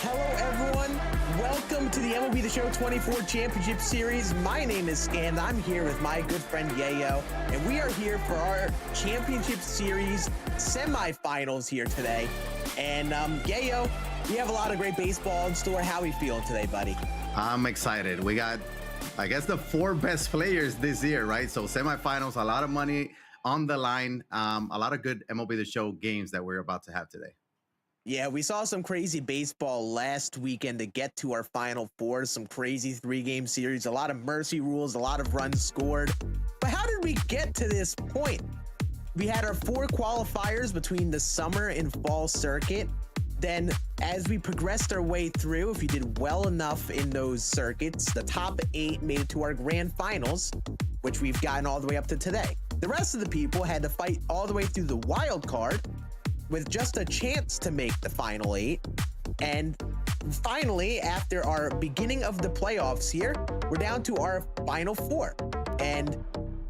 Hello, everyone. Welcome to the MLB The Show 24 Championship Series. My name is Scan. I'm here with my good friend Yayo, and we are here for our Championship Series semifinals here today. And Yayo, we have a lot of great baseball in store. How are we feeling today, buddy? I'm excited. We got, I guess, the four best players this year, right? So semifinals, a lot of money on the line, a lot of good MLB The Show games that we're about to have today. Yeah, we saw some crazy baseball last weekend to get to our Final Four, some crazy three-game series, a lot of mercy rules, a lot of runs scored. But how did we get to this point? We had our four qualifiers between the summer and fall circuit. Then as we progressed our way through, if you did well enough in those circuits, the top 8 made it to our grand finals, which we've gotten all the way up to today. The rest of the people had to fight all the way through the wild card with just a chance to make the final 8. And finally, after our beginning of the playoffs here, we're down to our final 4. And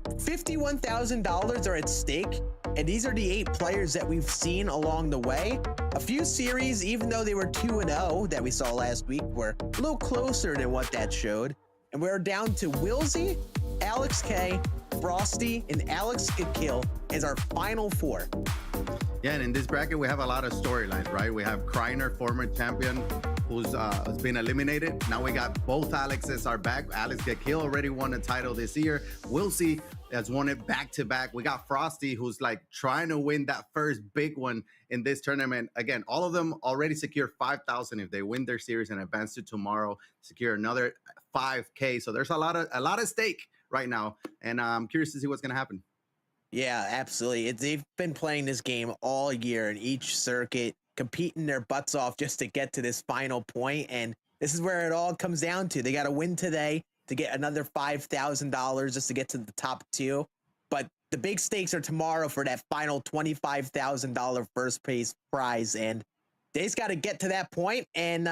$51,000 are at stake. And these are the 8 players that we've seen along the way. A few series, even though they were 2-0 that we saw last week, were a little closer than what that showed. And we're down to Wilsey, Alex K, Frosty, and Alex Kill as our final 4. Yeah, and in this bracket, we have a lot of storylines, right? We have Kreiner, former champion, who's has been eliminated. Now we got both Alexes are back. Alex Kill already won a title this year. Wilsey has won it back-to-back. We got Frosty, who's like trying to win that first big one in this tournament. Again, all of them already secure $5,000 if they win their series and advance to tomorrow, secure another $5K. So there's a lot of stake right now, and I'm curious to see what's going to happen. Yeah, absolutely. They've been playing this game all year in each circuit, competing their butts off just to get to this final point. And this is where it all comes down to. They got to win today to get another $5,000 just to get to the top 2. But the big stakes are tomorrow for that final $25,000 first place prize. And they just got to get to that point. And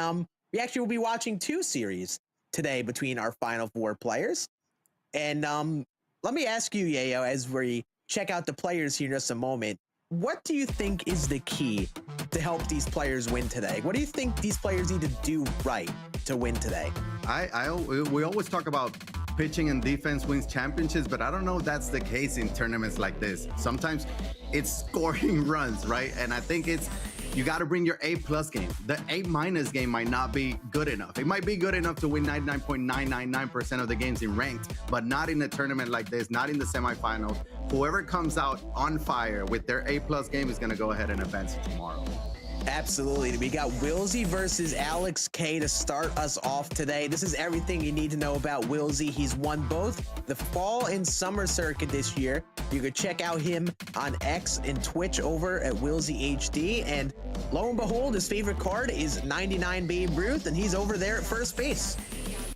we actually will be watching 2 series today between our final 4 players. And let me ask you, Yayo, as we check out the players here in just a moment, what do you think is the key to help these players win today? What do you think these players need to do right to win today? We always talk about pitching and defense wins championships, but I don't know if that's the case in tournaments like this. Sometimes it's scoring runs, right? And I think you got to bring your A+ game. The A- game might not be good enough. It might be good enough to win 99.999% of the games in ranked, but not in a tournament like this, not in the semifinals. Whoever comes out on fire with their A+ game is going to go ahead and advance tomorrow. Absolutely. We got Wilsey versus Alex K to start us off today. This is everything you need to know about Wilsey. He's won both the fall and summer circuit this year. You could check out him on X and Twitch over at Wilsey HD. And lo and behold, his favorite card is 99 Babe Ruth, and he's over there at first base.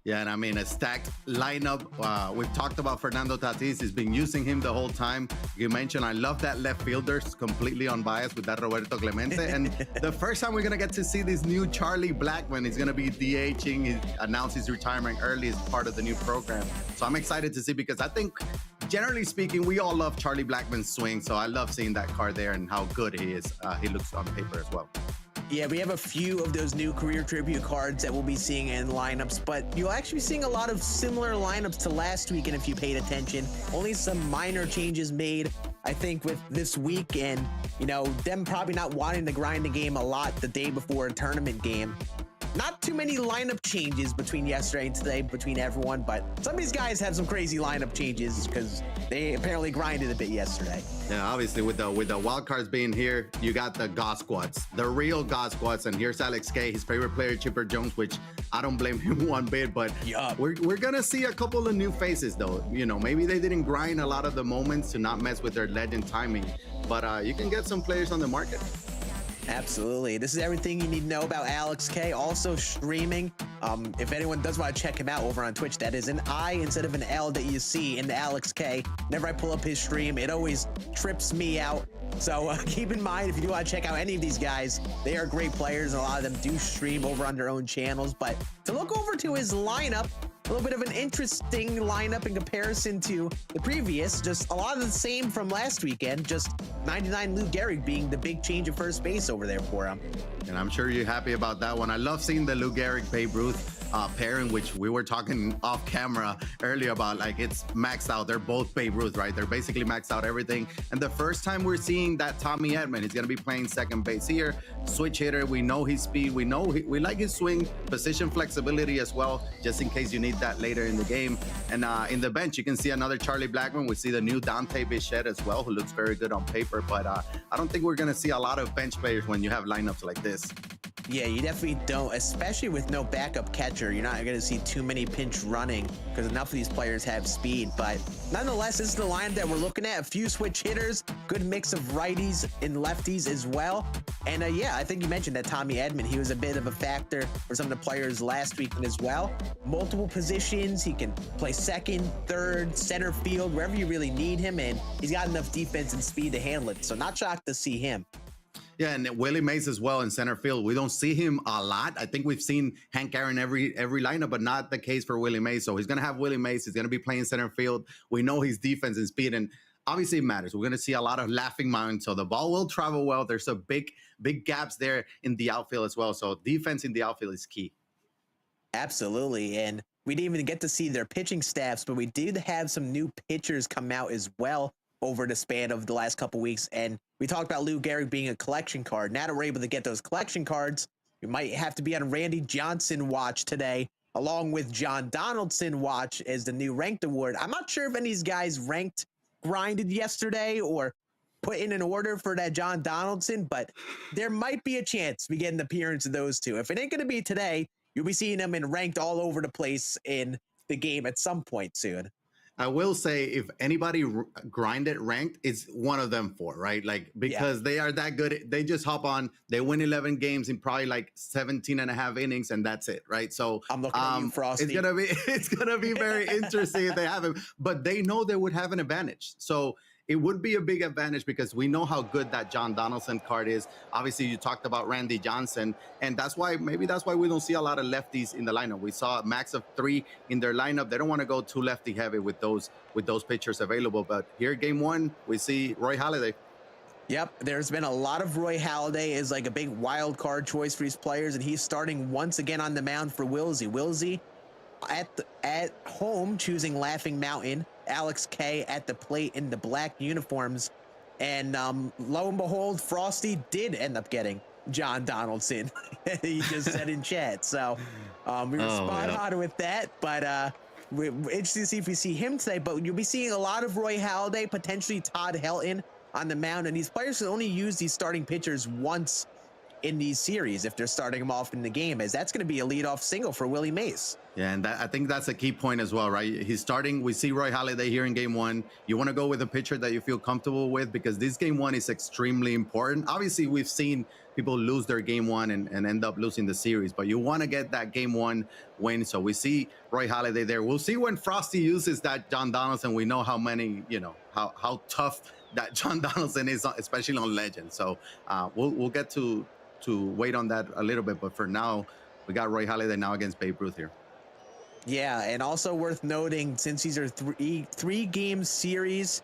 Yeah, and I mean, a stacked lineup. We've talked about Fernando Tatis. He's been using him the whole time. You mentioned, I love that left fielder, completely unbiased with that Roberto Clemente. And the first time we're going to get to see this new Charlie Blackmon, he's going to be DHing. He announced his retirement early as part of the new program. So I'm excited to see, because I think, generally speaking, we all love Charlie Blackmon's swing. So I love seeing that card there and how good he is. He looks on paper as well. Yeah, we have a few of those new career tribute cards that we'll be seeing in lineups, but you'll actually be seeing a lot of similar lineups to last weekend if you paid attention. Only some minor changes made, I think, with this week, and, you know, them probably not wanting to grind the game a lot the day before a tournament game. Not too many lineup changes between yesterday and today between everyone, but some of these guys have some crazy lineup changes because they apparently grinded a bit yesterday. Yeah, obviously with the wild cards being here, you got the God squads, the real God squads, and here's Alex K, his favorite player, Chipper Jones, which I don't blame him one bit, but we're gonna see a couple of new faces though. You know, maybe they didn't grind a lot of the moments to not mess with their legend timing, but you can get some players on the market. Absolutely. This is everything you need to know about Alex K. Also streaming. If anyone does want to check him out over on Twitch, that is an I instead of an L that you see in the Alex K. Whenever I pull up his stream, it always trips me out. So keep in mind, if you do want to check out any of these guys, they are great players, and a lot of them do stream over on their own channels. But to look over to his lineup, a little bit of an interesting lineup in comparison to the previous. Just a lot of the same from last weekend, just 99 Lou Gehrig being the big change at first base over there for him. And I'm sure you're happy about that one. I love seeing the Lou Gehrig Babe Ruth pairing, which we were talking off camera earlier about. Like, it's maxed out. They're both Babe Ruth, right? They're basically maxed out everything. And the first time we're seeing that Tommy Edman, he's going to be playing second base here. Switch hitter. We know his speed. We know we like his swing, position flexibility as well, just in case you need that later in the game. And in the bench, you can see another Charlie Blackmon. We see the new Dante Bichette as well, who looks very good on paper. But I don't think we're going to see a lot of bench players when you have lineups like this. Yeah, you definitely don't, especially with no backup catcher. You're not going to see too many pinch running because enough of these players have speed. But nonetheless, this is the lineup that we're looking at. A few switch hitters, good mix of righties and lefties as well. And yeah, I think you mentioned that Tommy Edman, he was a bit of a factor for some of the players last week as well. Multiple positions. He can play second, third, center field, wherever you really need him. And he's got enough defense and speed to handle it. So not shocked to see him. Yeah, and Willie Mays as well in center field. We don't see him a lot. I think we've seen Hank Aaron every lineup, but not the case for Willie Mays. So he's going to have Willie Mays. He's going to be playing center field. We know his defense and speed, and obviously it matters. We're going to see a lot of laughing mountains, so the ball will travel well. There's a big gaps there in the outfield as well. So defense in the outfield is key. Absolutely, and we didn't even get to see their pitching staffs, but we did have some new pitchers come out as well over the span of the last couple weeks. And we talked about Lou Gehrig being a collection card. Now that we're able to get those collection cards, we might have to be on Randy Johnson watch today, along with John Donaldson watch as the new ranked award. I'm not sure if any of these guys ranked grinded yesterday or put in an order for that John Donaldson, but there might be a chance we get an appearance of those two. If it ain't going to be today, you'll be seeing them in ranked all over the place in the game at some point soon. I will say, if anybody grinded ranked, it's one of them four, right? Like, because they are that good. They just hop on, they win 11 games in probably like 17 and a half innings, and that's it, right? So I'm looking at you, Frosty. It's gonna be very interesting if they have him, but they know they would have an advantage. So it would be a big advantage because we know how good that John Donaldson card is. Obviously, you talked about Randy Johnson, and that's why we don't see a lot of lefties in the lineup. We saw a max of 3 in their lineup. They don't want to go too lefty heavy with those pitchers available. But here, game one, we see Roy Halladay. Yep, there's been a lot of Roy Halladay is like a big wild card choice for these players, and he's starting once again on the mound for Wilsey. Wilsey at home choosing Laughing Mountain. Alex K at the plate in the black uniforms, and lo and behold, Frosty did end up getting John Donaldson. He just said in chat, so we were spot on with that. But we're interested to see if we see him today. But you'll be seeing a lot of Roy Halladay, potentially Todd Helton on the mound, and these players can only use these starting pitchers once in these series if they're starting them off in the game, as that's going to be a leadoff single for Willie Mays. Yeah, and I think that's a key point as well, right? He's starting. We see Roy Halladay here in game one. You want to go with a pitcher that you feel comfortable with, because this game one is extremely important. Obviously, we've seen people lose their game one and end up losing the series, but you want to get that game one win. So we see Roy Halladay there. We'll see when Frosty uses that John Donaldson. We know how many, how tough that John Donaldson is, especially on Legend. So we'll get to wait on that a little bit, but for now, we got Roy Halladay now against Babe Ruth here. Yeah, and also worth noting, since these are three game series,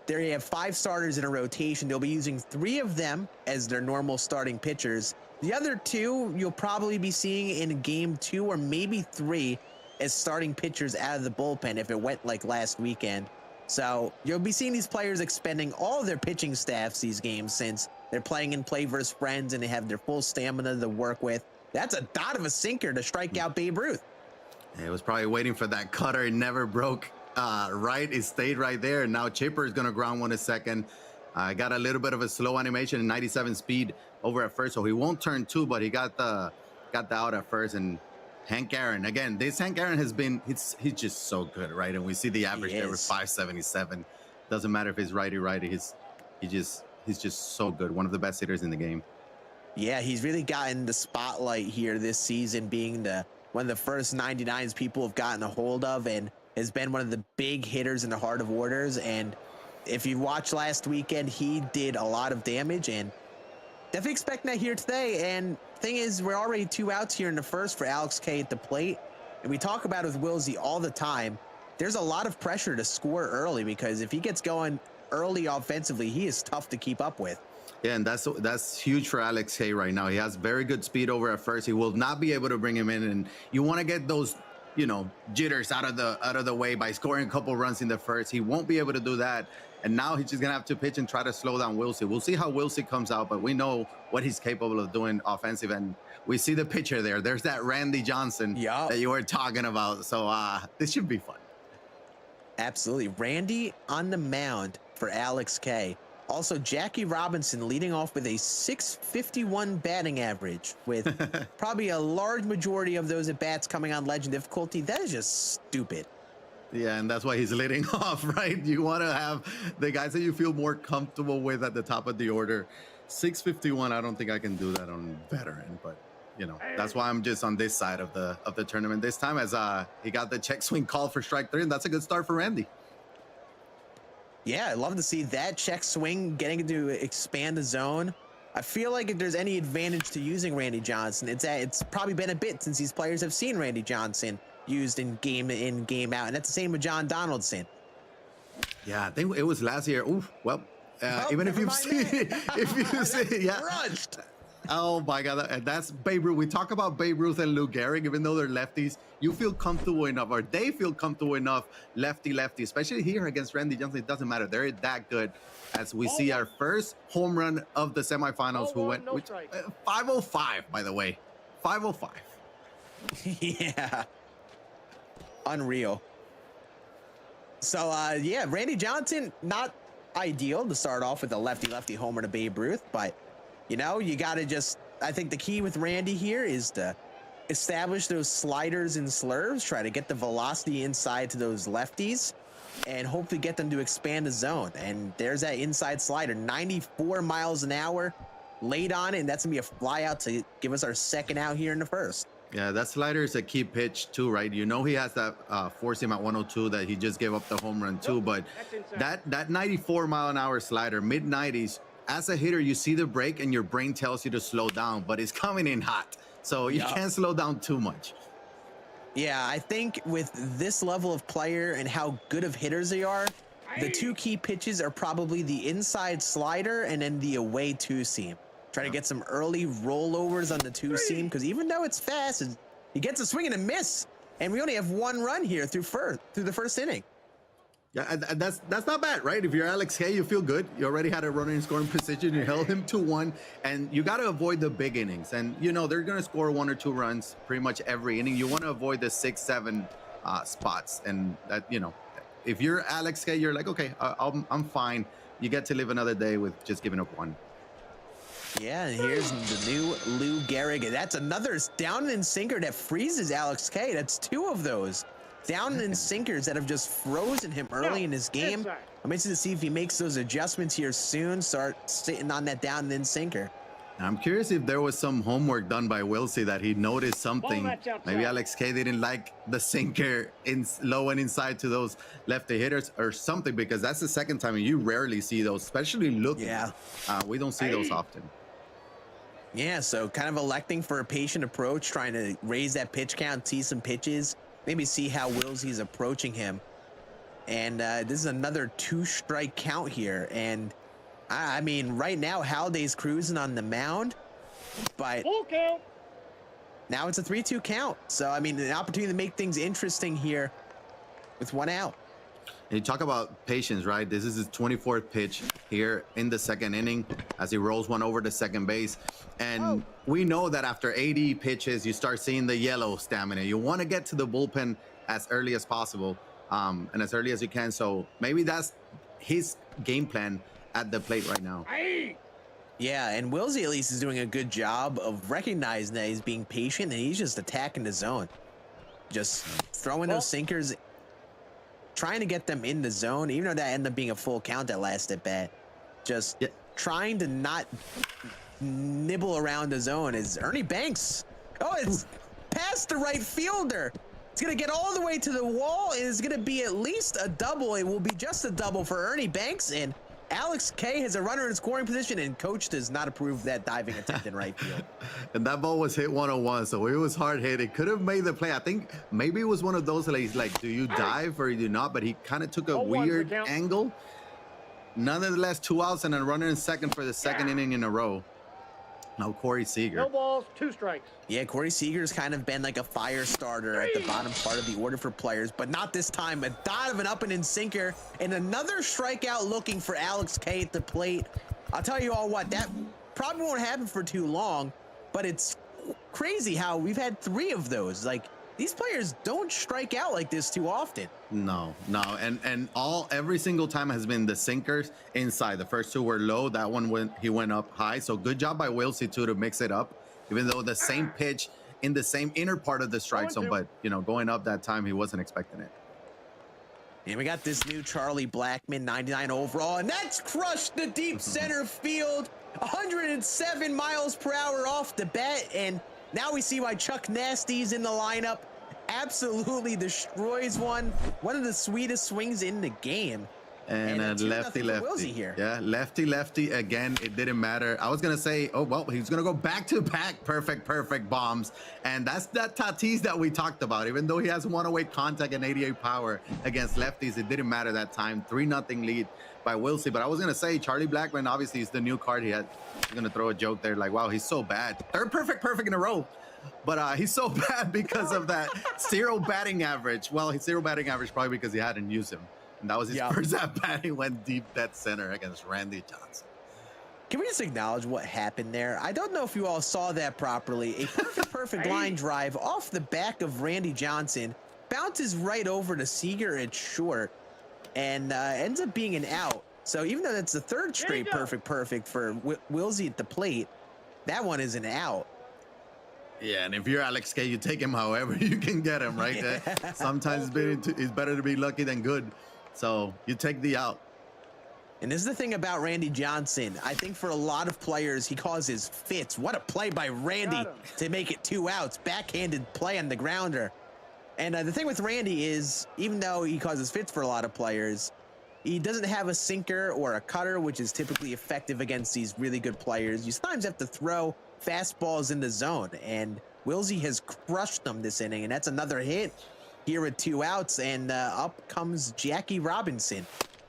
they have 5 starters in a rotation. They'll be using 3 of them as their normal starting pitchers. The other 2 you'll probably be seeing in game 2 or maybe 3 as starting pitchers out of the bullpen if it went like last weekend. So you'll be seeing these players expending all of their pitching staffs these games, since they're playing in play versus friends and they have their full stamina to work with. That's a dot of a sinker to strike out Babe Ruth. It was probably waiting for that cutter. It never broke right. It stayed right there. And now Chipper is going to ground one a second. Got a little bit of a slow animation and 97 speed over at first. So he won't turn 2, but he got the out at first. And Hank Aaron, again, this Hank Aaron has been, he's just so good, right? And we see the average there with 577. Doesn't matter if he's righty. He's just so good. One of the best hitters in the game. Yeah, he's really gotten the spotlight here this season, being one of the first 99s people have gotten a hold of, and has been one of the big hitters in the heart of orders. And if you watched last weekend, he did a lot of damage, and definitely expecting that here today. And thing is, we're already 2 outs here in the first for Alex K at the plate. And we talk about it with Wilsey all the time. There's a lot of pressure to score early, because if he gets going early offensively, he is tough to keep up with. Yeah, and that's huge for Alex Hay right now. He has very good speed over at first. He will not be able to bring him in, and you want to get those, jitters out of the way by scoring a couple runs in the first. He won't be able to do that, and now he's just gonna have to pitch and try to slow down Wilsey. We'll see how Wilsey comes out, but we know what he's capable of doing offensive, and we see the picture there. There's that Randy Johnson that you were talking about. So this should be fun. Absolutely. Randy on the mound for Alex K. Also, Jackie Robinson leading off with a .651 batting average, with probably a large majority of those at-bats coming on legend difficulty. That is just stupid. Yeah, and that's why he's leading off, right? You want to have the guys that you feel more comfortable with at the top of the order. 651, I don't think I can do that on veteran, but that's why I'm just on this side of the tournament this time, as he got the check swing call for strike 3, and that's a good start for Randy. Yeah, I love to see that check swing getting to expand the zone. I feel like if there's any advantage to using Randy Johnson, it's probably been a bit since these players have seen Randy Johnson used in, game out, and that's the same with John Donaldson. Yeah, I think it was last year. Oof, well, even if you've seen it, yeah. Crushed. Oh my God, that's Babe Ruth. We talk about Babe Ruth and Lou Gehrig, even though they're lefties. You feel comfortable enough, or they feel comfortable enough, lefty, especially here against Randy Johnson. It doesn't matter. They're that good. As we see our first home run of the semifinals, who went 505, by the way, 505. Yeah, unreal. So yeah, Randy Johnson, not ideal to start off with a lefty homer to Babe Ruth, but you got to I think the key with Randy here is to establish those sliders and slurves, try to get the velocity inside to those lefties, and hopefully get them to expand the zone. And there's that inside slider, 94 miles an hour, late on it, and that's going to be a fly out to give us our second out here in the first. Yeah, that slider is a key pitch too, right? He has that force him at 102 that he just gave up the home run too, but that 94 mile an hour slider, mid 90s, as a hitter, you see the break and your brain tells you to slow down, but it's coming in hot. So you can't slow down too much. Yeah, I think with this level of player and how good of hitters they are, the two key pitches are probably the inside slider and then the away two-seam. Try to get some early rollovers on the two-seam, because even though it's fast, he gets a swing and a miss, and we only have one run here through the first inning. Yeah, that's not bad, right? If you're Alex Hay, you feel good. You already had a runner in scoring position. You held him to 1, and you got to avoid the big innings. And they're going to score 1 or 2 runs pretty much every inning. You want to avoid the 6, 7 spots, and that if you're Alex Hay, you're like, okay, I'm fine. You get to live another day with just giving up 1. Yeah, and here's the new Lou Gehrig. That's another down and sinker that freezes Alex K. That's 2 of those down and sinkers that have just frozen him early in his game. I'm interested to see if he makes those adjustments here soon, start sitting on that down and sinker. I'm curious if there was some homework done by Wilsey that he noticed something. Maybe Alex K didn't like the sinker low and inside to those lefty hitters or something, because that's the second time, and you rarely see those, especially looking. Yeah. We don't see those often. Yeah, so kind of electing for a patient approach, trying to raise that pitch count, see some pitches, maybe see how Wilsey's approaching him. And this is another 2-strike count here. And I mean, right now, Halliday's cruising on the mound, but now it's a 3-2 count. So, I mean, an opportunity to make things interesting here with 1 out. And you talk about patience, right? This is his 24th pitch here in the second inning as he rolls one over to second base. And we know that after 80 pitches, you start seeing the yellow stamina. You want to get to the bullpen as early as possible, and as early as you can. So maybe that's his game plan at the plate right now. Yeah, and Wilsey at least is doing a good job of recognizing that he's being patient and he's just attacking the zone. Just throwing those sinkers, trying to get them in the zone, even though that ended up being a full count that last at bat. Just trying to not nibble around the zone is Ernie Banks. Oh, it's past the right fielder. It's going to get all the way to the wall. It is going to be at least a double. It will be just a double for Ernie Banks, and Alex K has a runner in scoring position, and coach does not approve that diving attempt in right field. And that ball was hit 101, so it was hard hit. It could have made the play. I think maybe it was one of those like, do you dive or do you not? But he kind of took a weird angle. Nonetheless, 2 outs and a runner in second for the second inning in a row. Now Corey Seager. No balls, 2 strikes. Yeah, Corey Seager's kind of been like a fire starter at the bottom part of the order for players, but not this time. A dot of an up and in sinker, and another strikeout looking for Alex K at the plate. I'll tell you all what, that probably won't happen for too long, but it's crazy how we've had 3 of those. Like, these players don't strike out like this too often. No, and every single time has been the sinkers inside. The first 2 were low. That one he went up high. So good job by Wilsey too to mix it up, even though the same pitch in the same inner part of the strike zone. But going up that time, he wasn't expecting it. And we got this new Charlie Blackmon, 99 overall, and that's crushed the deep center field. 107 miles per hour off the bat, and now we see why Chuck Nasty's in the lineup. Absolutely destroys one of the sweetest swings in the game. And a lefty here. Yeah, lefty again. It didn't matter. I was gonna say, oh well, he's gonna go back to back perfect bombs, and that's that Tatis that we talked about. Even though he has one-away contact and 88 power against lefties, it didn't matter that time. 3-0 lead by Wilsey. But I was gonna say Charlie Blackmon obviously is the new card. He's gonna throw a joke there like, wow, he's so bad. 3rd perfect in a row. But he's so bad because of that 0 batting average. Well, his 0 batting average probably because he hadn't used him. And that was his first at bat. He went deep dead center against Randy Johnson. Can we just acknowledge what happened there? I don't know if you all saw that properly. A perfect line drive off the back of Randy Johnson, bounces right over to Seager at short, and ends up being an out. So even though that's the 3rd straight perfect for Wilsey at the plate, that one is an out. Yeah, and if you're Alex K, you take him however you can get him, right? Sometimes it's better to be lucky than good. So you take the out. And this is the thing about Randy Johnson. I think for a lot of players, he causes fits. What a play by Randy to make it 2 outs. Backhanded play on the grounder. And the thing with Randy is, even though he causes fits for a lot of players, he doesn't have a sinker or a cutter, which is typically effective against these really good players. You sometimes have to throw fastballs in the zone, and Wilsey has crushed them this inning, and that's another hit here with 2 outs, and up comes Jackie Robinson.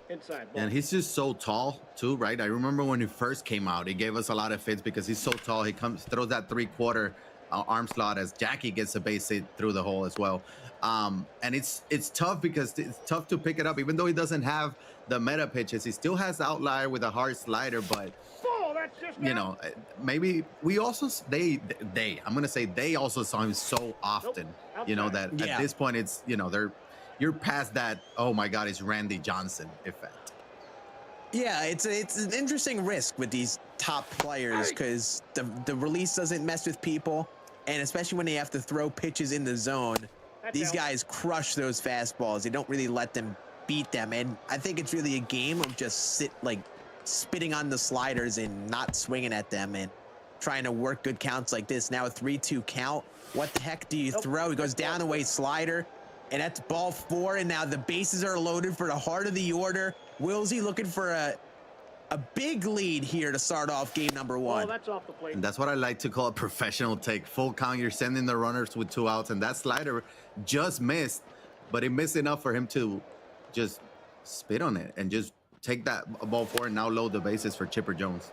Inside. And he's just so tall too, right? I remember when he first came out, he gave us a lot of fits because he's so tall. He throws that 3/4 arm slot as Jackie gets a base hit through the hole as well. And it's tough because it's tough to pick it up, even though he doesn't have the meta pitches. He still has the outlier with a hard slider, but maybe we also I'm gonna say they also saw him so often, that at this point it's you're past that, oh my god, it's Randy Johnson effect. Yeah, it's an interesting risk with these top players because the release doesn't mess with people, and especially when they have to throw pitches in the zone, these guys crush those fastballs. They don't really let them beat them, and I think it's really a game of just spitting on the sliders and not swinging at them and trying to work good counts like this. Now a 3-2 count. What the heck do you throw? He goes down away slider, and that's ball 4, and now the bases are loaded for the heart of the order. Wilsey looking for a big lead here to start off game number 1. Oh, that's off the plate. And that's what I like to call a professional take. Full count, you're sending the runners with 2 outs, and that slider just missed, but it missed enough for him to just spit on it and just take that ball 4 and now load the bases for Chipper Jones.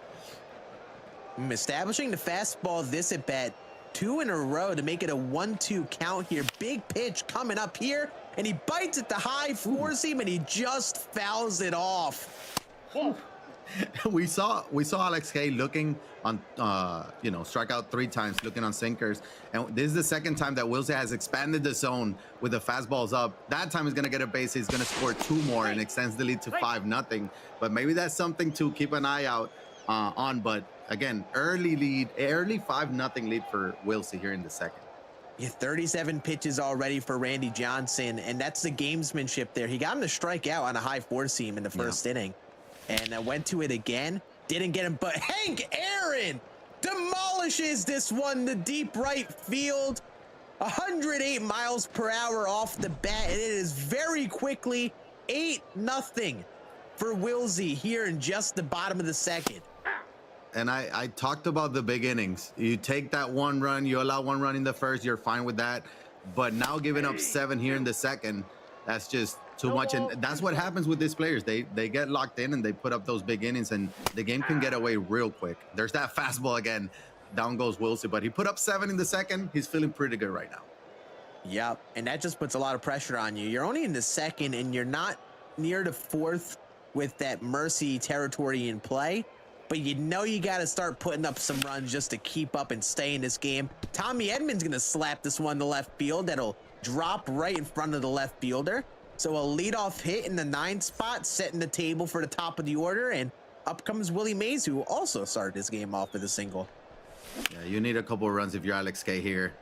Establishing the fastball this at bat, 2 in a row to make it a 1-2 count here. Big pitch coming up here, and he bites at the high 4-seam, and he just fouls it off. We saw Alex K looking on, strike out 3 times, looking on sinkers. And this is the second time that Wilsey has expanded the zone with the fastballs up. That time he's going to get a base. He's going to score 2 more and extends the lead to 5-0. But maybe that's something to keep an eye out on. But again, early 5-0 lead for Wilsey here in the second. Yeah, 37 pitches already for Randy Johnson, and that's the gamesmanship there. He got him to strike out on a high 4-seam in the first inning. And went to it again. Didn't get him, but Hank Aaron demolishes this one to deep right field. 108 miles per hour off the bat, and it is very quickly 8-0 for Wilsey here in just the bottom of the second. And I talked about the big innings. You take that 1 run, you allow 1 run in the first, you're fine with that. But now giving up 7 here in the second, that's just too much, and that's what happens with these players. They get locked in and they put up those big innings, and the game can get away real quick. There's that fastball again. Down goes Wilson, but he put up 7 in the second. He's feeling pretty good right now. Yep, and that just puts a lot of pressure on you. You're only in the second, and you're not near the fourth with that mercy territory in play. But you know you got to start putting up some runs just to keep up and stay in this game. Tommy Edman's going to slap this one to left field. That'll drop right in front of the left fielder. So a leadoff hit in the 9th spot, setting the table for the top of the order. And up comes Willie Mays, who also started this game off with a single. Yeah, you need a couple of runs if you're Alex K here.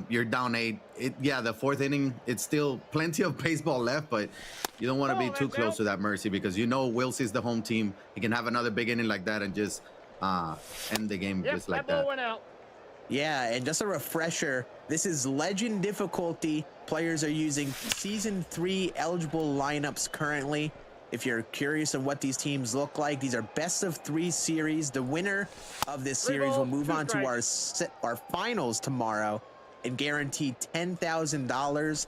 You're down 8. Yeah, the 4th inning, it's still plenty of baseball left, but you don't want to be too close to that mercy because you know Wilsey's the home team. He can have another big inning like that and just end the game just like that. Went out. Yeah, and just a refresher, this is legend difficulty. Players are using season 3 eligible lineups currently. If you're curious of what these teams look like, these are best of 3 series. The winner of this series will move on to our finals tomorrow and guarantee $10,000.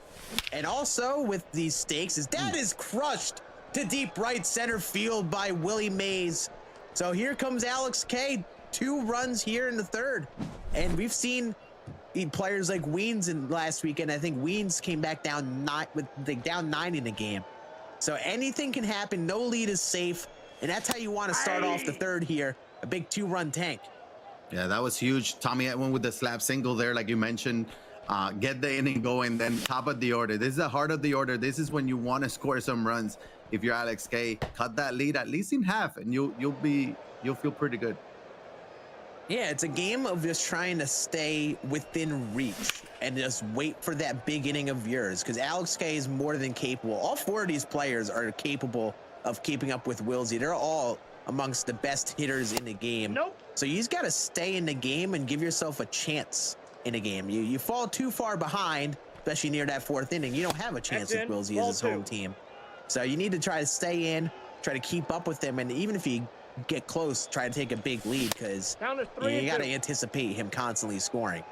And also with these stakes, that is crushed to deep right center field by Willie Mays. So here comes Alex K. 2 runs here in the 3rd. And we've seen players like Weens in last weekend. I think Weens came back down 9 in the game. So anything can happen. No lead is safe. And that's how you want to start off the 3rd here. A big 2-run tank. Yeah, that was huge. Tommy Edwin with the slap single there, like you mentioned. Get the inning going, then top of the order. This is the heart of the order. This is when you want to score some runs. If you're Alex K, cut that lead at least in half, and you'll feel pretty good. Yeah, it's a game of just trying to stay within reach and just wait for that big inning of yours, because Alex K is more than capable. All 4 of these players are capable of keeping up with Wilsey. They're all amongst the best hitters in the game. So you just got to stay in the game and give yourself a chance in a game. You fall too far behind, especially near that 4th inning. You don't have a chance with Wilsey as his home team. So you need to try to stay in, try to keep up with them, and even if you get close, try to take a big lead, because you got to anticipate him constantly scoring.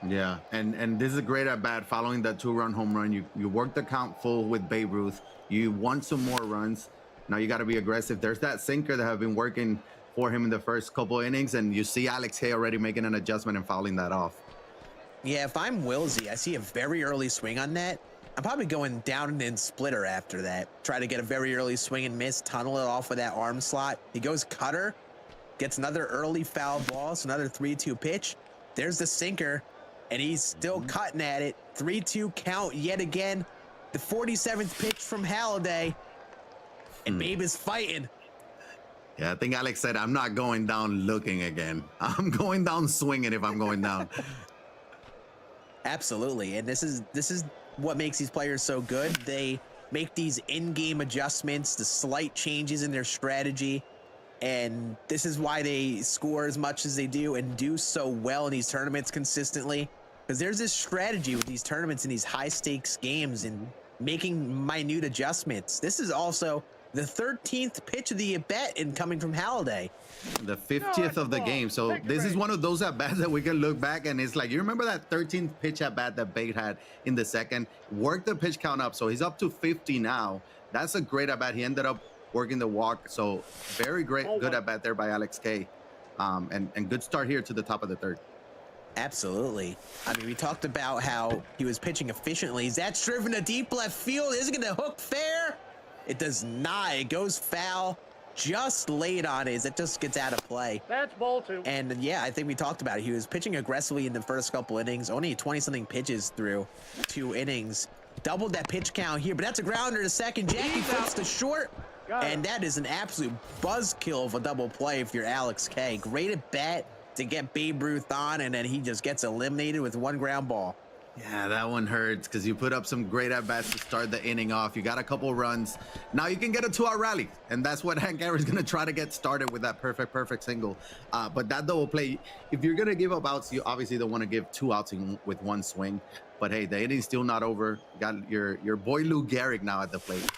Yeah, and this is a great at bat following that 2-run home run. You work the count full with Babe Ruth. You want some more runs. Now you got to be aggressive. There's that sinker that have been working for him in the first couple innings, and you see Alex Hay already making an adjustment and fouling that off. Yeah, if I'm Wilsey, I see a very early swing on that. I'm probably going down and in splitter after that. Try to get a very early swing and miss, tunnel it off with that arm slot. He goes cutter, gets another early foul ball, so another 3-2 pitch. There's the sinker, and he's still cutting at it. 3-2 count yet again. The 47th pitch from Halladay, and Babe is fighting. Yeah, I think Alex said, I'm not going down looking again. I'm going down swinging if I'm going down. Absolutely, and this is what makes these players so good. They make these in-game adjustments, the slight changes in their strategy, and this is why they score as much as they do and do so well in these tournaments consistently, because there's this strategy with these tournaments and these high-stakes games and making minute adjustments. This is also the 13th pitch of the at-bat and coming from Halladay. The 50th of the game. So this is one of those at-bats that we can look back and it's like, you remember that 13th pitch at-bat that Bate had in the second? Work the pitch count up. So he's up to 50 now. That's a great at-bat. He ended up working the walk. So very great, good at-bat there by Alex K. And good start here to the top of the 3rd. Absolutely. I mean, we talked about how he was pitching efficiently. That's driven to deep left field. Isn't going to hook fair? It does not. It goes foul. Just late on it. It just gets out of play. That's ball 2. And yeah, I think we talked about it. He was pitching aggressively in the first couple innings. Only 20-something pitches through 2 innings. Doubled that pitch count here, but that's a grounder to second. Jackie flips to short. And that is an absolute buzzkill of a double play if you're Alex K. Great at bat to get Babe Ruth on, and then he just gets eliminated with 1 ground ball. Yeah, that one hurts because you put up some great at-bats to start the inning off. You got a couple runs. Now you can get a 2-out rally, and that's what Hank Aaron's going to try to get started with that perfect single. But that double play, if you're going to give up outs, you obviously don't want to give 2 outs with 1 swing. But hey, the inning's still not over. You got your boy Lou Gehrig now at the plate.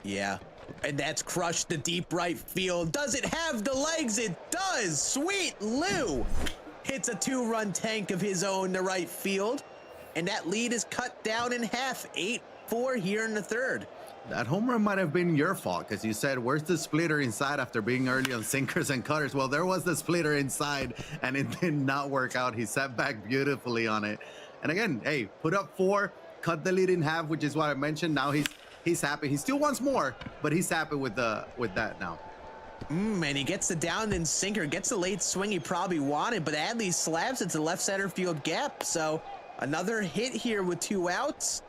Yeah, and that's crushed the deep right field. Does it have the legs? It does. Sweet Lou hits a 2-run tank of his own to right field. And that lead is cut down in half. 8 4 here in the third. That home run might have been your fault because you said, where's the splitter inside after being early on sinkers and cutters? Well, there was the splitter inside and it did not work out. He sat back beautifully on it. And again, hey, put up 4, cut the lead in half, which is what I mentioned. Now he's happy. He still wants more, but he's happy with that now. And he gets the down and sinker, gets the late swing he probably wanted, but Adley slabs it to left center field gap. So another hit here with 2 outs.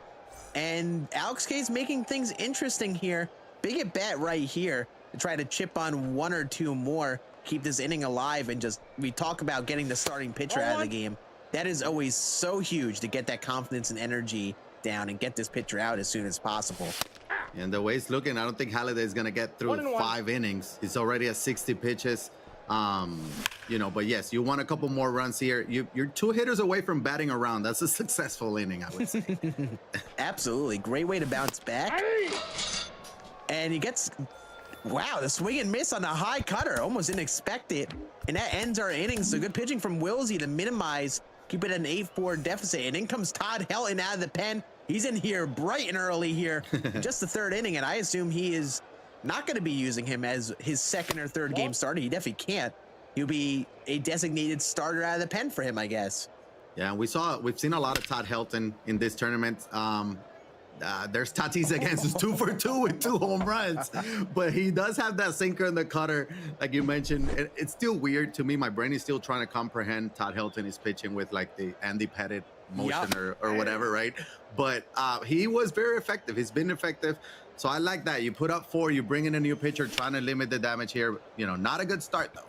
And Alex K's making things interesting here. Big at bat right here to try to chip on 1 or 2 more, keep this inning alive, and just, we talk about getting the starting pitcher out of the game. That is always so huge to get that confidence and energy down and get this pitcher out as soon as possible. And the way it's looking, I don't think Halliday is going to get through 5 innings. He's already at 60 pitches. You know, but yes, you want a couple more runs here. You're 2 hitters away from batting around. That's a successful inning, I would say. Absolutely. Great way to bounce back. And he gets, wow, the swing and miss on a high cutter. Almost didn't expect it. And that ends our inning. So good pitching from Wilsey to minimize, keep it at an 8-4 deficit. And in comes Todd Helton out of the pen. He's in here bright and early here, just the 3rd inning. And I assume he is not going to be using him as his 2nd or 3rd game starter. He definitely can't. He'll be a designated starter out of the pen for him, I guess. Yeah, we've seen a lot of Todd Helton in this tournament. There's Tatis against us 2 for 2 with 2 home runs, but he does have that sinker and the cutter, like you mentioned. It's still weird to me. My brain is still trying to comprehend Todd Helton is pitching with like the Andy Pettitte motion or whatever, right? But he was very effective. He's been effective. So I like that. You put up 4, you bring in a new pitcher, trying to limit the damage here. You know, not a good start though.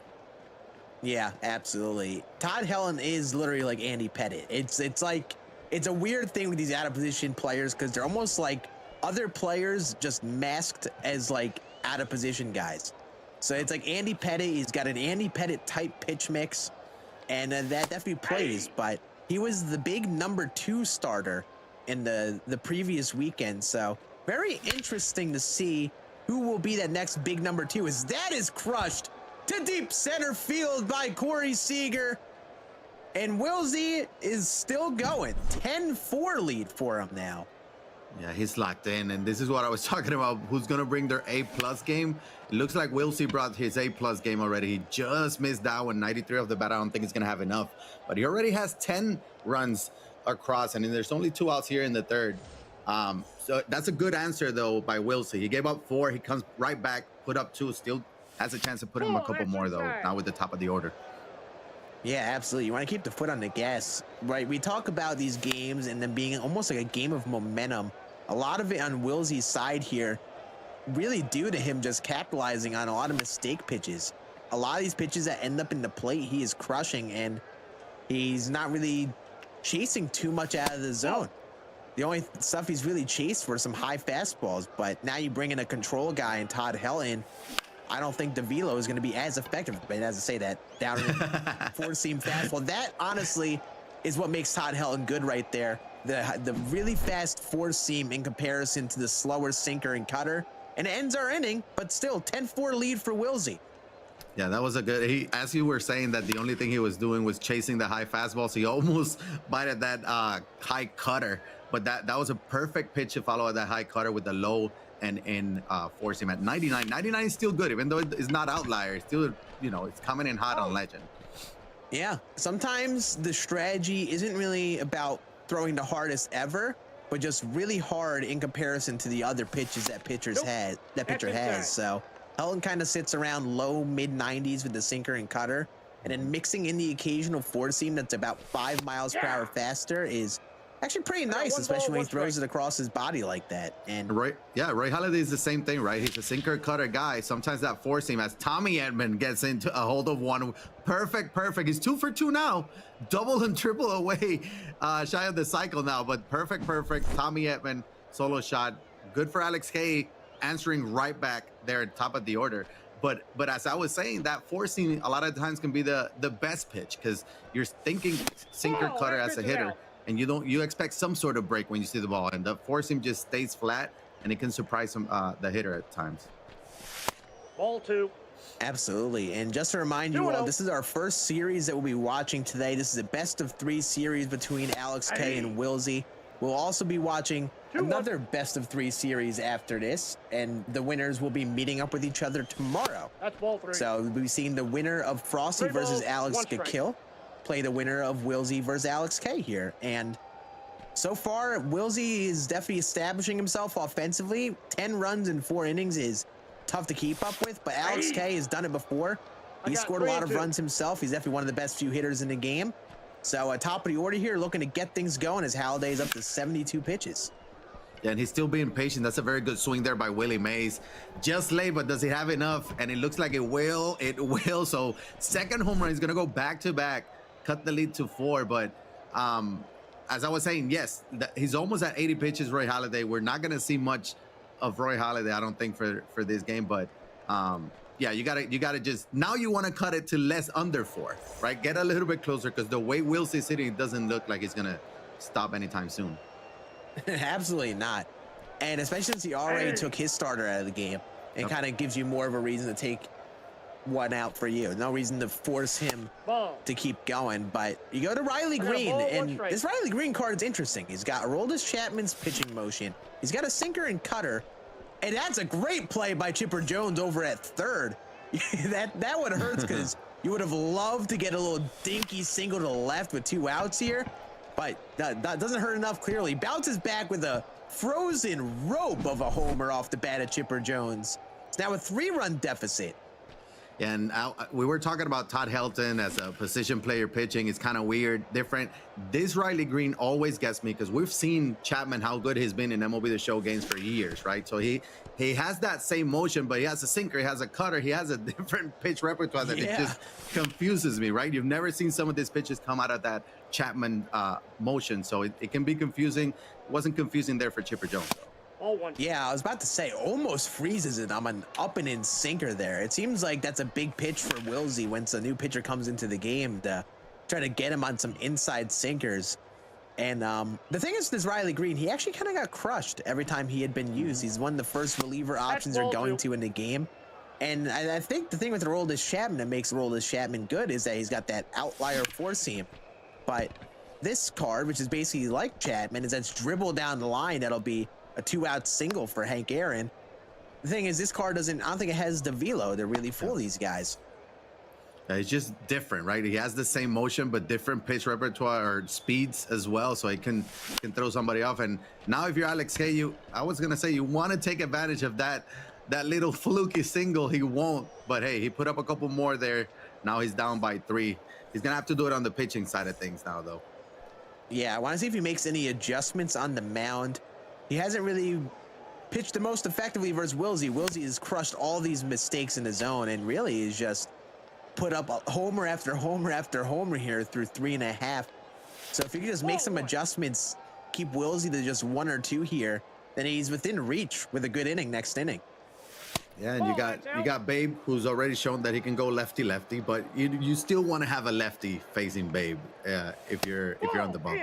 Yeah, absolutely. Todd Helton is literally like Andy Pettitte. It's like, it's a weird thing with these out of position players because they're almost like other players just masked as like out of position guys. So it's like Andy Pettitte, he's got an Andy Pettitte type pitch mix, and that definitely plays, but he was the big number 2 starter in the previous weekend. So very interesting to see who will be that next big number 2, as that is crushed to deep center field by Corey Seager. And Wilsey is still going. 10-4 lead for him now. Yeah, he's locked in. And this is what I was talking about. Who's going to bring their A+ game? It looks like Wilsey brought his A+ game already. He just missed that one. 93 off the bat. I don't think he's going to have enough. But he already has 10 runs across. And there's only 2 outs here in the 3rd. So that's a good answer, though, by Wilsey. He gave up 4. He comes right back, put up 2. Still has a chance to put him a couple more, though, now with the top of the order. Yeah, absolutely. You want to keep the foot on the gas, right? We talk about these games and them being almost like a game of momentum. A lot of it on Wilsey's side here, really due to him just capitalizing on a lot of mistake pitches. A lot of these pitches that end up in the plate, he is crushing, and he's not really chasing too much out of the zone. The only stuff he's really chased for some high fastballs, but now you bring in a control guy and Todd Helton. I don't think the velo is going to be as effective. But as I say that, down in 4-seam fastball, that honestly is what makes Todd Helton good right there. The really fast 4-seam in comparison to the slower sinker and cutter. And it ends our inning, but still 10-4 lead for Wilsey. Yeah, that was a good, as you were saying that the only thing he was doing was chasing the high fastball. So he almost bited that high cutter, but that was a perfect pitch to follow that high cutter with the low and force him at 99. 99 is still good, even though it's not outlier. It's still, you know, it's coming in hot on Legend. Yeah, sometimes the strategy isn't really about throwing the hardest ever, but just really hard in comparison to the other pitches that pitcher has. So Helton kind of sits around low mid 90s with the sinker and cutter, and then mixing in the occasional 4-seam that's about 5 miles per hour faster is actually pretty nice, especially when he throws it across his body like that. And Roy Halladay is the same thing, right? He's a sinker cutter guy. Sometimes that 4-seam, as Tommy Edman gets into a hold of one, perfect. He's 2 for 2 now, double and triple away, shy of the cycle now, but perfect. Tommy Edman solo shot, good for Alex K, answering right back there at top of the order. But as I was saying, that 4-seam a lot of times can be the best pitch because you're thinking sinker cutter as a hitter. And you expect some sort of break when you see the ball, and the 4-seam just stays flat, and it can surprise the hitter at times. Ball 2. Absolutely. And just to remind you all, this is our first series that we'll be watching today. This is a best of 3 series between Alex K and Wilsey. We'll also be watching another best of 3 series after this, and the winners will be meeting up with each other tomorrow. That's ball 3. So we'll be seeing the winner of Frosty versus Alex Kill play the winner of Wilsey versus Alex K here. And so far, Wilsey is definitely establishing himself offensively. 10 runs in 4 innings is tough to keep up with, but Alex K has done it before. He scored a lot of runs himself. He's definitely one of the best few hitters in the game. So top of the order here, looking to get things going as Halliday's up to 72 pitches. Yeah, and he's still being patient. That's a very good swing there by Willie Mays. Just late, but does he have enough? And it looks like it will. It will. So second home run, he's going to go back-to-back, cut the lead to 4. But as I was saying, yes, he's almost at 80 pitches, Roy Halladay. We're not going to see much of Roy Halladay, I don't think, for this game. But yeah, you gotta just, now you want to cut it to less under 4, right? Get a little bit closer, because the way Wilsey's sitting, doesn't look like he's gonna stop anytime soon. Absolutely not. And especially since he already took his starter out of the game, it kind of gives you more of a reason to take one out for you. No reason to force him to keep going. But you go to Riley Green, and this Riley Green card is interesting. He's got Aroldis Chapman's pitching motion. He's got a sinker and cutter. And that's a great play by Chipper Jones over at third. that would hurt, because you would have loved to get a little dinky single to the left with 2 outs here. But that doesn't hurt enough, clearly. Bounces back with a frozen rope of a homer off the bat at Chipper Jones. It's now a 3-run deficit. And we were talking about Todd Helton as a position player pitching. It's kind of weird, different. This Riley Green always gets me, because we've seen Chapman, how good he's been in MLB The Show games for years, right? So he has that same motion, but he has a sinker, he has a cutter, he has a different pitch repertoire that it just confuses me, right? You've never seen some of these pitches come out of that Chapman motion, so it can be confusing. It wasn't confusing there for Chipper Jones, though. Yeah, I was about to say, almost freezes it on an up and in sinker there. It seems like that's a big pitch for Wilsey once a new pitcher comes into the game, to try to get him on some inside sinkers. And the thing is, this Riley Green, he actually kind of got crushed every time he had been used. He's one of the first reliever options they're going to in the game. And I think the thing with Aroldis Chapman that makes Aroldis Chapman good is that he's got that outlier four seam. But this card, which is basically like Chapman, is that's dribble down the line. That'll be a 2-out single for Hank Aaron. The thing is, this card doesn't, I don't think it has the velo to really fool these guys. It's just different, right? He has the same motion, but different pitch repertoire or speeds as well, so he can throw somebody off. And now if you're Alex K, I was gonna say, you want to take advantage of that little fluky single. He won't, but hey, he put up a couple more there. Now he's down by 3. He's gonna have to do it on the pitching side of things now, though. Yeah, I want to see if he makes any adjustments on the mound. He hasn't really pitched the most effectively versus Wilsey. Wilsey has crushed all these mistakes in the zone, and really is just put up a homer after homer after homer here through 3.5. So if he could just make some adjustments, keep Wilsey to just 1 or 2 here, then he's within reach with a good inning next inning. Yeah, and you got Babe, who's already shown that he can go lefty-lefty, but you still want to have a lefty facing Babe if you're on the bump.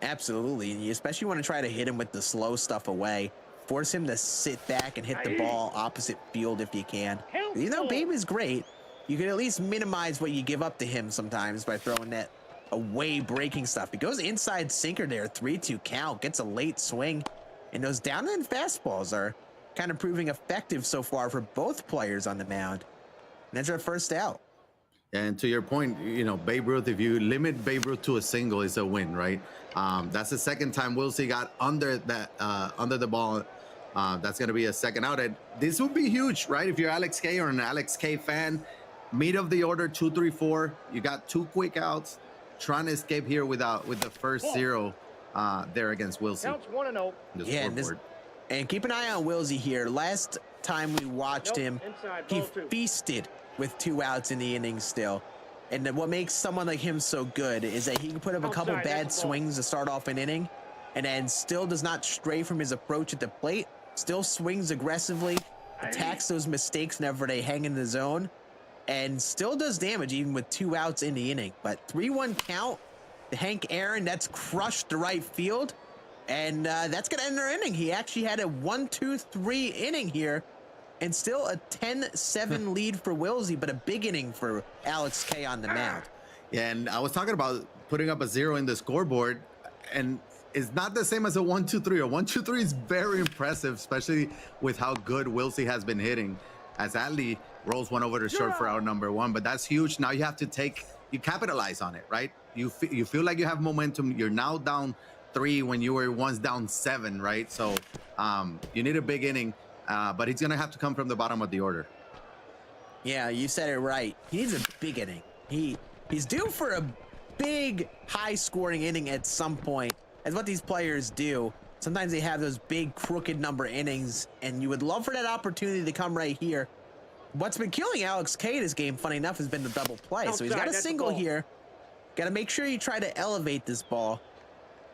Absolutely, and you especially want to try to hit him with the slow stuff away. Force him to sit back and hit the ball opposite field if you can. You know, Babe is great. You can at least minimize what you give up to him sometimes by throwing that away breaking stuff. He goes inside sinker there, 3-2 count, gets a late swing, and those down and fastballs are kind of proving effective so far for both players on the mound. And that's our first out. And to your point, you know, Babe Ruth, if you limit Babe Ruth to a single, it's a win, right? That's the second time Wilsey got under the ball. That's going to be a second out. And this would be huge, right? If you're Alex K or an Alex K fan, meat of the order, 2, 3, 4. You got 2 quick outs, trying to escape here with the first 0 there against Wilsey. Counts 1-0. Yeah, and keep an eye on Wilsey here. Last time we watched him, he feasted with 2 outs in the inning still. And what makes someone like him so good is that he can put up a couple bad swings to start off an inning, and then still does not stray from his approach at the plate, still swings aggressively, attacks those mistakes whenever they hang in the zone, and still does damage even with 2 outs in the inning. But 3-1 count, Hank Aaron, that's crushed the right field, and that's going to end their inning. He actually had a 1-2-3 inning here, and still a 10-7 lead for Wilsey, but a big inning for Alex K on the mound. Yeah, and I was talking about putting up a 0 in the scoreboard, and it's not the same as a 1-2-3. A 1-2-3 is very impressive, especially with how good Wilsey has been hitting. As Adley rolls one over to short for out number one, but that's huge. Now you have to you capitalize on it, right? You feel like you have momentum. You're now down 3 when you were once down 7, right? So you need a big inning, but it's gonna have to come from the bottom of the order. Yeah, you said it right. He needs a big inning. He's due for a big, high-scoring inning at some point. That's what these players do. Sometimes they have those big, crooked number innings, and you would love for that opportunity to come right here. What's been killing Alex K this game, funny enough, has been the double play. So he's got a single here. Got to make sure you try to elevate this ball,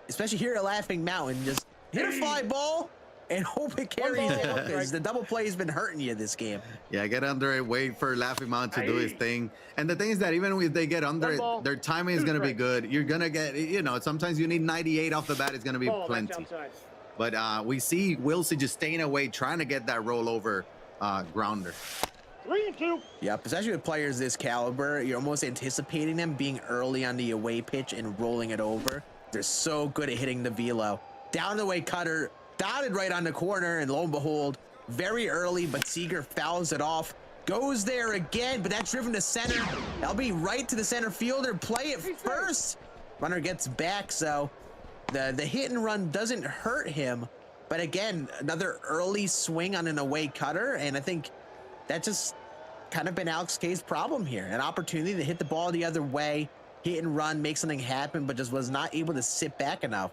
especially here at Laughing Mountain. Just hit a fly ball and hope it carries out, because the double play has been hurting you this game. Yeah, get under it, wait for Laughing Mountain to do his thing. And the thing is that even if they get under it, their timing is going to be good. You're going to get, sometimes you need 98 off the bat. It's going to be plenty. But we see Wilsey just staying away, trying to get that rollover grounder. 3-2. Yep, especially with players this caliber, you're almost anticipating them being early on the away pitch and rolling it over. They're so good at hitting the velo. Down the way cutter, dotted right on the corner, and lo and behold, very early, but Seager fouls it off. Goes there again, but that's driven to center. That'll be right to the center fielder. Play it first. Runner gets back, so the hit and run doesn't hurt him. But again, another early swing on an away cutter, and I think that just kind of been Alex K's problem here. An opportunity to hit the ball the other way, hit and run, make something happen, but just was not able to sit back enough.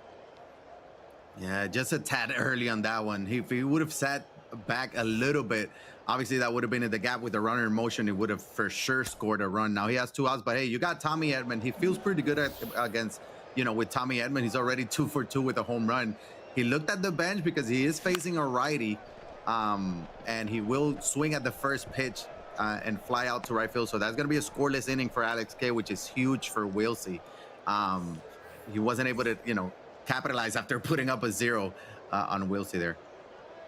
Yeah, just a tad early on that one. If he would have sat back a little bit, obviously that would have been in the gap with the runner in motion. He would have for sure scored a run. Now he has 2 outs, but hey, you got Tommy Edman. He feels pretty good against, with Tommy Edman. He's already 2 for 2 with a home run. He looked at the bench because he is facing a righty, and he will swing at the first pitch and fly out to right field. So that's going to be a scoreless inning for Alex K, which is huge for Wilsey. He wasn't able to, capitalize after putting up a 0 on Wilsey there.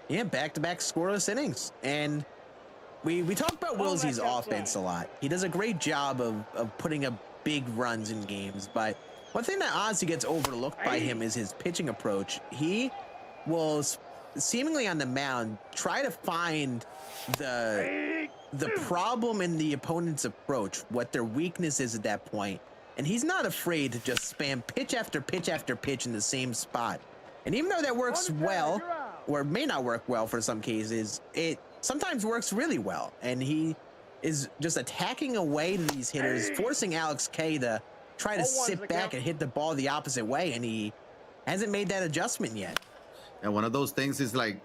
Yeah, back-to-back scoreless innings. And we talk about Wilsey's offense a lot. He does a great job of putting up big runs in games, but one thing that honestly gets overlooked by him is his pitching approach. He will seemingly on the mound try to find the problem in the opponent's approach, what their weakness is at that point. And he's not afraid to just spam pitch after pitch after pitch in the same spot. And even though that works well, or may not work well for some cases, it sometimes works really well. And he is just attacking away to these hitters, forcing Alex K to try to sit back and hit the ball the opposite way. And he hasn't made that adjustment yet. And one of those things is like,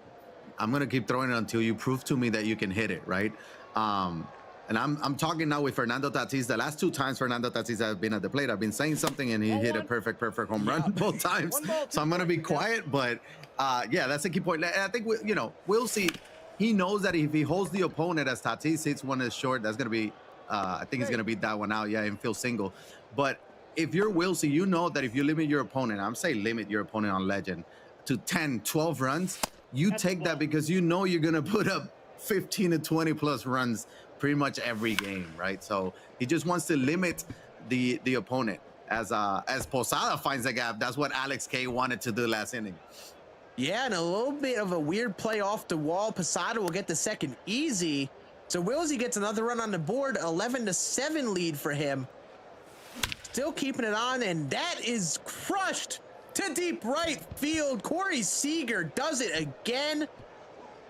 I'm going to keep throwing it until you prove to me that you can hit it, right? And I'm talking now with Fernando Tatis. The last 2 times Fernando Tatis has been at the plate, I've been saying something, and he hit a perfect home run both times. So I'm going to be quiet, but yeah, that's a key point. I think, Wilsey, he knows that if he holds the opponent as Tatis hits one is short, that's going to be, I think he's going to beat that one out, infield single. But if you're Wilsey, you know that if you limit your opponent, I'm saying limit your opponent on Legend to 10, 12 runs, you take that because you know you're going to put up 15 to 20 plus runs pretty much every game, right? So he just wants to limit the opponent. As Posada finds the gap, that's what Alex K wanted to do last inning. Yeah, and a little bit of a weird play off the wall. Posada will get the second easy. So Wilsey gets another run on the board, 11-7 lead for him. Still keeping it on, and that is crushed to deep right field. Corey Seager does it again.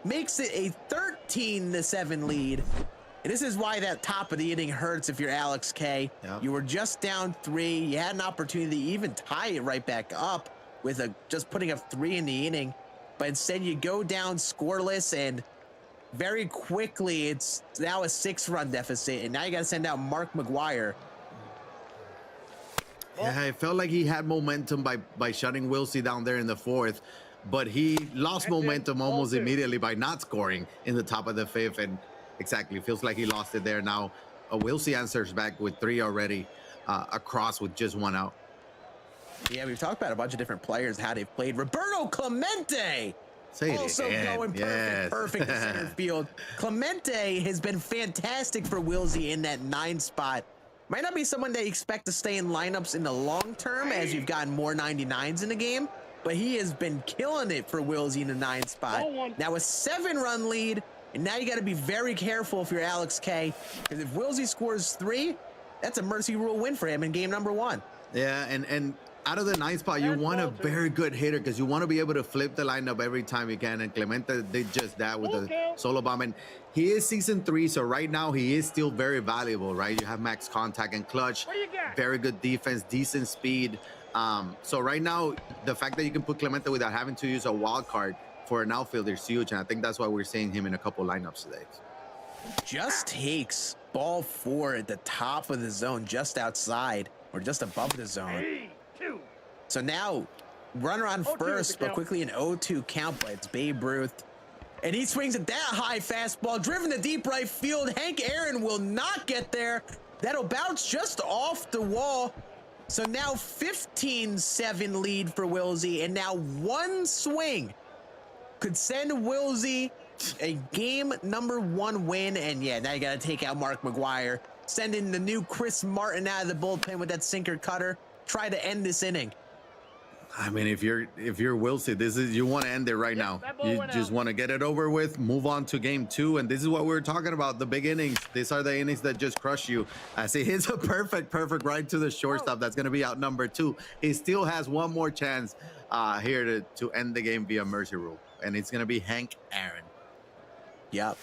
Makes it a 13-7 lead. And this is why that top of the inning hurts if you're Alex K. Yep. You were just down 3. You had an opportunity to even tie it right back up with just putting up 3 in the inning. But instead you go down scoreless, and very quickly it's now a 6-run deficit. And now you got to send out Mark McGuire. Yeah, it felt like he had momentum by shutting Wilsey down there in the 4th. But he lost momentum almost immediately by not scoring in the top of the 5th. And exactly, feels like he lost it there. Now, Wilsey answers back with 3 already across with just 1 out. Yeah, we've talked about a bunch of different players, how they've played. Roberto Clemente also going perfect to center field. Clemente has been fantastic for Wilsey in that 9 spot. Might not be someone that you expect to stay in lineups in the long term as you've gotten more 99s in the game, but he has been killing it for Wilsey in the 9th spot. Now a 7-run lead, and now you got to be very careful if you're Alex K, because if Wilsey scores 3, that's a mercy rule win for him in game number 1. Yeah, and out of the 9th spot, you want a very good hitter because you want to be able to flip the lineup every time you can. And Clemente did just that with the solo bomb. And he is season 3, so right now he is still very valuable, right? You have max contact and clutch, very good defense, decent speed. So right now, the fact that you can put Clemente without having to use a wild card for an outfielder is huge. And I think that's why we're seeing him in a couple lineups today. Just takes ball 4 at the top of the zone, just outside or just above the zone. So now runner on first, but quickly an 0-2 count, but it's Babe Ruth. And he swings at that high fastball, driven to deep right field. Hank Aaron will not get there. That'll bounce just off the wall. So now 15-7 lead for Wilsey, and now one swing could send Wilsey a game number 1 win. And yeah, now you got to take out Mark McGwire, send in the new Chris Martin out of the bullpen with that sinker cutter, try to end this inning. I mean, if you're Wilsey, you want to end it right now. You just want to get it over with, move on to game 2. And this is what we were talking about, the big innings. These are the innings that just crush you. As he hits a perfect right to the shortstop, that's going to be out number 2. He still has one more chance here to end the game via mercy rule. And it's going to be Hank Aaron. Yep.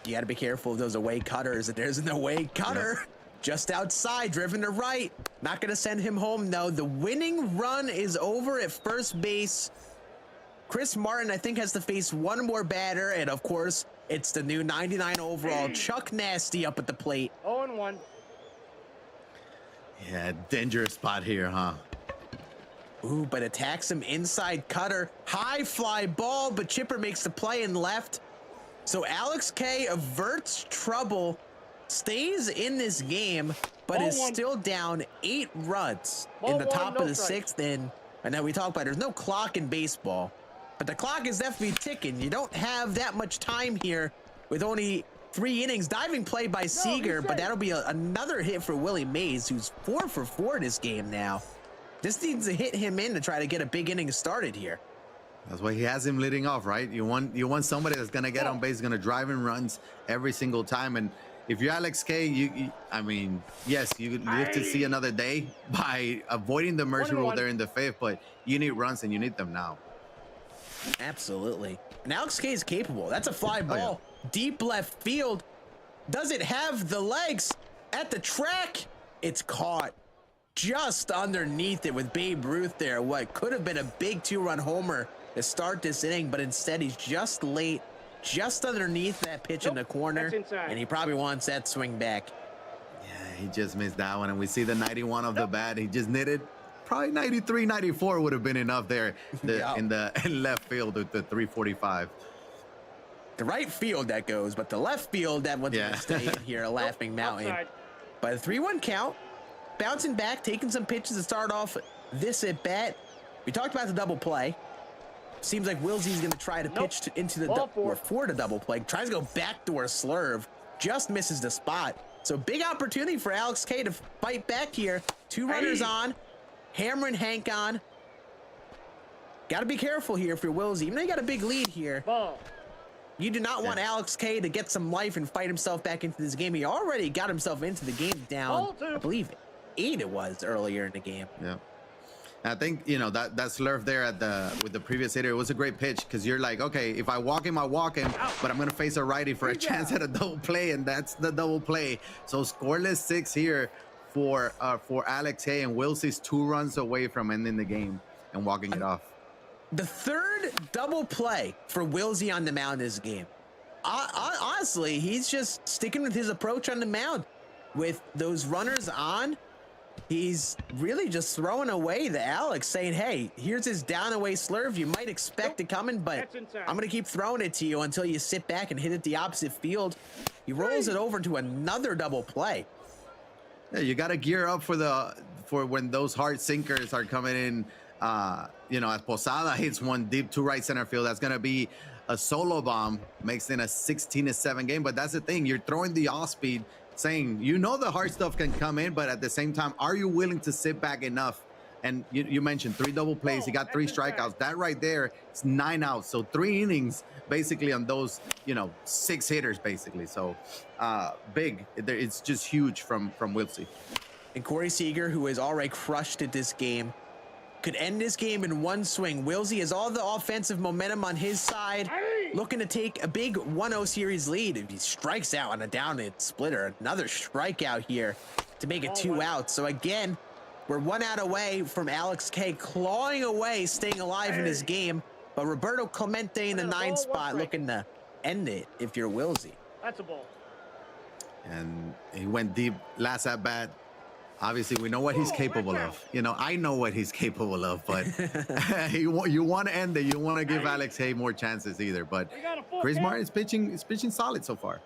You got to be careful of those away cutters. If there's an away cutter, just outside, driven to right. Not going to send him home, though. The winning run is over at first base. Chris Martin, I think, has to face one more batter. And, of course, it's the new 99 overall Chuck Nasty up at the plate. 0-1. Yeah, dangerous spot here, huh? Ooh, but attacks him inside cutter. High fly ball, but Chipper makes the play and left. So Alex K averts trouble, stays in this game, but is still down 8 runs in the top of the 6th. And I know we talked about there's no clock in baseball, but the clock is definitely ticking. You don't have that much time here with only 3 innings. Diving play by Seager, but that'll be another hit for Willie Mays, who's 4 for 4 this game now. This needs to hit him in to try to get a big inning started here. That's why he has him leading off, right? You want somebody that's gonna get on base, gonna drive in runs every single time. And if you're Alex K, I mean, yes, you live to see another day by avoiding the mercy rule there in the 5th, but you need runs and you need them now. Absolutely. And Alex K is capable. That's a fly ball. Deep left field. Does it have the legs at the track? It's caught just underneath it with Babe Ruth there. What could have been a big 2-run homer to start this inning, but instead he's just late, just underneath that pitch in the corner, and he probably wants that swing back. Yeah, he just missed that one, and we see the 91 of the bat. He just needed probably 93, 94 would have been enough there in left field with the 345. The right field that goes, but the left field that wants to stay in here, a Laughing Mountain. By the 3-1 count, bouncing back, taking some pitches to start off this at bat. We talked about the double play. Seems like Wilsey's going to try to pitch into the or for the double play. Tries to go backdoor slurve, just misses the spot. So big opportunity for Alex K to fight back here. 2 runners on, hammering Hank on. Got to be careful here for Wilsey. Even though you got a big lead here, you do not want Alex K to get some life and fight himself back into this game. He already got himself into the game down, I believe 8 it was earlier in the game. Yeah. I think, you know, that slurve there with the previous hitter, it was a great pitch because you're like, okay, if I walk him, but I'm going to face a righty for a chance at a double play, and that's the double play. So scoreless 6 here for Alex K, and Wilsey's 2 runs away from ending the game and walking it off. The 3rd double play for Wilsey on the mound this game. Honestly, he's just sticking with his approach on the mound. With those runners on, he's really just throwing away the Alex, saying, hey, here's his down away slurve. You might expect it coming, but I'm going to keep throwing it to you until you sit back and hit it the opposite field. He rolls it over to another double play. Yeah, you got to gear up for when those hard sinkers are coming in. You know, as Posada hits one deep to right center field, that's going to be a solo bomb, makes it a 16-7 game. But that's the thing. You're throwing the off speed, saying, you know, the hard stuff can come in, but at the same time, are you willing to sit back enough And you mentioned 3 double plays. He got 3 strikeouts. That right there is 9 outs. So 3 innings basically on those, 6 hitters basically. So big. It's just huge from Wilsey. And Corey Seager, who has already crushed it this game, could end this game in one swing. Wilsey has all the offensive momentum on his side, looking to take a big 1-0 series lead. If he strikes out on a down-hit splitter, another strikeout here to make it 2 outs. So again, we're 1 out away from Alex K clawing away, staying alive in this game. But Roberto Clemente in the 9th spot looking to end it if you're Wilsey. That's a ball. And he went deep last at bat. Obviously, we know what he's capable of. I know what he's capable of, but you want to end it. You want to give Alex Hay more chances either. But Chris Martin is pitching solid so far.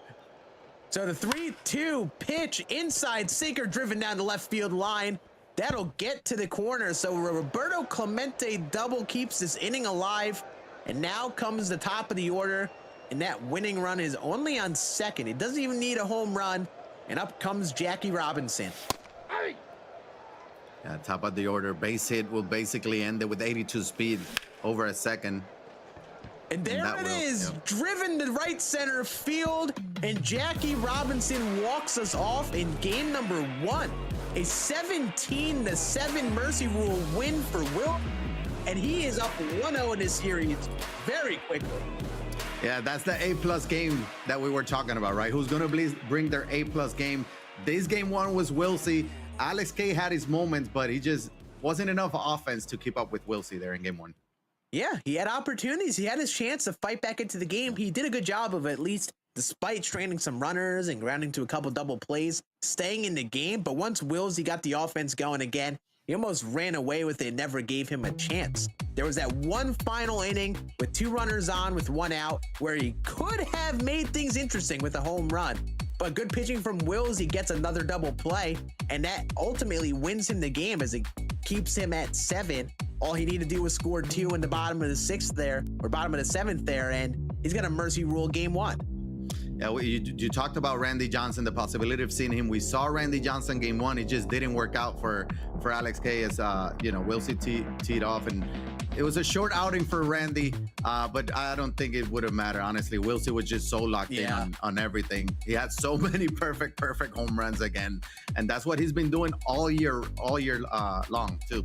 So the 3-2 pitch inside sinker driven down the left field line. That'll get to the corner. So Roberto Clemente double keeps this inning alive. And now comes the top of the order. And that winning run is only on second. It doesn't even need a home run. And up comes Jackie Robinson. Yeah, top of the order. Base hit will basically end it with 82 speed over a second. And there it is, driven to right center field, and Jackie Robinson walks us off in game number 1. A 17-7 Mercy Rule win for Will, and he is up 1-0 in this series very quickly. Yeah, that's the A+ game that we were talking about, right? Who's going to bring their A+ game? This game 1 was Wilsey. Alex K had his moments, but he just wasn't enough offense to keep up with Wilsey there in game 1. Yeah, he had opportunities. He had his chance to fight back into the game. He did a good job of it, at least, despite straining some runners and grounding to a couple double plays, staying in the game. But once Wilsey got the offense going again, he almost ran away with it and never gave him a chance. There was that one final inning with 2 runners on with 1 out where he could have made things interesting with a home run. But good pitching from Wilsey gets another double play, and that ultimately wins him the game as it keeps him at 7. All he needed to do was score 2 in the bottom of the 6th there, or bottom of the 7th there, and he's got a mercy rule game 1. Yeah, you talked about Randy Johnson, the possibility of seeing him. We saw Randy Johnson game 1. It just didn't work out for Alex K as Wilsey teed off, and it was a short outing for Randy, but I don't think it would have mattered. Honestly, Wilsey was just so locked in on everything. He had so many perfect home runs again, and that's what he's been doing all year long too.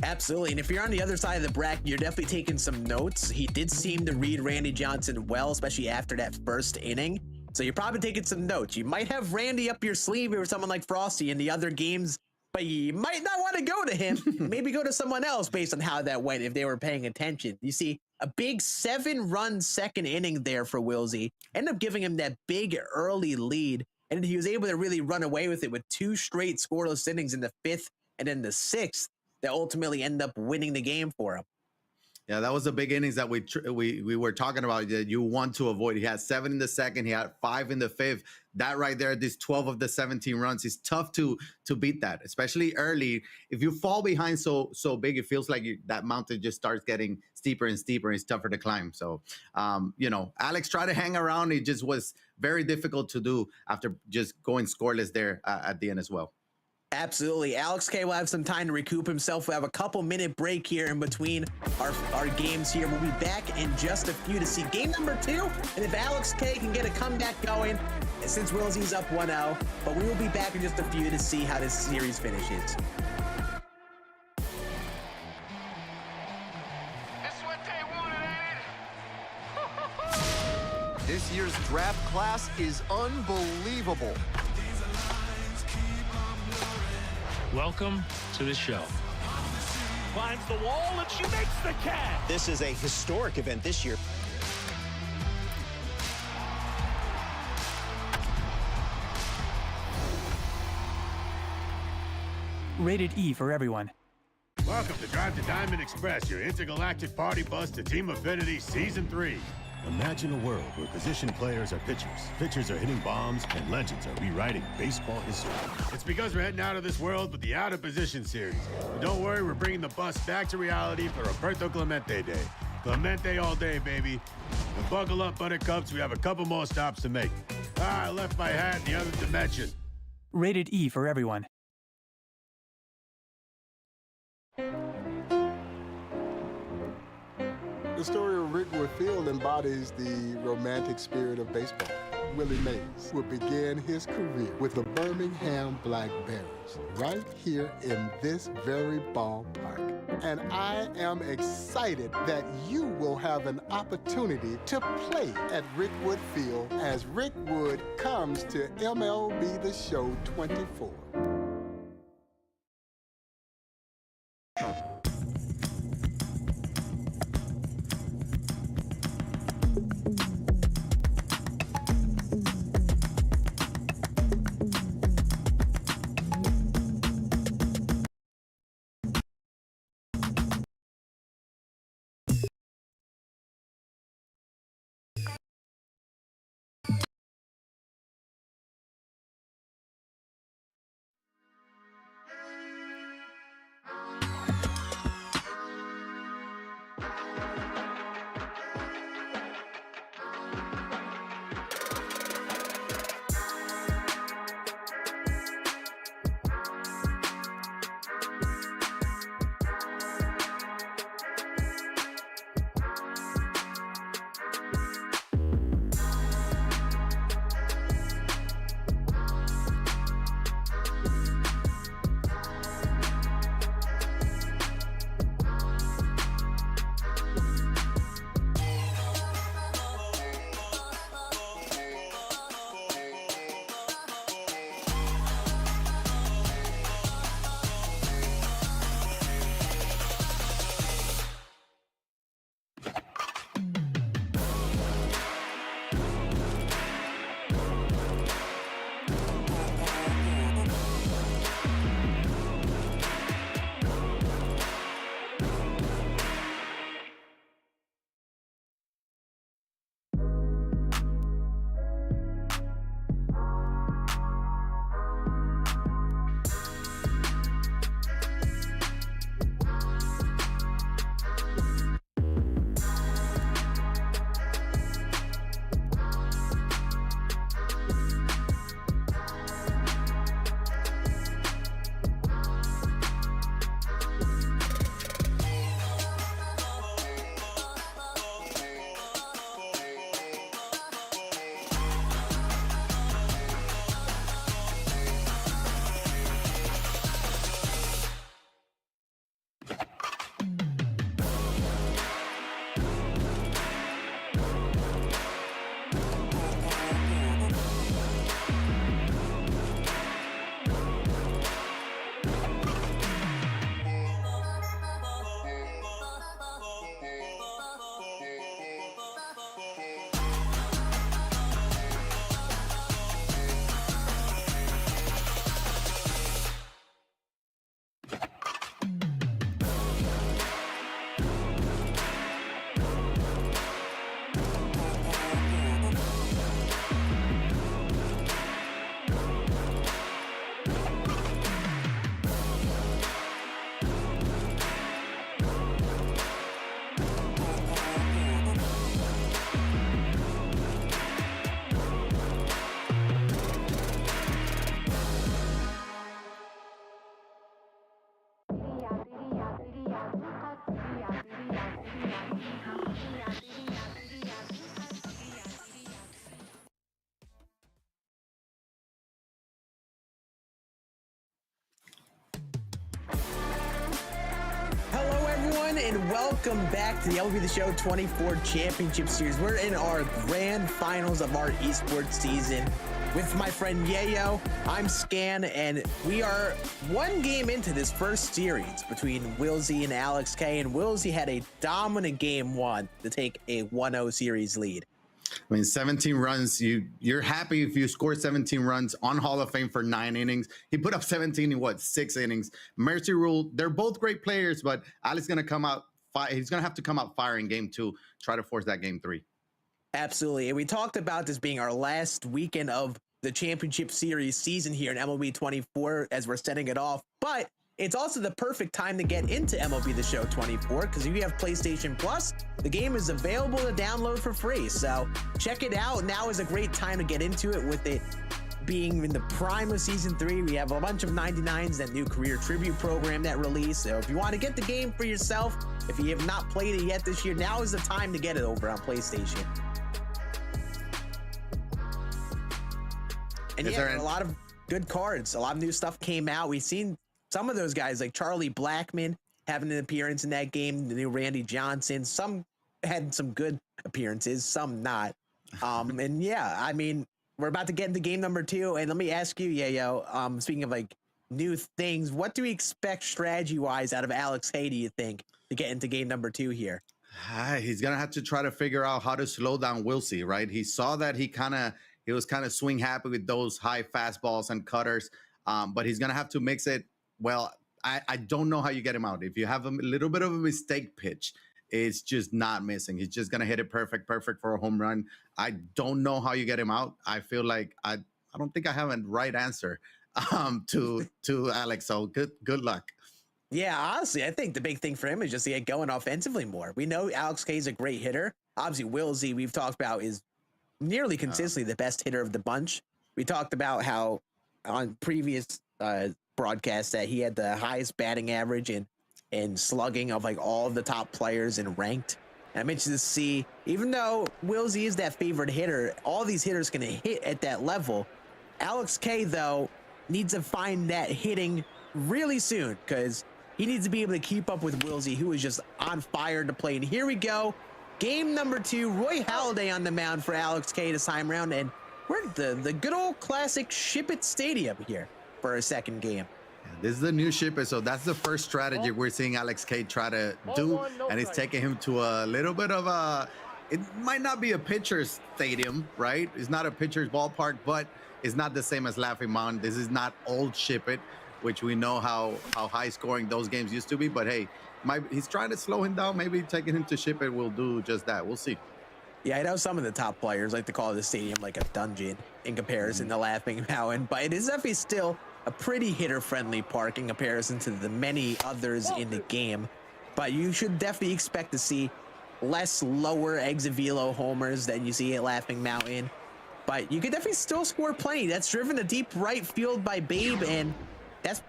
Absolutely. And if you're on the other side of the bracket, you're definitely taking some notes. He did seem to read Randy Johnson well, especially after that first inning. So you're probably taking some notes. You might have Randy up your sleeve or someone like Frosty in the other games, but you might not want to go to him. Maybe go to someone else based on how that went if they were paying attention. You see, a big 7-run second inning there for Wilsey. Ended up giving him that big early lead, and he was able to really run away with it with 2 straight scoreless innings in the 5th and then the 6th. That ultimately end up winning the game for him. Yeah, that was the big innings that we were talking about that you want to avoid. He had 7 in the 2nd, he had 5 in the 5th. That right there, these 12 of the 17 runs is tough to beat that, especially early. If you fall behind so big, it feels like that mountain just starts getting steeper and steeper, and it's tougher to climb. So, Alex tried to hang around. It just was very difficult to do after just going scoreless there at the end as well. Absolutely. Alex K will have some time to recoup himself. We'll have a couple-minute break here in between our games here. We'll be back in just a few to see game number 2. And if Alex K can get a comeback going, since Wilsey's up 1-0. But we will be back in just a few to see how this series finishes. This year's draft class is unbelievable. Welcome to the show. Finds the wall, and she makes the catch. This is a historic event this year. Rated E for everyone. Welcome to Drive to Diamond Express, your intergalactic party bus to Team Affinity Season 3. Imagine a world where position players are pitchers are hitting bombs, and legends are rewriting baseball history. It's because we're heading out of this world with the Out of Position series. But don't worry, we're bringing the bus back to reality for Roberto Clemente Day. Clemente all day, baby. And buckle up, Buttercups. We have a couple more stops to make. I left my hat in the other dimension. Rated E for everyone. The story of Rickwood Field embodies the romantic spirit of baseball. Willie Mays would begin his career with the Birmingham Black Bears right here in this very ballpark. And I am excited that you will have an opportunity to play at Rickwood Field as Rickwood comes to MLB The Show 24. And welcome back to the MLB The Show 24 Championship Series. We're in our grand finals of our esports season with my friend Yayo. I'm Scan, and we are one game into this first series between Wilsey and Alex K. And Wilsey had a dominant game one to take a 1-0 series lead. I mean, 17 runs. You're happy if you score 17 runs on Hall of Fame for 9 innings. He put up 17 in what, 6 innings. Mercy rule. They're both great players, but Alex gonna come out. He's gonna have to come out firing game 2. Try to force that game 3. Absolutely, and we talked about this being our last weekend of the championship series season here in MLB 24 as we're setting it off. But it's also the perfect time to get into MLB The Show 24 because if you have PlayStation Plus, the game is available to download for free. So check it out. Now is a great time to get into it with it being in the prime of season 3, we have a bunch of 99s, that new career tribute program that released. So if you want to get the game for yourself, if you have not played it yet this year, now is the time to get it over on PlayStation. And yeah, a lot of good cards, a lot of new stuff came out. We've seen some of those guys like Charlie Blackmon having an appearance in that game, the new Randy Johnson. Some had some good appearances, some not. And yeah, I mean, we're about to get into game number 2. And let me ask you, Yayo, speaking of like new things, what do we expect strategy-wise out of Alex Hay, do you think, to get into game number 2 here? He's going to have to try to figure out how to slow down Wilsey, right? He saw that he was kind of swing happy with those high fastballs and cutters, but he's going to have to mix it. Well, I don't know how you get him out. If you have a little bit of a mistake pitch, it's just not missing. He's just going to hit it perfect for a home run. I don't know how you get him out. I feel like I don't think I have a right answer to Alex. So good luck. Yeah, honestly, I think the big thing for him is just to get going offensively more. We know Alex K is a great hitter. Obviously, Wilsey, we've talked about, is nearly consistently the best hitter of the bunch. We talked about how on previous broadcasts that he had the highest batting average and slugging of like all of the top players and ranked. And I'm interested to see, even though Wilsey is that favorite hitter, all these hitters can hit at that level. Alex K, though, needs to find that hitting really soon, because he needs to be able to keep up with Wilsey, who is just on fire to play. And here we go. Game number 2, Roy Halladay on the mound for Alex K this time around. And we're at the good old classic Ship It Stadium here for a second game. This is the new Ship It, so that's the first strategy we're seeing Alex K try to do, and it's taking him to a little bit of a, it might not be a pitcher's stadium, right? It's not a pitcher's ballpark, but it's not the same as Laughing Mountain. This is not old Ship It, which we know how high scoring those games used to be, but hey, he's trying to slow him down. Maybe taking him to Ship It will do just that. We'll see. Yeah, I know some of the top players like to call the stadium like a dungeon in comparison to Laughing Mountain, but it is definitely still a pretty hitter-friendly park in comparison to the many others in the game. But you should definitely expect to see less lower exit velo homers than you see at Laughing Mountain. But you could definitely still score plenty. That's driven to deep right field by Babe, and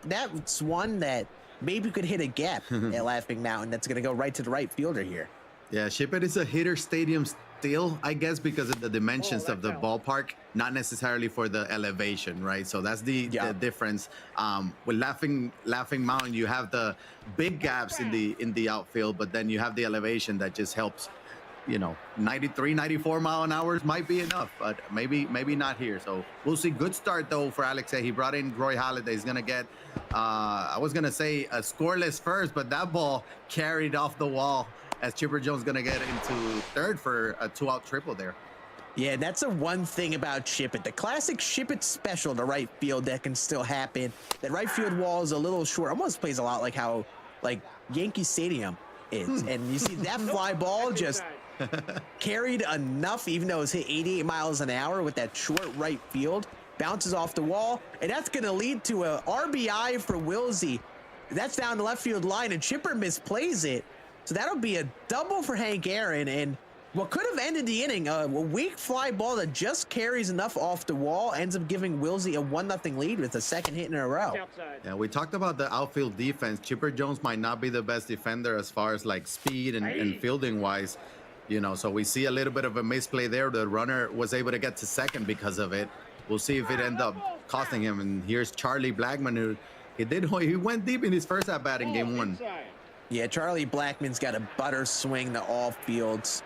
that's one that maybe could hit a gap at Laughing Mountain. That's going to go right to the right fielder here. Yeah, Ship It is a hitter stadium still, I guess, because of the dimensions of the ballpark, not necessarily for the elevation, right? So that's the difference. With Laughing Mountain, you have the big gaps in the outfield, but then you have the elevation that just helps. 93, 94 mile an hour might be enough, but maybe not here. So we'll see. Good start though for Alex. He brought in Roy Halladay. He's gonna get, I was gonna say a scoreless first, but that ball carried off the wall as Chipper Jones gonna get into third for a 2-out triple there. Yeah, that's the one thing about Ship It. The classic Ship It special to right field that can still happen. That right field wall is a little short. Almost plays a lot like how Yankee Stadium is. And you see that fly ball just carried enough, even though it was hit 88 miles an hour with that short right field, bounces off the wall, and that's going to lead to a RBI for Wilsey. That's down the left field line, and Chipper misplays it. So that'll be a double for Hank Aaron, and what could have ended the inning, a weak fly ball that just carries enough off the wall, ends up giving Wilsey a 1-0 lead with a second hit in a row. Yeah, we talked about the outfield defense. Chipper Jones might not be the best defender as far as like speed and fielding wise. So we see a little bit of a misplay there. The runner was able to get to second because of it. We'll see if it ends up costing him. And here's Charlie Blackmon, who he went deep in his first at bat in game 1. Yeah, Charlie Blackmon's got a butter swing to all fields.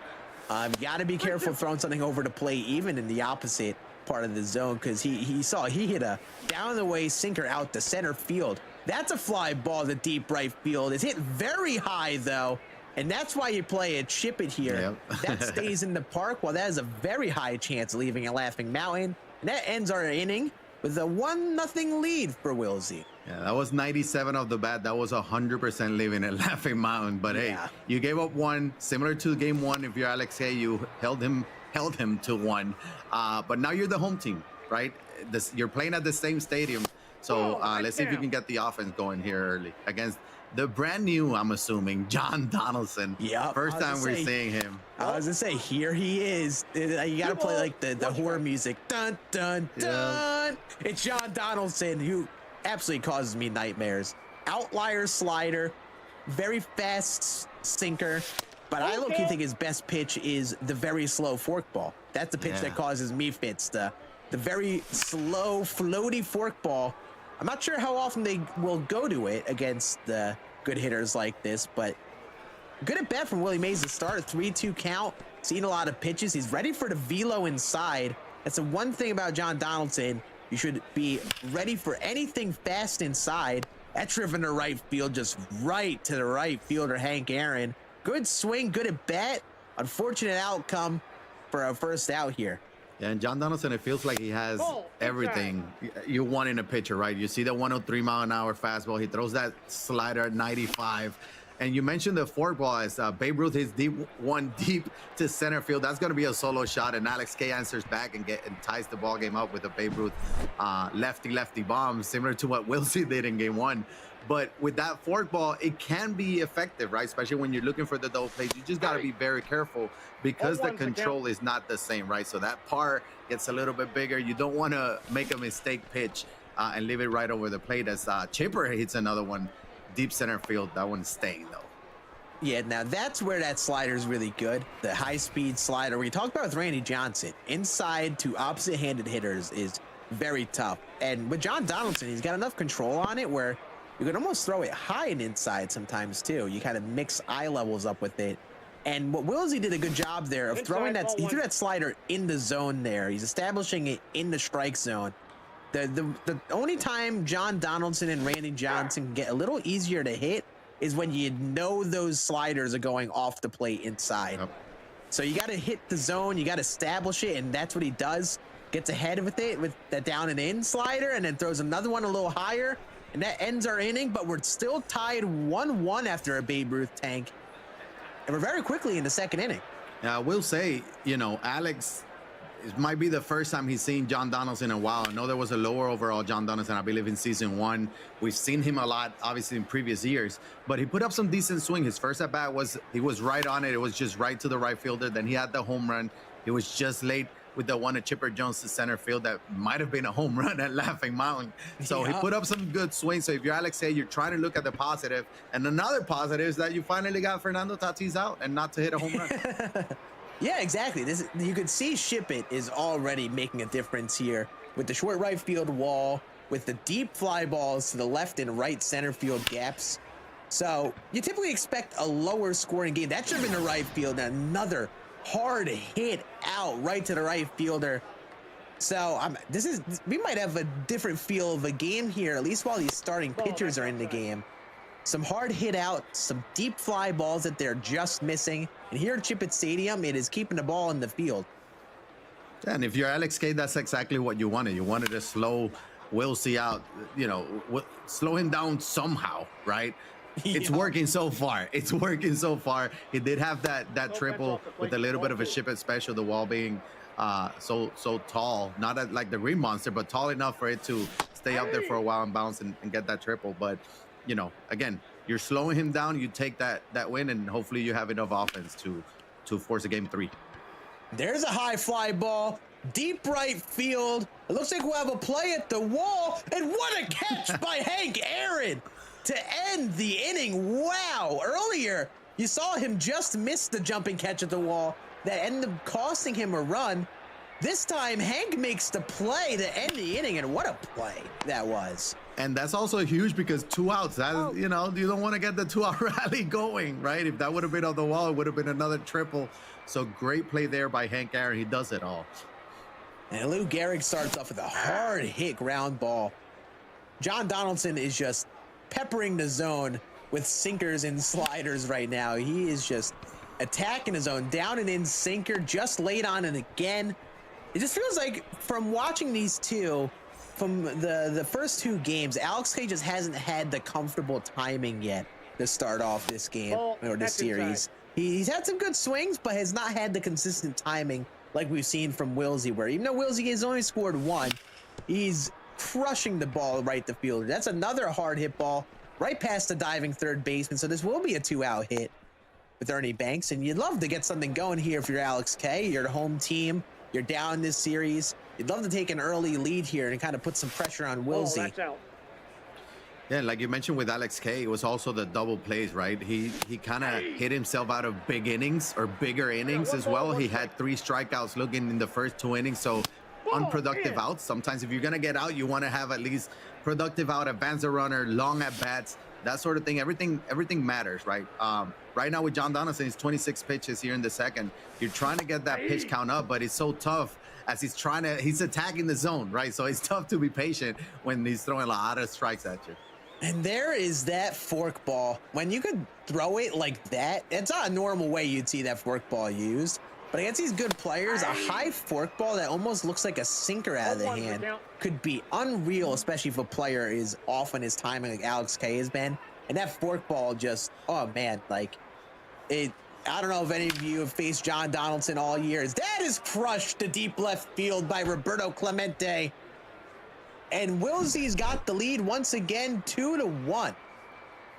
You got to be careful throwing something over the plate, even in the opposite part of the zone, because he hit a down the way sinker out to center field. That's a fly ball to deep right field. It's hit very high though. And that's why you play it, Ship It here. Yep. That stays in the park. Well, that is a very high chance of leaving at Laughing Mountain. And that ends our inning with a 1-0 lead for Wilsey. Yeah, that was 97 off the bat. That was 100% leaving at Laughing Mountain. But hey, you gave up one, similar to game 1. If you're Alex Hay, you held him to 1. But now you're the home team, right? You're playing at the same stadium. So let's see if you can get the offense going here early against the brand new, I'm assuming, John Donaldson. Yeah. First time we're seeing him. I was going to say, here he is. You got to play like the horror music. Dun, dun, dun. bunt. It's John Donaldson, who absolutely causes me nightmares. Outlier slider, very fast sinker. But I look, you think his best pitch is the very slow forkball. That's the pitch that causes me fits. The very slow, floaty forkball. I'm not sure how often they will go to it against the good hitters like this, but good at bat from Willie Mays to start. 3-2 count. Seen a lot of pitches. He's ready for the velo inside. That's the one thing about John Donaldson. You should be ready for anything fast inside. That's driven to right field, just right to the right fielder, Hank Aaron. Good swing, good at bat. Unfortunate outcome for a first out here. Yeah, and John Donaldson, it feels like he has everything you want in a pitcher, right? You see the 103-mile-an-hour fastball. He throws that slider at 95. And you mentioned the forkball as Babe Ruth hits one deep to center field. That's going to be a solo shot, and Alex K answers back and ties the ball game up with a Babe Ruth lefty bomb, similar to what Wilsey did in Game 1. But with that forkball, it can be effective, right? Especially when you're looking for the double plays. You just got to be very careful because the control is not the same, right? So that par gets a little bit bigger. You don't want to make a mistake pitch and leave it right over the plate as Chipper hits another one deep center field. That one's staying, though. Yeah, now that's where that slider is really good. The high-speed slider. We talked about with Randy Johnson. Inside to opposite-handed hitters is very tough. And with John Donaldson, he's got enough control on it where you can almost throw it high and inside sometimes, too. You kind of mix eye levels up with it. And what Wilsey did a good job there of throwing that, he threw that slider in the zone there. He's establishing it in the strike zone. The only time John Donaldson and Randy Johnson can get a little easier to hit is when you know those sliders are going off the plate inside. Yep. So you got to hit the zone, you got to establish it, and that's what he does. Gets ahead with it with that down and in slider, and then throws another one a little higher, and that ends our inning. But we're still tied 1-1 after a Babe Ruth tank, and we're very quickly in the second inning. Yeah, I will say, you know, Alex, it might be the first time he's seen John Donaldson in a while. I know there was a lower overall John Donaldson, I believe, in season 1. We've seen him a lot, obviously, in previous years, but he put up some decent swing. His first at bat he was right on it. It was just right to the right fielder. Then he had the home run. He was just late with the one at Chipper Jones to center field that might have been a home run at Laughing Mountain. So he put up some good swings. So if you're Alex Hay, you're trying to look at the positive. And another positive is that you finally got Fernando Tatis out and not to hit a home run. Yeah, exactly. You could see Shippett is already making a difference here with the short right field wall, with the deep fly balls to the left and right center field gaps. So you typically expect a lower scoring game. That's driven to right field. Another hard hit out right to the right fielder. So we might have a different feel of a game here, at least while these starting pitchers are in the game. Some hard hit out, some deep fly balls that they're just missing. And here at Chippett Stadium, it is keeping the ball in the field. And if you're Alex K, that's exactly what you wanted. You wanted to slow Wilsey out, you know, slow him down somehow, right? It's working so far. It's working so far. He did have that triple with a little bit of a Shippett special, the wall being so tall, not like the Green Monster, but tall enough for it to stay up there for a while and bounce and get that triple. But, you know, again, you're slowing him down. You take that win, and hopefully you have enough offense to force a game 3. There's a high fly ball, deep right field. It looks like we'll have a play at the wall, and what a catch by Hank Aaron to end the inning. Wow. Earlier, you saw him just miss the jumping catch at the wall that ended up costing him a run. This time, Hank makes the play to end the inning, and what a play that was. And that's also huge because 2 outs. That you know, you don't want to get the 2-out rally going, right? If that would have been on the wall, it would have been another triple. So great play there by Hank Aaron. He does it all. And Lou Gehrig starts off with a hard hit ground ball. John Donaldson is just peppering the zone with sinkers and sliders right now. He is just attacking his own down and in sinker, just laid on and again. It just feels like from watching these two, from the first 2 games, Alex K just hasn't had the comfortable timing yet to start off this game or this series. He's had some good swings, but has not had the consistent timing like we've seen from Wilsey, where even though Wilsey has only scored 1, he's crushing the ball right to fielder. That's another hard hit ball right past the diving third baseman. So this will be a 2-out hit with Ernie Banks, and you'd love to get something going here if you're Alex K. You're the home team. You're down this series. You'd love to take an early lead here and kind of put some pressure on Wilsey. Yeah, like you mentioned with Alex K, it was also the double plays, right? He kind of hit himself out of big innings or bigger innings as well. He had 3 strikeouts looking in the first 2 innings, so unproductive outs. Sometimes if you're gonna get out, you want to have at least productive out, advance the runner, long at bats, that sort of thing. Everything matters, right? Right now with John Donaldson, it's 26 pitches here in the second. You're trying to get that pitch count up, but it's so tough as he's attacking the zone, right? So it's tough to be patient when he's throwing a lot of strikes at you. And there is that fork ball. When you could throw it like that, it's not a normal way you'd see that fork ball used. But against these good players, a high fork ball that almost looks like a sinker out of the hand could be unreal, especially if a player is off on his timing like Alex K has been. And that fork ball just, oh man, like it. I don't know if any of you have faced John Donaldson all year. His dad is crushed to deep left field by Roberto Clemente. And Wilsey's got the lead once again, 2-1.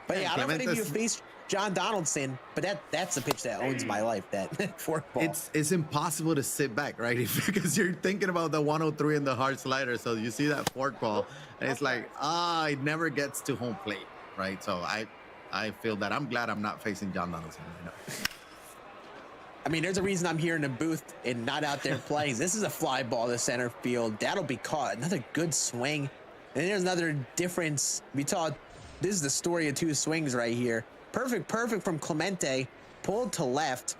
But yeah, I don't know if any of you have faced John Donaldson, but that's a pitch that owns my life, that fork ball. It's impossible to sit back, right? Because you're thinking about the 103 and the hard slider. So you see that fork ball, and it's like, it never gets to home plate, right? So I feel that. I'm glad I'm not facing John Donaldson right now. I mean, there's a reason I'm here in the booth and not out there playing. This is a fly ball to center field. That'll be caught. Another good swing. And then there's another difference. This is the story of 2 swings right here. Perfect from Clemente. Pulled to left.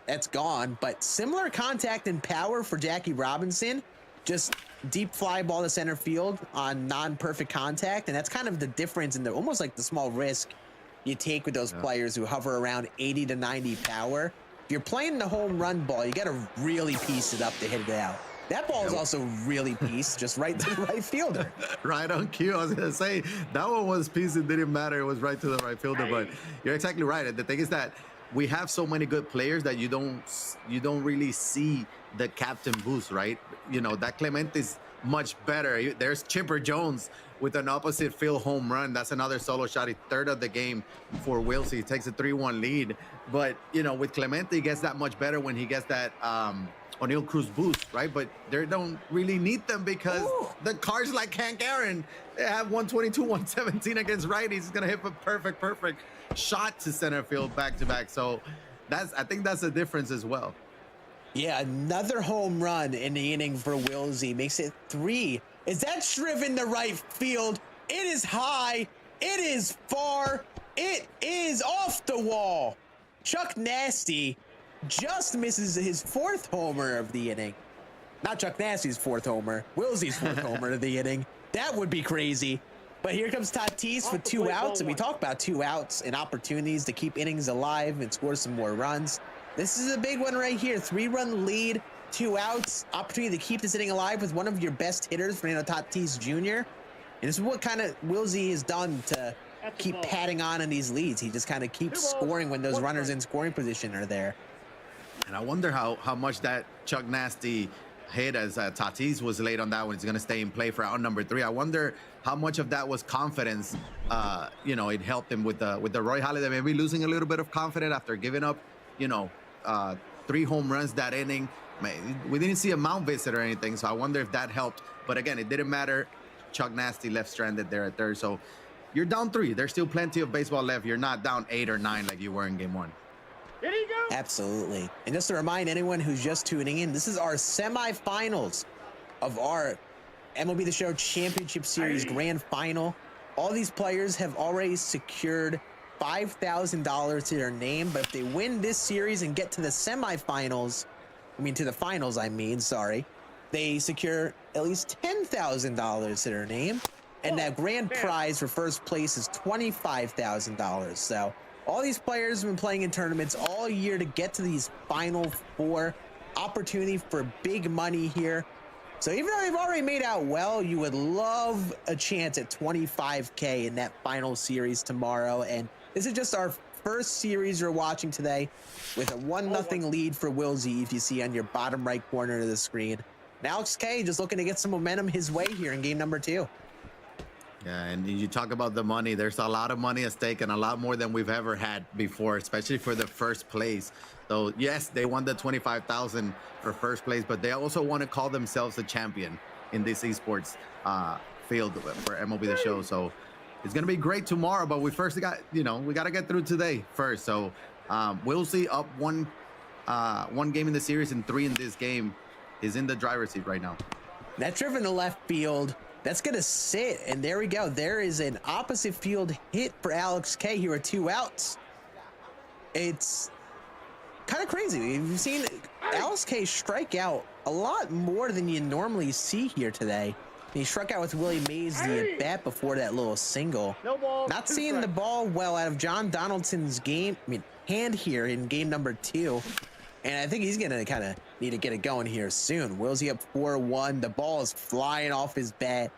That's gone. But similar contact and power for Jackie Robinson. Just deep fly ball to center field on non-perfect contact. And that's kind of the difference in almost like the small risk you take with those players who hover around 80 to 90 power. If you're playing the home run ball, you got to really piece it up to hit it out. That ball is also really pieced, just right to the right fielder. Right on cue. I was going to say, that one was pieced. It didn't matter. It was right to the right fielder. But you're exactly right. The thing is that we have so many good players that you don't really see the captain boost, right? You know, that Clemente's much better. There's Chipper Jones with an opposite field home run. That's another solo shot. He's 3rd of the game for Wilsey. He takes a 3-1 lead. But, you know, with Clemente, he gets that much better when he gets that O'Neal Cruz boost, right? But they don't really need them because the Cards like Hank Aaron, they have 122, 117 against righties. He's going to hit a perfect shot to center field back-to-back. So I think that's the difference as well. Yeah, another home run in the inning for Wilsey. Makes it 3. Is that driven to right field? It is high. It is far. It is off the wall. Chuck Nasty just misses his 4th homer of the inning. Not Chuck Nasty's 4th homer. Wilsey's 4th homer of the inning. That would be crazy. But here comes Tatis with 2 outs. And we talk about 2 outs and opportunities to keep innings alive and score some more runs. This is a big one right here. 3-run lead, 2 outs, opportunity to keep this inning alive with one of your best hitters, Fernando Tatis Jr. And this is what kind of Wilsey has done to keep padding on in these leads. He just kind of keeps scoring when those runners in scoring position are there. And I wonder how much that Chuck Nasty hit as Tatis was late on that one. He's going to stay in play for out number 3. I wonder how much of that was confidence. You know, it helped him with the Roy Halladay maybe losing a little bit of confidence after giving up, you know, 3 home runs that inning. We didn't see a mound visit or anything, so I wonder if that helped. But again, it didn't matter. Chuck Nasty left stranded there at 3rd. So you're down 3. There's still plenty of baseball left. You're not down 8 or 9 like you were in game 1. There you go. Absolutely. And just to remind anyone who's just tuning in, this is our semifinals of our MLB The Show Championship Series Grand Final. All these players have already secured $5,000 to their name, but if they win this series and get to the semifinals, to the finals, they secure at least $10,000 to their name, and that grand prize for first place is $25,000. So all these players have been playing in tournaments all year to get to these final 4. Opportunity for big money here. So even though they've already made out well, you would love a chance at $25K in that final series tomorrow. And this is just our first series you're watching today with a 1-0 lead for Wilsey, if you see on your bottom right corner of the screen. And Alex K just looking to get some momentum his way here in game number 2. Yeah, and you talk about the money. There's a lot of money at stake and a lot more than we've ever had before, especially for the first place. So yes, they won the 25,000 for first place, but they also want to call themselves a champion in this esports field for MLB The Show. So it's gonna be great tomorrow, but we first got, we got to get through today first. So we'll see up one game in the series and 3 in this game is in the driver's seat right now. That driven to left field. That's going to sit, and there we go. There is an opposite field hit for Alex K. Here are 2 outs. It's kind of crazy. We've seen Alex K strike out a lot more than you normally see here today. He struck out with Willie Mays the at-bat before that little single. No ball. Not seeing the ball well out of John Donaldson's hand here in game number 2. And I think he's going to kind of need to get it going here soon. Willsy up 4-1. The ball is flying off his bat.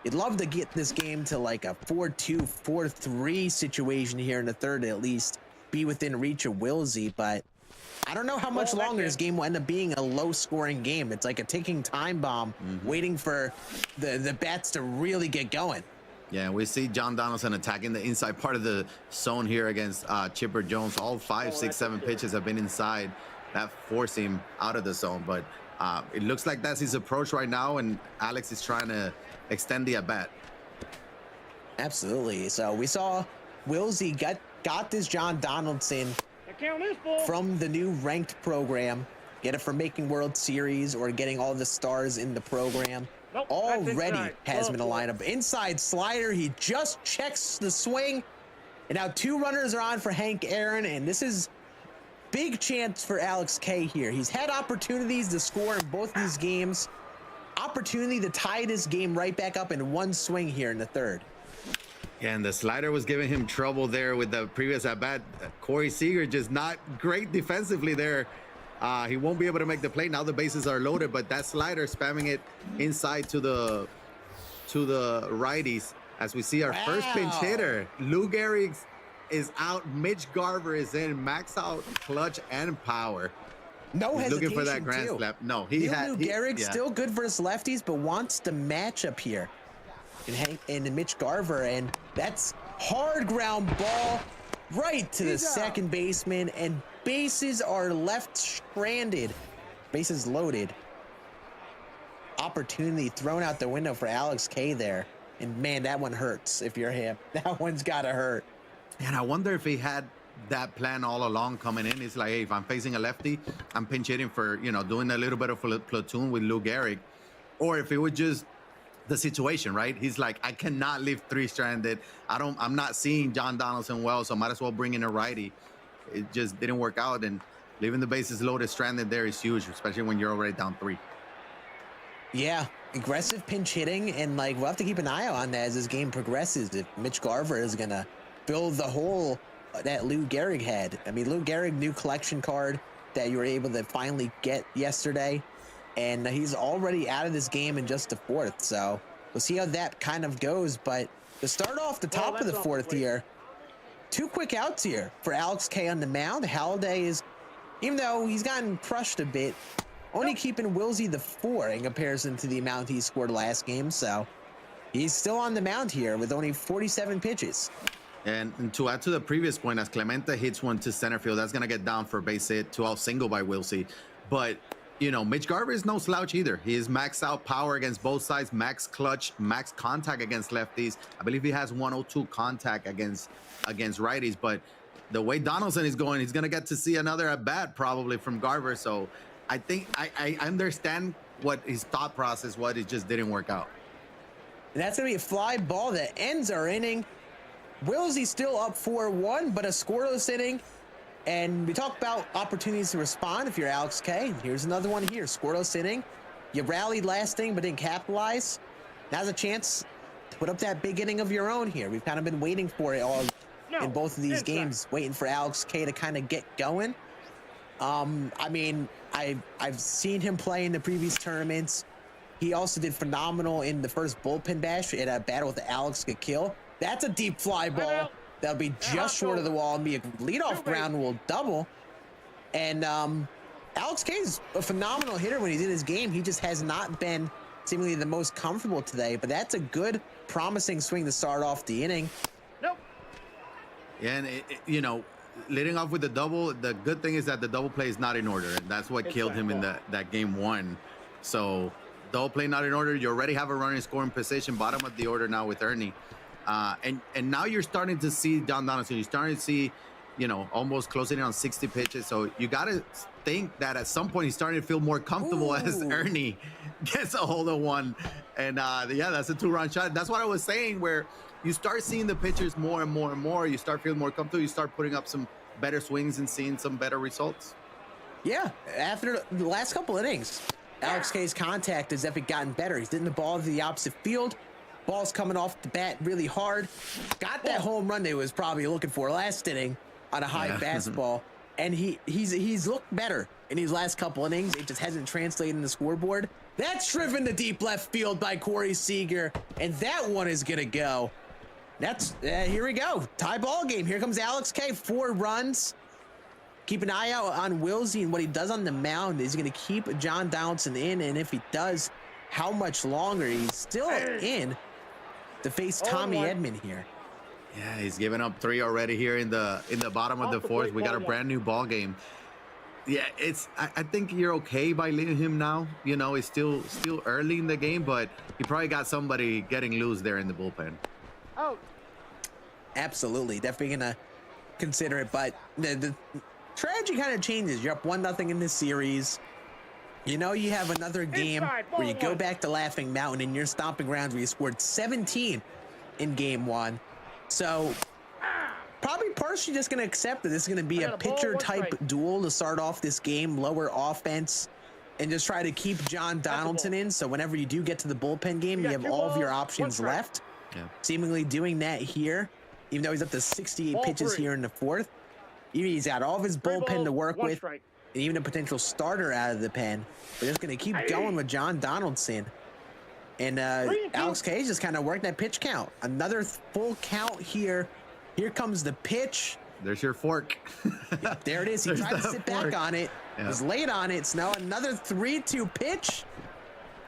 You'd love to get this game to like a 4-2, 4-3 situation here in the third to at least be within reach of Willsy. But I don't know how much longer this game will end up being a low-scoring game. It's like a ticking time bomb waiting for the bats to really get going. Yeah, we see John Donaldson attacking the inside part of the zone here against Chipper Jones. All 5, 6, 7 pitches have been inside. That forced him out of the zone, but it looks like that's his approach right now, and Alex is trying to extend the at-bat. Absolutely. So we saw Willsy got this John Donaldson from the new ranked program. Get it for making World Series or getting all the stars in the program. Already has been a lineup. Inside slider, he just checks the swing. And now 2 runners are on for Hank Aaron, and this is big chance for Alex K here. He's had opportunities to score in both these games. Opportunity to tie this game right back up in 1 swing here in the third. Yeah, and the slider was giving him trouble there with the previous at-bat. Corey Seager just not great defensively there. He won't be able to make the play. Now the bases are loaded, but that slider spamming it inside to the righties. As we see our first pinch hitter, Lou Gehrig is out. Mitch Garver is in. Max out clutch and power. No He's hesitation, looking for that grand slam. No, Lou Gehrig still good versus lefties, but wants the matchup here. And Mitch Garver, and that's hard ground ball right to the second baseman, and bases are left stranded. Bases loaded. Opportunity thrown out the window for Alex K there. And man, that one hurts if you're him. That one's gotta hurt. And I wonder if he had that plan all along coming in. It's like, hey, if I'm facing a lefty, I'm pinch hitting for, doing a little bit of platoon with Lou Gehrig. Or if it was just the situation, right? He's like, I cannot leave 3 stranded. I'm not seeing John Donaldson well, so might as well bring in a righty. It just didn't work out, and leaving the bases loaded stranded there is huge, especially when you're already down 3. Yeah, aggressive pinch hitting, and we'll have to keep an eye on that as this game progresses. If Mitch Garver is gonna fill the hole that Lou Gehrig had. I mean, Lou Gehrig, new collection card that you were able to finally get yesterday, and he's already out of this game in just the 4th. So we'll see how that kind of goes. But to start off the top of the 4th here, 2 quick outs here for Alex K on the mound. Halladay is, even though he's gotten crushed a bit, only keeping Willsy the 4 in comparison to the amount he scored last game. So he's still on the mound here with only 47 pitches. And to add to the previous point, as Clemente hits one to center field, that's going to get down for a base hit, 2-out single by Willsy. But, Mitch Garver is no slouch either. He is max out power against both sides, max clutch, max contact against lefties. I believe he has 102 contact against righties. But the way Donaldson is going, he's going to get to see another at-bat probably from Garver. So I think I understand what his thought process was. It just didn't work out. And that's going to be a fly ball that ends our inning. Willsy still up 4-1, but a scoreless inning. And we talk about opportunities to respond if you're Alex K. Here's another one here. Scoreless inning. You rallied last inning, but didn't capitalize. Now's a chance to put up that big inning of your own here. We've kind of been waiting for it all in both of these games, waiting for Alex K to kind of get going. I mean, I've seen him play in the previous tournaments. He also did phenomenal in the first bullpen bash at a battle with Alex Gakil. That's a deep fly ball. That'll be just short of the wall and be a leadoff ground rule double. And Alex K is a phenomenal hitter when he's in his game. He just has not been seemingly the most comfortable today, but that's a good, promising swing to start off the inning. Nope. Yeah, and you know, leading off with the double, the good thing is that the double play is not in order, and that's what killed him in that game one. So double play not in order. You already have a runner in scoring position, bottom of the order now with Ernie, and now you're starting to see John Donaldson. You're starting to see, you know, almost closing in on 60 pitches. So you got to think that at some point he's starting to feel more comfortable as Ernie gets a hold of one. And yeah, that's a 2-run shot. That's what I was saying, where you start seeing the pitchers more and more and more. You start feeling more comfortable. You start putting up some better swings and seeing some better results. Yeah, after the last couple innings, Alex K's contact has definitely gotten better. He's hitting the ball to the opposite field. Ball's coming off the bat really hard. Got that home run they was probably looking for last inning on a high fastball. And he's looked better in these last couple innings. It just hasn't translated in the scoreboard. That's driven to deep left field by Corey Seager, and that one is gonna go. That's here we go. Tie ball game. Here comes Alex K. 4 runs. Keep an eye out on Wilsey and what he does on the mound. Is he gonna keep John Donaldson in? And if he does, how much longer? He's still in to face Tommy Edman here. Yeah, he's given up 3 already here in the bottom of the 4th. We got a brand new ball game. Yeah, I think you're okay by leaving him now. You know, it's still early in the game, but he probably got somebody getting loose there in the bullpen. Oh. Absolutely, definitely gonna consider it. But the strategy kind of changes. You're up 1-0 in this series. You know, you have another game where you go back to Laughing Mountain and you're stomping grounds where you scored 17 in game 1. So probably partially just going to accept that this is going to be a pitcher type duel to start off this game, lower offense, and just try to keep John Donaldson in. So whenever you do get to the bullpen game, you have all of your options left. Yeah. Seemingly doing that here, even though he's up to 68 pitches here in the 4th. He's got all of his bullpen to work with, and even a potential starter out of the pen. We're just going to keep going with John Donaldson. And Alex K just kind of worked that pitch count. Another full count here. Here comes the pitch. There's your fork. Yeah, there it is. He tried to sit back on it. Yeah. Was late on it. So now another 3-2 pitch.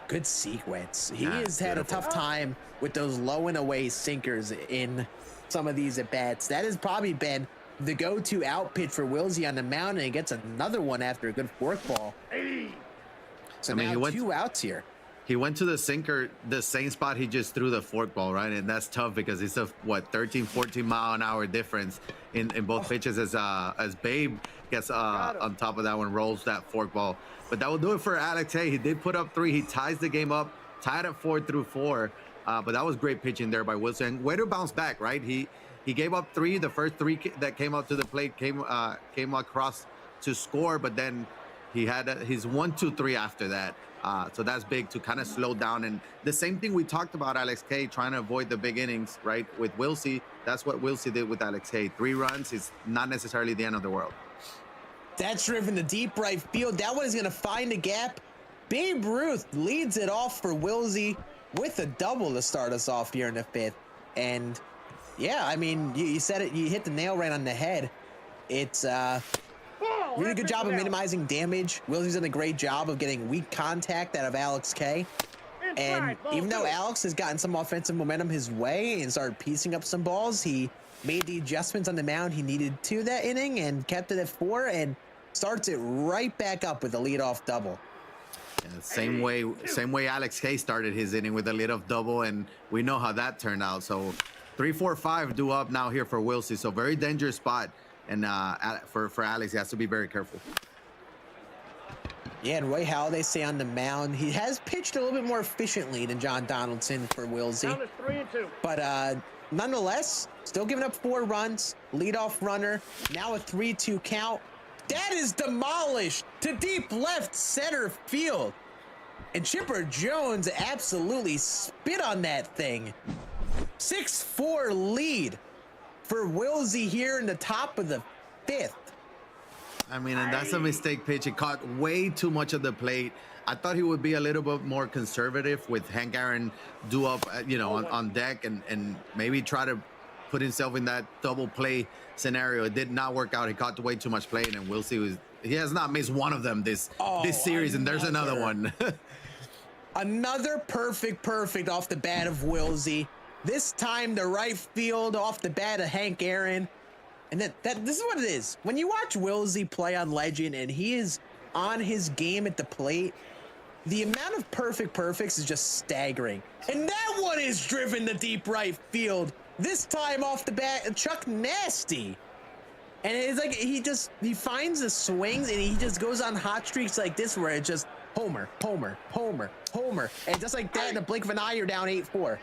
Good sequence. He has had a tough time with those low and away sinkers in some of these at-bats. That has probably been the go-to out pitch for Wilsey on the mound, and he gets another one after a good forkball. So now 2 outs here. He went to the sinker, the same spot he just threw the forkball, right? And that's tough because it's a 13, 14 mile an hour difference in both pitches as Babe gets on top of that one, rolls that forkball. But that will do it for Alex. Hey, he did put up 3. He ties the game up, tied at 4-4. But that was great pitching there by Wilson. Way to bounce back, right? He gave up 3. The first 3 that came out to the plate came across to score, but then he had his 1-2-3 after that. So that's big to kind of slow down. And the same thing we talked about Alex K trying to avoid the big innings, right? With Wilsey, that's what Wilsey did with Alex K. 3 runs is not necessarily the end of the world. That's driven to deep right field. That one is going to find a gap. Babe Ruth leads it off for Wilsey with a double to start us off here in the 5th. And yeah, I mean, you said it, you hit the nail right on the head. It's really good job of minimizing damage. Wilsey's done a great job of getting weak contact out of Alex K. And even though Alex has gotten some offensive momentum his way and started piecing up some balls, he made the adjustments on the mound he needed to that inning and kept it at 4 and starts it right back up with a leadoff double. Yeah, same way Alex K started his inning with a leadoff double, and we know how that turned out. So 3-4-5 due up now here for Wilsey. So very dangerous spot. And for Alex, he has to be very careful. Yeah, and Roy Halladay stay on the mound. He has pitched a little bit more efficiently than John Donaldson for Wilsey. But nonetheless, still giving up 4 runs, leadoff runner, now a 3-2 count. That is demolished to deep left center field. And Chipper Jones absolutely spit on that thing. 6-4 lead for Wilsey here in the top of the 5th. I mean, and that's a mistake pitch. He caught way too much of the plate. I thought he would be a little bit more conservative with Hank Aaron due up, on deck and maybe try to put himself in that double play scenario. It did not work out. He caught way too much plate, and Wilsey he has not missed one of them this series, and there's another one. Another perfect off the bat of Wilsey. This time the right field off the bat of Hank Aaron. And this is what it is. When you watch Wilsey play on Legend and he is on his game at the plate, the amount of perfects is just staggering. And that one is driven to deep right field. This time off the bat, Chuck Nasty. And it's like he finds the swings and he just goes on hot streaks like this where it just homer. And just like that, in a blink of an eye, you're down 8-4.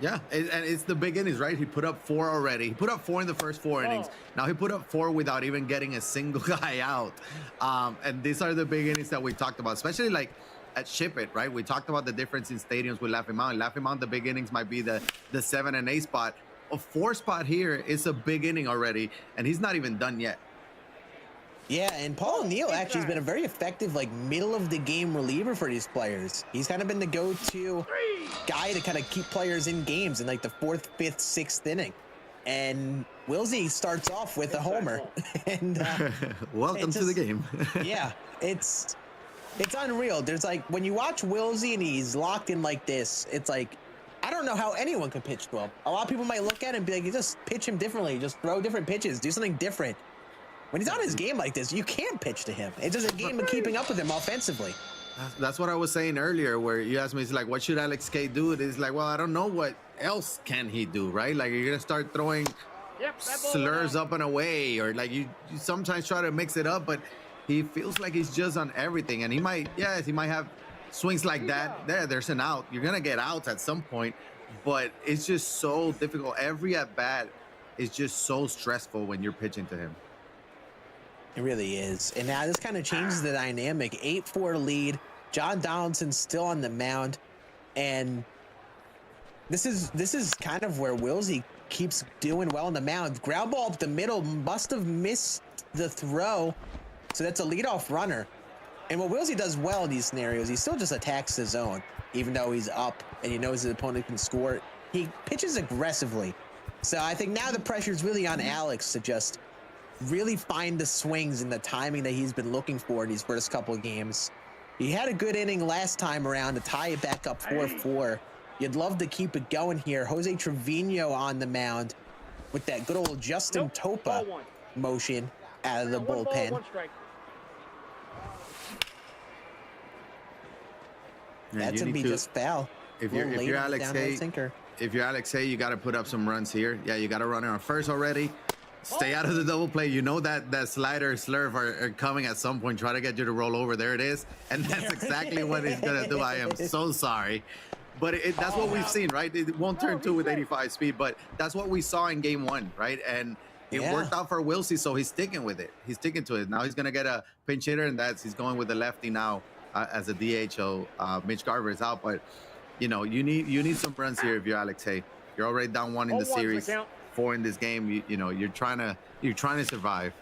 Yeah, and it's the big innings, right? He put up 4 already. He put up 4 in the first 4 innings. Now he put up 4 without even getting a single guy out. And these are the big innings that we talked about, especially like at Ship It, right? We talked about the difference in stadiums with Laughing Mountain. Laughing Mountain, the big innings might be the 7 and 8 spot. A 4 spot here is a big inning already, and he's not even done yet. Yeah, and Paul O'Neill actually has been a very effective, like, middle-of-the-game reliever for these players. He's kind of been the go-to guy to kind of keep players in games in, like, the 4th, 5th, 6th inning. And Wilsey starts off with a homer. And welcome to the game. Yeah, it's unreal. There's, like, when you watch Wilsey and he's locked in like this, it's like, I don't know how anyone could pitch to him. A lot of people might look at him and be like, you just pitch him differently. Just throw different pitches. Do something different. When he's on his game like this, you can't pitch to him. It's just a game of keeping up with him offensively. That's what I was saying earlier, where you asked me, it's like, what should Alex K do? It's like, well, I don't know what else can he do, right? Like, you're going to start throwing slurs up and away, or like you sometimes try to mix it up, but he feels like he's just on everything. And he might have swings like that. There's an out. You're going to get outs at some point, but it's just so difficult. Every at-bat is just so stressful when you're pitching to him. It really is. And now this kind of changes the dynamic. 8-4 lead. John Donaldson's still on the mound. And this is kind of where Wilsey keeps doing well on the mound. Ground ball up the middle, must have missed the throw. So that's a leadoff runner. And what Wilsey does well in these scenarios, he still just attacks the zone. Even though he's up and he knows his opponent can score, he pitches aggressively. So I think now the pressure is really on Alex to just really find the swings and the timing that he's been looking for in these first couple of games. He had a good inning last time around to tie it back up 4-4. You'd love to keep it going here. Jose Trevino on the mound with that good old Justin Topa motion out of the bullpen. That's gonna be just foul. If you're Alex Hay, you got to put up some runs here. Yeah, you got a runner on first already. Stay out of the double play. You know that slider slurve are coming at some point. Try to get you to roll over. There it is. And that's exactly what he's going to do. I am so sorry. But that's what we've seen, right? It won't turn 2 with 85 speed, but that's what we saw in game 1, right? And it worked out for Wilsey, so he's sticking with it. He's sticking to it. Now he's going to get a pinch hitter, and he's going with the lefty now as a DHO. Mitch Garver is out, but, you know, you need some runs here if you're Alex Hay. You're already down 1 in the series. 4 in this game. You know, you're trying to survive.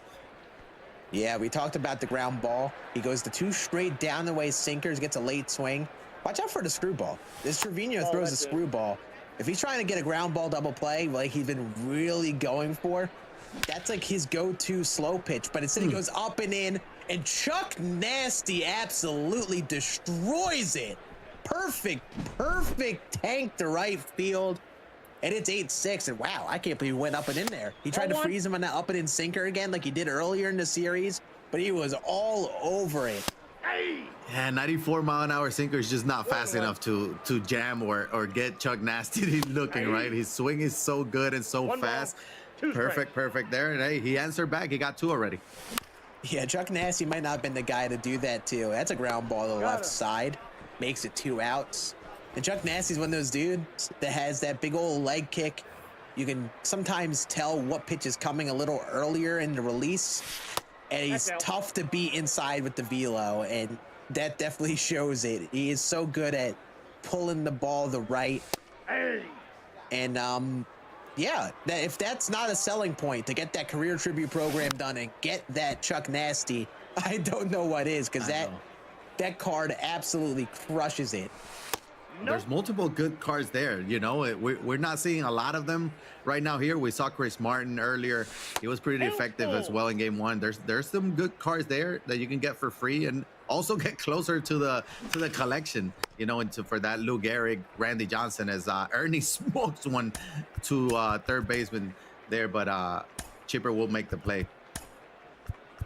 Yeah, we talked about the ground ball. He goes to 2 straight down the way sinkers, gets a late swing. Watch out for the screwball. This Trevino throws a screwball. If he's trying to get a ground ball double play, like he's been really going for, that's like his go-to slow pitch. But instead he goes up and in, and Chuck Nasty absolutely destroys it. Perfect tank to right field. And it's 8-6, and wow, I can't believe he went up and in there. He tried to freeze him on that up and in sinker again like he did earlier in the series, but he was all over it. Yeah, 94-mile-an-hour sinker is just not fast enough to jam or get Chuck Nasty looking, right? His swing is so good and so fast. Perfect there. And hey, he answered back. He got 2 already. Yeah, Chuck Nasty might not have been the guy to do that too. That's a ground ball to the left side. Makes it 2 outs. And Chuck Nasty's one of those dudes that has that big old leg kick. You can sometimes tell what pitch is coming a little earlier in the release. And he's tough to beat inside with the velo. And that definitely shows it. He is so good at pulling the ball the right. And yeah, if that's not a selling point to get that career tribute program done and get that Chuck Nasty, I don't know what is, because that card absolutely crushes it. There's multiple good cards there. You know, we're not seeing a lot of them right now here. We saw Chris Martin earlier. He was pretty effective as well in game 1. There's some good cards there that you can get for free, and also get closer to the collection, you know, for that Lou Gehrig, Randy Johnson, as Ernie smokes one to third baseman there, but Chipper will make the play.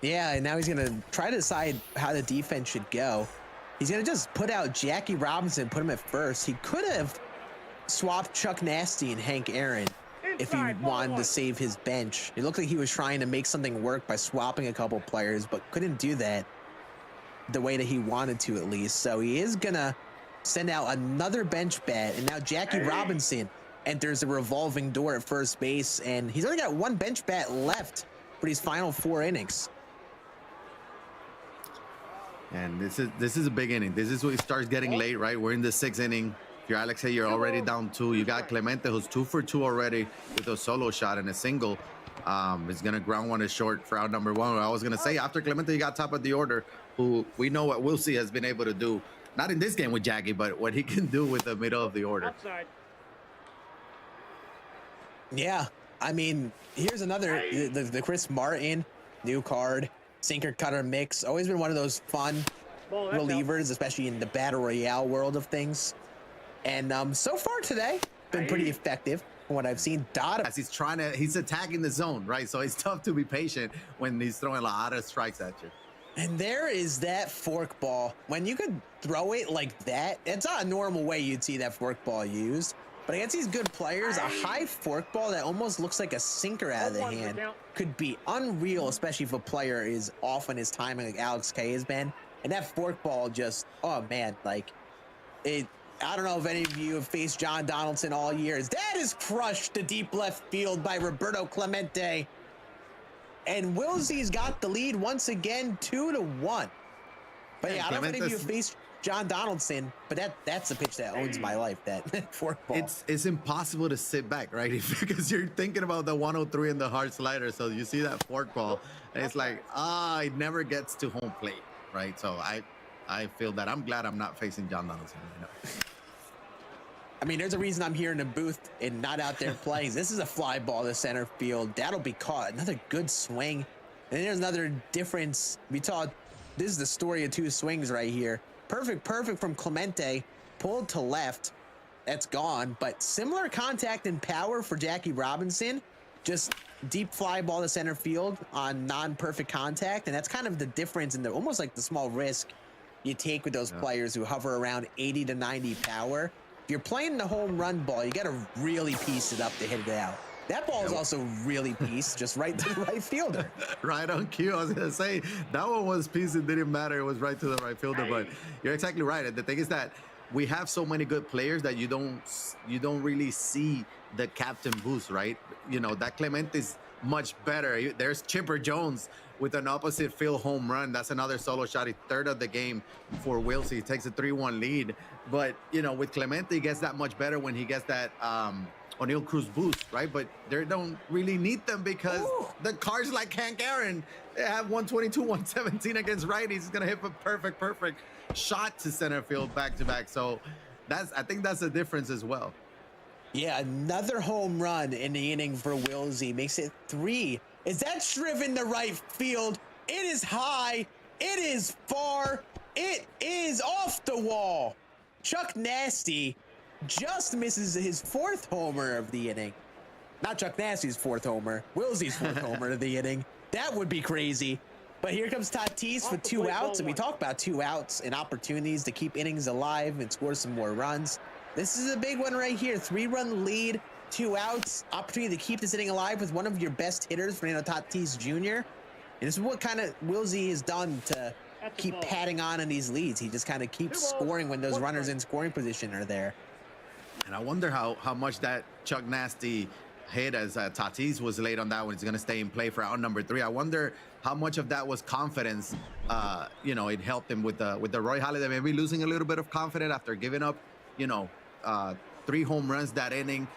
Yeah, and now he's going to try to decide how the defense should go. He's going to just put out Jackie Robinson, put him at first. He could have swapped Chuck Nasty and Hank Aaron if he wanted to save his bench. It looked like he was trying to make something work by swapping a couple players, but couldn't do that the way that he wanted to, at least. So he is going to send out another bench bat, and now Jackie Robinson enters a revolving door at first base, and he's only got one bench bat left for these final 4 innings. And this is a big inning. This is where it starts getting late, right? We're in the 6th inning. If you're Alex, hey, you're already down 2. You got Clemente, who's 2 for 2 already with a solo shot and a single. He's gonna ground one to short for out number 1. I was gonna say, after Clemente, you got top of the order, who we know what Wilsey has been able to do, not in this game with Jackie, but what he can do with the middle of the order. Outside. Yeah, I mean, here's another, the Chris Martin new card, sinker cutter mix. Always been one of those fun relievers, especially in the battle royale world of things. And so far today, been pretty effective from what I've seen. Dada, as he's attacking the zone, right? So it's tough to be patient when he's throwing a lot of strikes at you. and there is that fork ball. When you could throw it like that, it's not a normal way you'd see that fork ball used. But against these good players, a high fork ball that almost looks like a sinker out of the hand could be unreal, especially if a player is off on his timing like Alex K has been. And that fork ball just, oh man, like it. I don't know if any of you have faced John Donaldson all year. His dad is crushed to deep left field by Roberto Clemente. And Wilsey's got the lead once again, 2-1. But yeah, I don't know if any of you have faced John Donaldson, but that's a pitch that owns my life, that fork ball. It's impossible to sit back, right? Because you're thinking about the 103 and the hard slider. So you see that fork ball, and it's like, it never gets to home plate, right? So I feel that. I'm glad I'm not facing John Donaldson right now. I mean, there's a reason I'm here in the booth and not out there playing. This is a fly ball to center field. That'll be caught. Another good swing. And then there's another difference. This is the story of two swings right here. Perfect from Clemente. Pulled to left. That's gone. But similar contact and power for Jackie Robinson. Just deep fly ball to center field on non-perfect contact. And that's kind of the difference in almost like the small risk you take with those players who hover around 80 to 90 power. If you're playing the home run ball, you got to really piece it up to hit it out. That ball is also really pieced, just right to the right fielder. Right on cue. I was going to say, that one was pieced. It didn't matter. It was right to the right fielder. But you're exactly right. The thing is that we have so many good players that you don't really see the captain boost, right? You know, that Clemente's much better. There's Chipper Jones with an opposite field home run. That's another solo shot. He's third of the game for Wilsey. He takes a 3-1 lead. But, you know, with Clemente, he gets that much better when he gets that O'Neal Cruz boost, right? But they don't really need them because the cards like Hank Aaron, they have 122, 117 against righties. He's going to hit a perfect shot to center field back-to-back. So I think that's the difference as well. Yeah, another home run in the inning for Wilsey. Makes it 3. Is that driven to right field? It is high. It is far. It is off the wall. Chuck Nasty just misses his 4th homer of the inning. Not Chuck Nasty's 4th homer. Wilsey's 4th homer of the inning. That would be crazy. But here comes Tatis with 2 outs. And we talk about 2 outs and opportunities to keep innings alive and score some more runs. This is a big one right here. 3-run lead, 2 outs, opportunity to keep this inning alive with one of your best hitters, Fernando Tatis Jr. And this is what kind of Wilsey has done to keep padding on in these leads. He just kind of keeps scoring when those runners in scoring position are there. And I wonder how much that Chuck Nasty hit as Tatis was late on that one. He's going to stay in play for out number 3. I wonder how much of that was confidence. You know, it helped him with the Roy Halladay maybe losing a little bit of confidence after giving up, you know, 3 home runs that inning.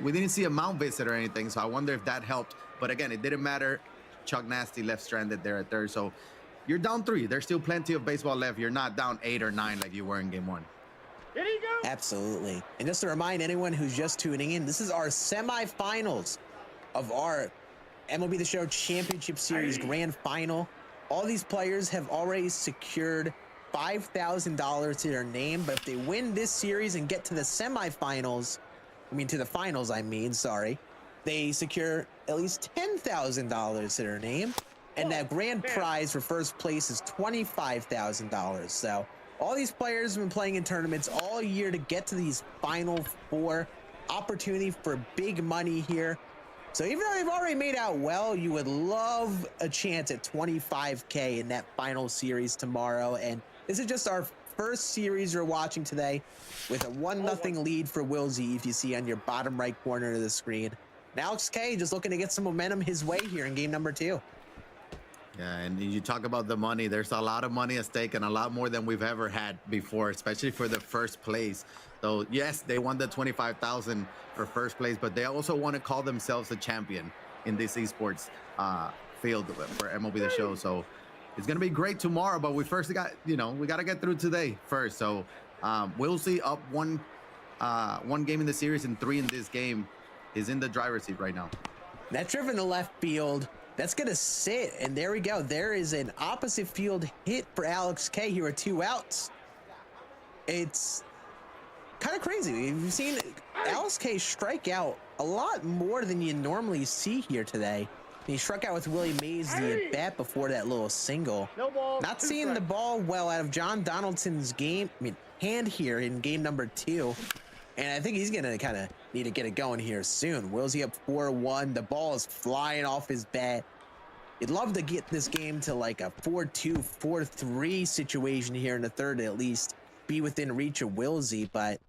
We didn't see a mound visit or anything, so I wonder if that helped. But again, it didn't matter. Chuck Nasty left stranded there at third. So you're down 3. There's still plenty of baseball left. You're not down 8 or 9 like you were in game 1. There you go. Absolutely. And just to remind anyone who's just tuning in, this is our semifinals of our MLB The Show Championship Series Grand Final. All these players have already secured $5,000 to their name, but if they win this series and get to the semifinals, to the finals, sorry, they secure at least $10,000 to their name, and that grand prize for first place is $25,000. So all these players have been playing in tournaments all year to get to these final four. Opportunity for big money here. So even though they've already made out well, you would love a chance at $25K in that final series tomorrow. And this is just our first series we're watching today with a 1-0 lead for Will Z, if you see on your bottom right corner of the screen. And Alex K just looking to get some momentum his way here in game number 2. Yeah, and you talk about the money. There's a lot of money at stake and a lot more than we've ever had before, especially for the first place. So yes, they won the $25,000 for first place, but they also want to call themselves a champion in this esports field for MLB The Show. So it's going to be great tomorrow, but we first got, we got to get through today first. So we'll see up one game in the series and 3 in this game is in the driver's seat right now. That driven to left field. That's going to sit, and there we go. There is an opposite field hit for Alex K. Here are 2 outs. It's kind of crazy. We've seen Alex K strike out a lot more than you normally see here today. He struck out with Willie Mays the at-bat before that little single. No ball. Not seeing the ball well out of John Donaldson's hand here in game number 2. And I think he's going to kind of need to get it going here soon. Willsy up 4-1. The ball is flying off his bat. You'd love to get this game to like a 4-2, 4-3 situation here in the third to at least be within reach of Willsy. But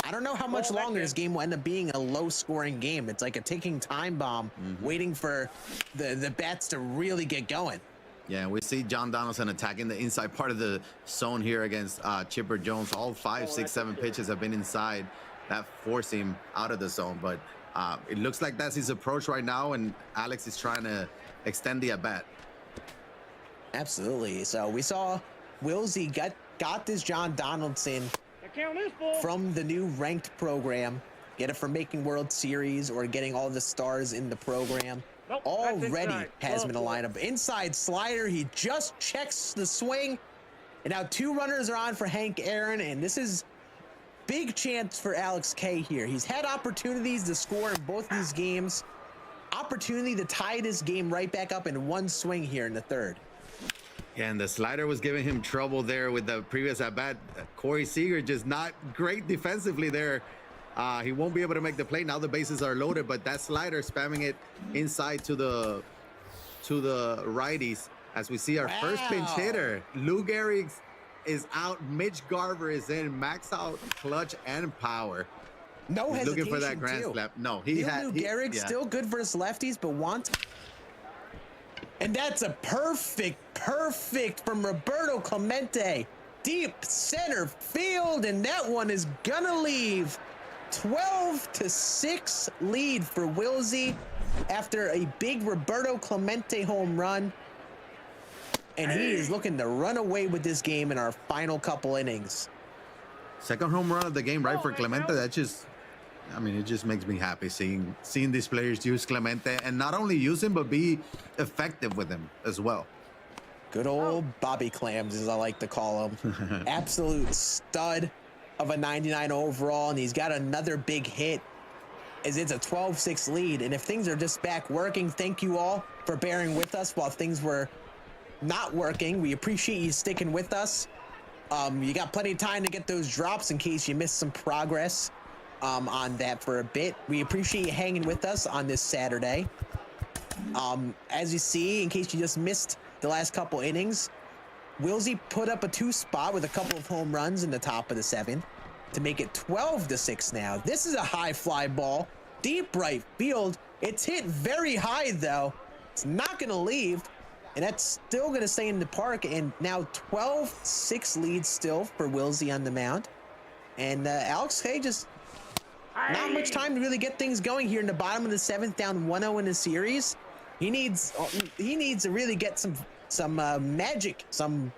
I don't know how much longer this game will end up being a low-scoring game. It's like a ticking time bomb waiting for the bats to really get going. Yeah, we see John Donaldson attacking the inside part of the zone here against Chipper Jones. All 5, 6, 7 pitches have been inside. That forced him out of the zone, but it looks like that's his approach right now, and Alex is trying to extend the at-bat. Absolutely. So we saw Willsy got this John Donaldson from the new ranked program. Get it from making World Series or getting all the stars in the program. Already has been a lineup. Inside slider, he just checks the swing. And now 2 runners are on for Hank Aaron, and this is big chance for Alex K here. He's had opportunities to score in both these games. Opportunity to tie this game right back up in 1 swing here in the third. Yeah, and the slider was giving him trouble there with the previous at-bat. Corey Seager just not great defensively there. He won't be able to make the play. Now the bases are loaded, but that slider spamming it inside to the righties. As we see our first pinch hitter, Lou Gehrig is out. Mitch Garver is in. Max out clutch and power. No He's hesitation, looking for that grand slam. No, he had Lou Gehrig still good versus lefties, but wants. And that's a perfect from Roberto Clemente. Deep center field, and that one is gonna leave. 12-6 lead for Willsy after a big Roberto Clemente home run. And he is looking to run away with this game in our final couple innings. Second home run of the game, right, for Clemente. That just, it just makes me happy seeing these players use Clemente and not only use him, but be effective with him as well. Good old Bobby Clams, as I like to call him. Absolute stud of a 99 overall, and he's got another big hit as it's a 12-6 lead. And if things are just back working, thank you all for bearing with us while things were not working. We appreciate you sticking with us. You got plenty of time to get those drops in case you missed some progress on that for a bit. We appreciate you hanging with us on this Saturday. As you see, in case you just missed the last couple innings, Willsy put up a 2 spot with a couple of home runs in the top of the 7th to make it 12-6 now. This is a high fly ball, deep right field. It's hit very high though. It's not going to leave, and that's still going to stay in the park. And now 12-6 lead still for Willsy on the mound. And Alex K just not much time to really get things going here in the bottom of the 7th, down 1-0 in the series. He needs to really get some magic, some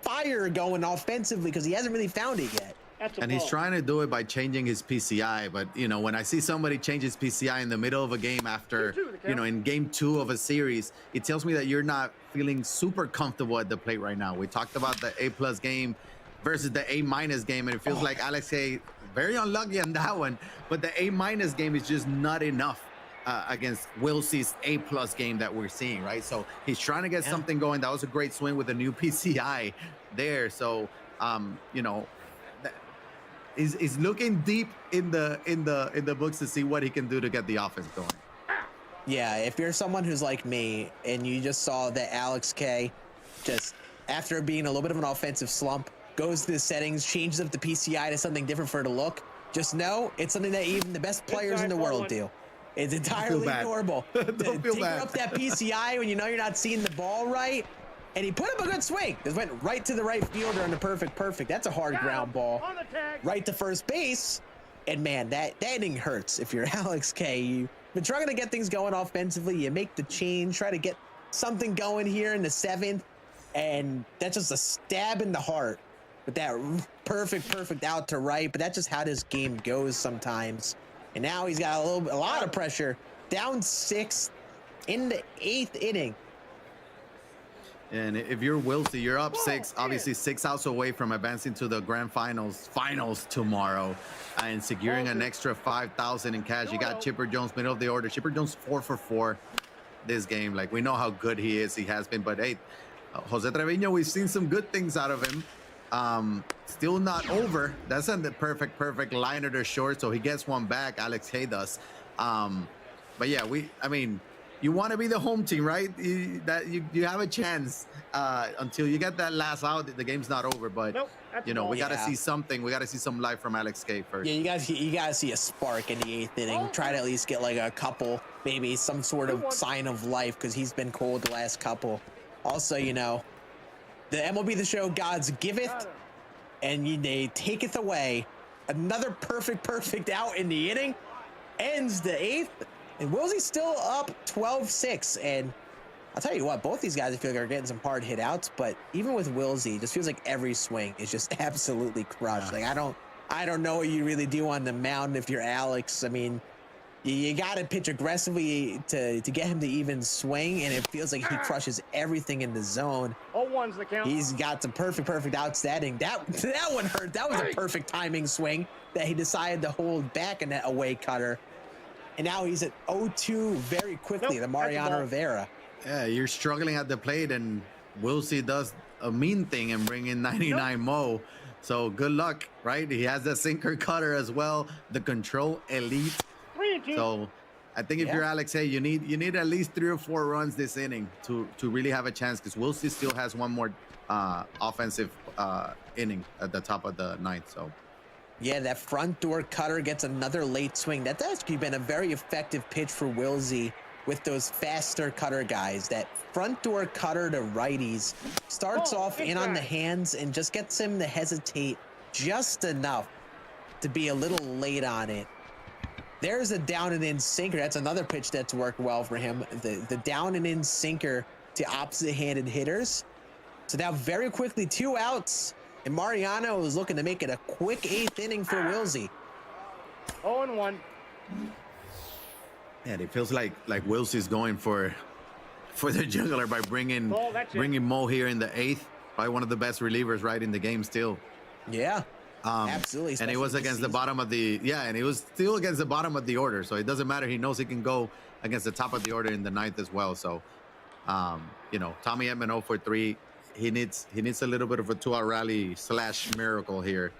fire going offensively, because he hasn't really found it yet. And he's trying to do it by changing his PCI. But, you know, when I see somebody change his PCI in the middle of a game after, you know, in game 2 of a series, it tells me that you're not feeling super comfortable at the plate right now. We talked about the A+ game versus the A- game, and it feels like Alex K very unlucky on that one. But the A- game is just not enough against Wilsey's A+ game that we're seeing, right? So he's trying to get something going. That was a great swing with a new PCI there. So, you know, He's looking deep in the books to see what he can do to get the offense going. Yeah, if you're someone who's like me and you just saw that Alex K, just after being a little bit of an offensive slump, goes to the settings, changes up the PCI to something different for it to look, just know it's something that even the best players in the world do. It's entirely normal. Don't feel tinker bad. up that PCI when you know you're not seeing the ball right. And he put up a good swing. Just went right to the right fielder on the perfect. That's a hard ground ball. Right to first base. And man, that inning hurts if you're Alex K. You've been trying to get things going offensively. You make the change, try to get something going here in the 7th. And that's just a stab in the heart with that perfect out to right. But that's just how this game goes sometimes. And now he's got a lot of pressure. Down 6 in the 8th inning. And if you're Wilsey, you're up 6, obviously 6 outs away from advancing to the grand finals tomorrow and securing an extra $5,000 in cash. You got Chipper Jones, middle of the order. Chipper Jones 4 for 4 this game. Like, we know how good he is. He has been, but hey, Jose Trevino, we've seen some good things out of him. Still not over. That's a perfect liner to short, so he gets one back. Alex Hay does. But yeah, I mean, you want to be the home team, right? You have a chance until you get that last out. The game's not over, but you know, we got to see something. We got to see some life from Alex K first. Yeah, you got to see a spark in the 8th inning. Try to at least get like a couple, maybe some sort of sign of life, because he's been cold the last couple. Also, you know, the MLB The Show gods giveth, and they taketh away. Another perfect out in the inning. Ends the 8th. And Wilsey's still up 12-6. And I'll tell you what, both these guys I feel like are getting some hard hit outs, but even with Wilsey, it just feels like every swing is just absolutely crushed. Like, I don't know what you really do on the mound if you're Alex. I mean, you got to pitch aggressively to get him to even swing, and it feels like he crushes everything in the zone. 0-1's the count. He's got some perfect outstanding. That one hurt. That was a perfect timing swing that he decided to hold back in that away cutter. And now he's at 0-2 very quickly, the Mariano Rivera. Yeah, you're struggling at the plate, and Wilsey does a mean thing and bring in 99 Mo. So good luck, right? He has the sinker cutter as well, the control elite. 3-2. So I think if you're Alex, hey, you need at least 3 or 4 runs this inning to really have a chance, because Wilsey still has one more offensive inning at the top of the 9th. So. Yeah, that front door cutter gets another late swing. That's actually been a very effective pitch for Wilsey with those faster cutter guys. That front door cutter to righties starts off in on the hands and just gets him to hesitate just enough to be a little late on it. There's a down and in sinker. That's another pitch that's worked well for him. The down and in sinker to opposite-handed hitters. So now very quickly 2 outs. And Mariano is looking to make it a quick 8th inning for Wilsey. 0-1. And it feels like Wilsey's going for the juggler by bringing Mo here in the 8th. Probably one of the best relievers right in the game still. Yeah, absolutely. And it was against the bottom of the and it was still against the bottom of the order. So it doesn't matter. He knows he can go against the top of the order in the 9th as well. So, you know, Tommy Edman 0 for 3. He needs a little bit of a 2-out rally / miracle here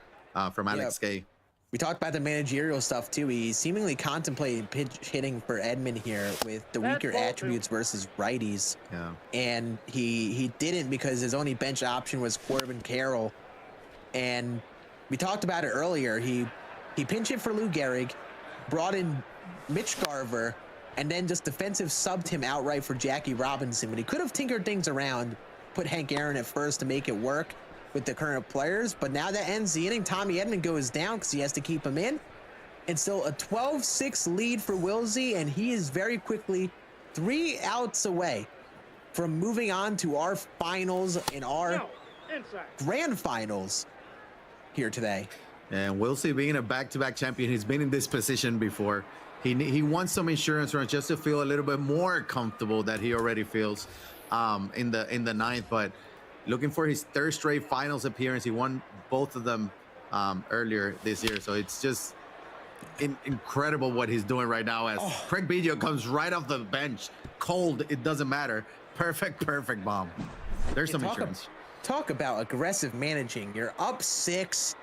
from Alex K. We talked about the managerial stuff too. He's seemingly contemplating pitch hitting for Edman here with the weaker attributes versus righties. Yeah. And he didn't, because his only bench option was Corbin Carroll. And we talked about it earlier. He pinch hit for Lou Gehrig, brought in Mitch Garver, and then just defensive subbed him outright for Jackie Robinson. But he could have tinkered things around, put Hank Aaron at first to make it work with the current players. But now that ends the inning. Tommy Edman goes down because he has to keep him in. And still a 12-6 lead for Wilsey, and he is very quickly 3 outs away from moving on to our finals in our grand finals here today. And we'll see. Being a back-to-back champion, he's been in this position before. He wants some insurance runs just to feel a little bit more comfortable that he already feels in the ninth. But looking for his third straight finals appearance. He won both of them earlier this year. So it's just incredible what he's doing right now as Craig Biggio comes right off the bench. Cold, it doesn't matter. Perfect bomb. There's some insurance. Talk about aggressive managing. You're up 6.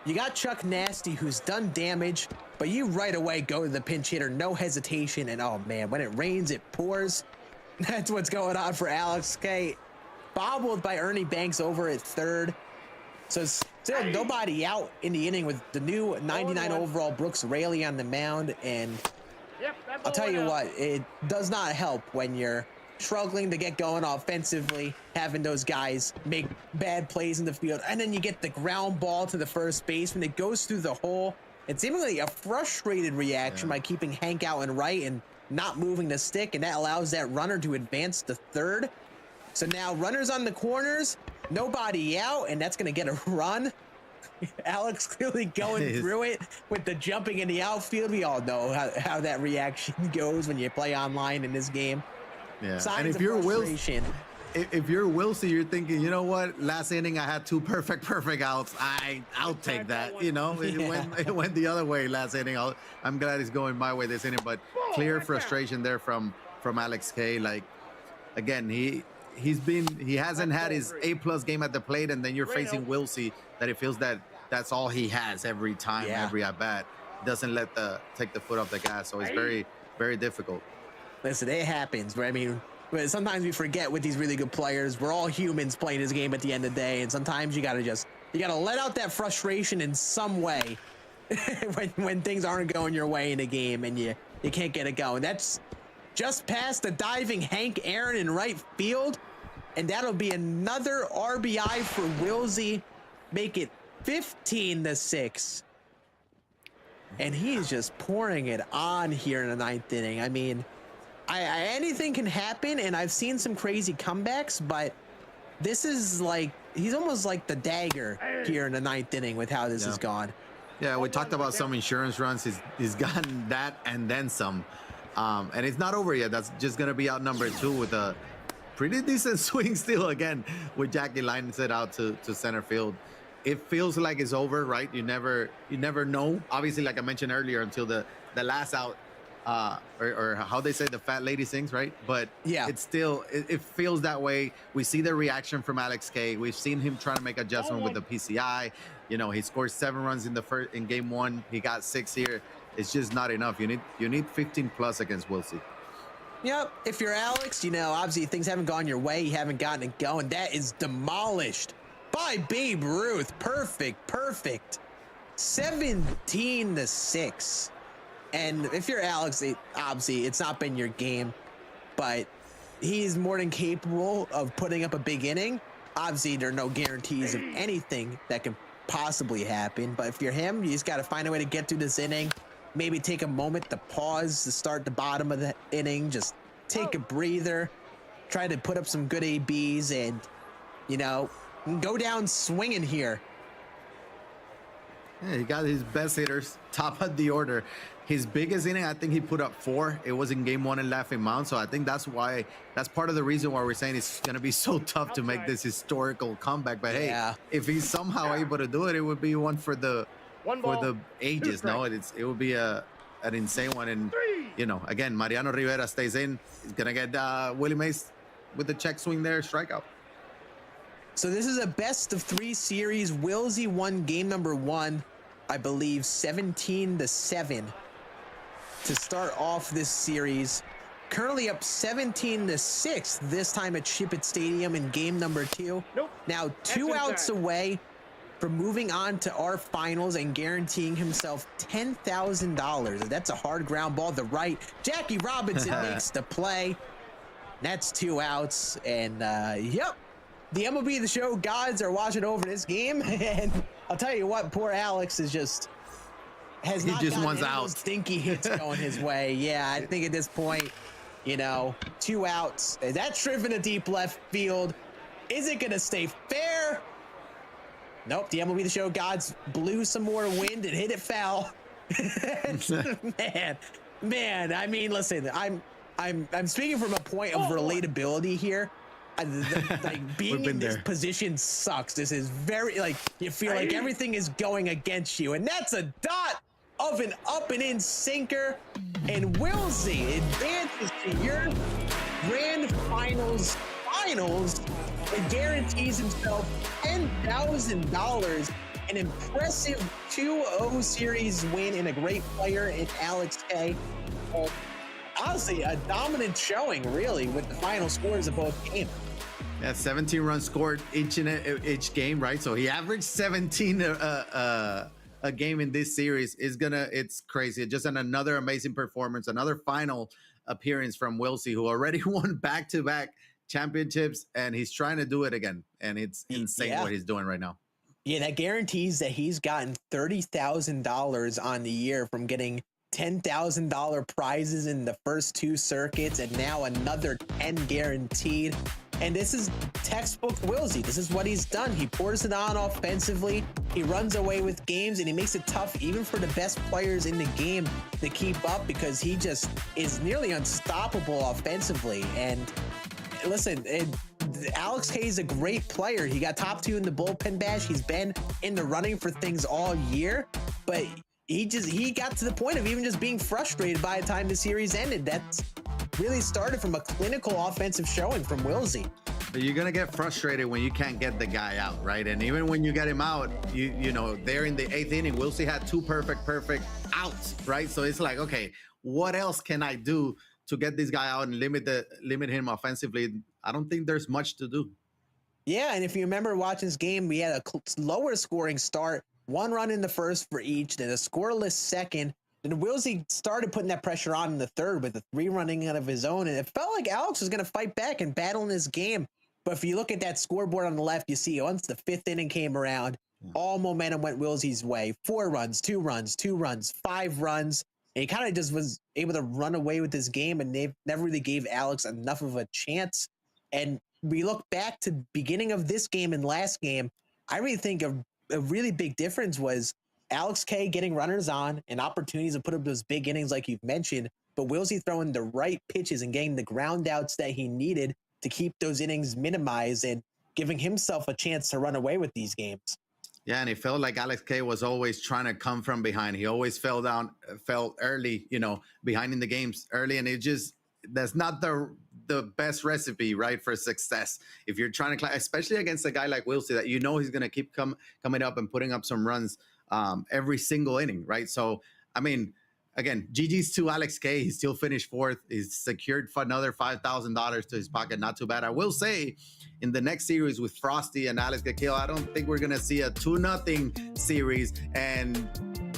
You got Chuck Nasty, who's done damage, but you right away go to the pinch hitter, no hesitation. And oh man, when it rains, it pours. That's what's going on for Alex K. Bobbled by Ernie Banks over at third. So still nobody out in the inning with the new 99 overall Brooks Raley on the mound. And I'll tell you what, it does not help when you're struggling to get going offensively, having those guys make bad plays in the field, and then you get the ground ball to the first baseman. It goes through the hole. It's seemingly a frustrated reaction by keeping Hank out and right and not moving the stick, and that allows that runner to advance to third. So now runners on the corners, nobody out, and that's going to get a run. Alex clearly going through it with the jumping in the outfield. We all know how that reaction goes when you play online in this game. Yeah, Signs and if you're Wilson, you're thinking, you know what? Last inning, I had 2 perfect outs. I'll take that. You know, it went the other way last inning. I'm glad it's going my way this inning, but clear frustration there from Alex K. Like, again, he hasn't had his A+ game at the plate, and then you're facing Wilson that it feels that that's all he has every time, every at bat. Doesn't take the foot off the gas, so it's very, very difficult. Listen, it happens. I mean, sometimes we forget with these really good players. We're all humans playing this game at the end of the day, and sometimes you gotta let out that frustration in some way when things aren't going your way in a game and you can't get it going. That's just past the diving Hank Aaron in right field, and that'll be another RBI for Wilsey, make it 15-6. And he's just pouring it on here in the 9th inning. I mean, anything can happen, and I've seen some crazy comebacks, but this is like, he's almost like the dagger here in the 9th inning with how this has gone. Yeah, we talked about some insurance runs. He's gotten that and then some. And it's not over yet. That's just going to be out number 2 with a pretty decent swing still again with Jackie lines it out to center field. It feels like it's over, right? You never know. Obviously, like I mentioned earlier, until the last out. Or how they say the fat lady sings, right? But yeah, it's still, it feels that way. We see the reaction from Alex K. We've seen him trying to make adjustment with the PCI. You know, he scored 7 runs in game 1. He got 6 here. It's just not enough. You need 15+ against Wilsey. Yep. If you're Alex, you know, obviously things haven't gone your way. You haven't gotten it going. That is demolished by Babe Ruth. Perfect. 17-6. And if you're Alex, obviously it's not been your game, but he's more than capable of putting up a big inning. Obviously, there are no guarantees of anything that can possibly happen, but if you're him, you just got to find a way to get through this inning. Maybe take a moment to pause to start the bottom of the inning. Just take a breather, try to put up some good ABs, and, you know, go down swinging here. Yeah, he got his best hitters, top of the order. His biggest inning, I think he put up 4. It was in game 1 in Laughing Mound. So I think that's part of the reason why we're saying it's going to be so tough to make this historical comeback. But hey, if he's somehow able to do it, it would be one for the ages. No, it would be an insane one. And, you know, again, Mariano Rivera stays in. He's going to get Willie Mays with the check swing there, strikeout. So this is a best of 3 series. Wilsey won game number 1, I believe, 17-7 to start off this series. Currently up 17-6 this time at Ship-It Stadium in game number 2. Now 2 outs away from moving on to our finals and guaranteeing himself $10,000. That's a hard ground ball to right. Jackie Robinson makes the play. That's 2 outs, and yep. The MLB The Show gods are watching over this game, and I'll tell you what, poor Alex has not gotten any of those stinky hits going his way. Yeah, I think at this point, you know, 2 outs. That's driven to deep left field. Is it going to stay fair? Nope, the MLB The Show gods blew some more wind and hit it foul. man. I mean, listen, I'm speaking from a point of relatability here. Like being in this position sucks. This is very like you feel like everything is going against you, and that's a dot of an up and in sinker. And Wilsey advances to your grand finals and guarantees himself $10,000, an impressive 2-0 series win, and a great player in Alex K. Honestly, a dominant showing, really, with the final scores of both games. Yeah, 17 runs scored each game, right? So he averaged 17 a game in this series. It's crazy. Just another amazing performance, another final appearance from Wilsey, who already won back-to-back championships, and he's trying to do it again. And it's insane what he's doing right now. Yeah, that guarantees that he's gotten $30,000 on the year from getting $10,000 prizes in the first 2 circuits, and now another 10 guaranteed. And this is textbook Wilsey. This is what he's done. He pours it on offensively. He runs away with games, and he makes it tough even for the best players in the game to keep up, because he just is nearly unstoppable offensively. And listen, Alex K is a great player. He got top 2 in the bullpen bash. He's been in the running for things all year, but he got to the point of even just being frustrated by the time the series ended. That's really started from a clinical offensive showing from Wilsey. But you're gonna get frustrated when you can't get the guy out, right? And even when you get him out, you know, there in the 8th inning, Wilsey had 2 perfect outs, right? So it's like, okay, what else can I do to get this guy out and limit him offensively? I don't think there's much to do. Yeah, and if you remember watching this game, we had a lower scoring start, 1 run in the first for each, then a scoreless second. Then Wilsey started putting that pressure on in the third with a 3-run inning out of his own, and it felt like Alex was going to fight back and battle in this game. But if you look at that scoreboard on the left, you see once the 5th inning came around, all momentum went Wilsey's way. 4 runs, 2 runs, 2 runs, 5 runs. And he kind of just was able to run away with this game, and they never really gave Alex enough of a chance. And we look back to the beginning of this game and last game, I really think a really big difference was Alex K getting runners on and opportunities to put up those big innings like you've mentioned, but Wilsey throwing the right pitches and getting the ground outs that he needed to keep those innings minimized and giving himself a chance to run away with these games. Yeah, and it felt like Alex K was always trying to come from behind. He always fell early, behind in the games early, and that's not the best recipe, right, for success. If you're trying to, especially against a guy like Wilsey that he's going to keep coming up and putting up some runs every single inning, right? So, I mean, again, GG's to Alex K. He still finished 4th. He's secured for another $5,000 to his pocket. Not too bad. I will say, in the next series with Frosty and Alex Kill, I don't think we're going to see a 2-0 series and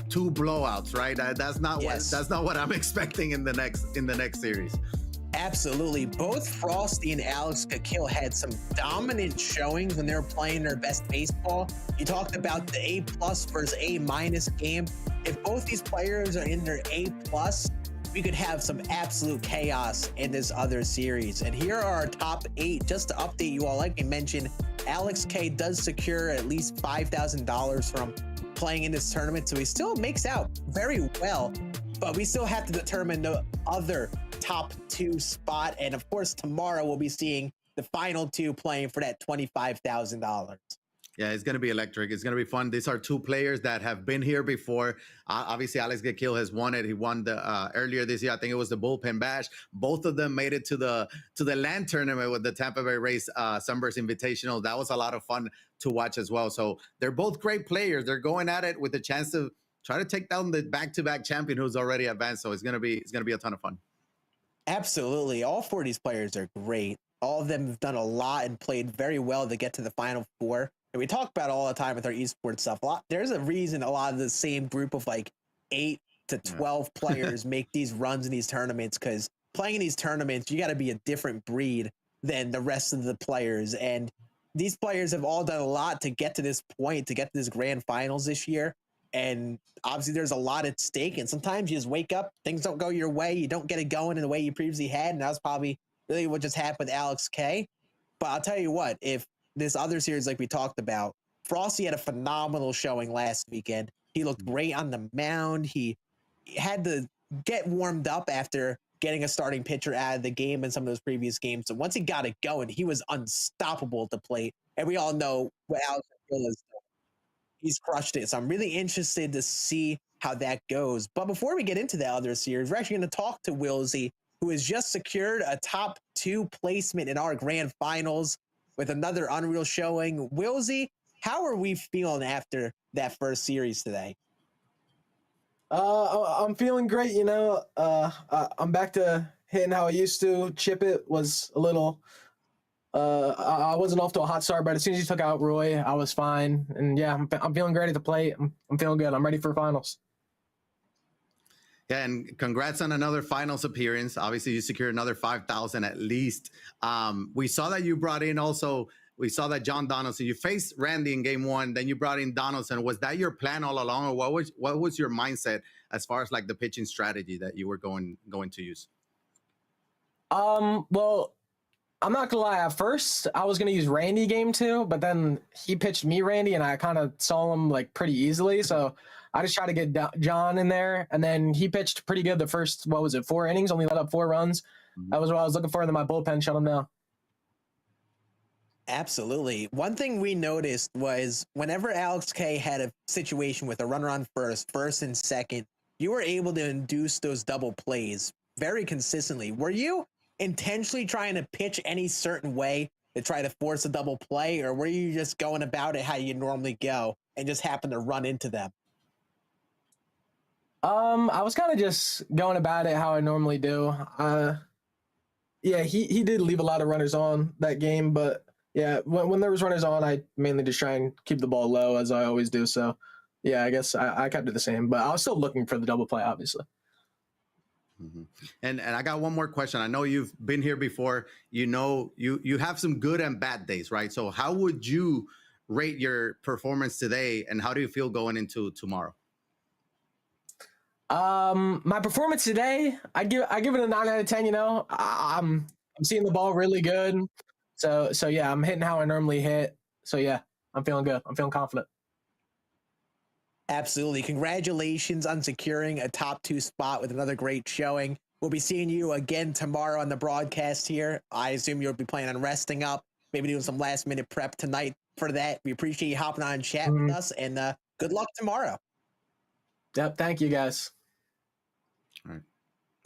2 blowouts, right? That's not what I'm expecting in the next series. Absolutely. Both Frosty and Alex Kill had some dominant showings when they were playing their best baseball. You talked about the A+ versus A- game. If both these players are in their A+, we could have some absolute chaos in this other series. And here are our top 8. Just to update you all, like I mentioned, Alex K does secure at least $5,000 from playing in this tournament, so he still makes out very well. But we still have to determine the other top 2 spot. And of course, tomorrow we'll be seeing the final 2 playing for that $25,000. Yeah, it's going to be electric. It's going to be fun. These are 2 players that have been here before. Obviously, Alex Kill has won it. He won the earlier this year. I think it was the bullpen bash. Both of them made it to the land tournament with the Tampa Bay Rays Sunburst Invitational. That was a lot of fun to watch as well. So they're both great players. They're going at it with a chance to try to take down the back-to-back champion who's already advanced. So it's going to be a ton of fun. Absolutely. All 4 of these players are great. All of them have done a lot and played very well to get to the Final 4. And we talk about it all the time with our esports stuff. There's a reason a lot of the same group of like 8 to 12 players make these runs in these tournaments, because playing in these tournaments, you got to be a different breed than the rest of the players. And these players have all done a lot to get to this point, to get to this grand finals this year. And obviously there's a lot at stake. And sometimes you just wake up, things don't go your way. You don't get it going in the way you previously had. And that was probably really what just happened with Alex K. But I'll tell you what, if this other series, like we talked about, Frosty had a phenomenal showing last weekend. He looked great on the mound. He had to get warmed up after getting a starting pitcher out of the game in some of those previous games. So once he got it going, he was unstoppable at the plate. And we all know what Alex is. He's crushed it. So I'm really interested to see how that goes. But before we get into the other series, we're actually going to talk to Wilsey, who has just secured a top 2 placement in our grand finals with another unreal showing. Wilsey, how are we feeling after that first series today? I'm feeling great. I'm back to hitting how I used to. Chip it was a little. I wasn't off to a hot start, but as soon as you took out Roy, I was fine. And yeah, I'm feeling great at the plate. I'm feeling good. I'm ready for finals. Yeah, and congrats on another finals appearance. Obviously, you secured another 5,000 at least. We saw that you brought in also. We saw that John Donaldson. You faced Randy in game 1, then you brought in Donaldson. Was that your plan all along, or what was your mindset as far as like the pitching strategy that you were going to use? Well, I'm not gonna lie. At first, I was gonna use Randy game 2, but then he pitched me Randy, and I kind of saw him like pretty easily. So I just tried to get John in there, and then he pitched pretty good the first 4 innings, only let up 4 runs. That was what I was looking for, and then my bullpen shut him down. Absolutely. One thing we noticed was whenever Alex K had a situation with a runner on first and second, you were able to induce those double plays very consistently. Were you intentionally trying to pitch any certain way to try to force a double play, or were you just going about it how you normally go and just happen to run into them? I was kind of just going about it how I normally do. Yeah, he did leave a lot of runners on that game, but yeah, when there was runners on, I mainly just try and keep the ball low as I always do. So yeah, I guess I kept it the same, but I was still looking for the double play, obviously. Mm-hmm. And I got one more question. I know you've been here before. You know, you have some good and bad days, right? So how would you rate your performance today, and how do you feel going into tomorrow? My performance today, I give it a 9 out of 10. I'm seeing the ball really good. So yeah, I'm hitting how I normally hit. So yeah, I'm feeling good. I'm feeling confident. Absolutely. Congratulations on securing a top 2 spot with another great showing. We'll be seeing you again tomorrow on the broadcast here. I assume you'll be planning on resting up, maybe doing some last minute prep tonight for that. We appreciate you hopping on and chatting with us, and good luck tomorrow. Yep. Thank you, guys. All right.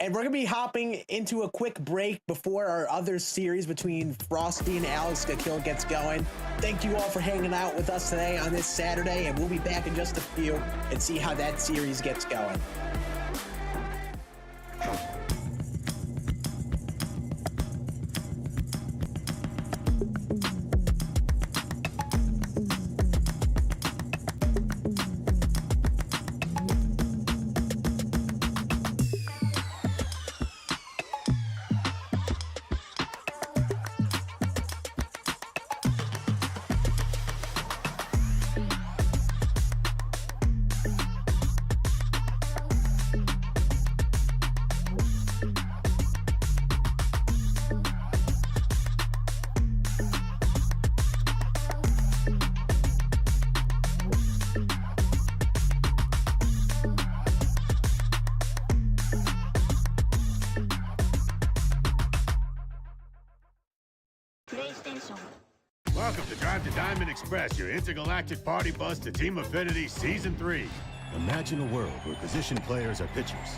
And we're going to be hopping into a quick break before our other series between Frosty and Alex Kill gets going. Thank you all for hanging out with us today on this Saturday, and we'll be back in just a few and see how that series gets going. Welcome to Drive to Diamond Express, your intergalactic party bus to Team Affinity Season 3. Imagine a world where position players are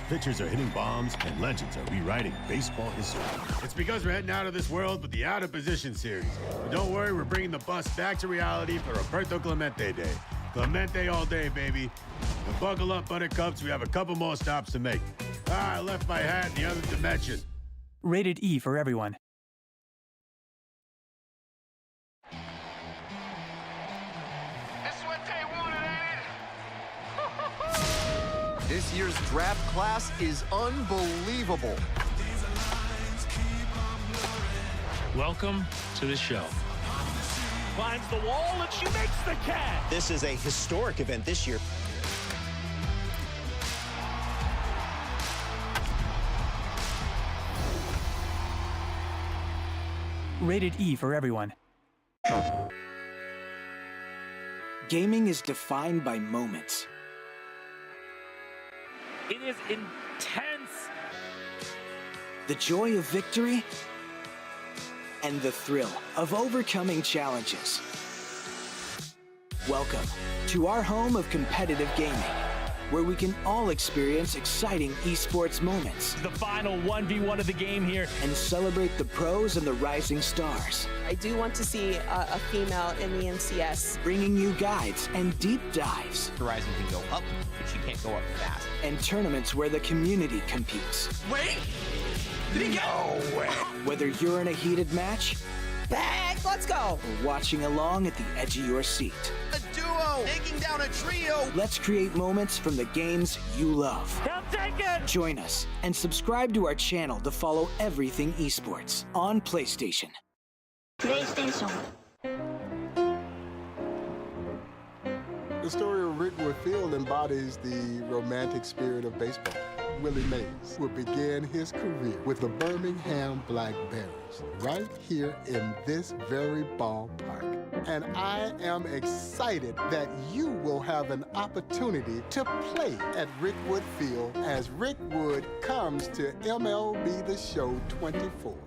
pitchers are hitting bombs, and legends are rewriting baseball history. It's because we're heading out of this world with the Out of Position series. But don't worry, we're bringing the bus back to reality for Roberto Clemente Day. Clemente all day, baby. And buckle up, Buttercups. We have a couple more stops to make. I left my hat in the other dimension. Rated E for everyone. This year's draft class is unbelievable. Welcome to the show. Finds the wall, and she makes the catch. This is a historic event this year. Rated E for everyone. Gaming is defined by moments. It is intense. The joy of victory and the thrill of overcoming challenges. Welcome to our home of competitive gaming, where we can all experience exciting esports moments. The final 1v1 of the game here. And celebrate the pros and the rising stars. I do want to see a female in the NCS. Bringing you guides and deep dives. Horizon can go up, but she can't go up fast. And tournaments where the community competes. Wait! Did he No way! Whether you're in a heated match, Back, let's go! or watching along at the edge of your seat. A duo taking down a trio. Let's create moments from the games you love. Come take it! Join us and subscribe to our channel to follow everything esports on PlayStation. The story of Rickwood Field embodies the romantic spirit of baseball. Willie Mays will begin his career with the Birmingham Black Bears right here in this very ballpark. And I am excited that you will have an opportunity to play at Rickwood Field as Rickwood comes to MLB The Show 24.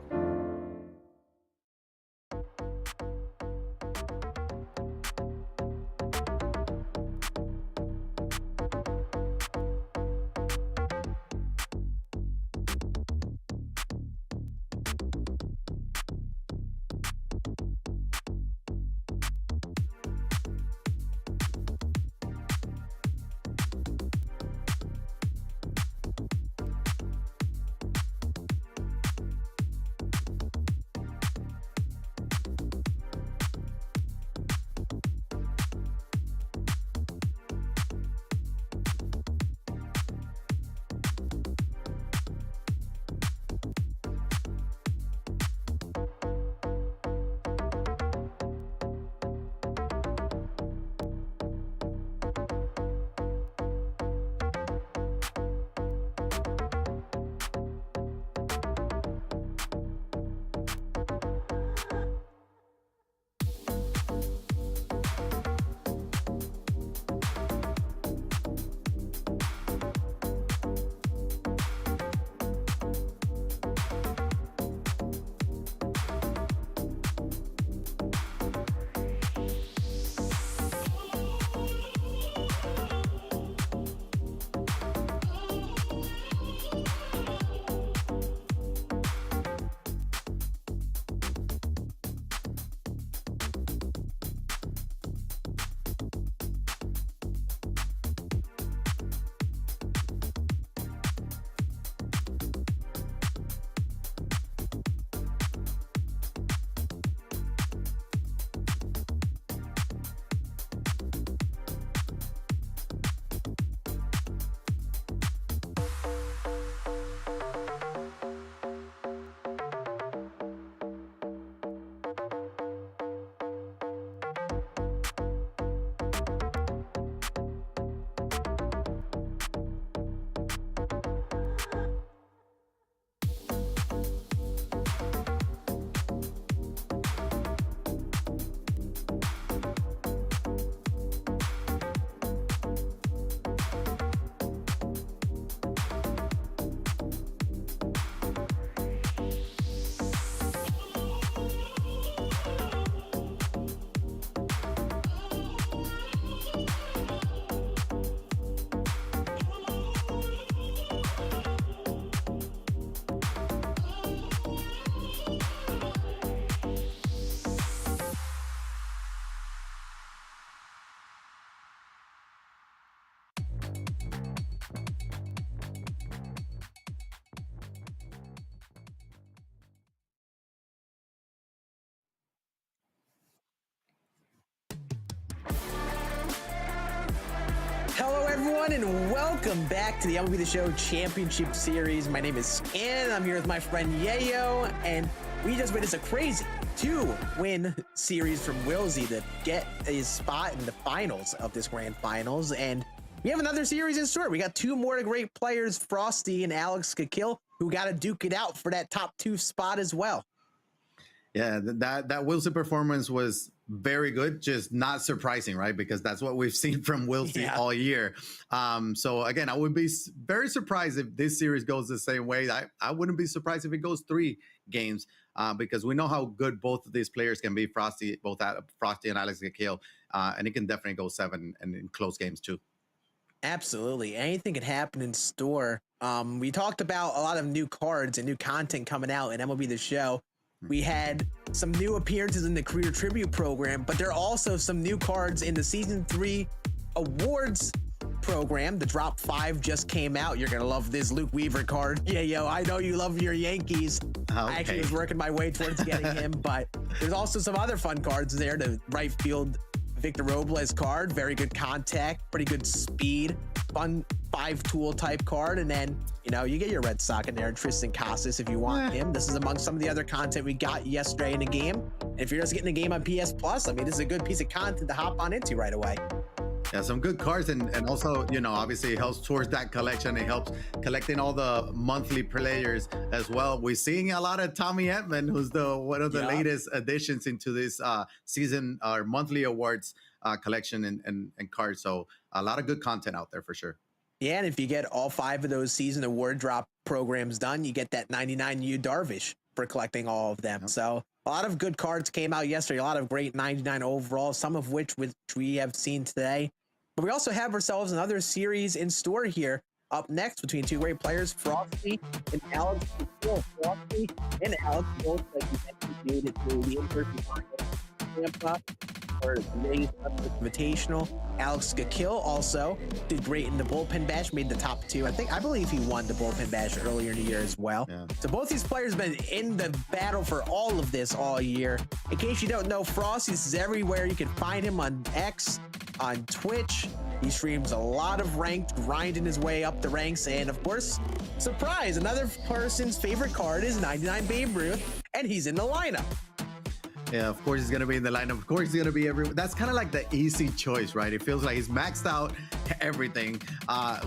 Hello, everyone, and welcome back to the MLB The Show Championship Series. My name is Scan. I'm here with my friend Yayo, and we just witnessed a crazy 2-win series from Wilsey to get his spot in the finals of this grand finals. And we have another series in store. We got two more great players, Frosty and Alex Kakil, who got to duke it out for that top 2 spot as well. Yeah, that Wilson performance was very good, just not surprising, right? Because that's what we've seen from Wilsey all year. So again, I would be very surprised if this series goes the same way. I wouldn't be surprised if it goes 3 games because we know how good both of these players can be, Frosty and Alex Gakil, and it can definitely go 7 and in close games too. Absolutely. Anything can happen in store. We talked about a lot of new cards and new content coming out in MLB The Show. We had some new appearances in the Career Tribute program, but there are also some new cards in the Season 3 Awards program. The Drop 5 just came out. You're going to love this Luke Weaver card. Yeah, yo, I know you love your Yankees. Okay. I actually was working my way towards getting him, but there's also some other fun cards there. The right field Victor Robles card, very good contact, pretty good speed, fun 5-tool type card. And then, you know, you get your Red Sox in there, Tristan Casas if you want him. This is among some of the other content we got yesterday in the game. And if you're just getting the game on PS Plus, I mean, this is a good piece of content to hop on into right away. Yeah, some good cards, and also, you know, obviously it helps towards that collection. It helps collecting all the monthly players as well. We're seeing a lot of Tommy Edman, who's one of the latest additions into this season or monthly awards collection and cards. So a lot of good content out there for sure. Yeah, and if you get all 5 of those season award drop programs done, you get that 99 Yu Darvish for collecting all of them. So a lot of good cards came out yesterday, a lot of great 99 overall, some of which we have seen today. But we also have ourselves another series in store here up next between 2 great players, Frosty and Alex. Frosty and Alex both, like you mentioned, made it through the in-person finals in Tampa or today's Invitational. Alex Gakil also did great in the bullpen bash, made the top 2. I believe he won the bullpen bash earlier in the year as well. Yeah. So both these players have been in the battle for all of this all year. In case you don't know, Frosty's is everywhere. You can find him on X, on Twitch. He streams a lot of ranked, grinding his way up the ranks. And of course, surprise, another person's favorite card is 99 Babe Ruth, and he's in the lineup. Yeah, of course he's going to be in the lineup. Of course he's going to be everywhere. That's kind of like the easy choice, right? It feels like he's maxed out everything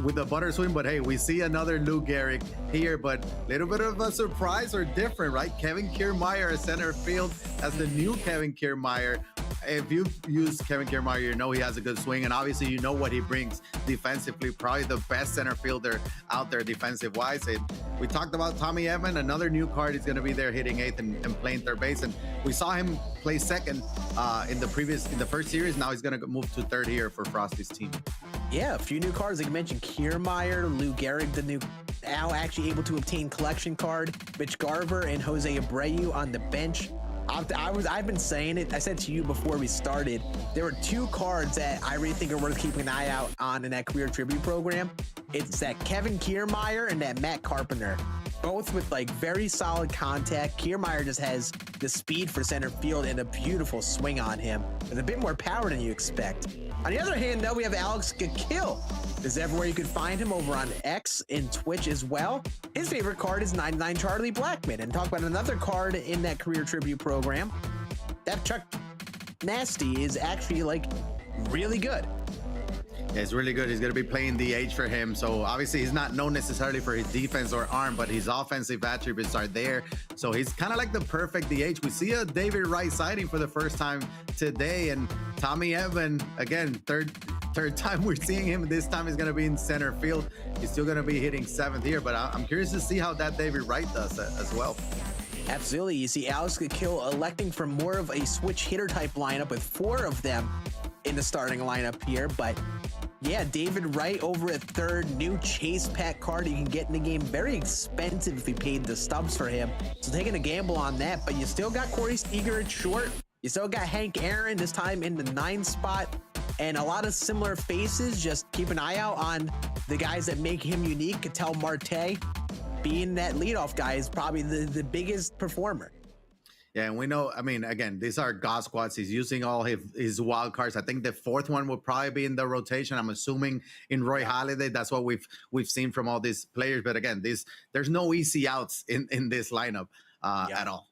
with the butter swing. But hey, we see another Lou Gehrig here, but a little bit of a surprise or different, right? Kevin Kiermaier at center field as the new Kevin Kiermaier. If you use Kevin Kiermaier, you know he has a good swing, and obviously you know what he brings defensively. Probably the best center fielder out there defensive-wise. And we talked about Tommy Edman, another new card. He's going to be there hitting 8th and playing third base. And we saw him play second in the first series. Now he's going to move to third here for Frosty's team. Yeah, a few new cards. Like you mentioned, Kiermaier, Lou Gehrig, the new now actually able to obtain collection card. Mitch Garver and Jose Abreu on the bench. I've been saying it. I said to you before we started, there were 2 cards that I really think are worth keeping an eye out on in that Career Tribute program. It's that Kevin Kiermaier and that Matt Carpenter, both with like very solid contact. Kiermaier just has the speed for center field and a beautiful swing on him with a bit more power than you expect. On the other hand, though, we have Alex Gakil. This is everywhere you could find him, over on X and Twitch as well. His favorite card is 99 Charlie Blackmon. And talk about another card in that Career Tribute program. That Chuck Nasty is actually like really good. Yeah, he's really good. He's going to be playing DH for him. So obviously he's not known necessarily for his defense or arm, but his offensive attributes are there. So he's kind of like the perfect DH. We see a David Wright sighting for the first time today, and Tommy Edman, again, third time we're seeing him. This time he's going to be in center field. He's still going to be hitting 7th here, but I'm curious to see how that David Wright does as well. Absolutely. You see Alex Gakil electing for more of a switch hitter type lineup with 4 of them in the starting lineup here. But yeah, David Wright over at third, new chase pack card you can get in the game. Very expensive if you paid the stubs for him. So taking a gamble on that, but you still got Corey Seager at short. You still got Hank Aaron, this time in the 9 spot. And a lot of similar faces. Just keep an eye out on the guys that make him unique. Ketel Marte being that leadoff guy is probably the biggest performer. Yeah, and we know, I mean, again, these are God squads. He's using all his wild cards. I think the 4th one will probably be in the rotation. I'm assuming in Roy Halladay. That's what we've seen from all these players. But again, there's no easy outs in this lineup at all.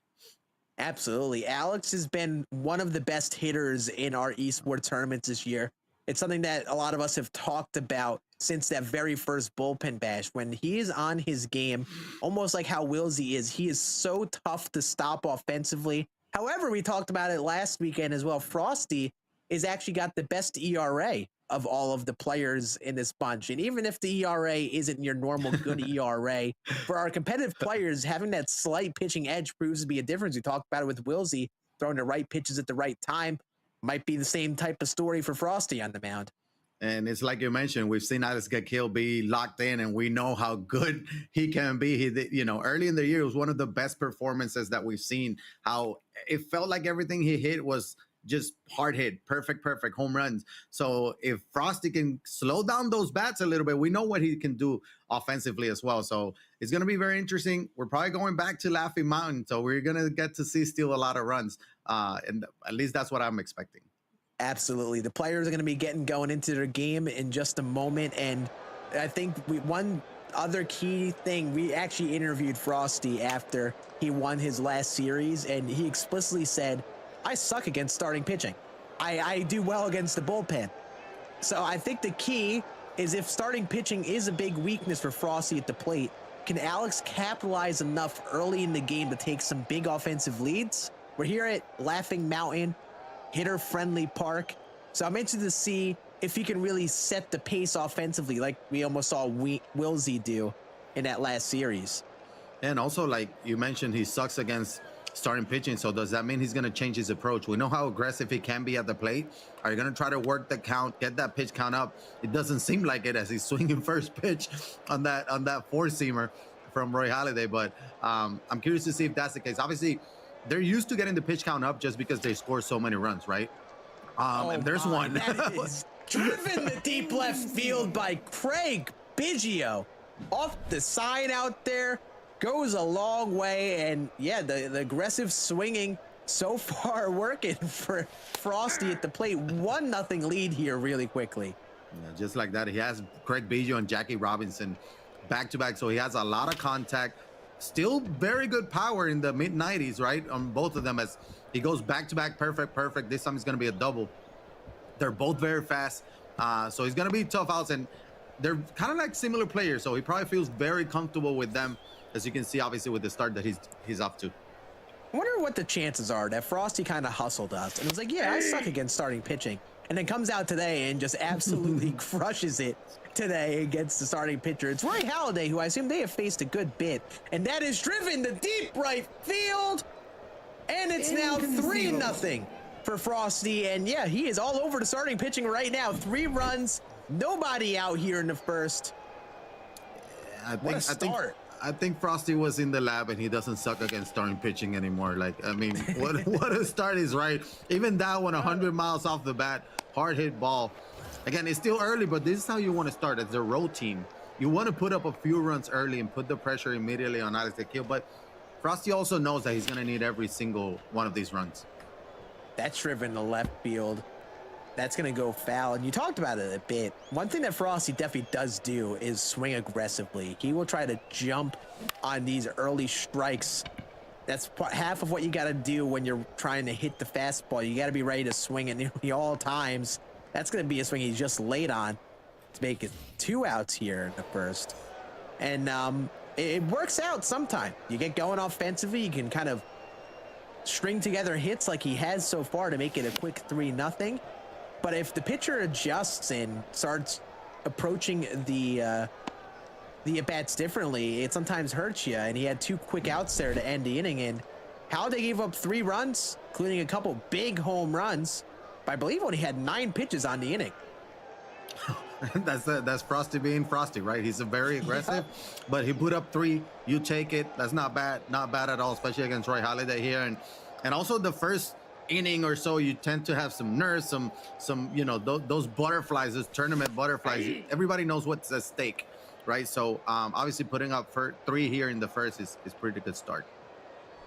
Absolutely. Alex has been one of the best hitters in our esports tournaments this year. It's something that a lot of us have talked about since that very first bullpen bash. When he is on his game, almost like how Wilsey is, he is so tough to stop offensively, However, we talked about it last weekend as well. Frosty is actually got the best ERA of all of the players in this bunch. And even if the ERA isn't your normal good ERA, for our competitive players, having that slight pitching edge proves to be a difference. We talked about it with Wilsey, throwing the right pitches at the right time. Might be the same type of story for Frosty on the mound. And it's like you mentioned, we've seen Alex Got be locked in, and we know how good he can be. Early in the year, it was one of the best performances that we've seen. How it felt like everything he hit was just hard hit, perfect home runs. So if Frosty can slow down those bats a little bit, we know what he can do offensively as well. So it's going to be very interesting. We're probably going back to Laughing Mountain, so we're going to get to see still a lot of runs. And at least that's what I'm expecting. Absolutely. The players are going to be going into their game in just a moment. And I think one other key thing, we actually interviewed Frosty after he won his last series, and he explicitly said, I suck against starting pitching. I do well against the bullpen. So I think the key is, if starting pitching is a big weakness for Frosty at the plate, can Alex capitalize enough early in the game to take some big offensive leads? We're here at Laughing Mountain, hitter-friendly park. So I'm interested to see if he can really set the pace offensively like we almost saw Wilsey do in that last series. And also, like you mentioned, he sucks against starting pitching. So does that mean he's going to change his approach? We know how aggressive he can be at the plate. Are you going to try to work the count, get that pitch count up? It doesn't seem like it, as he's swinging first pitch on that four-seamer from Roy Halladay. But I'm curious to see if that's the case. Obviously, they're used to getting the pitch count up just because they score so many runs, right? And there's one. That is driven to deep left field by Craig Biggio. Off the side out there. Goes a long way, and yeah, the aggressive swinging so far working for Frosty at the plate. 1-0 lead here really quickly. Yeah, just like that, he has Craig Biggio and Jackie Robinson back-to-back, so he has a lot of contact. Still very good power in the mid-90s, right, on both of them, as he goes back-to-back, perfect. This time it's going to be a double. They're both very fast, so he's going to be tough outs, and they're kind of like similar players, so he probably feels very comfortable with them, as you can see, obviously, with the start that he's up to. I wonder what the chances are that Frosty kind of hustled us and was like, yeah, I suck against starting pitching, and then comes out today and just absolutely crushes it today against the starting pitcher. It's Roy Halladay, who I assume they have faced a good bit, and that is driven to deep right field, and it's now 3-0 for Frosty. And yeah, he is all over the starting pitching right now. 3 runs, nobody out here in the first. What a start. I think Frosty was in the lab, and he doesn't suck against starting pitching anymore. Like, I mean, what a start is, right? Even that one, 100 miles off the bat, hard hit ball. Again, it's still early, but this is how you want to start as a road team. You want to put up a few runs early and put the pressure immediately on Alex Got, but Frosty also knows that he's going to need every single one of these runs. That's driven to left field. That's going to go foul. And you talked about it a bit. One thing that Frosty definitely does do is swing aggressively. He will try to jump on these early strikes. That's half of what you got to do when you're trying to hit the fastball. You got to be ready to swing it nearly all times. That's going to be a swing he's just late on to make it 2 outs here in the first. And it works out sometime. You get going offensively. You can kind of string together hits like he has so far to make it a quick 3-0. But if the pitcher adjusts and starts approaching the at-bats differently, it sometimes hurts you. And he had 2 quick outs there to end the inning. And Halladay gave up 3 runs, including a couple big home runs. But I believe only had 9 pitches on the inning. That's Frosty being Frosty, right? He's a very aggressive, but he put up 3. You take it. That's not bad at all, especially against Roy Halladay here. And also the first inning or so, you tend to have some nerves, some those butterflies, those tournament butterflies. Everybody knows what's at stake, right? So obviously putting up 3 here in the first is pretty good start.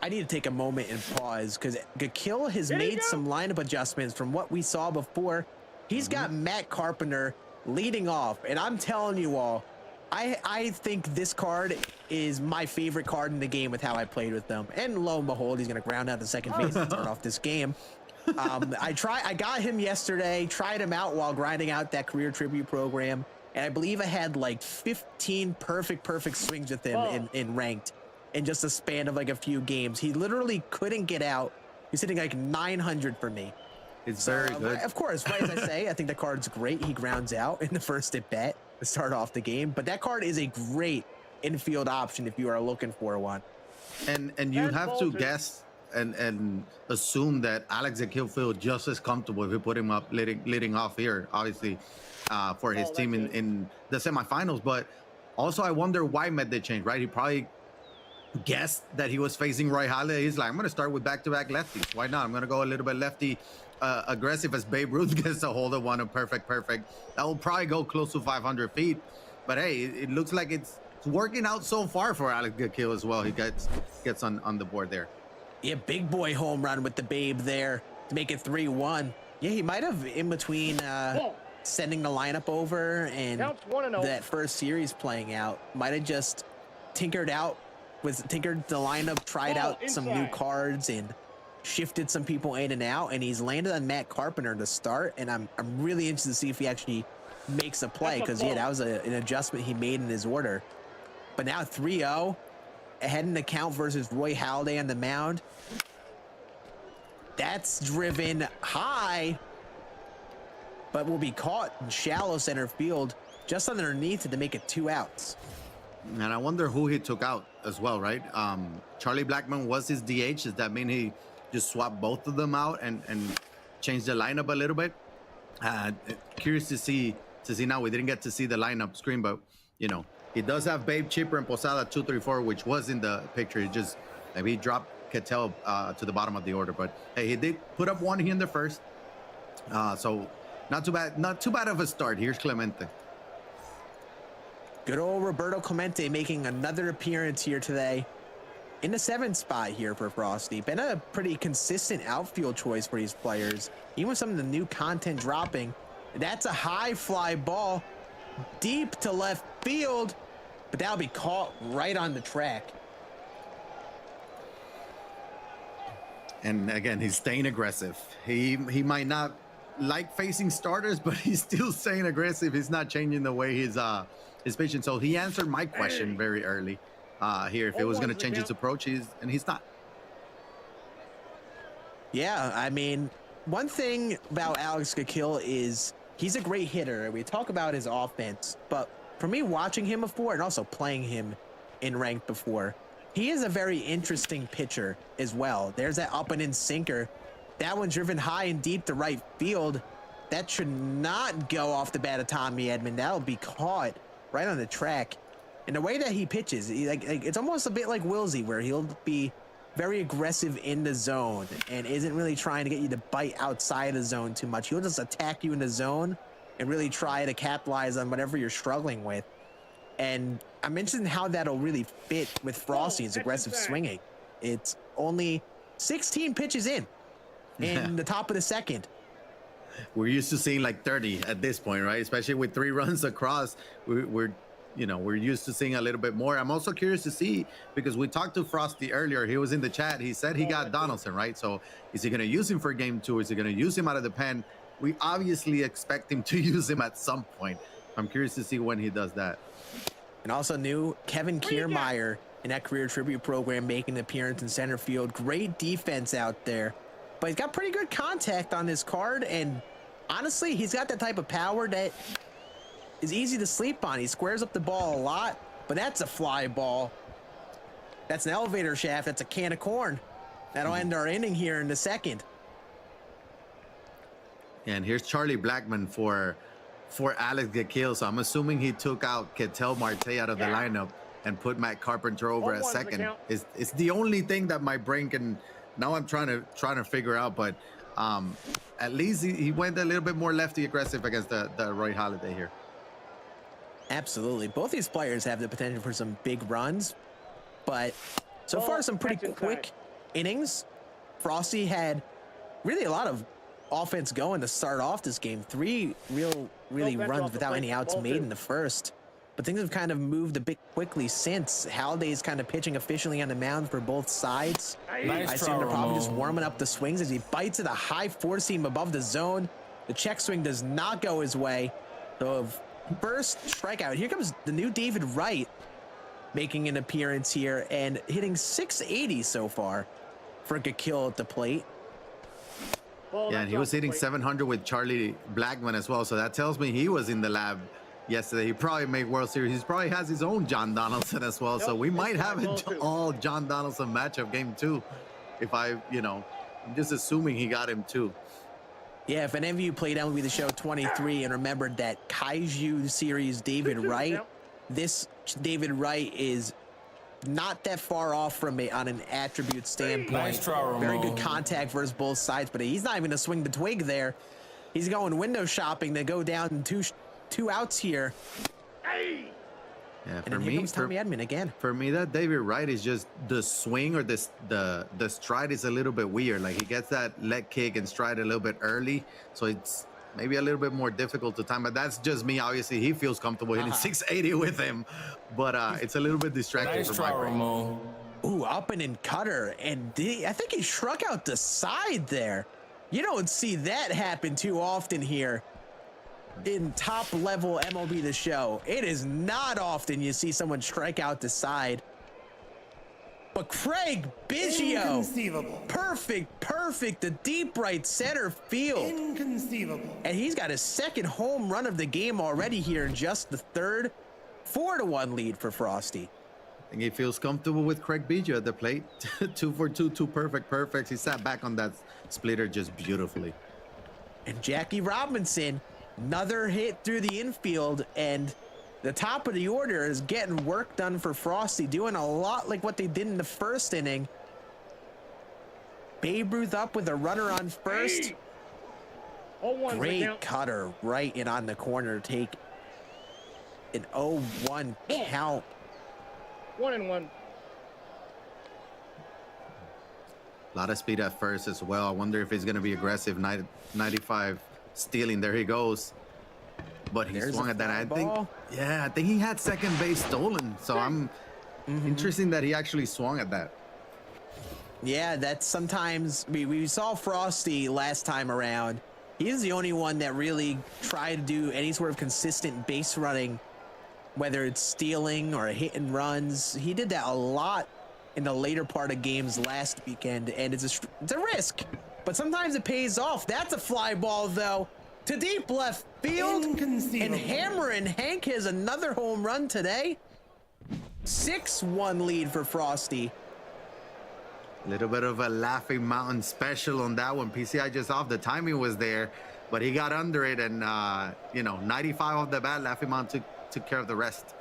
I need to take a moment and pause, because Gakil has made some lineup adjustments from what we saw before. He's got Matt Carpenter leading off, and I'm telling you all, I think this card is my favorite card in the game with how I played with them. And lo and behold, he's going to ground out the second base and start off this game. I got him yesterday, tried him out while grinding out that career tribute program, and I believe I had like 15 perfect swings with him in ranked in just a span of like a few games. He literally couldn't get out He's hitting like 900 for me. It's very good. Of course, right as I say, I think the card's great. He grounds out in the first at bat to start off the game, but that card is a great infield option if you are looking for one. And you have to guess and assume that Alex Akil feels just as comfortable if you put him up leading off here, obviously, for his team in the semifinals. But also, I wonder why Met did change, right? He probably guessed that he was facing Roy Halladay. He's like, I'm going to start with back-to-back lefties. Why not? I'm going to go a little bit lefty aggressive as Babe Ruth gets a hold of one. A perfect. That will probably go close to 500 feet. But hey, it looks like it's working out so far for Alex Akil as well. He gets on the board there. Yeah, big boy home run with the Babe there to make it 3-1. Yeah, he might have in between sending the lineup over and that first series playing out, might have just tinkered the lineup, tried out some new cards and shifted some people in and out, and he's landed on Matt Carpenter to start, and I'm really interested to see if he actually makes a play, because yeah, that was an adjustment he made in his order. But now 3-0 ahead in the count versus Roy Halladay on the mound. That's driven high, but will be caught in shallow center field just underneath it to make it 2 outs. And I wonder who he took out as well, right? Charlie Blackmon was his DH. Does that mean he just swapped both of them out and changed the lineup a little bit? Curious to see now. We didn't get to see the lineup screen, but you know, he does have Babe, Chipper, and Posada 2, 3, 4, which was in the picture. He just maybe dropped Ketel to the bottom of the order, but hey, he did put up one here in the first, so not too bad of a start. Here's Clemente. Good old Roberto Clemente making another appearance here today in the 7th spot here for Frosty. Been a pretty consistent outfield choice for these players, even with some of the new content dropping. That's a high fly ball deep to left field, but that'll be caught right on the track. And again, he's staying aggressive. He might not like facing starters, but he's still staying aggressive. He's not changing the way he's pitching. So he answered my question very early here, if it was going to change his approach, he's not. Yeah, I mean, one thing about Alex Akil is he's a great hitter. We talk about his offense, but for me, watching him before and also playing him in ranked before, he is a very interesting pitcher as well. There's that up and in sinker. That one driven high and deep to right field. That should not go off the bat of Tommy Edman. That'll be caught right on the track. And the way that he pitches, it's almost a bit like Wilsey, where he'll be very aggressive in the zone and isn't really trying to get you to bite outside the zone too much. He'll just attack you in the zone and really try to capitalize on whatever you're struggling with. And I mentioned how that'll really fit with Frosty's aggressive swinging. It's only 16 pitches in the top of the second. We're used to seeing like 30 at this point, right? Especially with 3 runs across. We're used to seeing a little bit more. I'm also curious to see, because we talked to Frosty earlier. He was in the chat. He said he got Donaldson, right? So is he going to use him for game 2? Is he going to use him out of the pen? We obviously expect him to use him at some point. I'm curious to see when he does that. And also new Kevin Kiermaier in that career tribute program making an appearance in center field. Great defense out there, but he's got pretty good contact on this card. And honestly, he's got that type of power that is easy to sleep on. He squares up the ball a lot, but that's a fly ball. That's an elevator shaft. That's a can of corn. That'll end our inning here in the second. And here's Charlie Blackmon for Alex Akil. So I'm assuming he took out Ketel Marte out of the lineup and put Matt Carpenter over at second. It's the only thing that my brain can. Now I'm trying to figure out, but at least he went a little bit more lefty aggressive against the Roy Halladay here. Absolutely. Both these players have the potential for some big runs, but so far some pretty quick innings. Frosty had really a lot of offense going to start off this game. 3 really runs without any outs made in the first, but things have kind of moved a bit quickly since. Halladay's kind of pitching efficiently on the mound for both sides. I see him probably just warming up the swings as he bites at a high 4-seam above the zone. The check swing does not go his way. So first strikeout. Here comes the new David Wright making an appearance here and hitting 680 so far for Akil at the plate. Yeah, and he was hitting 700 with Charlie Blackmon as well. So that tells me he was in the lab yesterday. He probably made World Series. He probably has his own John Donaldson as well. So we might have an all John Donaldson matchup game 2. If I'm just assuming he got him too. Yeah, if any of you played MLB The Show 23 and remembered that Kaiju series David Wright, this David Wright is not that far off from it on an attribute standpoint. Nice try, Ramon. Very good contact versus both sides, but he's not even to swing the twig there. He's going window shopping to go down two outs here. Yeah, and then here comes Tommy Edman again. For me, that David Wright is just the swing or the stride is a little bit weird. Like he gets that leg kick and stride a little bit early, so it's maybe a little bit more difficult to time. But that's just me. Obviously, he feels comfortable hitting 680 with him, but it's a little bit distracting. Nice try, Ramon. Ooh, up and in cutter, and I think he struck out the side there. You don't see that happen too often here in top level MLB The Show. It is not often you see someone strike out the side. But Craig Biggio, perfect, the deep right center field. Inconceivable. And he's got his second home run of the game already here in just the third. 4-1 lead for Frosty. I think he feels comfortable with Craig Biggio at the plate. 2 for 2, 2 perfects. He sat back on that splitter just beautifully. And Jackie Robinson, another hit through the infield, and the top of the order is getting work done for Frosty, doing a lot like what they did in the first inning. Babe Ruth up with a runner on first. Great cutter right in on the corner to take an 0-1 count. 1-1. A lot of speed at first as well. I wonder if he's going to be aggressive. 95 stealing. There he goes. But he swung at that. I think he had second base stolen. So I'm interesting that he actually swung at that. Yeah, that's sometimes we saw Frosty last time around. He's the only one that really tried to do any sort of consistent base running, whether it's stealing or hit and runs. He did that a lot in the later part of games last weekend, and it's a risk, but sometimes it pays off. That's a fly ball though, to deep left field, and Hammer and Hank has another home run today. 6-1 lead for Frosty. A little bit of a Laughing Mountain special on that one. PCI just off. The timing was there, but he got under it, and 95 off the bat. Laughing Mountain took care of the rest.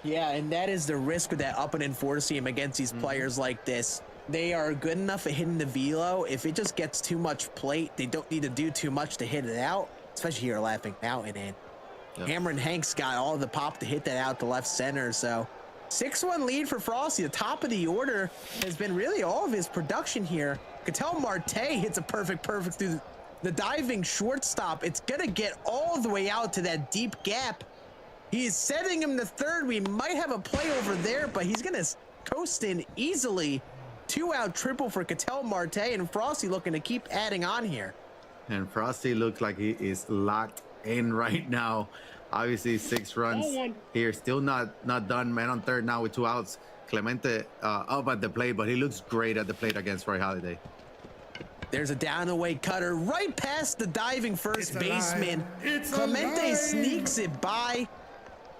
Yeah, and that is the risk with that up and in four seam against these players like this. They are good enough at hitting the velo. If it just gets too much plate, they don't need to do too much to hit it out, especially here Laughing Mountain. And Hammer and Hank's got all the pop to hit that out to left center. So 6-1 lead for Frosty. The top of the order has been really all of his production here. Ketel Marte hits a perfect through the diving shortstop. It's going to get all the way out to that deep gap. He's setting him to third. We might have a play over there, but he's going to coast in easily. 2-out triple for Ketel Marte, and Frosty looking to keep adding on here. And Frosty looks like he is locked in right now. Obviously 6 runs here, still not done. Man on third now with 2 outs. Clemente up at the plate, but he looks great at the plate against Roy Halladay. There's a down and away cutter right past the diving first baseman. Clemente sneaks it by,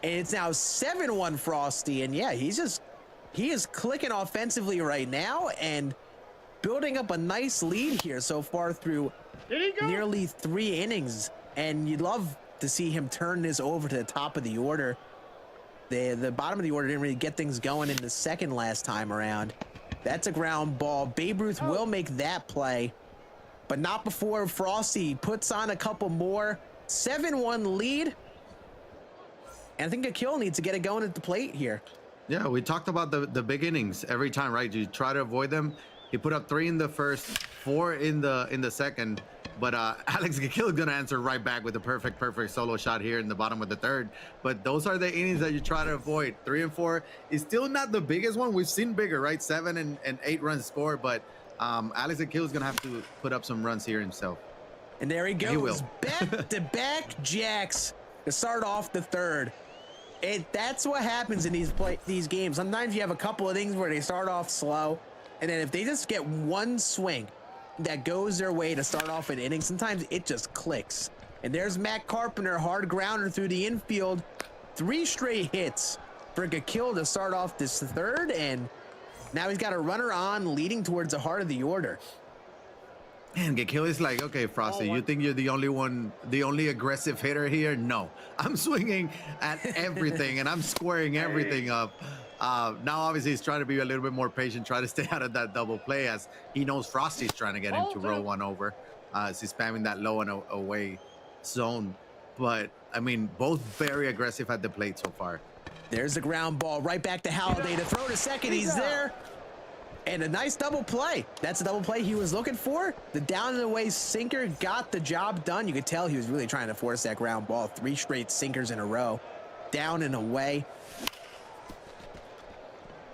and it's now 7-1 Frosty. And yeah, he is clicking offensively right now and building up a nice lead here so far through nearly 3 innings. And you'd love to see him turn this over to the top of the order. The bottom of the order didn't really get things going in the second last time around. That's a ground ball. Babe Ruth will make that play, but not before Frosty puts on a couple more. 7-1 lead. And I think Akil needs to get it going at the plate here. Yeah, we talked about the big innings every time, right? You try to avoid them. He put up 3 in the first, 4 in the second. But Alex Akil is going to answer right back with a perfect solo shot here in the bottom of the third. But those are the innings that you try to avoid. 3 and 4 is still not the biggest one. We've seen bigger, right? 7 and 8 runs scored. But Alex Akil is going to have to put up some runs here himself. And there he goes. Back-to-back jacks to start off the third. That's what happens in these games. Sometimes you have a couple of things where they start off slow, and then if they just get one swing, that goes their way to start off an inning, sometimes it just clicks. And there's Matt Carpenter, hard grounder through the infield. 3 straight hits for Gakil to start off this third, and now he's got a runner on leading towards the heart of the order. And Gakil is like, okay, Frosty, you think you're the only one, the only aggressive hitter here? No, I'm swinging at everything and I'm squaring everything up. Now, obviously, he's trying to be a little bit more patient, try to stay out of that double play, as he knows Frosty's trying to get him to roll one over. As he's spamming that low and away zone. But, I mean, both very aggressive at the plate so far. There's a ground ball right back to Halladay to throw to second. He's there. And a nice double play. That's a double play he was looking for. The down and away sinker got the job done. You could tell he was really trying to force that ground ball. 3 straight sinkers in a row. Down and away.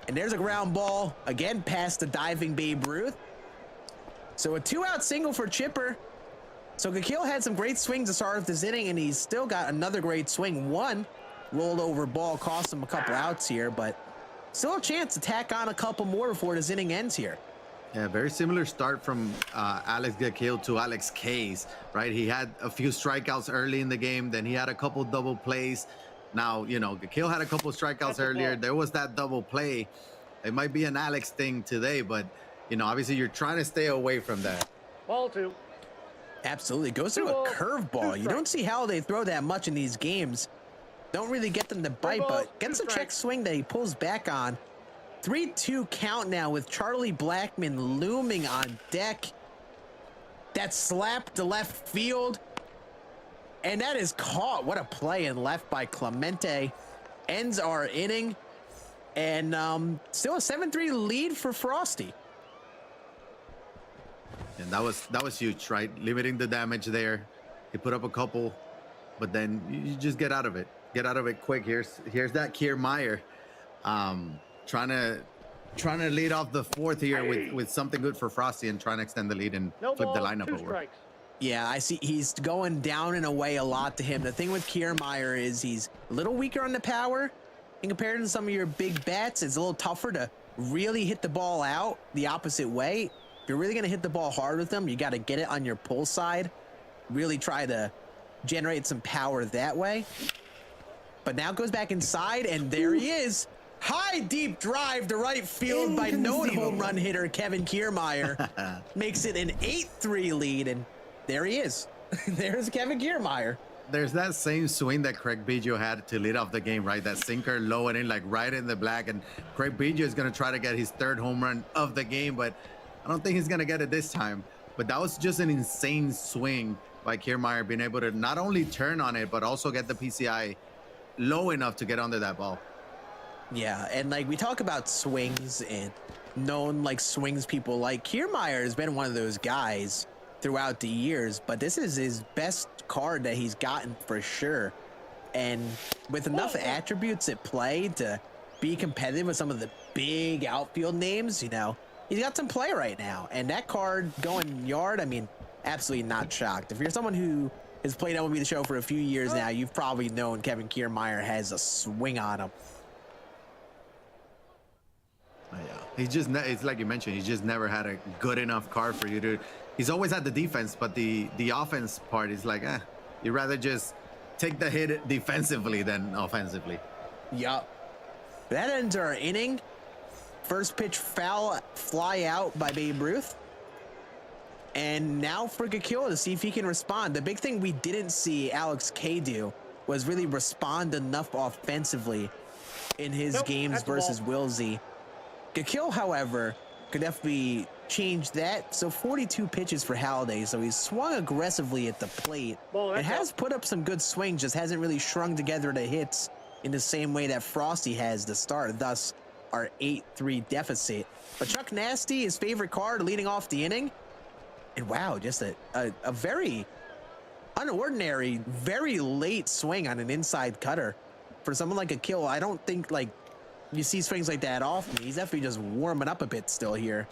And there's a ground ball again past the diving Babe Ruth. So a 2-out single for Chipper. So Gakil had some great swings to start off this inning, and he's still got another great swing. One rolled over ball cost him a couple outs here, but still a chance to tack on a couple more before this inning ends here. Yeah, very similar start from Alex Gakil to Alex Case, right? He had a few strikeouts early in the game, then he had a couple double plays. Now, you know, Gakil had a couple strikeouts earlier. There was that double play. It might be an Alex thing today, but, you know, obviously you're trying to stay away from that. Ball 2. Absolutely. Goes through a curveball. You don't see how they throw that much in these games. Don't really get them to bite, but gets a check swing that he pulls back on. 3-2 count now with Charlie Blackmon looming on deck. That slap to left field. And that is caught. What a play in left by Clemente. Ends our inning. And still a 7-3 lead for Frosty. And that was huge, right? Limiting the damage there. He put up a couple, but then you just get out of it. Get out of it quick. Here's that Kiermaier, trying to lead off the fourth here with something good for Frosty and trying to extend the lead and flip the lineup over. Strikes. Yeah, I see he's going down and away a lot to him. The thing with Kiermaier is he's a little weaker on the power in comparison to some of your big bats. It's a little tougher to really hit the ball out the opposite way. If you're really going to hit the ball hard with them, you got to get it on your pull side. Really try to generate some power that way. But now goes back inside, and there he is. High, deep drive to right field by known home run hitter Kevin Kiermaier. Makes it an 8-3 lead, and there he is. There's Kevin Kiermaier. There's that same swing that Craig Biggio had to lead off the game, right? That sinker low and in, like right in the black. And Craig Biggio is going to try to get his 3rd home run of the game, but I don't think he's going to get it this time. But that was just an insane swing by Kiermaier, being able to not only turn on it, but also get the PCI low enough to get under that ball. Yeah, and like we talk about swings and known like swings people like Kiermaier has been one of those guys throughout the years, but this is his best card that he's gotten for sure. And with enough attributes at play to be competitive with some of the big outfield names, you know, he's got some play right now. And that card going yard, I mean, absolutely not shocked. If you're someone who has played MLB The Show for a few years now, you've probably known Kevin Kiermaier has a swing on him. Yeah, he's just, it's like you mentioned, he's just never had a good enough card for you to, he's always had the defense, but the offense part is like, you'd rather just take the hit defensively than offensively. Yup. That ends our inning. First pitch foul, fly out by Babe Ruth. And now for Gakil to see if he can respond. The big thing we didn't see Alex K do was really respond enough offensively in his games versus Wilsey. Gakil, however, could definitely change that. So 42 pitches for Halladay. So he's swung aggressively at the plate. It has put up some good swings, just hasn't really strung together the hits in the same way that Frosty has to start. Thus, our 8-3 deficit. But Chuck Nasty, his favorite card, leading off the inning. And wow, just a very unordinary, very late swing on an inside cutter. For someone like Gakil, I don't think like you see swings like that often. He's definitely just warming up a bit still here.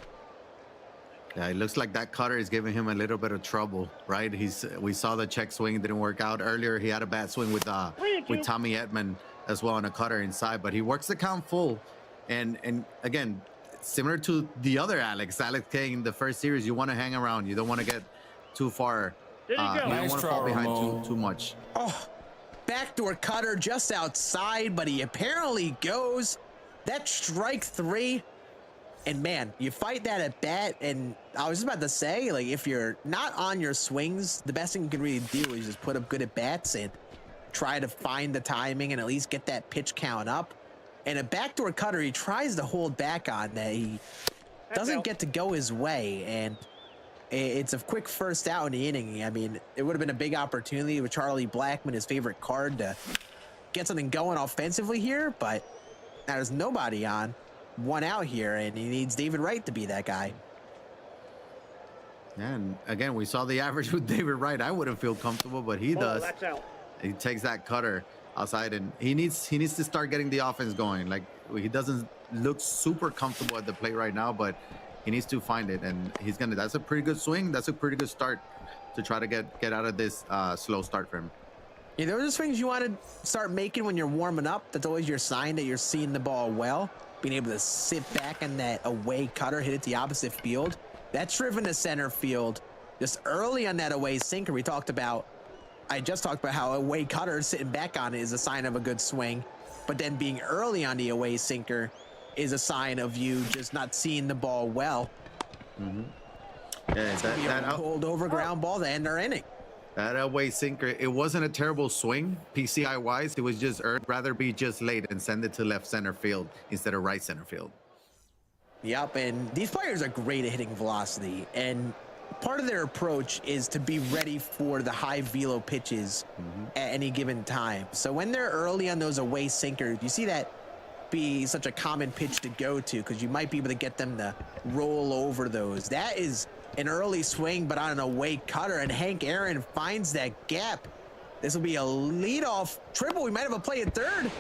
Yeah, it looks like that cutter is giving him a little bit of trouble, right? We saw the check swing didn't work out earlier. He had a bad swing with Tommy Edman as well on a cutter inside, but he works the count full. And again, similar to the other Alex K in the first series, you want to hang around. You don't want to get too far. You don't want to fall behind too much. Oh, backdoor cutter just outside, but he apparently goes. That's strike 3. And man, you fight that at bat, and I was just about to say, like, if you're not on your swings, the best thing you can really do is just put up good at bats and try to find the timing and at least get that pitch count up. And a backdoor cutter, he tries to hold back on that. He doesn't get to go his way, and it's a quick first out in the inning. I mean, it would have been a big opportunity with Charlie Blackmon, his favorite card, to get something going offensively here, but now there's nobody on. 1 out here, and he needs David Wright to be that guy. And again, we saw the average with David Wright. I wouldn't feel comfortable, but he does. That's out. He takes that cutter outside, and he needs to start getting the offense going. Like, he doesn't look super comfortable at the plate right now, but he needs to find it, and he's gonna. That's a pretty good swing. That's a pretty good start to try to get out of this slow start for him. Yeah, those are swings you want to start making when you're warming up. That's always your sign that you're seeing the ball well. Being able to sit back in that away cutter, hit it the opposite field. That's driven to center field. Just early on that away sinker, I just talked about how away cutter sitting back on it is a sign of a good swing. But then being early on the away sinker is a sign of you just not seeing the ball well. Mm-hmm. Yeah, that hold over ground ball to end our inning. That away sinker, it wasn't a terrible swing, PCI wise. It was just rather be just late and send it to left center field instead of right center field. Yep, and these players are great at hitting velocity, and part of their approach is to be ready for the high velo pitches at any given time. So when they're early on those away sinkers, you see that be such a common pitch to go to because you might be able to get them to roll over those. That is an early swing, but on an away cutter, and Hank Aaron finds that gap. This will be a leadoff triple. We might have a play at third.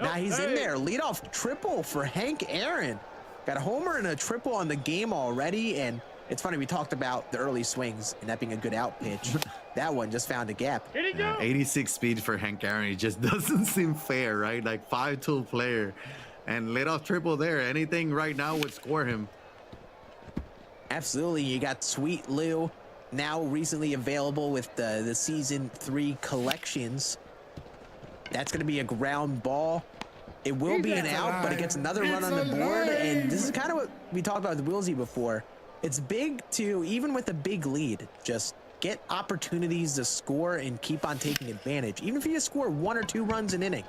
Now he's in there. Leadoff triple for Hank Aaron. Got a homer and a triple on the game already, and it's funny, we talked about the early swings and that being a good out pitch. That one just found a gap. 86 speed for Hank Aaron. It just doesn't seem fair, right? Like 5-tool player and leadoff triple there. Anything right now would score him. Absolutely. You got Sweet Lou, now recently available with the season 3 collections. That's going to be a ground ball. It will be an out, but it gets another run on the board. And this is kind of what we talked about with Wilsey before. It's big to, even with a big lead, just get opportunities to score and keep on taking advantage. Even if you just score 1 or 2 runs an inning,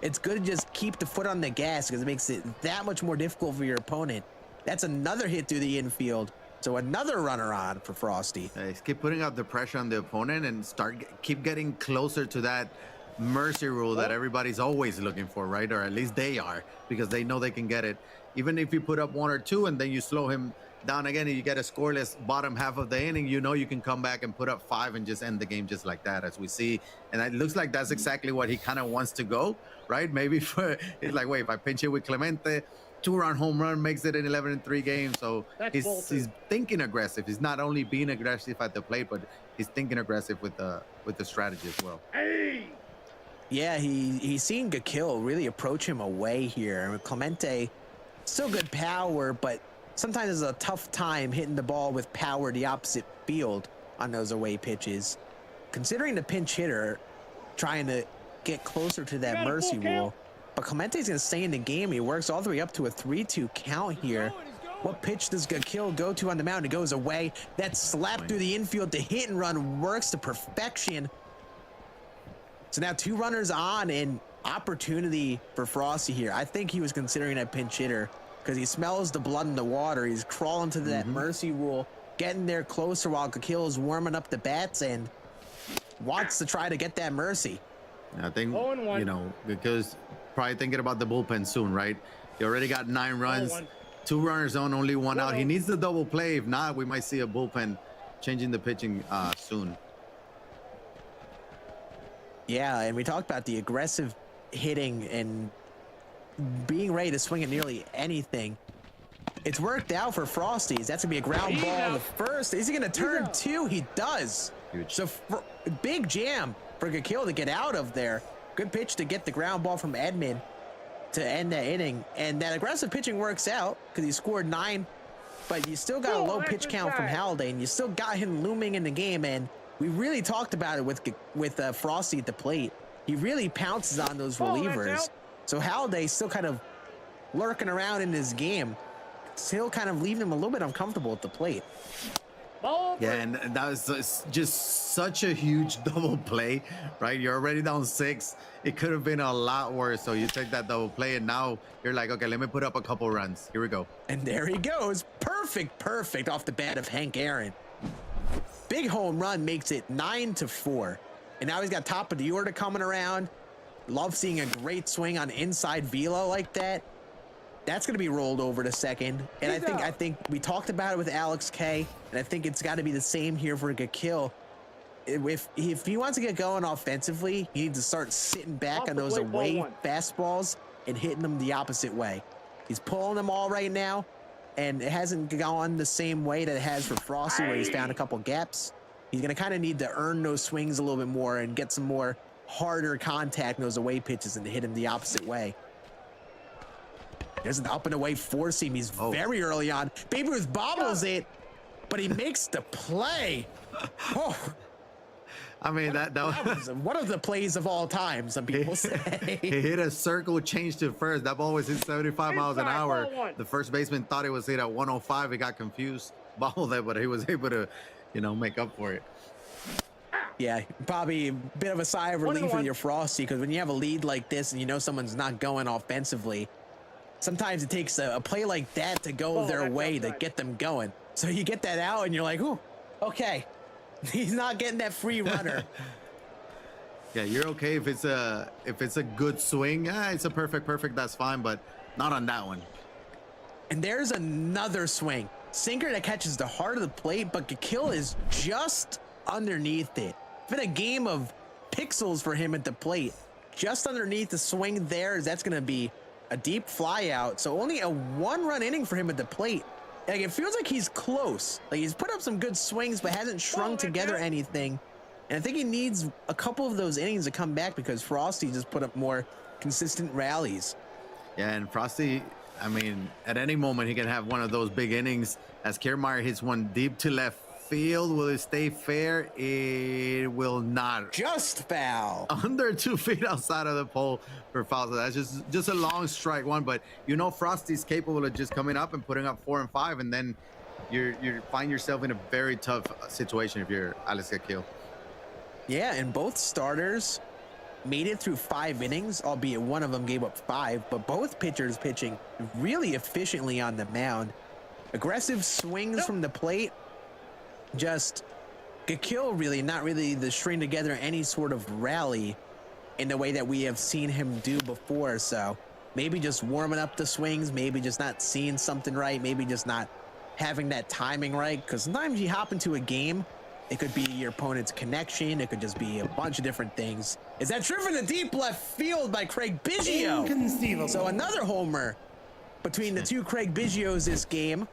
it's good to just keep the foot on the gas because it makes it that much more difficult for your opponent. That's another hit through the infield. So another runner on for Frosty. Keep putting out the pressure on the opponent and keep getting closer to that mercy rule that everybody's always looking for, right? Or at least they are, because they know they can get it. Even if you put up 1 or 2 and then you slow him down again and you get a scoreless bottom half of the inning, you know you can come back and put up 5 and just end the game just like that, as we see. And it looks like that's exactly what he kind of wants to go, right? Maybe it's like, wait, if I pinch it with Clemente, 2-run home run makes it an 11-3 game. So he's thinking aggressive. He's not only being aggressive at the plate, but he's thinking aggressive with the strategy as well. Yeah, he's seen Gakil really approach him away here. Clemente, still good power, but sometimes it's a tough time hitting the ball with power the opposite field on those away pitches. Considering the pinch hitter, trying to get closer to that mercy rule. But Clemente's going to stay in the game. He works all the way up to a 3-2 count here. What pitch does Gakil go to on the mound? It goes away. That slap through the infield to hit and run works to perfection. So now 2 runners on, and opportunity for Frosty here. I think he was considering a pinch hitter because he smells the blood in the water. He's crawling to that mercy rule, getting there closer while Gakil is warming up the bats and wants to try to get that mercy. I think, you know, because probably thinking about the bullpen soon, right? He already got 9 runs, 2 runners on, only 1 out. He needs the double play. If not, we might see a bullpen changing the pitching soon. Yeah, and we talked about the aggressive hitting and being ready to swing at nearly anything. It's worked out for Frosties. That's going to be a ground ball to first. Is he going to turn 2? He does. Huge. So big jam for Gakil to get out of there. Good pitch to get the ground ball from Edman. to end that inning. And that aggressive pitching works out because he scored 9, but you still got a low pitch count from Halladay, and you still got him looming in the game. And we really talked about it with Frosty at the plate. He really pounces on those relievers. So Halladay still kind of lurking around in his game, still kind of leaving him a little bit uncomfortable at the plate. Yeah, and that was just such a huge double play, right? You're already down 6. It could have been a lot worse. So you take that double play, and now you're like, okay, let me put up a couple runs. Here we go. And there he goes. Perfect off the bat of Hank Aaron. Big home run makes it 9-4. And now he's got top of the order coming around. Love seeing a great swing on inside velo like that. That's going to be rolled over to second. And I think we talked about it with Alex K, and I think it's got to be the same here for Gakil. If he wants to get going offensively, he needs to start sitting back on those away fastballs and hitting them the opposite way. He's pulling them all right now, and it hasn't gone the same way that it has for Frosty, where he's found a couple gaps. He's going to kind of need to earn those swings a little bit more and get some more harder contact in those away pitches and hit him the opposite way. There's an up and away four seam. He's very early on. Babe Ruth bobbles it, but he makes the play. Oh, I mean, that was one of the plays of all time, some people say. He hit a circle, changed to first. That ball was hit 75 miles an hour. The first baseman thought it was hit at 105. He got confused, bobbled it, but he was able to, make up for it. Yeah, probably a bit of a sigh of relief with your Frosty, because when you have a lead like this and you know someone's not going offensively, sometimes it takes a play like that to go their way to get them going. So you get that out and you're like, ooh, okay. He's not getting that free runner. Yeah, you're okay if it's a good swing. It's a perfect, that's fine, but not on that one. And there's another swing. Sinker that catches the heart of the plate, but Gakil is just underneath it. It's been a game of pixels for him at the plate. Just underneath the swing there, that's going to be a deep fly out. So only a 1-run inning for him at the plate. Like, it feels like he's close. Like, he's put up some good swings, but hasn't strung together anything. And I think he needs a couple of those innings to come back, because Frosty just put up more consistent rallies. Yeah, and Frosty, I mean, at any moment he can have one of those big innings. As Kiermaier hits one deep to left field, will it stay fair? It will not. Just foul. Under 2 feet outside of the pole for foul. So that's just a long strike one. But Frosty's capable of just coming up and putting up 4 and 5, and then you find yourself in a very tough situation if you're Alex Gakil. Yeah, and both starters made it through 5 innings, albeit one of them gave up 5, but both pitchers pitching really efficiently on the mound. Aggressive swings from the plate. Just Gakil really not really the string together any sort of rally in the way that we have seen him do before. So maybe just warming up the swings, maybe just not seeing something right, maybe just not having that timing right, because sometimes you hop into a game, it could be your opponent's connection, it could just be a bunch of different things. Is that driven to deep left field by Craig Biggio? Inconceivable. So another homer between the two Craig Biggios this game.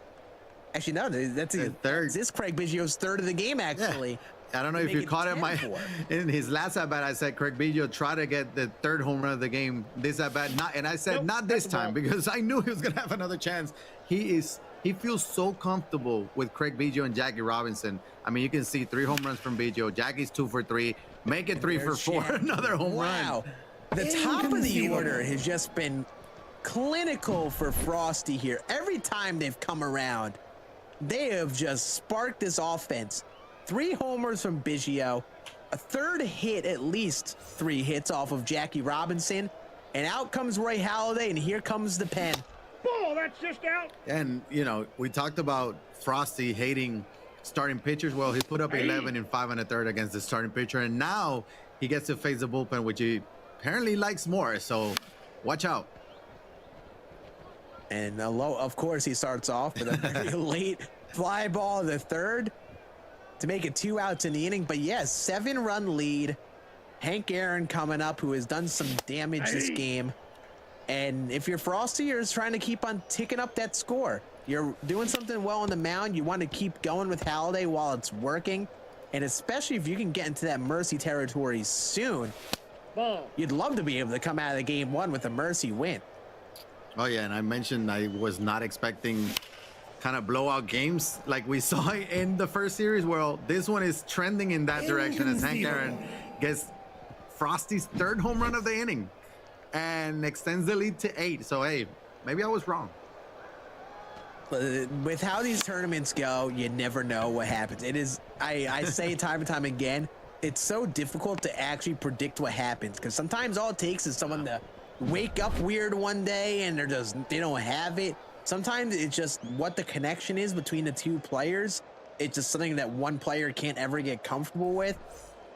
Actually, no, that's third. This Craig Biggio's third of the game, actually. Yeah. I don't know if you caught it. In his last at bat, I said Craig Biggio tried to get the 3rd home run of the game. This at bat, and I said not this time, because I knew he was gonna have another chance. He feels so comfortable with Craig Biggio and Jackie Robinson. I mean, you can see 3 home runs from Biggio. Jackie's 2 for 3. Make it 3 for 4. Another home run. Wow, the top of the order has just been clinical for Frosty here. Every time they've come around, they have just sparked this offense. 3 homers from Biggio, a 3rd hit, at least 3 hits off of Jackie Robinson, and out comes Roy Halladay, and here comes the pen. Ball, that's just out. And we talked about Frosty hating starting pitchers. Well, he put up 11 in 5 1/3 against the starting pitcher, and now he gets to face the bullpen, which he apparently likes more. So watch out. And of course, he starts off with a very late fly ball in the 3rd to make it 2 outs in the inning. But yes, 7-run lead. Hank Aaron coming up, who has done some damage this game. And if you're Frosty, you're just trying to keep on ticking up that score. You're doing something well on the mound. You want to keep going with Halladay while it's working. And especially if you can get into that mercy territory soon. You'd love to be able to come out of the game 1 with a mercy win. Oh yeah, and I mentioned I was not expecting kind of blowout games like we saw in the first series. Well, this one is trending in that direction as Hank Aaron gets Frosty's 3rd home run of the inning and extends the lead to 8. So hey, maybe I was wrong. With how these tournaments go, you never know what happens. It is, I say time and time again, it's so difficult to actually predict what happens, because sometimes all it takes is someone to wake up weird one day and they don't have it. Sometimes it's just what the connection is between the two players. It's just something that one player can't ever get comfortable with.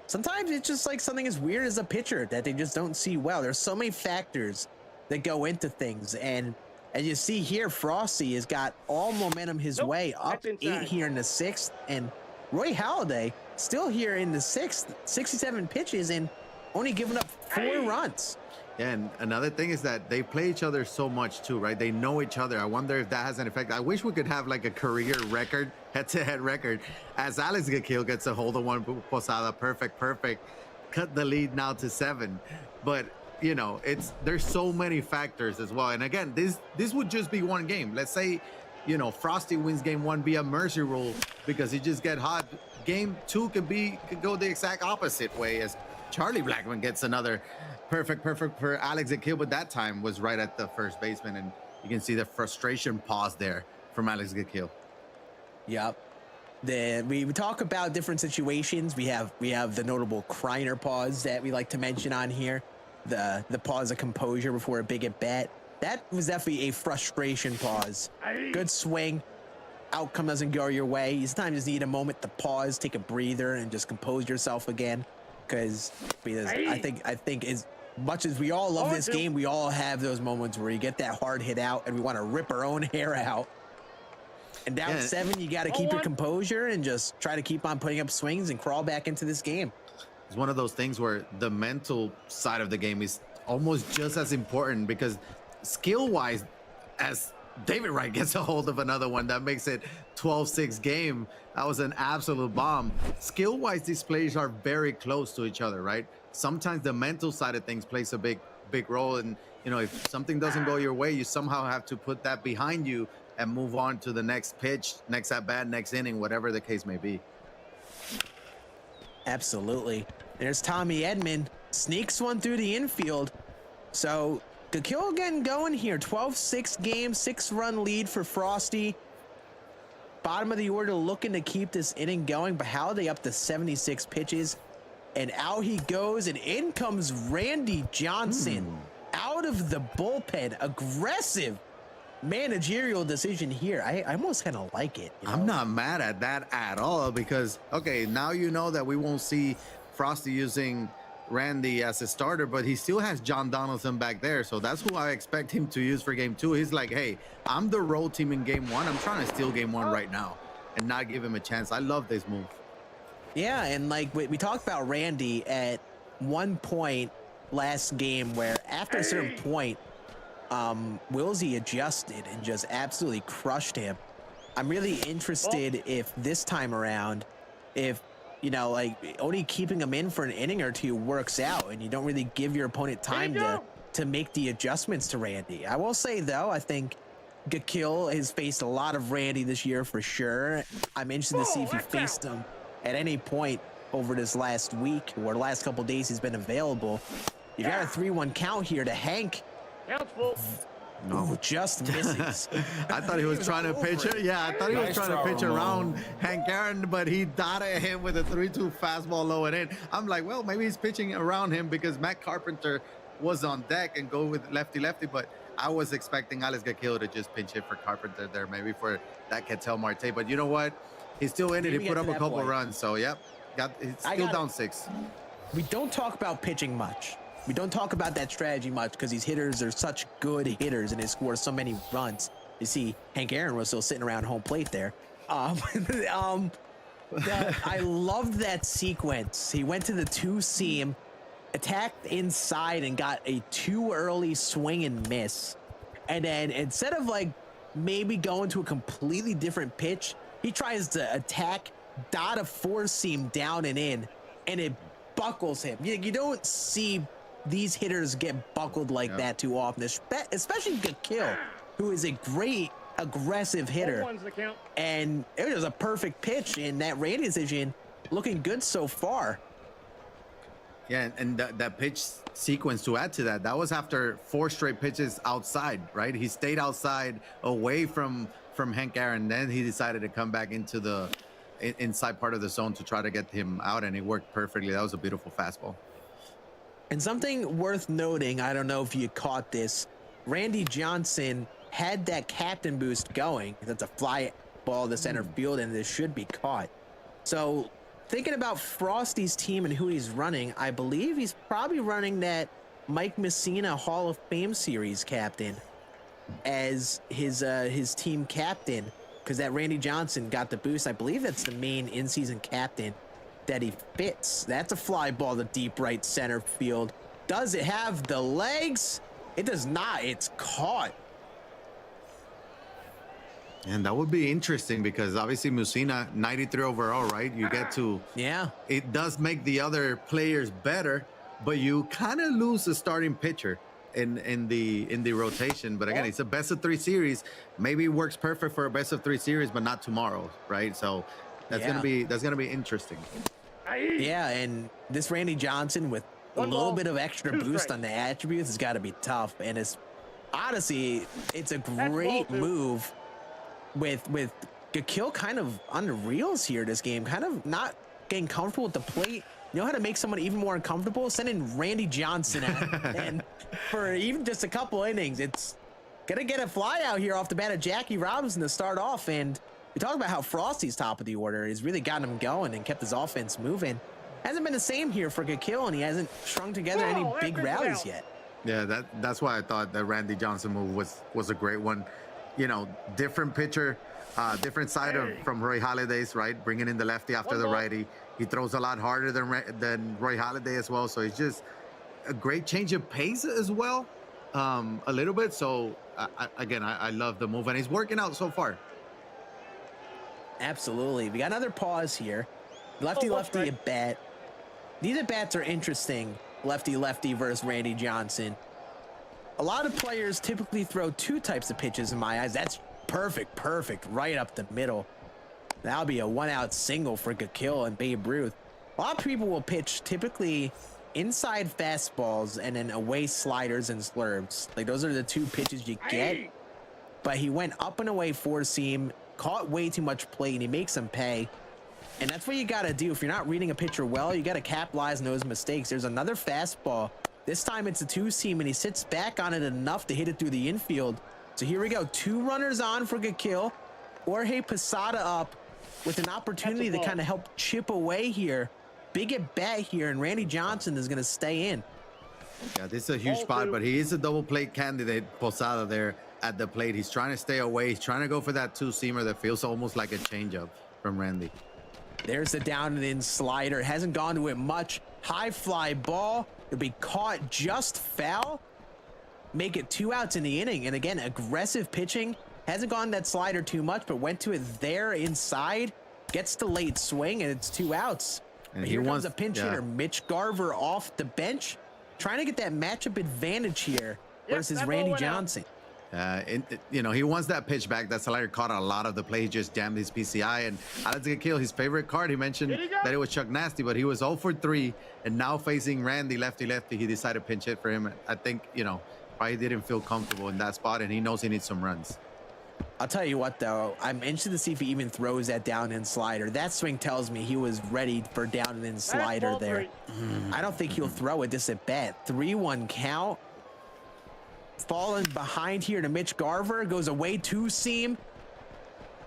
Sometimes it's just like something as weird as a pitcher that they just don't see well. There's so many factors that go into things, and as you see here, Frosty has got all momentum his way, up 8 here in the 6th, and Roy Halladay still here in the 6th, 67 pitches and only giving up 4 runs. Yeah, and another thing is that they play each other so much too, right? They know each other. I wonder if that has an effect. I wish we could have like a career record, head-to-head record, as Alex Gakil gets a hold of one. Posada, perfect, cut the lead now to 7. But you know, there's so many factors as well. And again, this would just be one game. Let's say, you know, Frosty wins game 1 via mercy rule because he just get hot. Game 2 could go the exact opposite way, as Charlie Blackmon gets another perfect for Alex Gakil, but that time was right at the first baseman, and you can see the frustration pause there from Alex Gakil. Yep. We talk about different situations. We have the notable Kreiner pause that we like to mention on here. The pause of composure before a big at bat. That was definitely a frustration pause. Good swing. Outcome doesn't go your way. You sometimes just need a moment to pause, take a breather, and just compose yourself again. Because I think as much as we all love this game, we all have those moments where you get that hard hit out and we want to rip our own hair out. And down 7, you got to keep your composure and just try to keep on putting up swings and crawl back into this game. It's one of those things where the mental side of the game is almost just as important, because skill-wise, as David Wright gets a hold of another one, that makes it 12-6 game. That was an absolute bomb. Skill-wise, these players are very close to each other, right? Sometimes the mental side of things plays a big role. And, you know, if something doesn't go your way, you somehow have to put that behind you and move on to the next pitch, next at-bat, next inning, whatever the case may be. Absolutely. There's Tommy Edman. Sneaks one through the infield. So Gakil again going here. 12-6 game, 6-run lead for Frosty. Bottom of the order looking to keep this inning going, but Halladay up to 76 pitches. And out he goes, and in comes Randy Johnson out of the bullpen. Aggressive managerial decision here. I almost kind of like it. I'm not mad at that at all, because, okay, now you know that we won't see Frosty using Randy as a starter, but he still has John Donaldson back there, so that's who I expect him to use for game 2. He's like, hey, I'm the road team in game 1. I'm trying to steal game 1 right now and not give him a chance. I love this move. Yeah, and like we talked about Randy at one point last game, where after a certain point, Wilsey adjusted and just absolutely crushed him. I'm really interested if this time around, if, you know, like only keeping him in for an inning or 2 works out and you don't really give your opponent time to make the adjustments to Randy. I will say, though, I think Gakil has faced a lot of Randy this year for sure. I'm interested to see if he faced him at any point over this last week or the last couple days he's been available. You got a 3-1 count here to Hank. No, just misses. I thought he was trying to pitch it. Yeah, I thought he was trying to pitch around Hank Aaron, but he dotted him with a 3-2 fastball low and in. I'm like, well, maybe he's pitching around him because Matt Carpenter was on deck and go with lefty-lefty, but I was expecting Alex Gakil to just pinch hit for Carpenter there, maybe for that Ketel Marte. But you know what? He's still in it. He put up a couple runs, so yep. It's still down 6. We don't talk about pitching much. We don't talk about that strategy much because these hitters are such good hitters and they score so many runs. You see, Hank Aaron was still sitting around home plate there. I loved that sequence. He went to the 2-seam, attacked inside and got a too early swing and miss. And then instead of like maybe going to a completely different pitch, he tries to attack, dot a 4-seam down and in, and it buckles him. You don't see these hitters get buckled like that too often, especially Gakil, who is a great aggressive hitter. And it was a perfect pitch in that Randy decision, looking good so far. Yeah, and that pitch sequence, to add to that, that was after 4 straight pitches outside, right? He stayed outside away from Hank Aaron. Then he decided to come back into the inside part of the zone to try to get him out, and it worked perfectly. That was a beautiful fastball. And something worth noting, I don't know if you caught this, Randy Johnson had that captain boost going. That's a fly ball to center field, and this should be caught. So thinking about Frosty's team and who he's running, I believe he's probably running that Mike Messina Hall of Fame series captain as his team captain, because that Randy Johnson got the boost. I believe that's the main in-season captain that he fits. That's a fly ball to deep right center field. Does it have the legs? It does not. It's caught. And that would be interesting because obviously Musina, 93 overall, right? You get to, it does make the other players better, but you kind of lose the starting pitcher in the rotation. But again, it's a best of 3 series. Maybe it works perfect for a best of 3 series, but not tomorrow, right? So that's gonna be interesting. Yeah, and this Randy Johnson with a little bit of extra boost on the attributes has got to be tough. And it's honestly, it's a great move with Gakil kind of on the reels here this game, kind of not getting comfortable with the plate. You know how to make someone even more uncomfortable? Sending Randy Johnson out. And for even just a couple innings, it's gonna get a fly out here off the bat of Jackie Robinson to start off. And we talk about how Frosty's top of the order. He's really gotten him going and kept his offense moving. Hasn't been the same here for Gakil, and he hasn't strung together any big rallies yet. Yeah, that's why I thought that Randy Johnson move was a great one. You know, different pitcher, different side from Roy Halladay's, right? Bringing in the lefty after the righty. He throws a lot harder than Roy Halladay as well. So it's just a great change of pace as well, a little bit. So I love the move, and he's working out so far. Absolutely. We got another pause here. Lefty at bat. These at bats are interesting. Lefty versus Randy Johnson. A lot of players typically throw 2 types of pitches in my eyes. That's perfect, right up the middle. That'll be a 1-out single for Gakil and Babe Ruth. A lot of people will pitch typically inside fastballs and then away sliders and slurves. Like, those are the 2 pitches you get. But he went up and away 4-seam, caught way too much plate, and he makes them pay. And that's what you got to do. If you're not reading a pitcher well, you got to capitalize on those mistakes. There's another fastball. This time it's a 2-seam, and he sits back on it enough to hit it through the infield. So here we go. 2 runners on for Gakil. Jorge Posada up with an opportunity to kind of help chip away here. Big at bat here, and Randy Johnson is going to stay in. Yeah, this is a huge spot, but he is a double plate candidate, Posada, there at the plate. He's trying to stay away. He's trying to go for that 2-seamer that feels almost like a changeup from Randy. There's the down and in slider. Hasn't gone to it much. High fly ball. It'll be caught just foul. Make it 2 outs in the inning. And again, aggressive pitching. Hasn't gone that slider too much, but went to it there inside. Gets the late swing, and it's 2 outs. And here comes a pinch hitter, Mitch Garver off the bench. Trying to get that matchup advantage here versus Randy Johnson. You know, he wants that pitch back. That slider caught a lot of the play. He just jammed his PCI. And Alex Gakil, his favorite card, he mentioned that it was Chuck Nasty, but he was 0 for 3. And now facing Randy, lefty, he decided to pinch hit for him. I think, you know, probably didn't feel comfortable in that spot, and he knows he needs some runs. I'll tell you what, though, I'm interested to see if he even throws that down and slider. That swing tells me he was ready for down and in slider there. I don't think he'll throw it this at bat. 3-1 count. Falling behind here to Mitch Garver. Goes away 2-seam.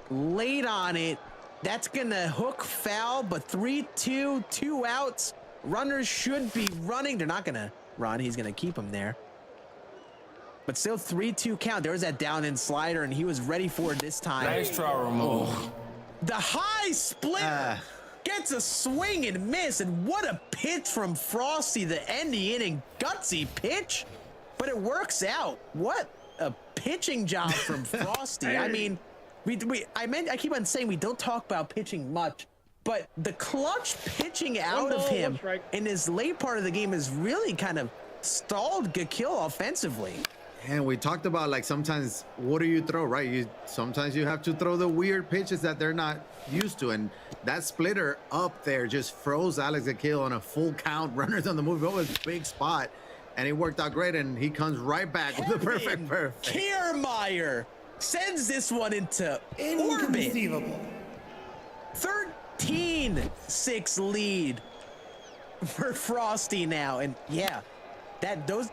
Late on it. That's going to hook foul, but 3-2, 2 outs. Runners should be running. They're not going to run. He's going to keep them there. But still 3-2 count. There was that down in slider, and he was ready for it this time. Nice try, Ramon. The high split gets a swing and miss, and what a pitch from Frosty to end the inning. Gutsy pitch, but it works out. What a pitching job from Frosty. I mean, I keep on saying we don't talk about pitching much, but the clutch pitching out of him in his late part of the game has really kind of stalled Gakil offensively. And we talked about, like, sometimes what do you throw, right? Sometimes you have to throw the weird pitches that they're not used to, and that splitter up there just froze Alex Gakil on a full count, runners on the move. It was a big spot, and it worked out great, and he comes right back with the perfect. Kiermaier sends this one into orbit. 13-6 lead for Frosty now, and yeah,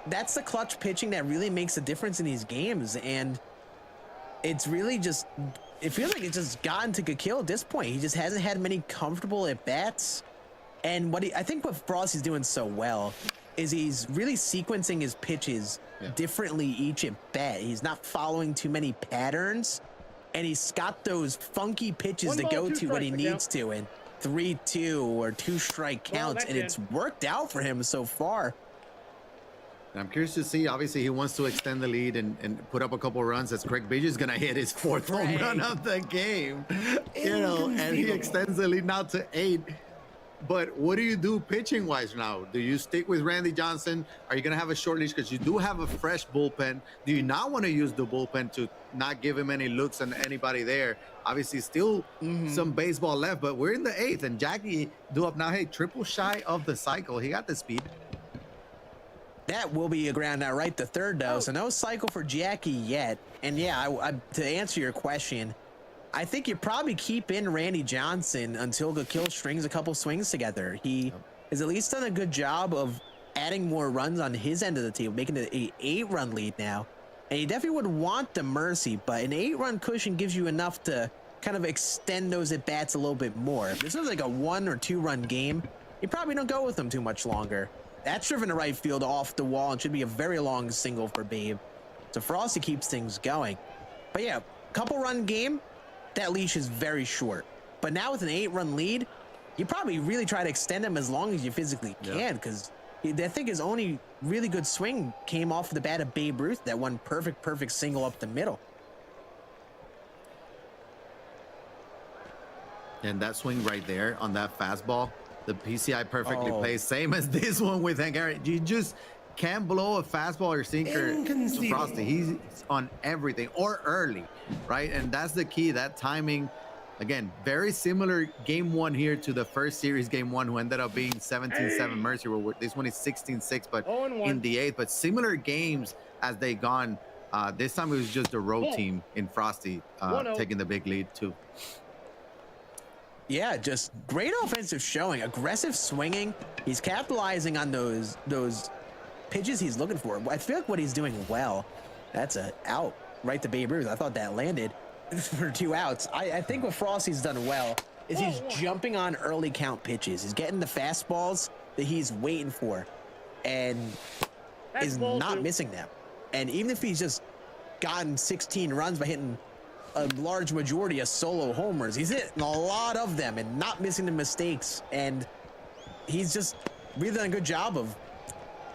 that's the clutch pitching that really makes a difference in these games, and it's really just, it feels like it's just gotten to Gakil at this point. He just hasn't had many comfortable at bats, and I think what Frosty's doing so well is he's really sequencing his pitches differently each at bat. He's not following too many patterns, and he's got those funky pitches to go to when he needs to, and 3-2 or 2-strike counts, and it's worked out for him so far. I'm curious to see. Obviously, he wants to extend the lead and put up a couple runs, as Craig Biggio's going to hit his 4th home run of the game. You know, and he extends the lead now to 8. But what do you do pitching-wise now? Do you stick with Randy Johnson? Are you going to have a short leash? Because you do have a fresh bullpen. Do you not want to use the bullpen to not give him any looks on anybody there? Obviously, still some baseball left, but we're in the 8th. And Jackie due up now. Hey, triple shy of the cycle. He got the speed. That will be a ground out right to third, though, so no cycle for Jackie yet. And yeah, to answer your question, I think you probably keep in Randy Johnson until Gakil strings a couple swings together. He has at least done a good job of adding more runs on his end of the table, making it an 8-run lead now. And you definitely would want the mercy, but an 8-run cushion gives you enough to kind of extend those at-bats a little bit more. If this was like a 1 or 2-run game, you probably don't go with them too much longer. That's driven to right field off the wall and should be a very long single for Babe. So Frosty keeps things going. But yeah, couple run game, that leash is very short. But now with an 8-run lead, you probably really try to extend them as long as you physically can, because I think his only really good swing came off the bat of Babe Ruth, that one perfect single up the middle. And that swing right there on that fastball, the PCI perfectly plays, same as this one with Hank Aaron. You just can't blow a fastball or sinker to Frosty. He's on everything, or early, right? And that's the key, that timing. Again, very similar game 1 here to the first series game 1, who ended up being 17-7 Mercy. This one is 16-6, but in the 8th. But similar games as they gone. This time it was just a road team in Frosty taking the big lead too. Yeah, just great offensive showing, aggressive swinging. He's capitalizing on those pitches he's looking for. I feel like what he's doing well, that's a out right to Babe Ruth. I thought that landed for 2 outs. I think what Frosty's done well is he's jumping on early count pitches. He's getting the fastballs that he's waiting for and is not missing them. And even if he's just gotten 16 runs by hitting a large majority of solo homers, he's hitting a lot of them and not missing the mistakes, and he's just really done a good job of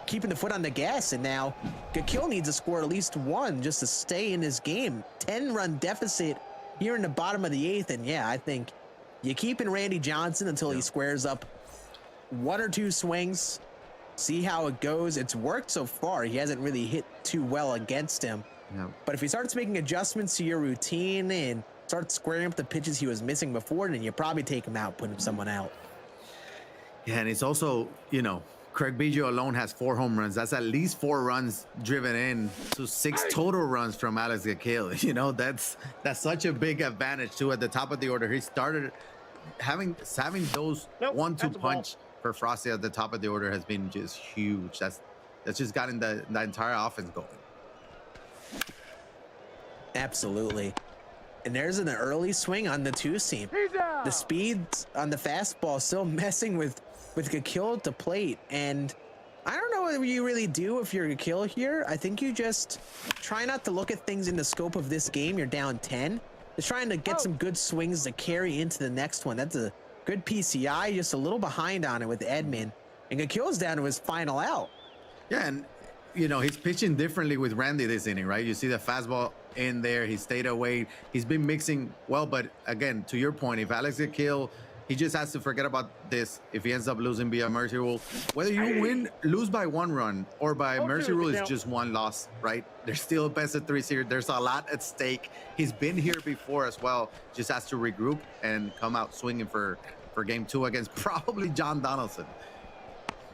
keeping the foot on the gas. And now Gakil needs to score at least 1 just to stay in this game. 10-run deficit here in the bottom of the 8th, and yeah, I think you keep in Randy Johnson until he squares up 1 or 2 swings, see how it goes. It's worked so far. He hasn't really hit too well against him. But if he starts making adjustments to your routine and starts squaring up the pitches he was missing before, then you probably take him out, put him someone out. Yeah, and it's also, you know, Craig Biggio alone has 4 home runs. That's at least 4 runs driven in to 6 total runs from Alex Gakil. You know, that's such a big advantage too at the top of the order. He started having those 1-2 punch for Frosty at the top of the order has been just huge. That's just gotten the entire offense going. Absolutely. And there's an early swing on the 2-seam. The speed on the fastball still messing with Gakil at the plate. And I don't know what you really do if you're Gakil here. I think you just try not to look at things in the scope of this game. You're down 10. Just trying to get some good swings to carry into the next one. That's a good PCI, just a little behind on it with Edman. And Gakil's down to his final out. Yeah, and you know, he's pitching differently with Randy this inning, right? You see the fastball in there. He stayed away. He's been mixing well, but again, to your point, if Alex Gakil He just has to forget about this if he ends up losing via mercy rule. Whether you lose by 1 run or by mercy rule is just 1 loss, right? There's still a best of 3 series. There's a lot at stake. He's been here before as well. Just has to regroup and come out swinging for game 2 against probably John Donaldson.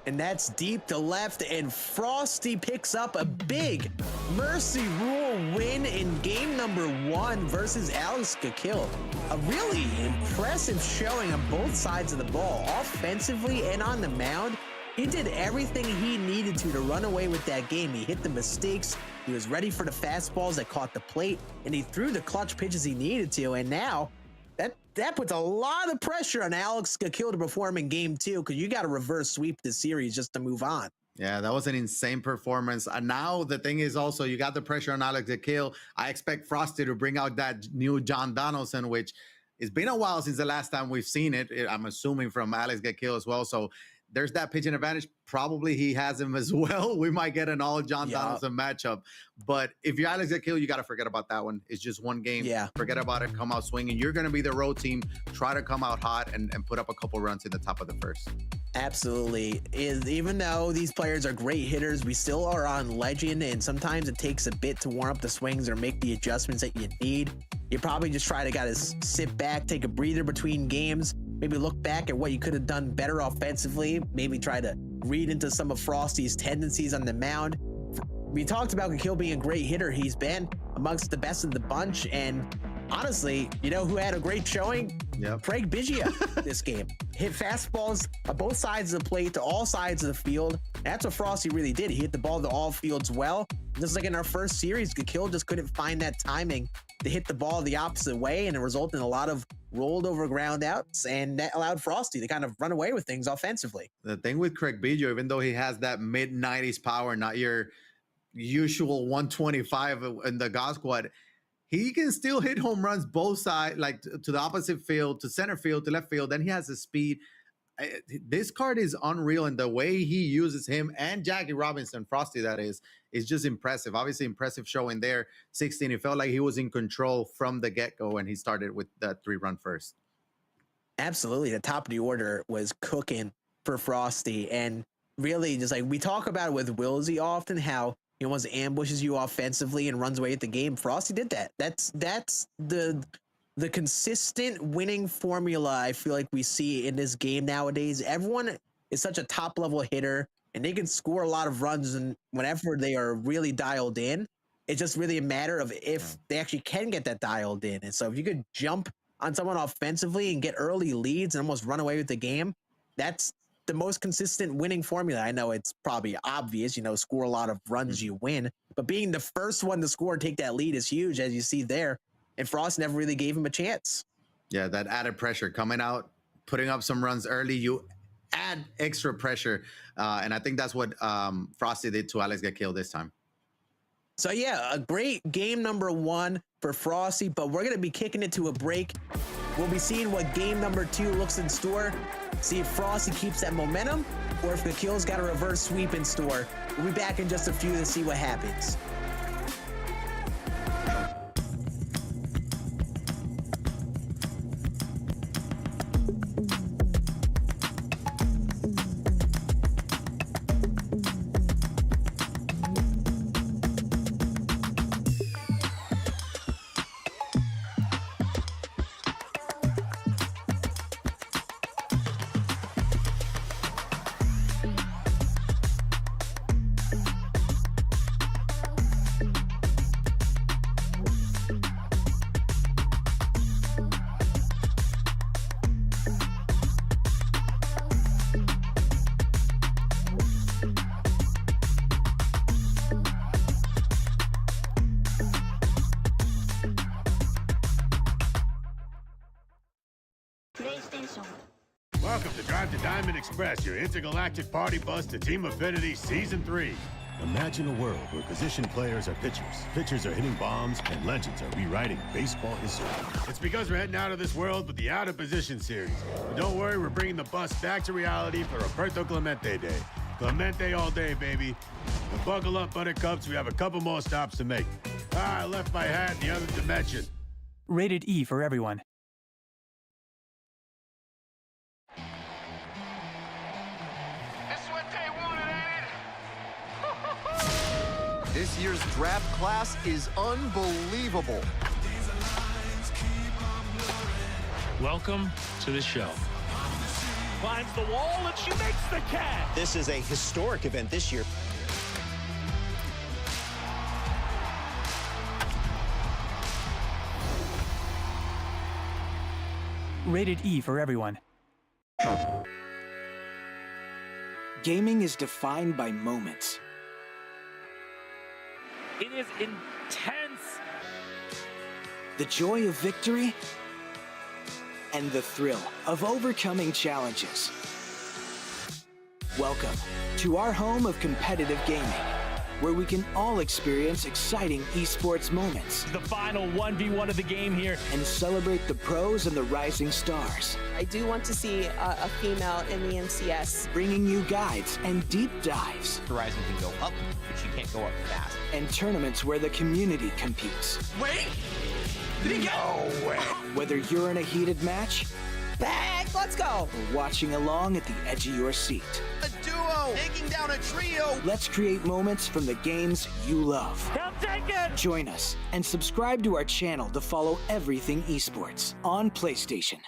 And that's deep to left, and Frosty picks up a big mercy rule win in game number 1 versus Alex Gakil. A really impressive showing on both sides of the ball, offensively and on the mound. He did everything he needed to run away with that game. He hit the mistakes, he was ready for the fastballs that caught the plate, and he threw the clutch pitches he needed to, and now that puts a lot of pressure on Alex Gakil to perform in game 2, because you got to reverse sweep the series just to move on. Yeah, that was an insane performance. And now the thing is also, you got the pressure on Alex Gakil. I expect Frosty to bring out that new John Donaldson, which it's been a while since the last time we've seen it. I'm assuming from Alex Gakil as well. So there's that pitching advantage. Probably he has him as well. We might get an all John Donaldson matchup. But if you're Alex Gakil, you got to forget about that one. It's just 1 game. Yeah. Forget about it. Come out swinging. You're going to be the road team. Try to come out hot and put up a couple runs in the top of the first. Absolutely. Even though these players are great hitters, we still are on legend, and sometimes it takes a bit to warm up the swings or make the adjustments that you need. You probably just gotta sit back, take a breather between games, maybe look back at what you could have done better offensively, maybe try to read into some of Frosty's tendencies on the mound. We talked about Gakil being a great hitter. He's been amongst the best of the bunch, and honestly, you know who had a great showing? Yep. Craig Biggio this game. Hit fastballs on both sides of the plate to all sides of the field. That's what Frosty really did. He hit the ball to all fields well. Just like in our first series, Gakil just couldn't find that timing to hit the ball the opposite way, and it resulted in a lot of rolled over ground outs, and that allowed Frosty to kind of run away with things offensively. The thing with Craig Biggio, even though he has that mid-90s power, not your usual 125 in the God Squad, he can still hit home runs both sides, like to the opposite field, to center field, to left field. Then he has the speed. This card is unreal, and the way he uses him and Jackie Robinson, Frosty that is just impressive. Obviously, impressive showing there. 16, it felt like he was in control from the get-go, and he started with that 3-run first. Absolutely. The top of the order was cooking for Frosty, and really just like we talk about it with Wilsey often, how he almost ambushes you offensively and runs away with the game. Frosty did that. That's the consistent winning formula I feel like we see in this game nowadays. Everyone is such a top level hitter, and they can score a lot of runs, and whenever they are really dialed in, it's just really a matter of if they actually can get that dialed in. And so if you could jump on someone offensively and get early leads and almost run away with the game, that's the most consistent winning formula. I know it's probably obvious, score a lot of runs, you win, but being the first one to score and take that lead is huge, as you see there. And Frost never really gave him a chance. Yeah, that added pressure coming out, putting up some runs early, you add extra pressure. And I think that's what Frosty did to Alex Gakil this time. So yeah, a great game number 1 for Frosty, but we're going to be kicking it to a break. We'll be seeing what game number 2 looks in store, see if Frosty keeps that momentum or if Gakil's got a reverse sweep in store. We'll be back in just a few to see what happens. Welcome to Drive to Diamond Express, your intergalactic party bus to Team Affinity Season 3. Imagine a world where position players are pitchers, pitchers are hitting bombs, and legends are rewriting baseball history. It's because we're heading out of this world with the Out of Position series. But don't worry, we're bringing the bus back to reality for Roberto Clemente Day. Clemente all day, baby. And buckle up, Buttercups. We have a couple more stops to make. I left my hat in the other dimension. Rated E for everyone. This year's draft class is unbelievable. Welcome to the show. Climbs the wall and she makes the catch. This is a historic event this year. Rated E for everyone. Gaming is defined by moments. It is intense. The joy of victory and the thrill of overcoming challenges. Welcome to our home of competitive gaming, where we can all experience exciting esports moments. The final 1v1 of the game here. And celebrate the pros and the rising stars. I do want to see a female in the MCS. Bringing you guides and deep dives. Horizon can go up, but she can't go up fast. And tournaments where the community competes. Wait! Did he No way! Whether you're in a heated match, Back, let's go. or watching along at the edge of your seat. A duo taking down a trio. Let's create moments from the games you love. Come take it! Join us and subscribe to our channel to follow everything esports on PlayStation.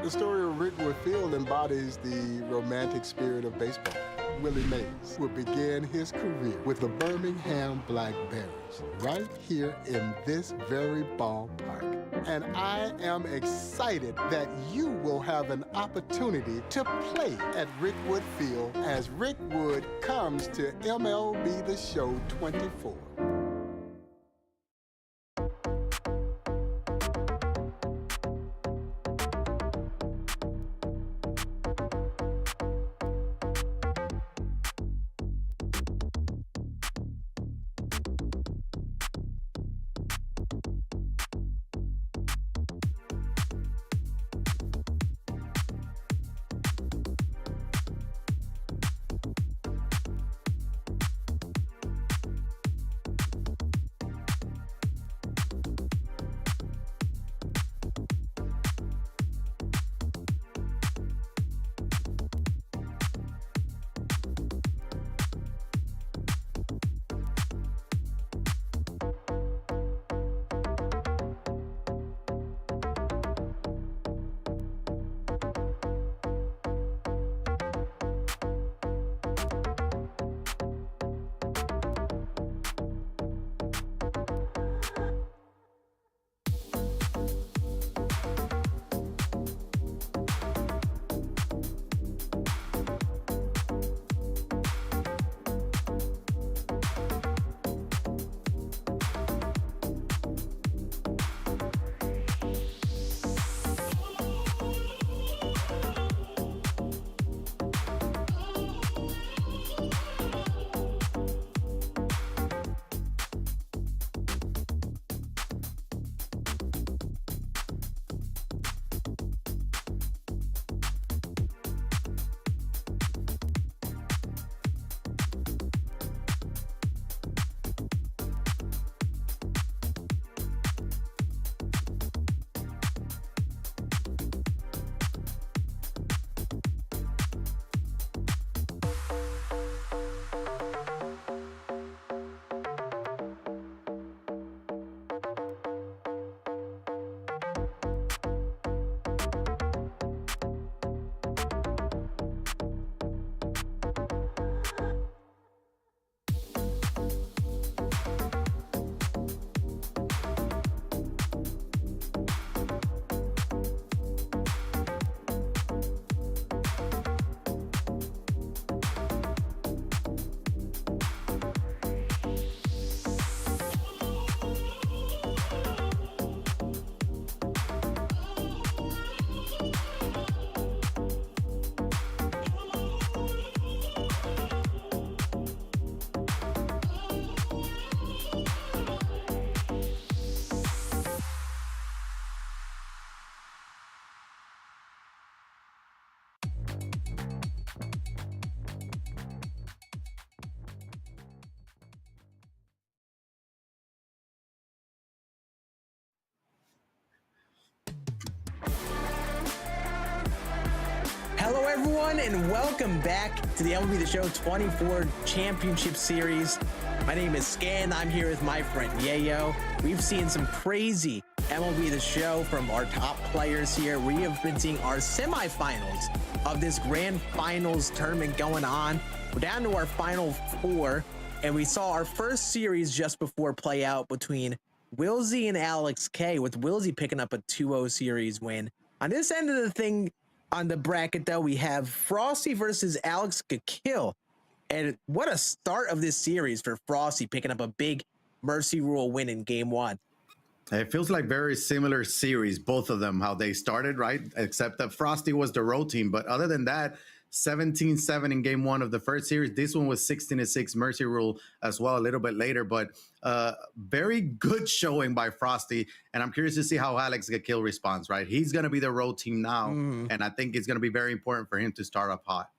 The story of Rickwood Field embodies the romantic spirit of baseball. Willie Mays will begin his career with the Birmingham Black Bears right here in this very ballpark. And I am excited that you will have an opportunity to play at Rickwood Field as Rickwood comes to MLB The Show 24. everyone, and welcome back to the MLB The Show 24 Championship Series. My name is Scan. I'm here with my friend Yayo. We've seen some crazy MLB The Show from our top players here. We have been seeing our semifinals of this grand finals tournament going on. We're down to our final four, and we saw our first series just before play out between Wilsey and Alex K, with Wilsey picking up a 2-0 series win. On this end of the thing, on the bracket, though, we have Frosty versus Alex Gakil. And what a start of this series for Frosty, picking up a big Mercy Rule win in game one. It feels like very similar series, both of them, how they started, right? Except that Frosty was the road team. But other than that, 17-7 in game one of the first series. This one was 16-6 Mercy Rule as well a little bit later. But very good showing by Frosty. And I'm curious to see how Alex Gakil responds, right? He's going to be the road team now. And I think it's going to be very important for him to start up hot.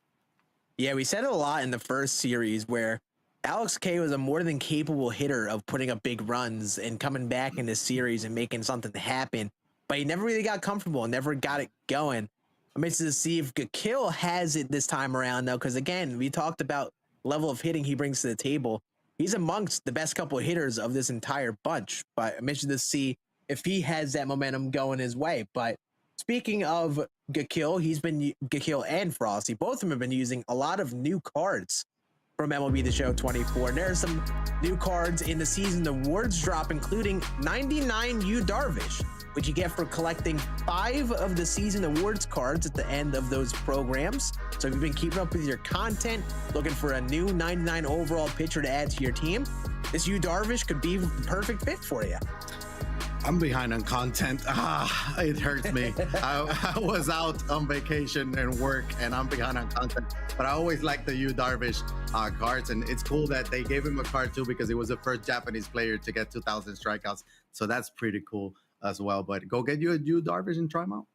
Yeah, we said it a lot in the first series where Alex K was a more than capable hitter of putting up big runs and coming back in this series and making something happen. But he never really got comfortable and never got it going. I'm interested to see if Gakil has it this time around, though, because, again, we talked about level of hitting he brings to the table. He's amongst the best couple of hitters of this entire bunch, but I'm interested to see if he has that momentum going his way. But speaking of Gakil, Gakil and Frosty, both of them have been using a lot of new cards from MLB The Show 24. And there are some new cards in the season awards drop, including 99 Yu Darvish, which you get for collecting 5 of the season awards cards at the end of those programs. So if you've been keeping up with your content, looking for a new 99 overall pitcher to add to your team, this Yu Darvish could be the perfect fit for you. I'm behind on content. It hurts me. I was out on vacation and work, and I'm behind on content. But I always like the Yu Darvish cards, and it's cool that they gave him a card too because he was the first Japanese player to get 2,000 strikeouts. So that's pretty cool as well. But go get you a Yu Darvish and try him out.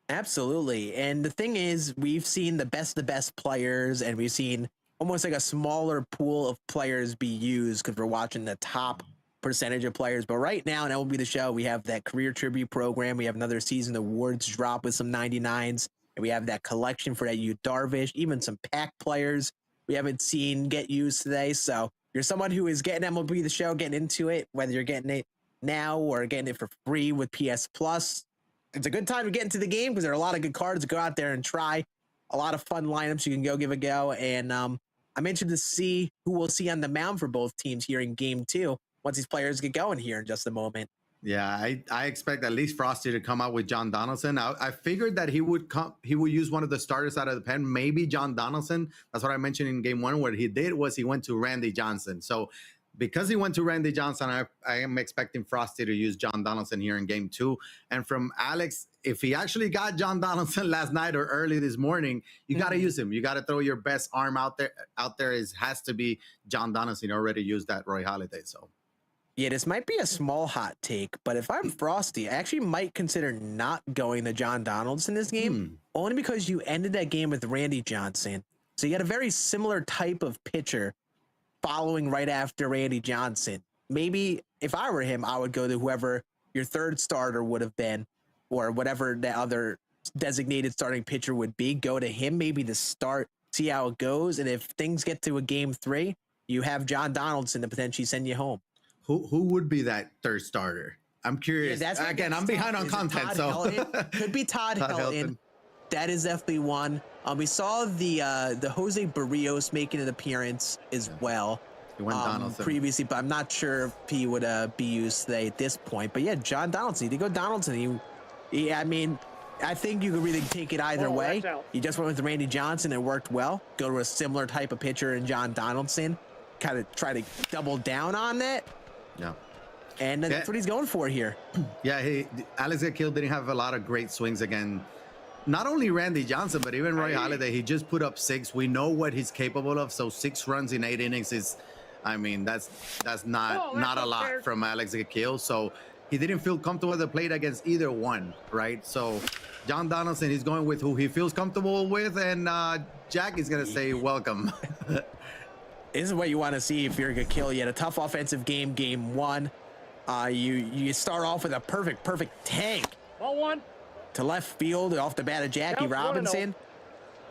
Absolutely. And the thing is, we've seen the best players, and we've seen almost like a smaller pool of players be used because we're watching the top percentage of players. But right now, and that will be the show, we have that career tribute program. We have another season awards drop with some 99s, and we have that collection for that Yu Darvish, even some pack players we haven't seen get used today. So you're someone who is getting MLB The Show, getting into it, whether you're getting it now or getting it for free with PS Plus. It's a good time to get into the game because there are a lot of good cards to go out there and try. A lot of fun lineups you can go give a go. And I'm interested to see who we'll see on the mound for both teams here in game two once these players get going here in just a moment. Yeah, I expect at least Frosty to come out with John Donaldson. I figured that he would use one of the starters out of the pen, maybe John Donaldson. That's what I mentioned in game one. What he did was he went to Randy Johnson. So because he went to Randy Johnson, I am expecting Frosty to use John Donaldson here in game two. And from Alex, if he actually got John Donaldson last night or early this morning, you got to use him. You got to throw your best arm out there. Has to be John Donaldson. Already used that Roy Halladay. So. Yeah, this might be a small hot take, but if I'm Frosty, I actually might consider not going to John Donaldson this game, only because you ended that game with Randy Johnson. So you got a very similar type of pitcher following right after Randy Johnson. Maybe if I were him, I would go to whoever your third starter would have been, or whatever the other designated starting pitcher would be. Go to him maybe to start, see how it goes. And if things get to a game 3, you have John Donaldson to potentially send you home. Who would be that third starter? I'm curious. Yeah, again, I'm behind on content, so could be Todd Helton. That is definitely one. We saw the Jose Barrios making an appearance as well. He went Donaldson previously, but I'm not sure if he would be used today at this point. But yeah, John Donaldson. You go Donaldson. I mean, I think you could really take it either way. You just went with Randy Johnson. It worked well. Go to a similar type of pitcher in John Donaldson. Kind of try to double down on that. Yeah. And that's what he's going for here. Yeah, Alex Gakil didn't have a lot of great swings again. Not only Randy Johnson, but even Roy Halladay. He just put up 6. We know what he's capable of. So 6 runs in 8 innings is, I mean, that's not a lot from Alex Gakil. So he didn't feel comfortable at the plate against either one, right? So John Donaldson, he's going with who he feels comfortable with, and Jack is going to say welcome. This is what you want to see if you're Gakil. You had a tough offensive game 1. You start off with a perfect tank. Ball 1. To left field off the bat of Jackie Robinson.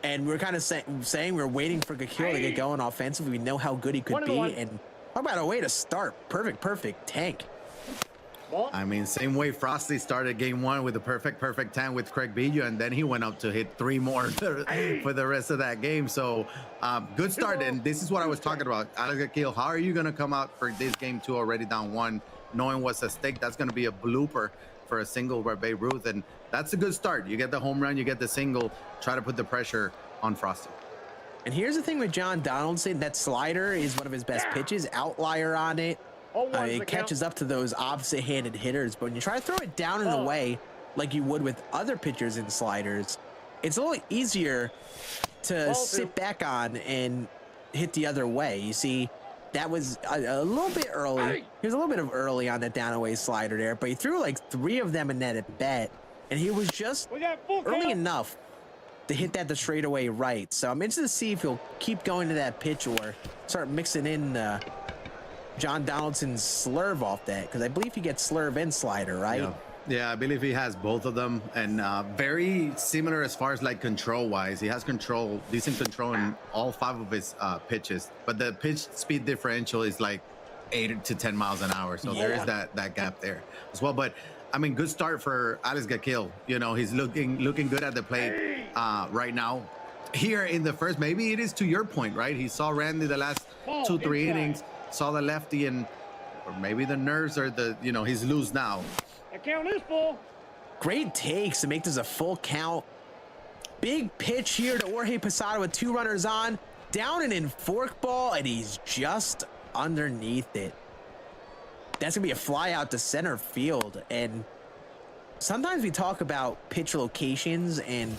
And we're kind of saying we're waiting for Gakil to get going offensively. We know how good he could be. And how about a way to start? Perfect tank. I mean, same way Frosty started game one with a perfect tank with Craig Biggio, and then he went up to hit 3 more for the rest of that game. So good start. And this is what I was talking about. Alex Gakil, how are you going to come out for this game 2 already down 1, knowing what's at stake? That's going to be a blooper for a single by Babe Ruth. And that's a good start. You get the home run, you get the single, try to put the pressure on Frosty. And here's the thing with John Donaldson, that slider is one of his best pitches, outlier on it. It catches up to those opposite-handed hitters, but when you try to throw it down and away like you would with other pitchers in sliders, it's a little easier to sit back on and hit the other way. You see, that was a little bit early. He was a little bit of early on that down-away slider there, but he threw like 3 of them in that at bat, and he was just early enough to hit that the straightaway right. So I'm interested to see if he'll keep going to that pitch or start mixing in John Donaldson's slurve off that, because I believe he gets slurve and slider, right? Yeah, I believe he has both of them, and very similar as far as like control wise. He has decent control in all 5 of his pitches, but the pitch speed differential is like 8 to 10 miles an hour. So there is that gap there as well. But I mean, good start for Alex Gakil. You know, he's looking good at the plate right now. Here in the first, maybe it is to your point, right? He saw Randy the last 2-3 innings. Saw the lefty, and or maybe the nerves are he's loose now. The count is full. Great takes to make this a full count. Big pitch here to Jorge Posada with 2 runners on, down and in forkball, and he's just underneath it. That's gonna be a fly out to center field. And sometimes we talk about pitch locations, and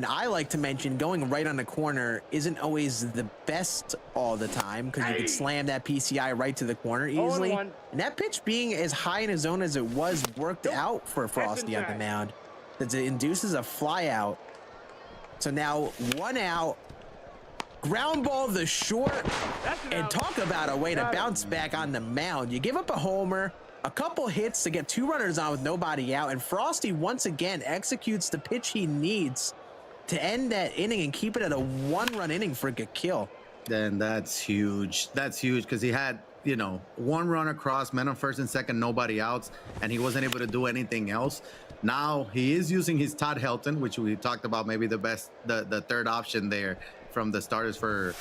I like to mention going right on the corner isn't always the best all the time, because you can slam that PCI right to the corner easily. And that pitch being as high in his zone as it was worked out for Frosty on the mound, that it induces a fly out. So now 1 out, ground ball the short, and talk about a way to bounce back on the mound. You give up a homer, a couple hits to get 2 runners on with nobody out, and Frosty once again executes the pitch he needs to end that inning and keep it at a 1-run inning for Gakil. Then that's huge. That's huge, because he had, 1 run across, men on first and second, nobody outs, and he wasn't able to do anything else. Now he is using his Todd Helton, which we talked about, maybe the best, the third option there from the starters for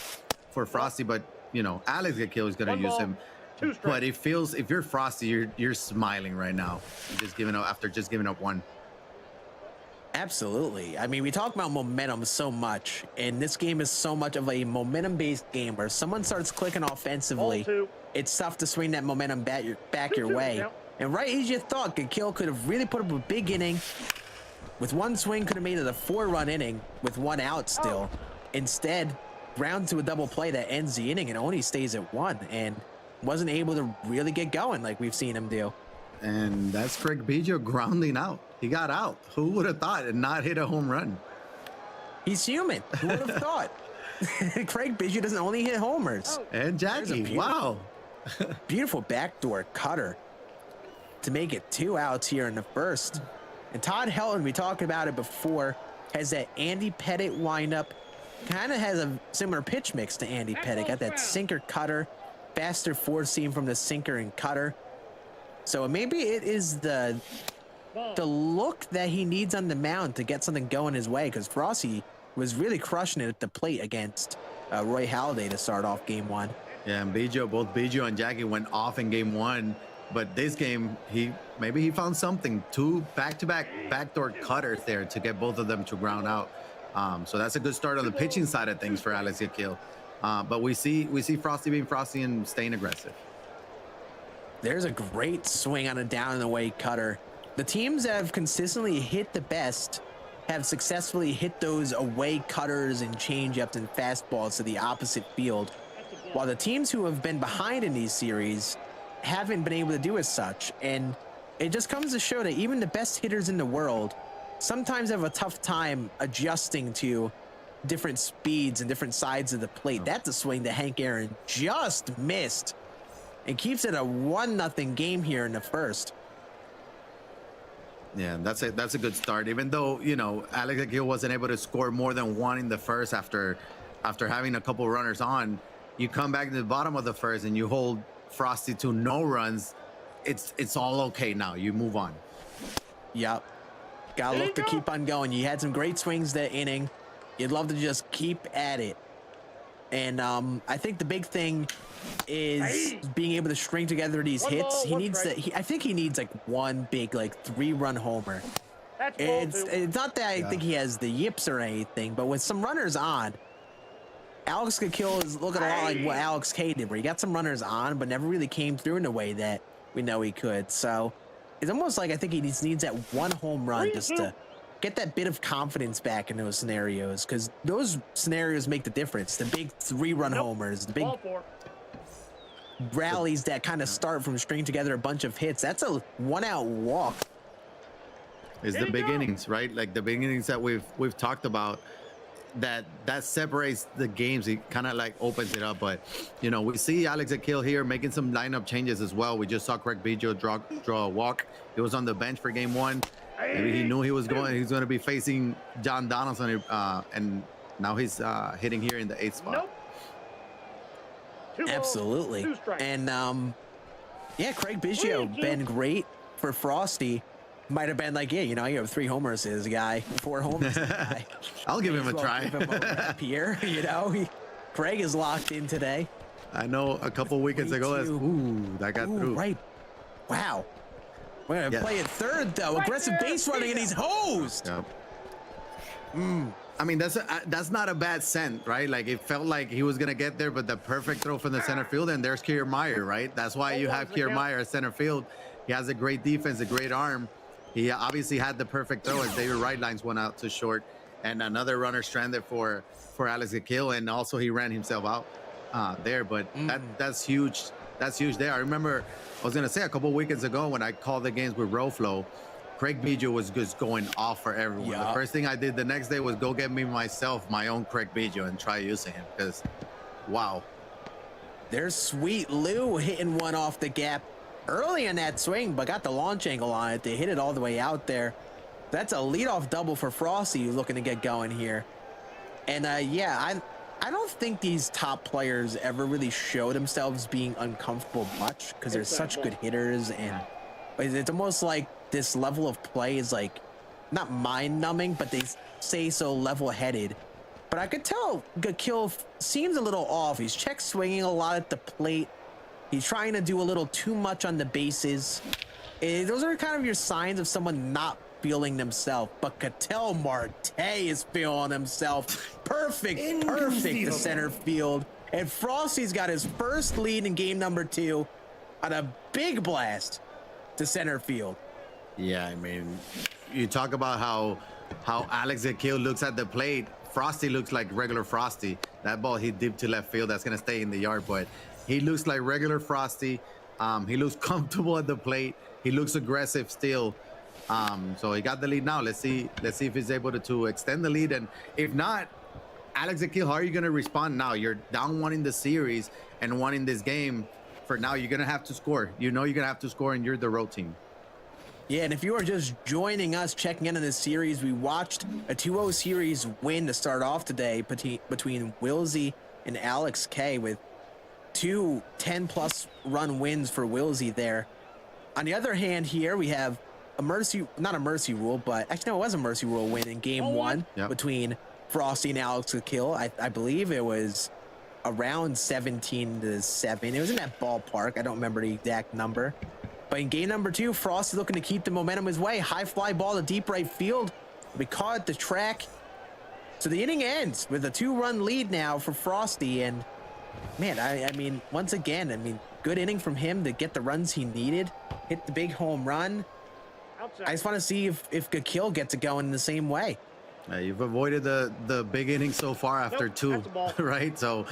Frosty. But Alex Gakil is going to use him. But it feels, if you're Frosty, you're smiling right now, after just giving up 1. Absolutely. I mean, we talk about momentum so much, and this game is so much of a momentum-based game where someone starts clicking offensively, it's tough to swing that momentum back your way. And right as you thought, Gakil could have really put up a big inning. With 1 swing, could have made it a 4-run inning with 1 out still. Instead, ground to a double play that ends the inning and only stays at 1, and wasn't able to really get going like we've seen him do. And that's Craig Biggio grounding out. He got out. Who would have thought, and not hit a home run? He's human. Who would have thought? Craig Biggio doesn't only hit homers. And Jackie, wow. Beautiful backdoor cutter to make it 2 outs here in the first. And Todd Helton, we talked about it before, has that Andy Pettit windup. Kind of has a similar pitch mix to Andy Pettit. Got that sinker cutter, faster 4-seam from the sinker and cutter. So maybe it is the look that he needs on the mound to get something going his way, because Frosty was really crushing it at the plate against Roy Halladay to start off game 1. Yeah, and both Biggio and Jackie went off in game 1, but this game maybe he found something. 2 back-to-back backdoor cutters there to get both of them to ground out. So that's a good start on the pitching side of things for Alex Gakil. But we see Frosty being Frosty and staying aggressive. There's a great swing on a down and away cutter. The teams that have consistently hit the best have successfully hit those away cutters and changeups and fastballs to the opposite field, while the teams who have been behind in these series haven't been able to do as such. And it just comes to show that even the best hitters in the world sometimes have a tough time adjusting to different speeds and different sides of the plate. That's a swing that Hank Aaron just missed and keeps it a 1-0 game here in the first. Yeah, that's a good start. Even though, you know, Alex Akil wasn't able to score more than one in the first after having a couple runners on, you come back to the bottom of the first and you hold Frosty to no runs. It's all okay now. You move on. Yep. Gotta look to keep on going. You had some great swings that inning. You'd love to just keep at it. And I think the big thing is being able to string together these hits. He needs to. I think he needs like one big like 3-run homer. It's not that I think he has the yips or anything, but with some runners on, Alex Akil is looking a lot like what Alex K did, where he got some runners on, but never really came through in a way that we know he could. So it's almost like I think he needs that one home run just to get that bit of confidence back in those scenarios, because those scenarios make the difference. The big 3-run homers, the big rallies that kind of start from stringing together a bunch of hits. That's a 1-out walk. It's the beginnings, right? Like the beginnings that we've talked about. That separates the games. It kind of like opens it up. But you know, we see Alex Akil here making some lineup changes as well. We just saw Craig Biggio draw a walk. He was on the bench for game 1. Maybe he knew he's going to be facing John Donaldson, and now he's hitting here in the 8th spot. Absolutely. And yeah, Craig Biggio been great for Frosty. Might have been like, yeah, you know, you have 3 homers as a guy, 4 homers as a guy. I'll give him a try. Give him a rep here, you know. Craig is locked in today. I know a couple weekends ago, that got through. Right. Wow. We're going to play it third, though. Aggressive base running, and he's hosed. Yep. I mean, that's not a bad scent, right? Like, it felt like he was going to get there, but the perfect throw from the center field, and there's Kiermaier, right? That's why you have Kiermaier at center field. He has a great defense, a great arm. He obviously had the perfect throw as David Wright lines one out to short, and another runner stranded for Alex Akil, and also he ran himself out there. But that's huge. That's huge there. I remember I was gonna say a couple weekends ago when I called the games with RoFlo, Craig Biggio was just going off for everyone. The first thing I did the next day was go get me my own Craig Biggio and try using him, because wow. There's Sweet Lou hitting one off the gap early in that swing, but got the launch angle on it. They hit it all the way out there. That's a leadoff double for Frosty, who's looking to get going here. And yeah, I don't think these top players ever really show themselves being uncomfortable much, because they're such good hitters, and it's almost like this level of play is like not mind-numbing, but they say so level-headed. But I could tell Akil seems a little off. He's check swinging a lot at the plate. He's trying to do a little too much on the bases. Those are kind of your signs of someone not feeling themselves. But Ketel Marte is feeling himself. Perfect to center field. And Frosty's got his first lead in game number 2 on a big blast to center field. Yeah, I mean, you talk about how Alex Akil looks at the plate. Frosty looks like regular Frosty. That ball he dipped to left field. That's going to stay in the yard, but he looks like regular Frosty. He looks comfortable at the plate. He looks aggressive still. So he got the lead now. Let's see if he's able to extend the lead. And if not, Alex Akil, how are you going to respond now? You're down 1 in the series and 1 in this game. For now, you're going to have to score. You know you're going to have to score, and you're the road team. Yeah, and if you are just joining us, checking in on this series, we watched a 2-0 series win to start off today between Wilsey and Alex K, with 2 10-plus run wins for Wilsey there. On the other hand, here we have not a mercy rule, but actually, no, it was a mercy rule win in game 1 between Frosty and Alex Akil. I believe it was around 17-7. It was in that ballpark. I don't remember the exact number. But in game number 2, Frosty looking to keep the momentum his way. High fly ball to deep right field. We caught at the track. So the inning ends with a 2-run lead now for Frosty. And man, I mean, once again, I mean, good inning from him to get the runs he needed. Hit the big home run. I just want to see if Akil gets it going in the same way. You've avoided the big inning so far after 2, right? So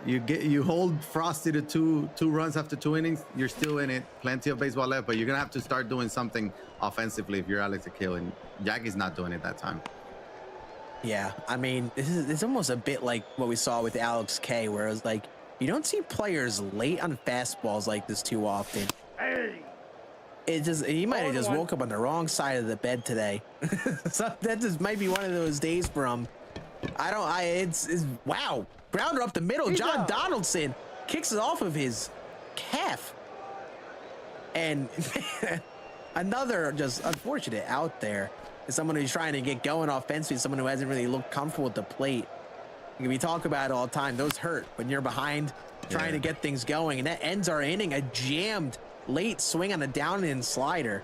you hold Frosty to two runs after 2 innings. You're still in it. Plenty of baseball left, but you're gonna have to start doing something offensively if you're Alex Akil, and Jackie's not doing it that time. Yeah, I mean, it's almost a bit like what we saw with Alex K, where it was like, you don't see players late on fastballs like this too often. he might have just woke up on the wrong side of the bed today. So that just might be one of those days for him. Wow. Grounder up the middle. John Donaldson kicks it off of his calf. And another just unfortunate out there is someone who's trying to get going offensively, someone who hasn't really looked comfortable with the plate. We talk about it all the time. Those hurt when you're behind trying to get things going. And that ends our inning. A jammed late swing on a down and in slider.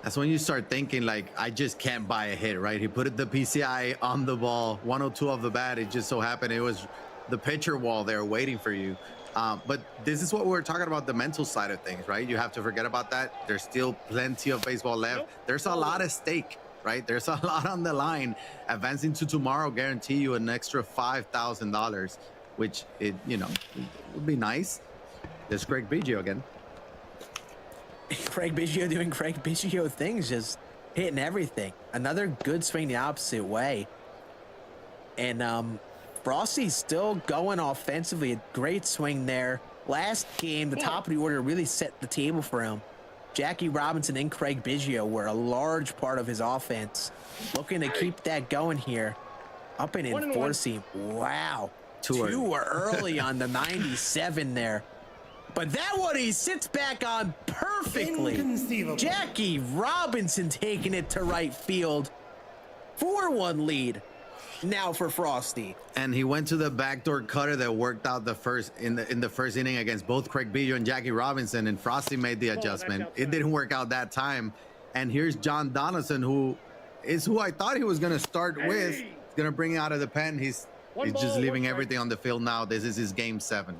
That's when you start thinking, like, I just can't buy a hit, right? He put the PCI on the ball, 102 off the bat. It just so happened it was the pitcher wall there waiting for you. But this is what we're talking about, the mental side of things, right? You have to forget about that. There's still plenty of baseball left. There's a lot at stake, right? There's a lot on the line. Advancing to tomorrow guarantee you an extra $5,000, which it would be nice. There's Craig Biggio again. Craig Biggio doing Craig Biggio things, just hitting everything. Another good swing the opposite way. And Frosty's still going offensively. A great swing there. Last game, the top of the order really set the table for him. Jackie Robinson and Craig Biggio were a large part of his offense. Looking to keep that going here. Up and enforcing. Wow. Two early on the 97 there. But that one he sits back on perfectly. Jackie Robinson taking it to right field. 4-1 lead now for Frosty. And he went to the backdoor cutter that worked out in the first inning against both Craig Biggio and Jackie Robinson, and Frosty made the adjustment. It didn't work out that time. And here's John Donaldson, who I thought he was going to start with. He's going to bring it out of the pen. He's just leaving everything on the field now. This is his game 7.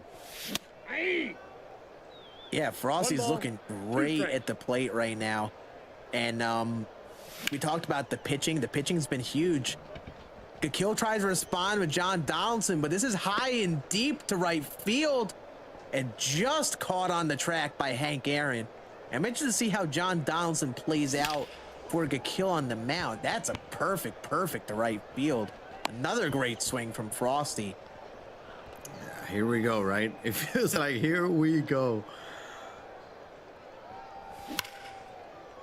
Yeah, Frosty's looking great at the plate right now. And we talked about the pitching. The pitching's been huge. Gakil tries to respond with John Donaldson, but this is high and deep to right field and just caught on the track by Hank Aaron. I'm interested to see how John Donaldson plays out for Gakil on the mound. That's a perfect to right field. Another great swing from Frosty. Yeah, here we go, right? It feels like here we go.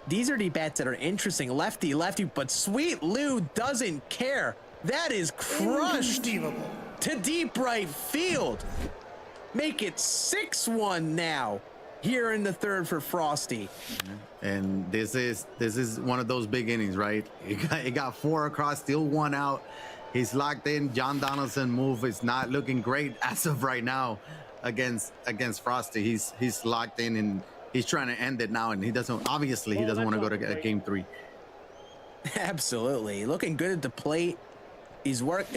These are the bats that are interesting. Lefty, but Sweet Lou doesn't care. That is crushed to deep right field. Make it 6-1 now here in the third for Frosty. And this is one of those big innings, right? He got 4 across, still 1 out. He's locked in. John Donaldson move is not looking great as of right now against Frosty. He's locked in and he's trying to end it now, and he doesn't want to go to game 3. Absolutely. Looking good at the plate. What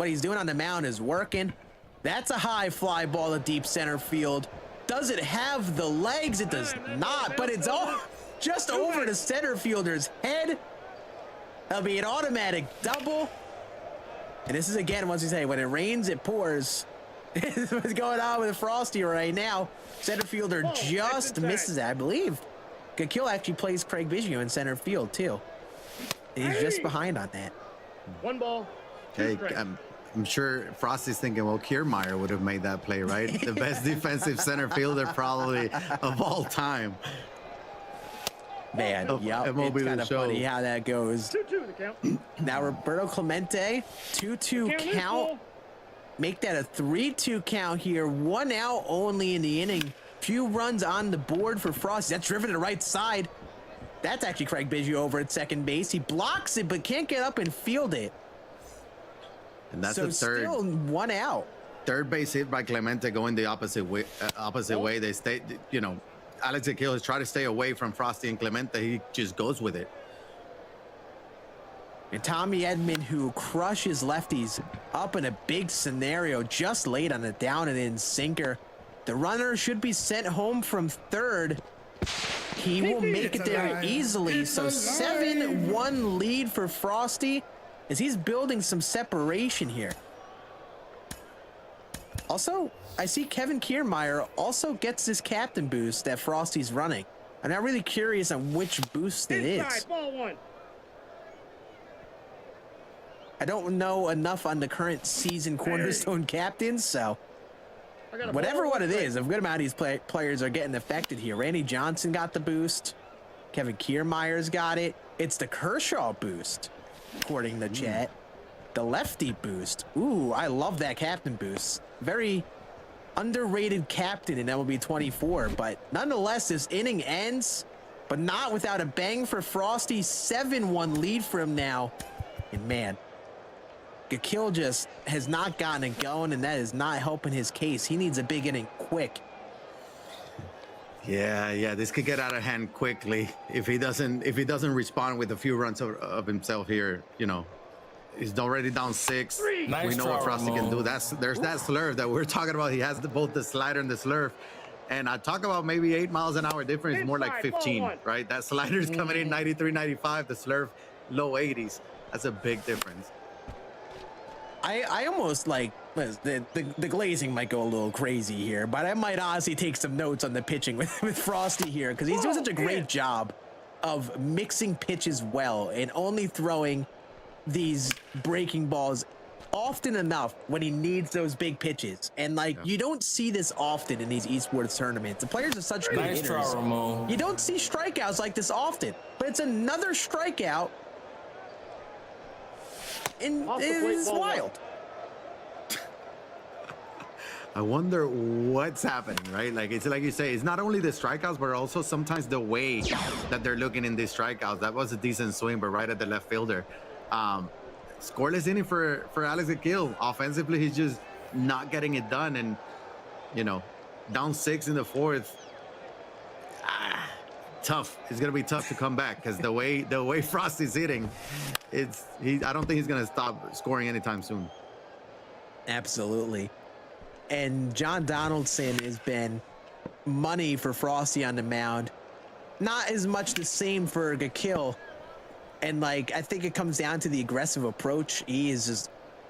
he's doing on the mound is working. That's a high fly ball to deep center field. Does it have the legs? It does not, but it's all just over the center fielder's head. That'll be an automatic double. And this is, again, once you say, when it rains, it pours. What's going on with Frosty right now? Center fielder just misses it, I believe. Gakil actually plays Craig Biggio in center field, too. He's just behind on that. 1 ball. Hey, I'm sure Frosty's thinking, well, Kiermaier would have made that play, right? The best defensive center fielder probably of all time. Man, yeah, it's kind of funny how that goes. 2-2 the count. Now Roberto Clemente, 2-2 count. Make that a 3-2 count here. 1 out only in the inning. Few runs on the board for Frosty. That's driven to the right side. That's actually Craig Biggio over at second base. He blocks it, but can't get up and field it. And that's so the third. Still 1 out. Third base hit by Clemente going the opposite way. Way. They stay, Alex Gakil has tried to stay away from Frosty and Clemente. He just goes with it. And Tommy Edman, who crushes lefties up in a big scenario, just late on a down and in sinker. The runner should be sent home from third. He will make it there easily. So 7-1 lead for Frosty as he's building some separation here. Also, I see Kevin Kiermaier also gets this captain boost that Frosty's running. I'm not really curious on which boost it is. Ball 1. I don't know enough on the current season cornerstone captains, so whatever what it is, a good amount of these players are getting affected here. Randy Johnson got the boost. Kevin Kiermaier's got it. It's the Kershaw boost, according to chat. The lefty boost. Ooh, I love that captain boost. Very underrated captain in MLB 24, but nonetheless, this inning ends, but not without a bang for Frosty. 7-1 lead for him now. And man, Gakil just has not gotten it going, and that is not helping his case. He needs a big inning quick. Yeah, this could get out of hand quickly if he doesn't respond with a few runs of himself here. You know, he's already down 6. Nice we know what Frosty can do. There's that slurve that we're talking about. He has both the slider and the slurve. And I talk about maybe 8 miles an hour difference, more like 15, right? That slider's coming in 93, 95, the slurve low 80s. That's a big difference. I almost like the glazing might go a little crazy here, but I might honestly take some notes on the pitching with Frosty here, because he's doing such a great job of mixing pitches well and only throwing these breaking balls often enough when he needs those big pitches. And like, you don't see this often in these esports tournaments. The players are such good hitters. You don't see strikeouts like this often, but it's another strikeout. And it is wild. I wonder what's happening, right? Like, it's like you say, it's not only the strikeouts, but also sometimes the way that they're looking in these strikeouts. That was a decent swing, but right at the left fielder. Scoreless inning for Alex Gakil. Offensively, he's just not getting it done. And, you know, down 6 in the 4th. Tough. It's gonna be tough to come back, because the way Frosty's hitting, I don't think he's gonna stop scoring anytime soon. Absolutely. And John Donaldson has been money for Frosty on the mound. Not as much the same for Gakil. And like, I think it comes down to the aggressive approach. He is just,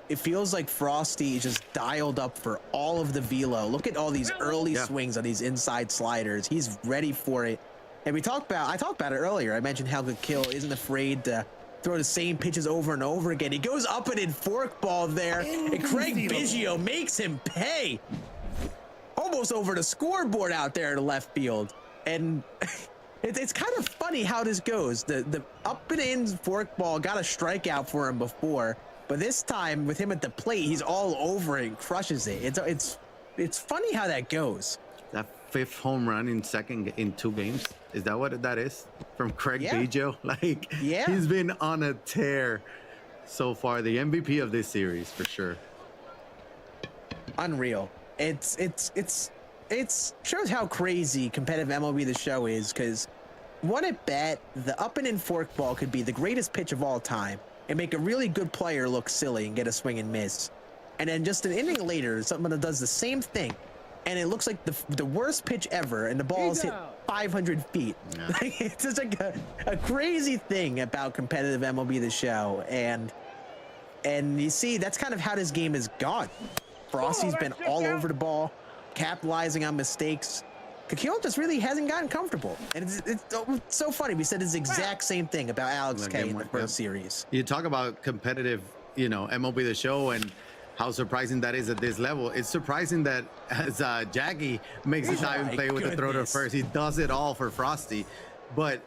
it feels like Frosty is just dialed up for all of the velo. Look at all these early swings on these inside sliders. He's ready for it. And I talked about it earlier. I mentioned how Gakil isn't afraid to throw the same pitches over and over again. He goes up and in forkball there, and Craig Biggio makes him pay. Almost over the scoreboard out there to left field. And it's kind of funny how this goes. The up and in forkball got a strikeout for him before, but this time with him at the plate, he's all over it and crushes it. It's funny how that goes. That 5th home run in 2 games. Is that what that is? From Craig Biggio? Like, he's been on a tear so far. The MVP of this series, for sure. Unreal. It's shows how crazy competitive MLB The Show is, because one at bat, the up and in forkball could be the greatest pitch of all time and make a really good player look silly and get a swing and miss. And then just an inning later, something that does the same thing, and it looks like the worst pitch ever, and the ball is hit 500 feet. Yeah. It's just like a crazy thing about competitive MLB The Show. And you see, that's kind of how this game has gone. Frosty's been all over the ball, capitalizing on mistakes. Gakil just really hasn't gotten comfortable. And it's so funny. We said this exact same thing about Alex K in the first series. You talk about competitive, you know, MLB The Show and how surprising that is at this level. It's surprising that as Jackie makes the diving play with the throw to first, he does it all for Frosty. But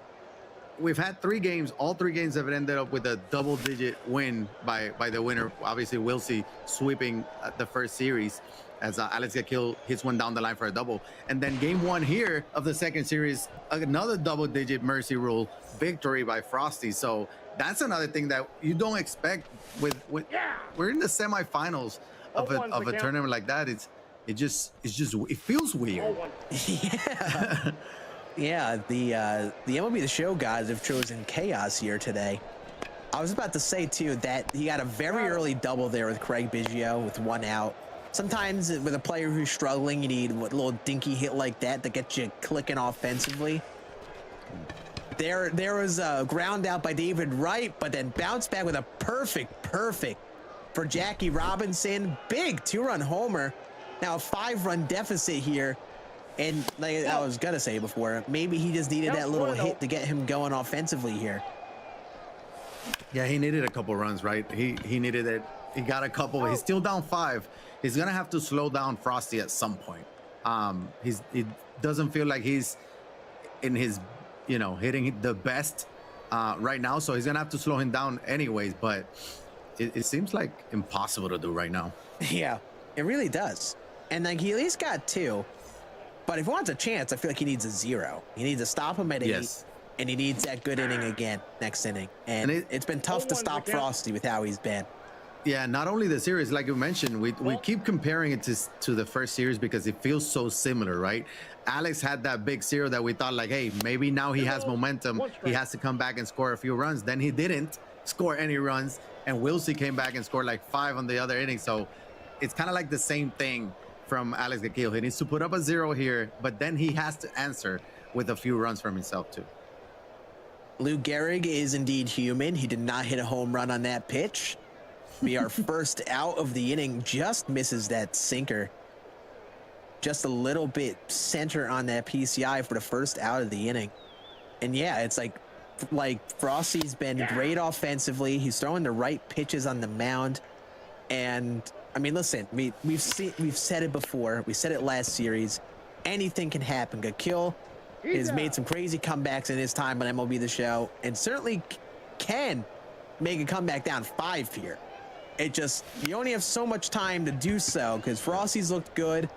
we've had 3 games. All 3 games have ended up with a double-digit win by the winner. Obviously, Wilsey sweeping the first series as Alex Gakil hits one down the line for a double. And then game 1 here of the second series, another double-digit Mercy Rule victory by Frosty. So that's another thing that you don't expect with we're in the semifinals of a tournament like that. It feels weird. Yeah, the MLB The Show guys have chosen chaos here today. I was about to say too that he got a very early double there with Craig Biggio with 1 out. Sometimes with a player who's struggling, you need a little dinky hit like that gets you clicking offensively. There was a ground out by David Wright, but then bounced back with a perfect for Jackie Robinson. Big 2-run homer. Now a 5-run deficit here. And like I was gonna say before, maybe he just needed that little hit to get him going offensively here. Yeah, he needed a couple runs, right? He needed it. He got a couple. He's still down 5. he's gonna have to slow down Frosty at some point. He doesn't feel like he's in his, hitting the best right now, so he's gonna have to slow him down anyways. But it seems like impossible to do right now. Yeah, it really does. And like he at least got 2, but if he wants a chance, I feel like he needs a 0. He needs to stop him at 8, and he needs that good inning again next inning. And it's been tough to stop Frosty with how he's been. Yeah, not only the series, like you mentioned, we keep comparing it to the first series because it feels so similar, right? Alex had that big 0 that we thought like, hey, maybe now he has momentum. He has to come back and score a few runs. Then he didn't score any runs, and Wilsey came back and scored like 5 on the other inning. So it's kind of like the same thing from Alex Gakil. He needs to put up a 0 here, but then he has to answer with a few runs from himself too. Lou Gehrig is indeed human. He did not hit a home run on that pitch. Be our first out of the inning, just misses that sinker. Just a little bit center on that PCI for the first out of the inning. And yeah, it's like Frosty's been great offensively. He's throwing the right pitches on the mound. And I mean, listen, we've said it before. We said it last series. Anything can happen. Gakil has made some crazy comebacks in his time on MLB The Show, and certainly can make a comeback down 5 here. It just, you only have so much time to do so because Frosty's looked good,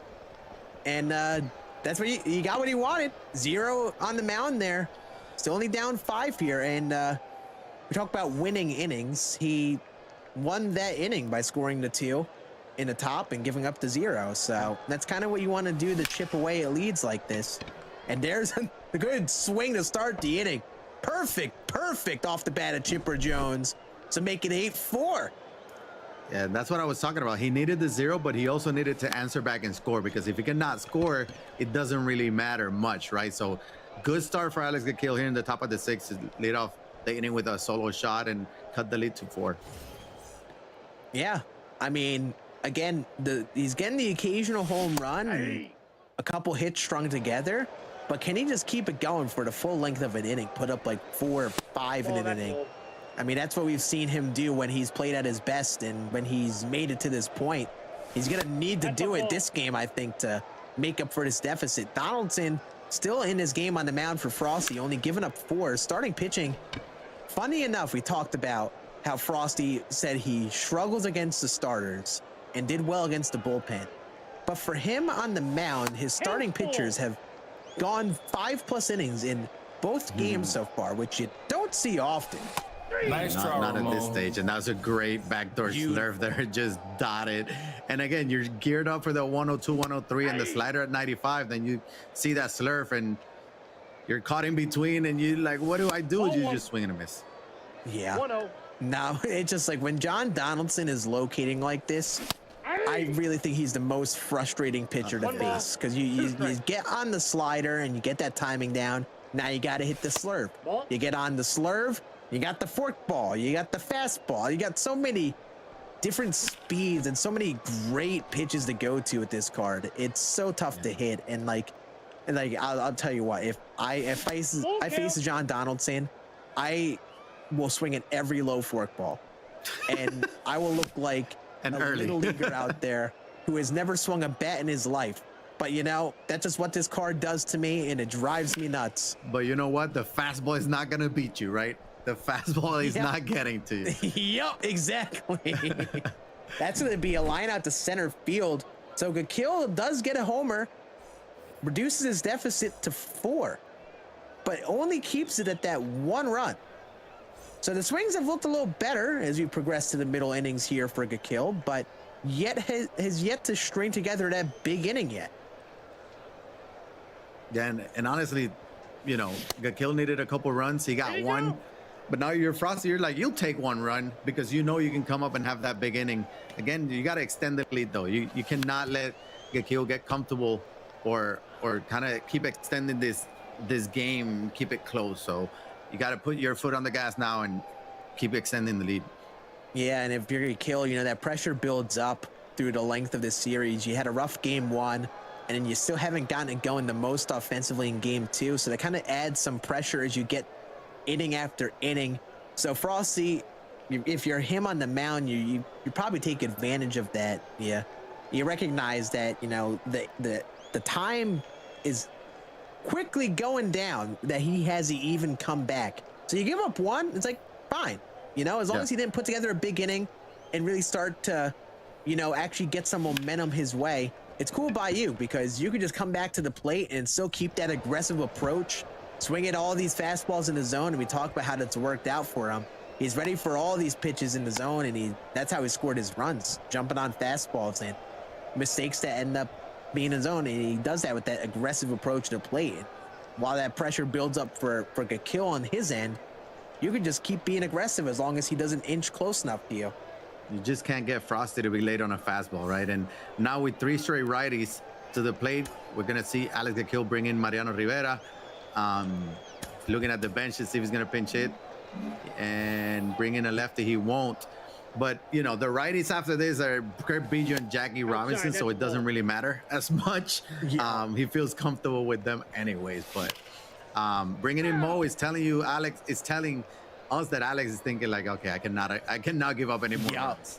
and that's what he got what he wanted. 0 on the mound there. Still only down 5 here, and we talk about winning innings. He won that inning by scoring the 2 in the top and giving up the 0. So that's kind of what you want to do to chip away at leads like this. And there's a good swing to start the inning. Perfect off the bat of Chipper Jones to make it 8-4. Yeah, that's what I was talking about. He needed the 0, but he also needed to answer back and score, because if he cannot score, it doesn't really matter much, right? So good start for Alex Gakil here in the top of the 6th to lead off the inning with a solo shot and cut the lead to 4. Yeah, I mean, again, he's getting the occasional home run, and a couple hits strung together, but can he just keep it going for the full length of an inning, put up like 4 or 5 in an inning? I mean, that's what we've seen him do when he's played at his best and when he's made it to this point. He's going to need to do it this game, I think, to make up for this deficit. Donaldson still in his game on the mound for Frosty, only giving up 4. Starting pitching, funny enough, we talked about how Frosty said he struggles against the starters and did well against the bullpen. But for him on the mound, his starting pitchers have gone 5+ innings in both games so far, which you don't see often. Nice try, not at this stage, and that was a great backdoor slurve there, just dotted. And again, you're geared up for the 102, 103, and the slider at 95. Then you see that slurve, and you're caught in between, and you like, what do I do? You just swing and a miss. Yeah. No, it's just like when John Donaldson is locating like this, I really think he's the most frustrating pitcher to face, because you get on the slider and you get that timing down. Now you got to hit the slurve. You get on the slurve. You got the fork ball, you got the fastball, you got so many different speeds and so many great pitches to go to with this card. It's so tough to hit, and I'll tell you what, if I face John Donaldson, I will swing at every low fork ball, and I will look like a little leaguer out there who has never swung a bat in his life. But you know, that's just what this card does to me, and it drives me nuts. But you know what? The fastball is not gonna beat you, right? The fastball is not getting to you. Yep, exactly. That's going to be a line out to center field. So Gakil does get a homer, reduces his deficit to 4, but only keeps it at that 1 run. So the swings have looked a little better as we progress to the middle innings here for Gakil, but yet has yet to string together that big inning yet. Yeah, and honestly, you know, Gakil needed a couple runs. He got 1. But now you're Frosty, you're like, you'll take 1 run because you know you can come up and have that big inning. Again, you got to extend the lead, though. You cannot let Gakil get comfortable or kind of keep extending this game, keep it close. So you got to put your foot on the gas now and keep extending the lead. Yeah, and if you're Gakil, you know, that pressure builds up through the length of this series. You had a rough game 1, and then you still haven't gotten it going the most offensively in game 2. So that kind of adds some pressure as you get inning after inning. So Frosty, if you're him on the mound, you probably take advantage of that. Yeah. you recognize that, you know, the time is quickly going down that he has to even come back. So you give up one, it's like, fine. You know, as long as he didn't put together a big inning and really start to, you know, actually get some momentum his way, it's cool by you because you can just come back to the plate and still keep that aggressive approach, swing at all these fastballs in the zone. And we talked about how that's worked out for him. He's ready for all these pitches in the zone, and that's how he scored his runs, jumping on fastballs and mistakes that end up being in zone. And he does that with that aggressive approach to the plate. And while that pressure builds up for a kill on his end, you can just keep being aggressive as long as he doesn't inch close enough to you. You just can't get Frosty to be late on a fastball, right? And now with 3 straight righties to the plate, we're going to see Alex Gakil bring in Mariano Rivera. Looking at the bench to see if he's going to pinch hit and bring in a lefty. He won't. But, you know, the righties after this are Craig Biggio and Jackie Robinson, so it doesn't really matter as much. He feels comfortable with them anyways. But bringing in Mo is telling you, Alex is telling us that Alex is thinking like, okay, I cannot give up any more runs.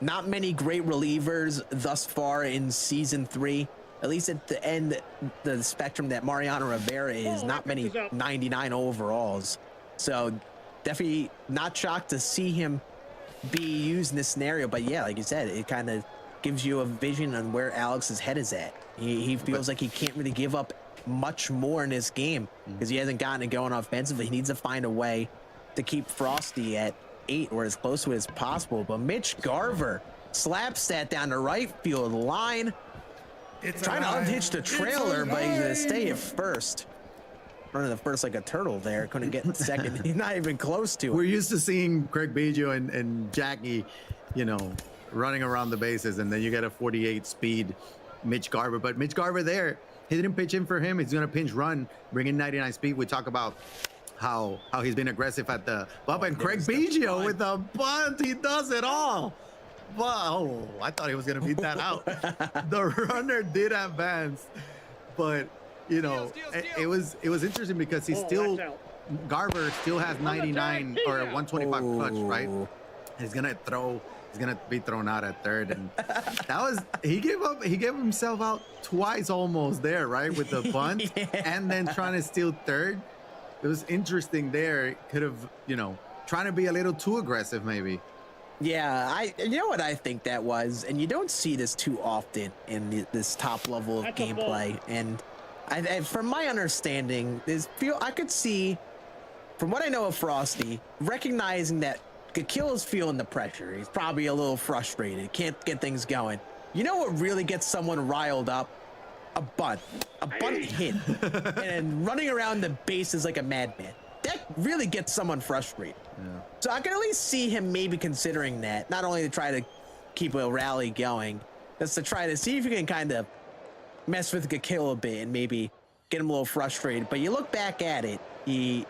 Not many great relievers thus far in season 3, at least at the end, the spectrum that Mariano Rivera is. Not many 99 overalls. So definitely not shocked to see him be used in this scenario. But yeah, like you said, it kind of gives you a vision on where Alex's head is at. He feels like he can't really give up much more in this game because he hasn't gotten it going offensively. He needs to find a way to keep Frosty at 8 or as close to it as possible. But Mitch Garver slaps that down the right field line. It's trying to unhitch the trailer, but he's gonna stay at first. Running the first like a turtle there. Couldn't get second. He's not even close to it. We're used to seeing Craig Biggio and Jackie, you know, running around the bases, and then you get a 48 speed Mitch Garver. But Mitch Garver there, he didn't pitch in for him. He's gonna pinch run, bring in 99 speed. We talk about how he's been aggressive at the bump, and Craig Biggio with the bunt, he does it all. Wow, I thought he was gonna beat that out. The runner did advance, but you know, it was interesting because he's Garver still has 99 or 125 clutch, right? He's gonna be thrown out at third, and that was he gave himself out twice almost there, right, with the bunt and then trying to steal third. It was interesting there. Could have, you know, trying to be a little too aggressive maybe. Yeah, you know what I think that was, and you don't see this too often in this top level of gameplay. And from my understanding, I could see, from what I know of Frosty, recognizing that Gakil is feeling the pressure. He's probably a little frustrated, can't get things going. You know what really gets someone riled up? A bunt hit, and running around the bases like a madman. That really gets someone frustrated. Yeah. So I can at least see him maybe considering that, not only to try to keep a rally going, just to try to see if you can kind of mess with Gakil a bit and maybe get him a little frustrated. But you look back at it, he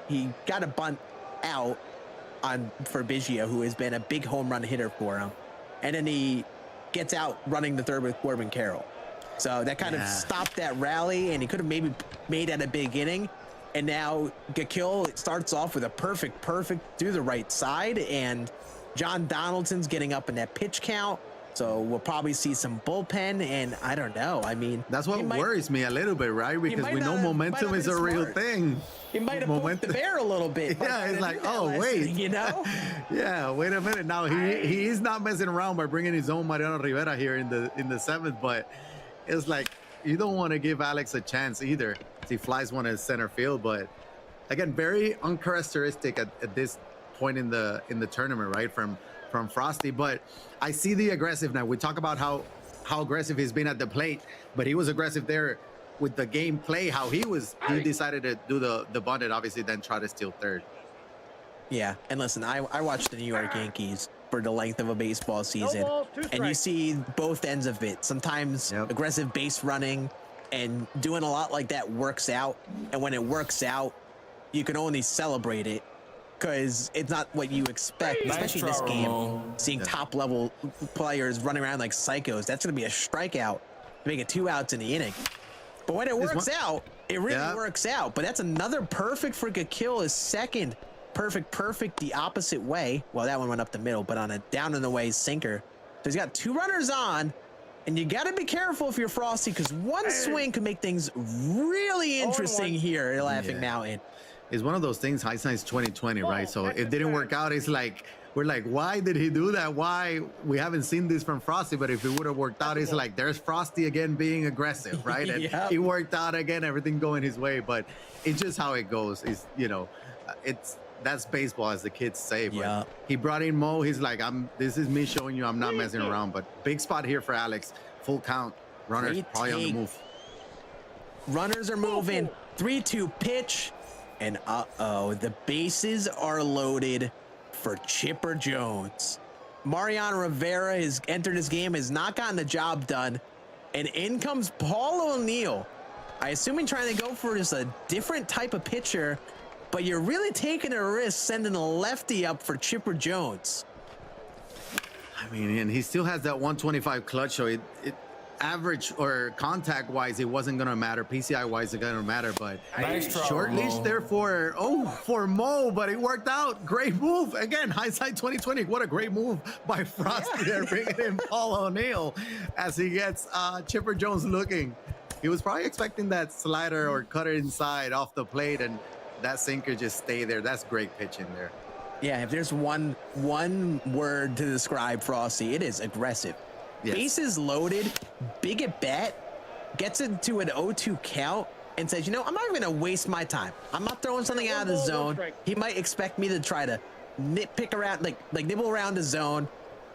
got a bunt out for Biggio, who has been a big home run hitter for him, and then he gets out running the third with Corbin Carroll. So that kind of stopped that rally, and he could have maybe made that a big inning. And now Gakil starts off with a perfect through the right side, and John Donaldson's getting up in that pitch count. So we'll probably see some bullpen, and I don't know. I mean, that's what worries me a little bit, right? Because we know momentum is a real thing. He might have poked the bear a little bit. Yeah, it's like, oh, wait. You know? Yeah, wait a minute. Now, he's not messing around by bringing his own Mariano Rivera here in the 7th, but it's like, you don't want to give Alex a chance either. He flies one at center field, but again, very uncharacteristic at this point in the tournament, right? From Frosty. But I see the aggressiveness. We talk about how aggressive he's been at the plate, but he was aggressive there with the gameplay. How he decided to do the bunt and obviously then try to steal third. Yeah, and listen, I watched the New York Yankees for the length of a baseball season, and you see both ends of it. Sometimes aggressive base running and doing a lot like that works out, and when it works out, you can only celebrate it because it's not what you expect, especially in this game. Seeing top-level players running around like psychos, that's going to be a strikeout to make it 2 outs in the inning. But when it works out, it really works out. But that's another perfect for Gakil, his second perfect the opposite way. Well, that one went up the middle, but on a down and away sinker. So he's got 2 runners on, And you got to be careful if you're Frosty, because one swing could make things really interesting here at Laughing Mountain. It's one of those things, hindsight's 2020, right? So it didn't work out. It's like, we're like, why did he do that? Why? We haven't seen this from Frosty, but if it would have worked out, it's like, there's Frosty again being aggressive, right? And it worked out again, everything going his way, but it's just how it goes. Is, you know, that's baseball, as the kids say. But he brought in Mo. He's like, this is me showing you I'm not messing around. But big spot here for Alex. Full count. Runners probably on the move. Runners are moving. 3-2 pitch. And the bases are loaded for Chipper Jones. Mariano Rivera has entered this game, has not gotten the job done. And in comes Paul O'Neill. I assume he's trying to go for just a different type of pitcher, but you're really taking a risk sending a lefty up for Chipper Jones. I mean, and he still has that 125 clutch, so it average or contact wise, it wasn't gonna matter. PCI wise, it gonna matter, but short leash there for Mo, but it worked out. Great move again. Hindsight 2020. What a great move by Frosty there, bringing in Paul O'Neill as he gets Chipper Jones looking. He was probably expecting that slider or cutter inside off the plate, and that sinker just stayed there. That's great pitching there. Yeah, if there's one word to describe Frosty, it is aggressive. Yes. Bases loaded, big at bat, gets into an 0-2 count and says, you know, I'm not even going to waste my time. I'm not throwing something out of the zone. He might expect me to try to nitpick around, like nibble around the zone.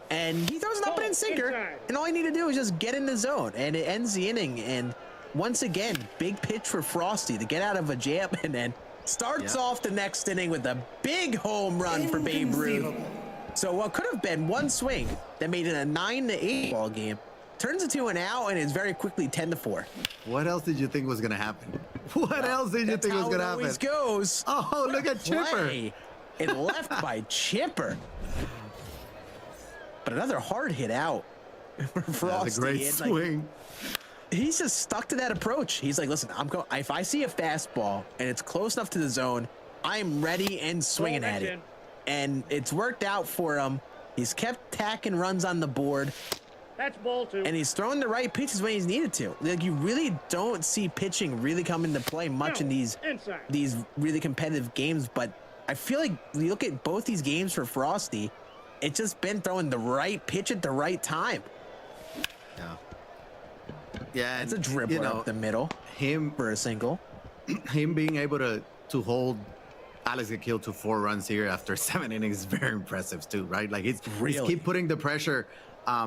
And he throws an up and sinker. And all I need to do is just get in the zone. And it ends the inning. And once again, big pitch for Frosty to get out of a jam and then starts off the next inning with a big home run for Babe Ruth. So what could have been one swing that made it a 9-8 ball game turns into an out and is very quickly 10-4. What else did you think was going to happen? What else did you think was going to happen? Always goes. Oh, look at Chipper. And left by Chipper. But another hard hit out for Frosty. That's a great swing. He's just stuck to that approach. He's like, listen, I'm going. If I see a fastball and it's close enough to the zone, I'm ready and swinging at it. And it's worked out for him. He's kept tacking runs on the board. That's ball two. And he's throwing the right pitches when he's needed to. Like, you really don't see pitching really come into play much in these really competitive games. But I feel like you look at both these games for Frosty, it's just been throwing the right pitch at the right time. Yeah, it's a dribbler up the middle. Him for a single. Him being able to hold Alex Gakil to 4 runs here after 7 innings is very impressive too, right? Like he's keep putting the pressure,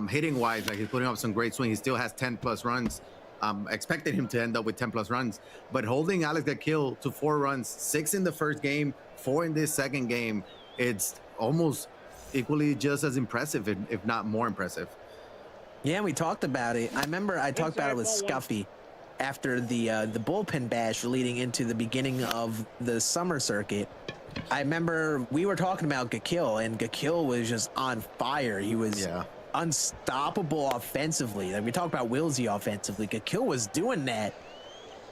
hitting wise. Like he's putting up some great swing. He still has 10+ runs. Expected him to end up with 10+ runs, but holding Alex Gakil to 4 runs, 6 in the first game, 4 in this second game, it's almost equally just as impressive, if not more impressive. Yeah, we talked about it. I remember I talked about it with Scuffy after the bullpen bash leading into the beginning of the summer circuit. I remember we were talking about Gakil, and Gakil was just on fire. He was unstoppable offensively. Like we talked about Wilsey offensively. Gakil was doing that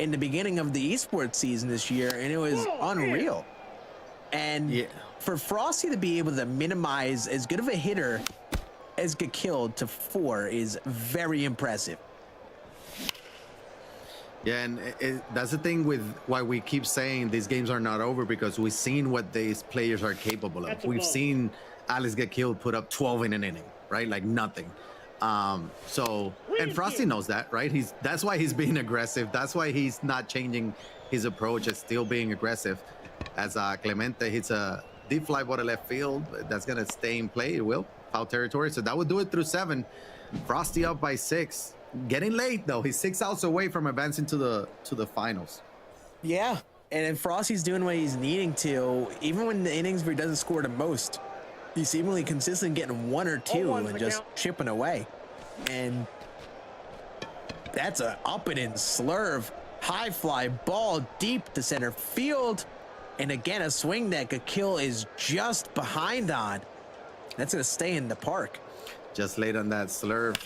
in the beginning of the esports season this year, and it was unreal. And for Frosty to be able to minimize as good of a hitter as Gakil to 4 is very impressive. Yeah, and that's the thing with why we keep saying these games are not over, because we've seen what these players are capable of. We've seen Alex Gakil put up 12 in an inning, right? Like nothing. And Frosty knows that, right? That's why he's being aggressive. That's why he's not changing his approach. It's still being aggressive. As Clemente hits a deep fly ball to left field, that's going to stay in play. It will. Foul territory. So that would do it through 7. Frosty up by 6. Getting late though. He's 6 outs away from advancing to the finals. Yeah, and if Frosty's doing what he's needing to, even when the innings where he doesn't score the most, he's seemingly consistent getting 1 or 2 and just chipping away. And that's a up and in slurve, high fly ball deep to center field, and again a swing that Gakil is just behind on. That's gonna stay in the park. Just late on that slurve.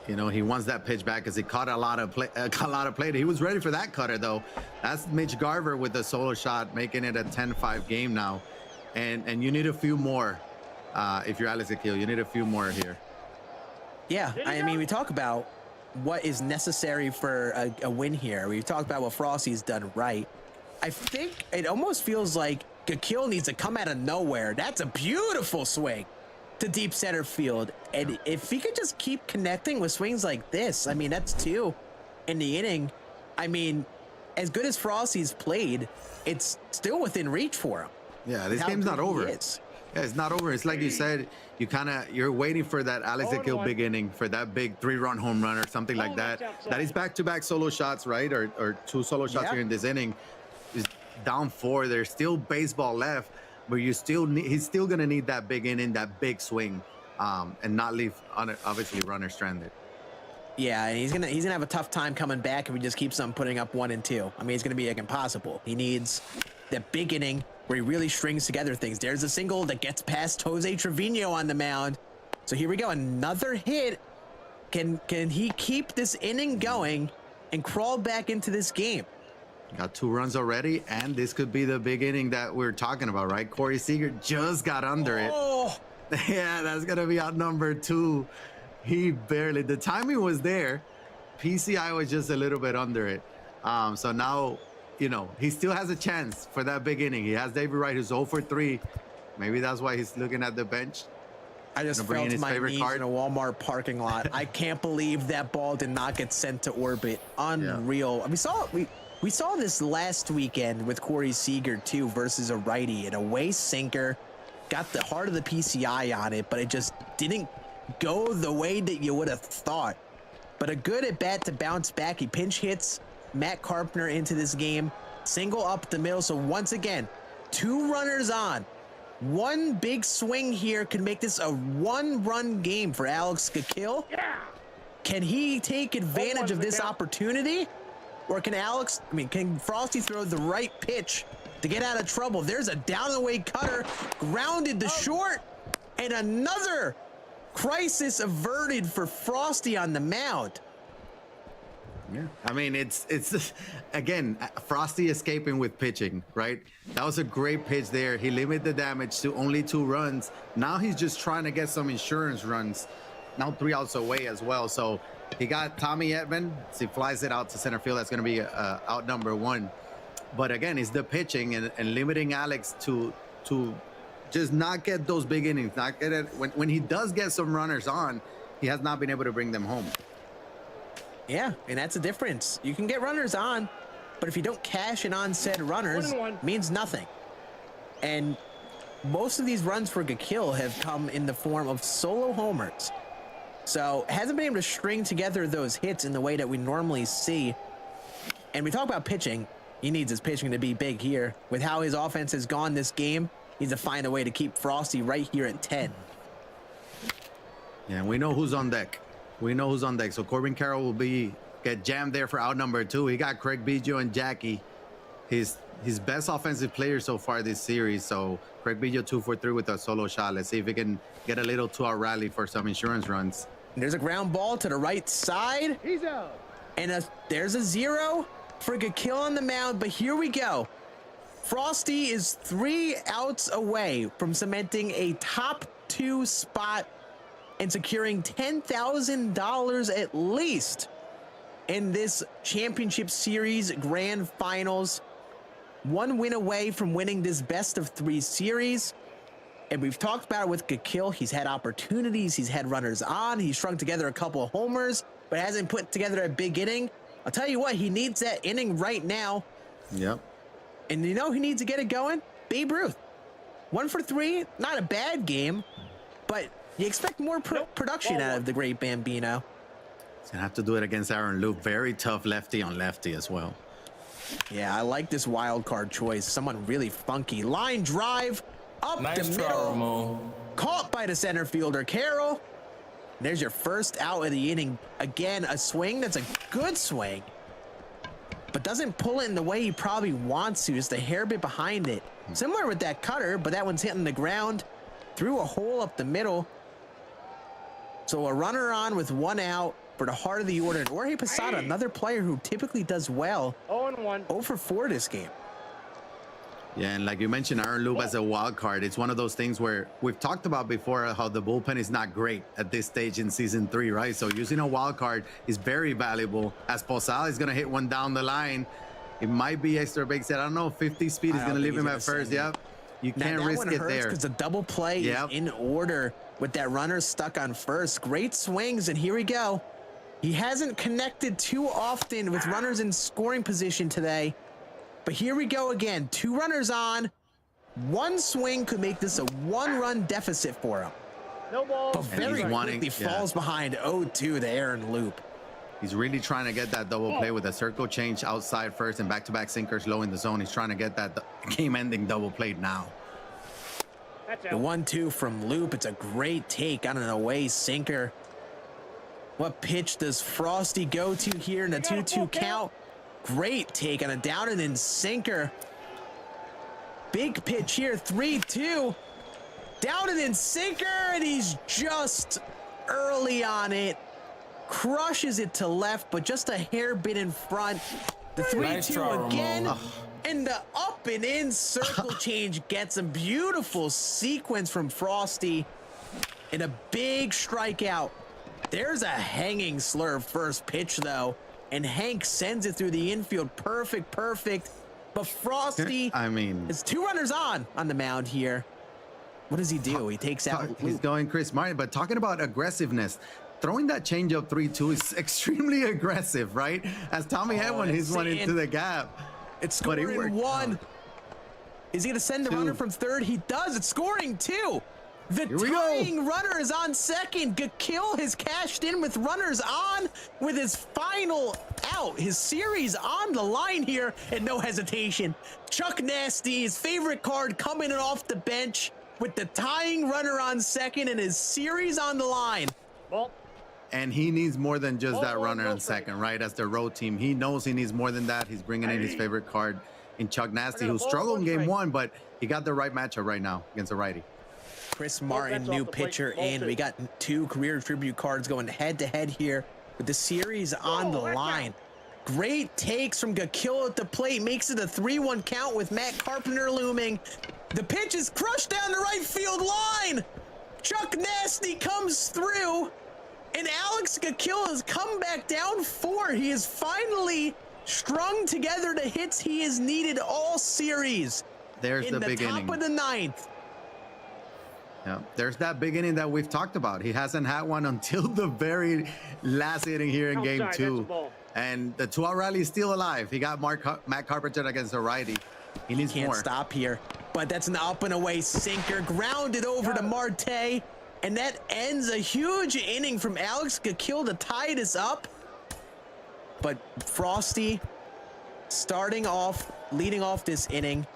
You know, he wants that pitch back because he caught a lot of play. He was ready for that cutter, though. That's Mitch Garver with the solo shot, making it a 10-5 game now. And you need a few more if you're Alex Gakil. You need a few more here. Yeah, I mean, we talk about what is necessary for a win here. We've talked about what Frosty's done right. I think it almost feels like Gakil needs to come out of nowhere. That's a beautiful swing to deep center field. And if he could just keep connecting with swings like this, I mean, that's 2 in the inning. I mean, as good as Frosty's played, it's still within reach for him. Yeah, this game's not over. Yeah, it's not over. It's like you said, you're waiting for that Alex Gakil big inning, for that big 3-run home run or something like that. That is back-to-back solo shots, right? Or 2 solo shots here in this inning. Is down 4. There's still baseball left, but he's still gonna need that big inning, that big swing, and not leave obviously runner stranded. Yeah, and he's gonna have a tough time coming back if he just keeps on putting up 1 and 2. I mean, it's gonna be like impossible. He needs that big inning where he really strings together things. There's a single that gets past Jose Trevino on the mound. So here we go, another hit. Can he keep this inning going and crawl back into this game? Got 2 runs already, and this could be the big inning that we're talking about, right? Corey Seager just got under it. Yeah, that's gonna be out number 2. He barely, the timing was there. PCI was just a little bit under it. So now, he still has a chance for that big inning. He has David Wright, who's 0 for 3. Maybe that's why he's looking at the bench. I just fell to my knees in a Walmart parking lot. I can't believe that ball did not get sent to orbit. Unreal. Yeah. We saw this last weekend with Corey Seager too versus a righty, an away sinker. Got the heart of the PCI on it, but it just didn't go the way that you would have thought. But a good at bat to bounce back. He pinch hits Matt Carpenter into this game, single up the middle. So once again, 2 runners on. 1 big swing here could make this a 1-run game for Alex Gakil. Yeah. Can he take advantage of this opportunity? Or can Frosty throw the right pitch to get out of trouble? There's a down-the-way cutter, grounded to short, and another crisis averted for Frosty on the mound. Yeah, I mean, it's again, Frosty escaping with pitching, right? That was a great pitch there. He limited the damage to only 2 runs. Now he's just trying to get some insurance runs. Now 3 outs away as well. So he got Tommy Edman. He flies it out to center field. That's going to be out number 1. But again, it's the pitching and limiting Alex to just not get those big innings. Not get it when he does get some runners on, he has not been able to bring them home. Yeah, and that's the difference. You can get runners on, but if you don't cash in on said runners, means nothing. And most of these runs for Gakil have come in the form of solo homers. So hasn't been able to string together those hits in the way that we normally see. And we talk about pitching. He needs his pitching to be big here. With how his offense has gone this game, he needs to find a way to keep Frosty right here at 10. Yeah, and we know who's on deck. So Corbin Carroll will get jammed there for out number 2. He got Craig Biggio and Jackie, his best offensive player so far this series. So Craig Biggio 2 for 3 with a solo shot. Let's see if he can get a little 2-out rally for some insurance runs. And there's a ground ball to the right side. He's out. And there's a 0 for Gakil on the mound. But here we go. Frosty is 3 outs away from cementing a top 2 spot and securing $10,000 at least in this championship series grand finals. 1 win away from winning this best of 3 series. And we've talked about it with Gakil. He's had opportunities. He's had runners on. He's strung together a couple of homers, but hasn't put together a big inning. I'll tell you what, he needs that inning right now. Yep. And you know who needs to get it going? Babe Ruth. 1 for 3, not a bad game, but you expect more production out of the great Bambino. He's gonna have to do it against Aaron Luke. Very tough lefty on lefty as well. Yeah, I like this wild card choice. Someone really funky. Line drive up the middle. Caught by the center fielder, Carroll. There's your first out of the inning. Again, a swing that's a good swing, but doesn't pull it in the way he probably wants to, just a hair bit behind it. Similar with that cutter, but that one's hitting the ground through a hole up the middle. So a runner on with 1 out for the heart of the order. And Jorge Posada, another player who typically does well. 0-1. 0 for 4 this game. Yeah, and like you mentioned, Aaron Loop as a wild card. It's one of those things where we've talked about before how the bullpen is not great at this stage in season 3, right? So using a wild card is very valuable. As Posada is going to hit one down the line, it might be extra big set. I don't know, 50 speed is going to leave him at first. Yep. You can't risk it there. Because the double play is in order with that runner stuck on first. Great swings, and here we go. He hasn't connected too often with runners in scoring position today. But here we go again. 2 runners on. 1 swing could make this a 1-run deficit for him. No ball. But very quickly falls behind 0-2 to Aaron Loop. He's really trying to get that double play with a circle change outside first and back-to-back sinkers low in the zone. He's trying to get that game-ending double play now. The 1-2 from Loop. It's a great take on an away sinker. What pitch does Frosty go to here in a 2-2 count? Great take on a down and in sinker. Big pitch here, 3-2. Down and in sinker, and he's just early on it. Crushes it to left, but just a hair bit in front. The 3-2 again. And the up and in circle change gets a beautiful sequence from Frosty. And a big strikeout. There's a hanging slurve first pitch, though. And Hank sends it through the infield. Perfect. But Frosty, is 2 runners on the mound here. What does he do? He takes out. He's going Chris Martin, but talking about aggressiveness, throwing that changeup 3-2 is extremely aggressive, right? As Tommy had one, he's one into the gap. It's scoring 1. Is he going to send the runner from third? He does. It's scoring 2. The tying runner is on second. Gakil has cashed in with runners on with his final out. His series on the line here and no hesitation. Chuck Nasty's favorite card coming in off the bench with the tying runner on second and his series on the line. Ball. And he needs more than just that runner on second, right? As the road team, he knows he needs more than that. He's bringing in his favorite card in Chuck Nasty, who struggled in game 1, but he got the right matchup right now against a righty. Chris Martin, new pitcher in. We got 2 career tribute cards going head-to-head here with the series on the line. Great takes from Gakil at the plate. Makes it a 3-1 count with Matt Carpenter looming. The pitch is crushed down the right field line. Chuck Nasty comes through. And Alex Gakil has come back down 4. He has finally strung together the hits he has needed all series. There's the big inning. In the top of the 9th. Yeah, there's that big inning that we've talked about. He hasn't had one until the very last inning here in game 2. And the 2-out rally is still alive. He got Matt Carpenter against a righty. He needs more. Can't stop here. But that's an up and away sinker. Grounded over to Marte. And that ends a huge inning from Alex Gakil to tie this up. But Frosty leading off this inning.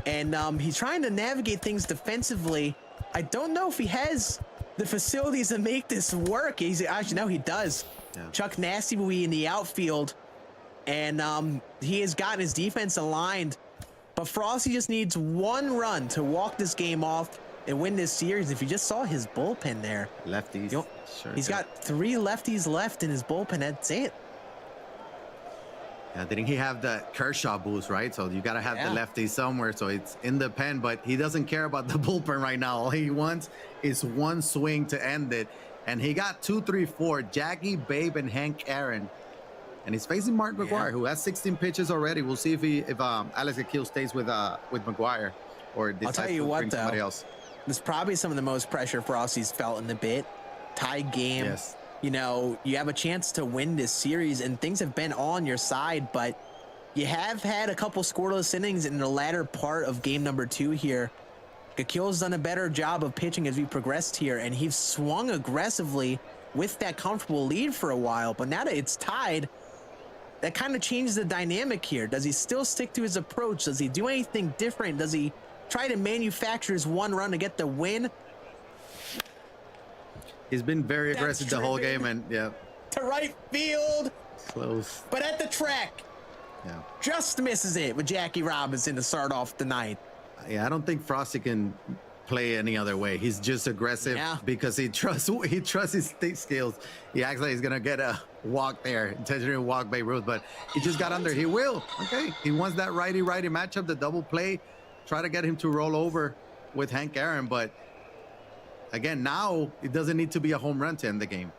And he's trying to navigate things defensively. I don't know if he has the facilities to make this work. Actually, no, he does. Yeah. Chuck Nasty will be in the outfield. And he has gotten his defense aligned. But Frosty just needs 1 run to walk this game off and win this series. If you just saw his bullpen there. Lefties. He's got 3 lefties left in his bullpen. That's it. Yeah, didn't he have the Kershaw boost, right? So you got to have the lefty somewhere. So it's in the pen, but he doesn't care about the bullpen right now. All he wants is 1 swing to end it. And he got 2, 3, 4, Jackie, Babe, and Hank Aaron. And he's facing Mark McGuire, who has 16 pitches already. We'll see if Alex Gakil stays with McGuire or decides to bring somebody else. This is probably some of the most pressure Frosty's felt in the bit. Tied game. Yes. You know, you have a chance to win this series, and things have been on your side, but you have had a couple scoreless innings in the latter part of game number 2 here. Gakil's done a better job of pitching as we progressed here, and he's swung aggressively with that comfortable lead for a while, but now that it's tied, that kind of changes the dynamic here. Does he still stick to his approach? Does he do anything different? Does he try to manufacture his 1 run to get the win? He's been very aggressive the whole game, and to right field. Close. But at the track. Yeah. Just misses it with Jackie Robinson to start off the 9th. Yeah, I don't think Frosty can play any other way. He's just aggressive because he trusts his stick skills. He acts like he's gonna get a walk there, intentional walk by Ruth, but he just got under. He will. Okay, he wants that righty-righty matchup, the double play. Try to get him to roll over with Hank Aaron, but again, now it doesn't need to be a home run to end the game.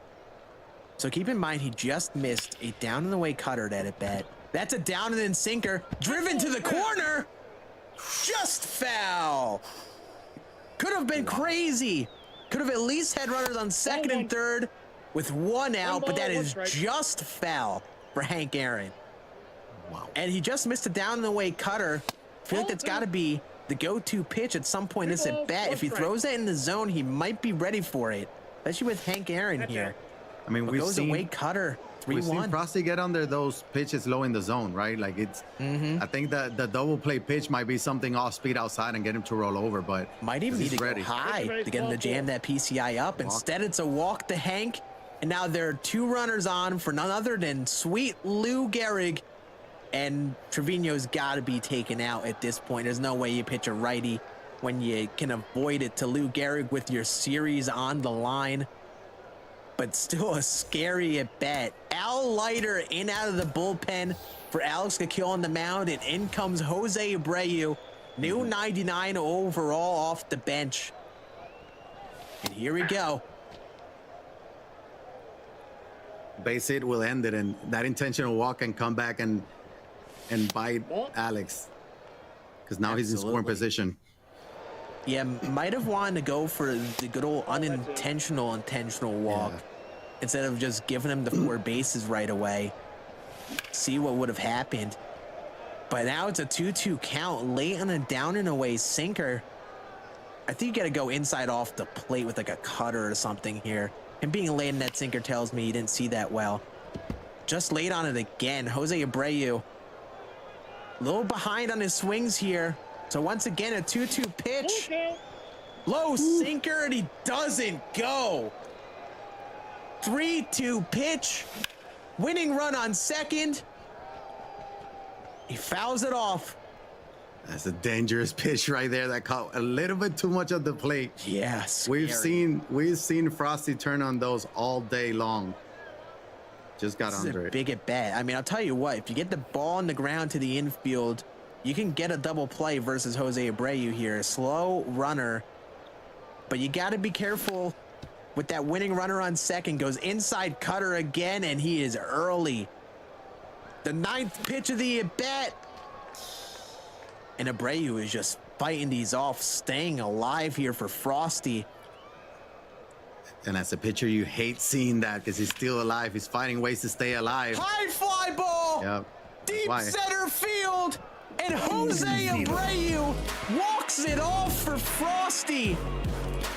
So keep in mind, he just missed a down and away cutter that at bat. That's a down and in sinker, driven to the corner. Just foul. Could have been crazy. Could have at least had runners on second and third with one out, but that is just foul for Hank Aaron. Wow. And he just missed a down and away cutter. I feel like that's got to be the go-to pitch at some point in this at bat. If he throws that in the zone, he might be ready for it, especially with Hank Aaron here. I mean, we've goes seen away cutter. 3-1. We've seen Frosty get under those pitches low in the zone, right? Like it's. I think that the double play pitch might be something off speed outside and get him to roll over, but might even need to go high to get him to jam that PCI up. Instead, it's a walk to Hank, and now there are 2 runners on for none other than sweet Lou Gehrig, and Trevino's got to be taken out at this point. There's no way you pitch a righty when you can avoid it to Lou Gehrig with your series on the line. But still a scary at bat. Al Leiter in out of the bullpen for Alex Caquill on the mound, and in comes Jose Abreu, new 99 overall off the bench. And here we go. Base hit will end it, and that intentional walk can come back and bite Alex, because now he's in scoring position. Yeah, might have wanted to go for the good old unintentional intentional walk instead of just giving him the 4 bases right away. See what would have happened. But now it's a 2-2 count late on a down and away sinker. I think you got to go inside off the plate with like a cutter or something here. And being late in that sinker tells me you didn't see that well. Just late on it again. Jose Abreu a little behind on his swings here. So once again, a 2-2 pitch. Low sinker, and he doesn't go. 3-2 pitch. Winning run on second. He fouls it off. That's a dangerous pitch right there that caught a little bit too much of the plate. Yes. We've seen Frosty turn on those all day long. Just got under it. Big at bat. I mean, I'll tell you what, if you get the ball on the ground to the infield, you can get a double play versus Jose Abreu here. A slow runner, but you got to be careful with that winning runner on second. Goes inside cutter again, and he is early. The 9th pitch of the at-bat. And Abreu is just fighting these off, staying alive here for Frosty. And as a pitcher, you hate seeing that because he's still alive. He's finding ways to stay alive. High fly ball. Yep. Deep center field. And Jose Abreu walks it off for Frosty.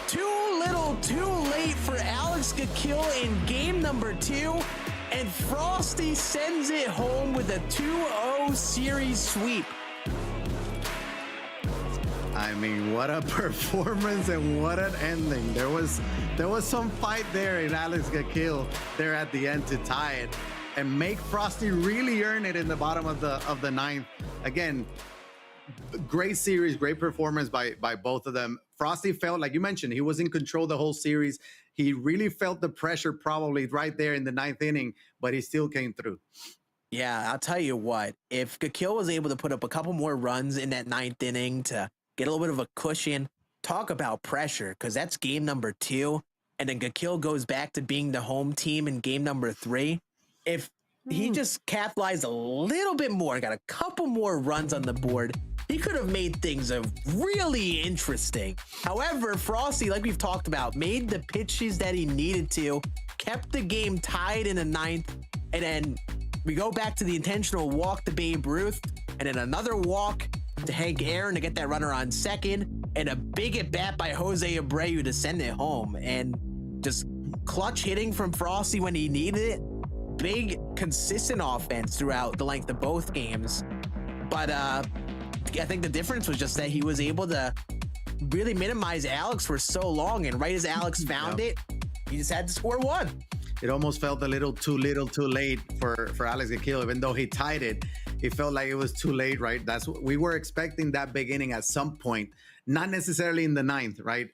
Too little, too late for Alex Caquill in game number 2. And Frosty sends it home with a 2-0 series sweep. I mean, what a performance and what an ending. There was some fight there in Alex Caquill there at the end to tie it and make Frosty really earn it in the bottom of the 9th. Again, great series, great performance by both of them. Frosty felt, like you mentioned, he was in control the whole series. He really felt the pressure probably right there in the 9th inning, but he still came through. Yeah, I'll tell you what, if Caquill was able to put up a couple more runs in that 9th inning to get a little bit of a cushion, talk about pressure, because that's game number 2. And then Caquill goes back to being the home team in game number 3. If he just capitalized a little bit more, got a couple more runs on the board, he could have made things really interesting. However, Frosty, like we've talked about, made the pitches that he needed to, kept the game tied in the 9th, and then we go back to the intentional walk to Babe Ruth, and then another walk to Hank Aaron to get that runner on second, and a big at bat by Jose Abreu to send it home. And just clutch hitting from Frosty when he needed it. Big, consistent offense throughout the length of both games. But I think the difference was just that he was able to really minimize Alex for so long, and right as Alex found it, he just had to score 1. It almost felt a little too late for Alex Caquill, even though he tied it. it felt like it was too late, right? That's what we were expecting, that big inning at some point, not necessarily in the ninth, right?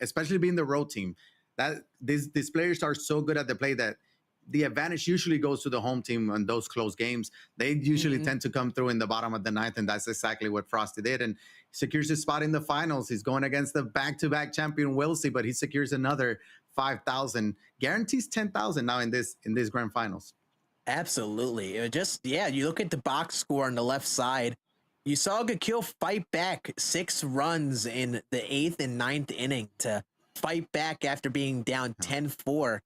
Especially being the road team. That these players are so good at the play that the advantage usually goes to the home team on those close games. They usually tend to come through in the bottom of the ninth, and that's exactly what Frosty did. And secures his spot in the finals. He's going against the back-to-back champion Wilsey, but he secures another 5,000, guarantees 10,000 now in this grand finals. Absolutely. It just, yeah, you look at the box score on the left side. You saw Gakil fight back 6 runs in the 8th and 9th inning to fight back after being down 10-4.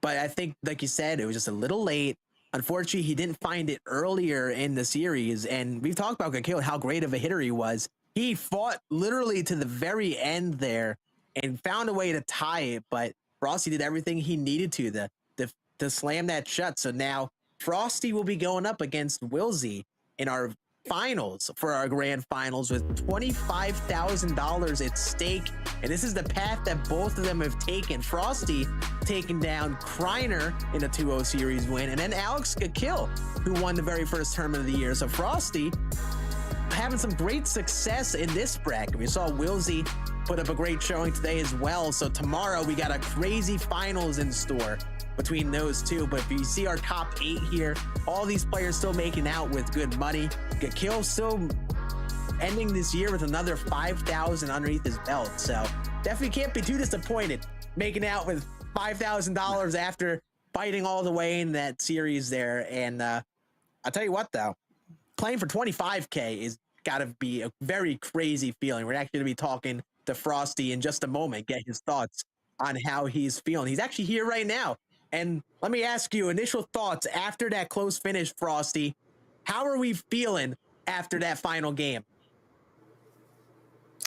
But I think, like you said, it was just a little late. Unfortunately, he didn't find it earlier in the series. And we've talked about Gakil, how great of a hitter he was. He fought literally to the very end there and found a way to tie it. But Frosty did everything he needed to slam that shut. So now Frosty will be going up against Wilsey in our finals for our grand finals with $25,000 at stake. And this is the path that both of them have taken. Frosty taking down Kreiner in a 2-0 series win, and then Alex Gakil, who won the very first tournament of the year. So Frosty having some great success in this bracket. We saw Wilsey put up a great showing today as well. So tomorrow we got a crazy finals in store between those two. But if you see our top 8 here, all these players still making out with good money. Gakil still ending this year with another 5,000 underneath his belt. So definitely can't be too disappointed making out with $5,000 after fighting all the way in that series there. And I'll tell you what, though, playing for 25K is got to be a very crazy feeling. We're actually going to be talking to Frosty in just a moment, get his thoughts on how he's feeling. He's actually here right now. And let me ask you, initial thoughts after that close finish, Frosty. How are we feeling after that final game?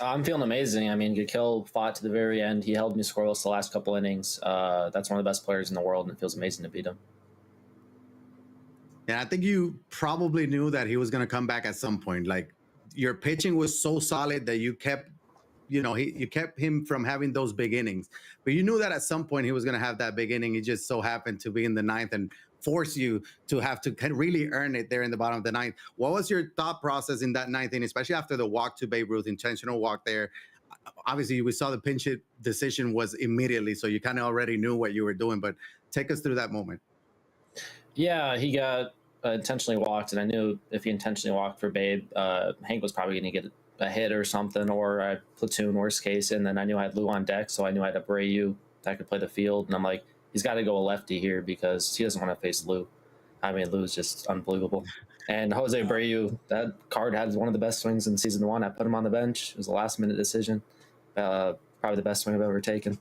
I'm feeling amazing. I mean, Gakil fought to the very end. He held me scoreless the last couple innings. That's one of the best players in the world, and it feels amazing to beat him. Yeah, I think you probably knew that he was going to come back at some point. Like, your pitching was so solid that you kept, you kept him from having those big innings. But you knew that at some point he was going to have that big inning. He just so happened to be in the ninth and force you to have to really earn it there in the bottom of the ninth. What was your thought process in that ninth inning, especially after the walk to Babe Ruth, intentional walk there? Obviously, we saw the pinch hit decision was immediately, so you kind of already knew what you were doing. But take us through that moment. Yeah, he got intentionally walked, and I knew if he intentionally walked for Babe, Hank was probably going to get a hit or something, or a platoon, worst case. And then I knew I had Lou on deck, so I knew I had Abreu that could play the field. And I'm like, he's got to go a lefty here because he doesn't want to face Lou. I mean, Lou's just unbelievable. And Jose Abreu, that card had one of the best swings in season 1. I put him on the bench. It was a last-minute decision. Probably the best swing I've ever taken.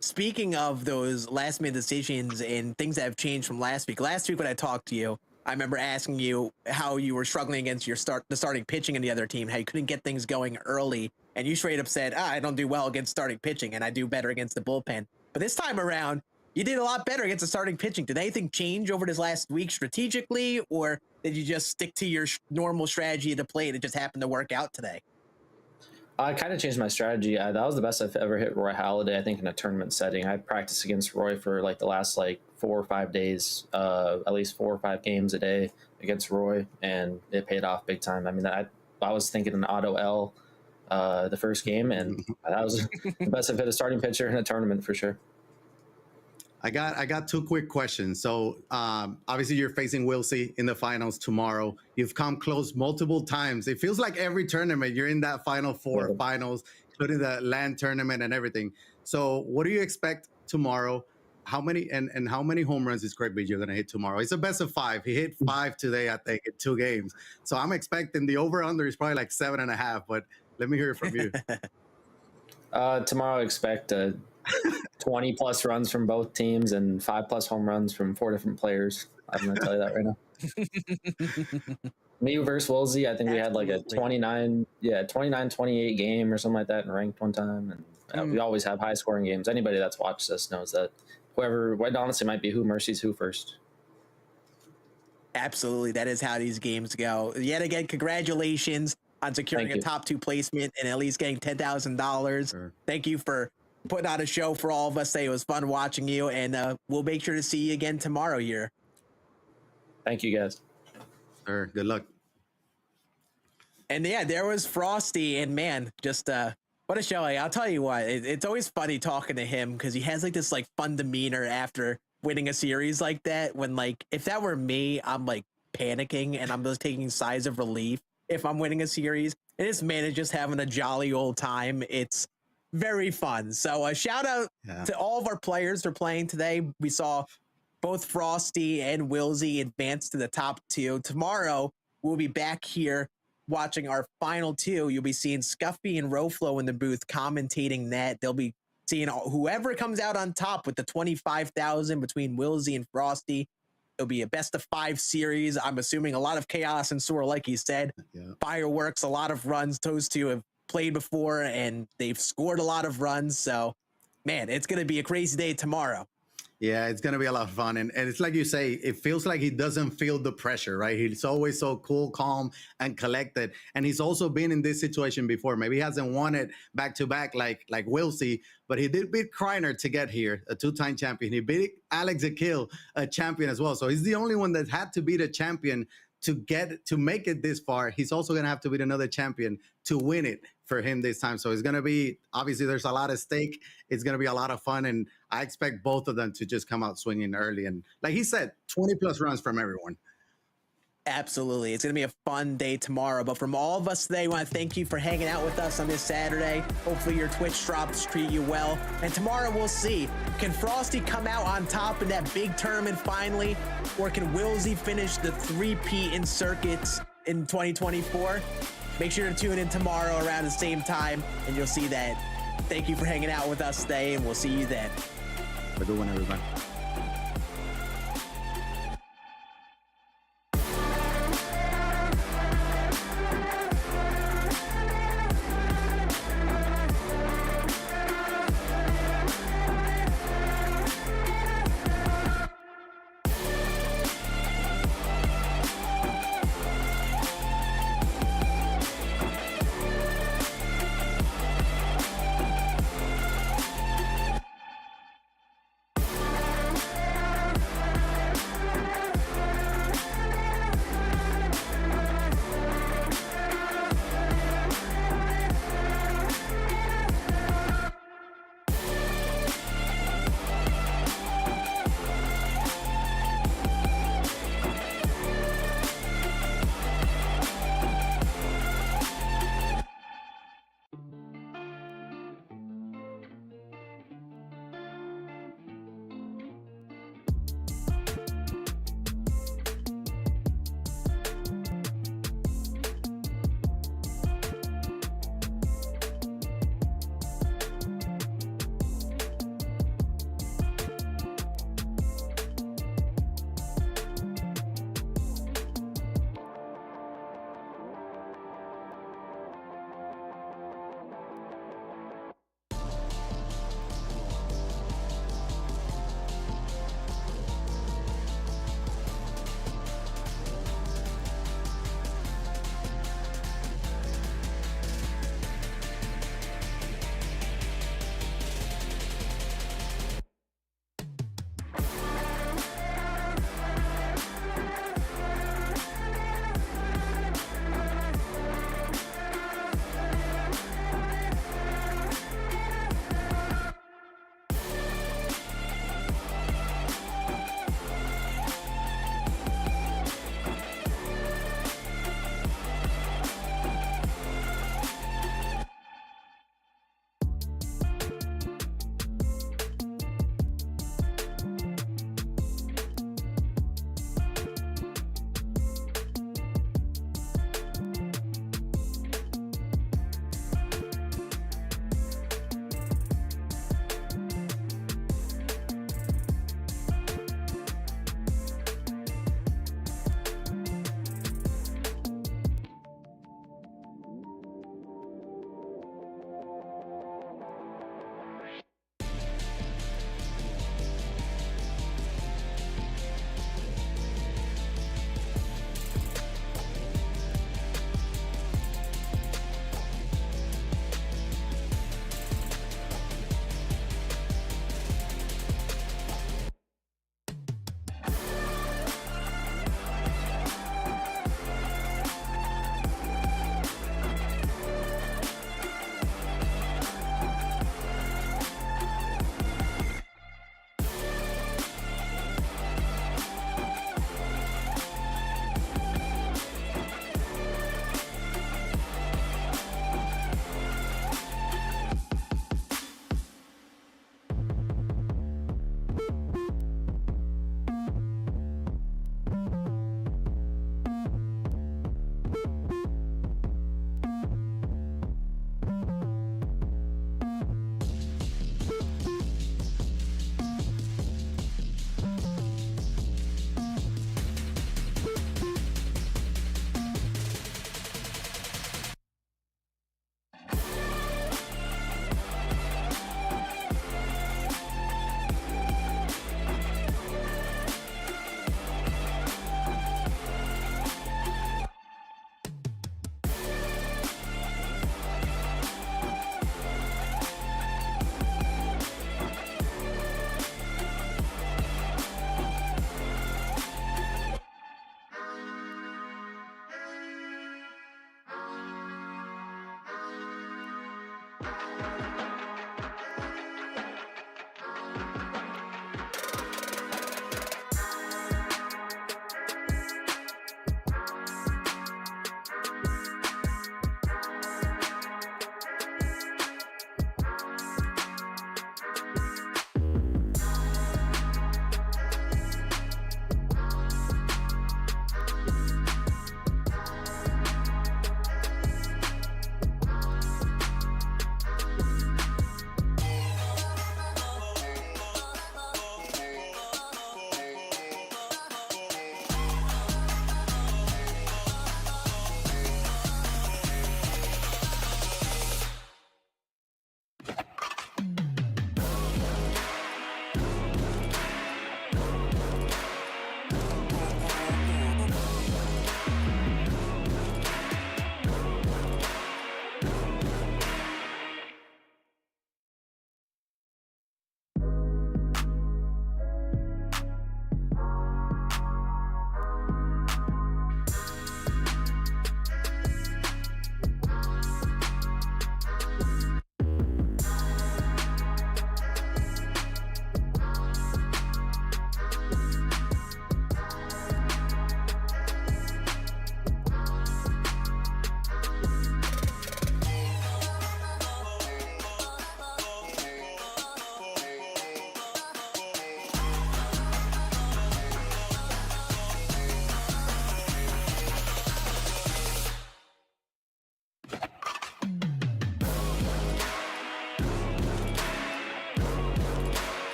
Speaking of those last-minute decisions and things that have changed from last week when I talked to you, I remember asking you how you were struggling against the starting pitching in the other team, how you couldn't get things going early, and you straight up said, I don't do well against starting pitching, and I do better against the bullpen. But this time around, you did a lot better against the starting pitching. Did anything change over this last week strategically, or did you just stick to your normal strategy at the plate and it just happened to work out today? I kind of changed my strategy. That was the best I've ever hit Roy Halladay, I think, in a tournament setting. I practiced against Roy for like the last 4 or 5 days, at least 4 or 5 games a day against Roy, and it paid off big time. I mean, I was thinking an auto L the first game, and that was the best I've hit a starting pitcher in a tournament for sure. I got 2 quick questions. So obviously you're facing Wilsey in the finals tomorrow. You've come close multiple times. It feels like every tournament you're in that final 4 finals, including the land tournament and everything. So what do you expect tomorrow? How many and how many home runs is Craig Biggio going to hit tomorrow? It's a best of 5. He hit 5 today, I think, in 2 games. So I'm expecting the over-under is probably like 7.5. But let me hear it from you. Tomorrow, I expect 20 plus runs from both teams and 5+ home runs from 4 different players. I'm going to tell you that right now. Me versus Wilsey, I think we had like a 29-28 game or something like that and ranked one time. And we always have high scoring games. Anybody that's watched this knows that what honestly might be who mercies who first. Absolutely. That is how these games go. Yet again, congratulations on securing a top 2 placement and at least getting $10,000. Sure. Thank you for putting on a show for all of us. It was fun watching you, and we'll make sure to see you again tomorrow here. Thank you, guys. Sure. Good luck. And yeah, there was Frosty, and man, just what a show. Like, I'll tell you what, it's always funny talking to him because he has like this like fun demeanor after winning a series like that. When like if that were me, I'm like panicking and I'm just taking sighs of relief if I'm winning a series. And this man is just having a jolly old time. It's very fun. So a shout out to all of our players that are playing today. We saw both Frosty and Wilsey advance to the top two. Tomorrow we'll be back here watching our final two. You'll be seeing Scuffy and Roflo in the booth commentating that. They'll be seeing whoever comes out on top with the 25,000 between Wilsey and Frosty. It'll be a best of 5 series. I'm assuming a lot of chaos and sore, like he said. Fireworks, a lot of runs. Those two have played before and they've scored a lot of runs. So, man, it's going to be a crazy day tomorrow. Yeah, it's going to be a lot of fun. And it's like you say, it feels like he doesn't feel the pressure, right? He's always so cool, calm, and collected. And he's also been in this situation before. Maybe he hasn't won it back-to-back like Wilsey, but he did beat Kreiner to get here, a 2-time champion. He beat Alex Akil, a champion as well. So he's the only one that had to beat a champion to make it this far. He's also going to have to beat another champion to win it for him this time. So it's going to be, obviously there's a lot at stake. It's going to be a lot of fun. And I expect both of them to just come out swinging early. And like he said, 20 plus runs from everyone. Absolutely. It's going to be a fun day tomorrow. But from all of us today, I want to thank you for hanging out with us on this Saturday. Hopefully your Twitch drops treat you well. And tomorrow we'll see. Can Frosty come out on top in that big tournament finally? Or can Wilsey finish the 3P in circuits in 2024? Make sure to tune in tomorrow around the same time and you'll see that. Thank you for hanging out with us today and we'll see you then. Have a good one, everybody.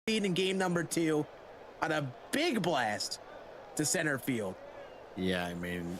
lead in game number 2 on a big blast to center field. Yeah, I mean,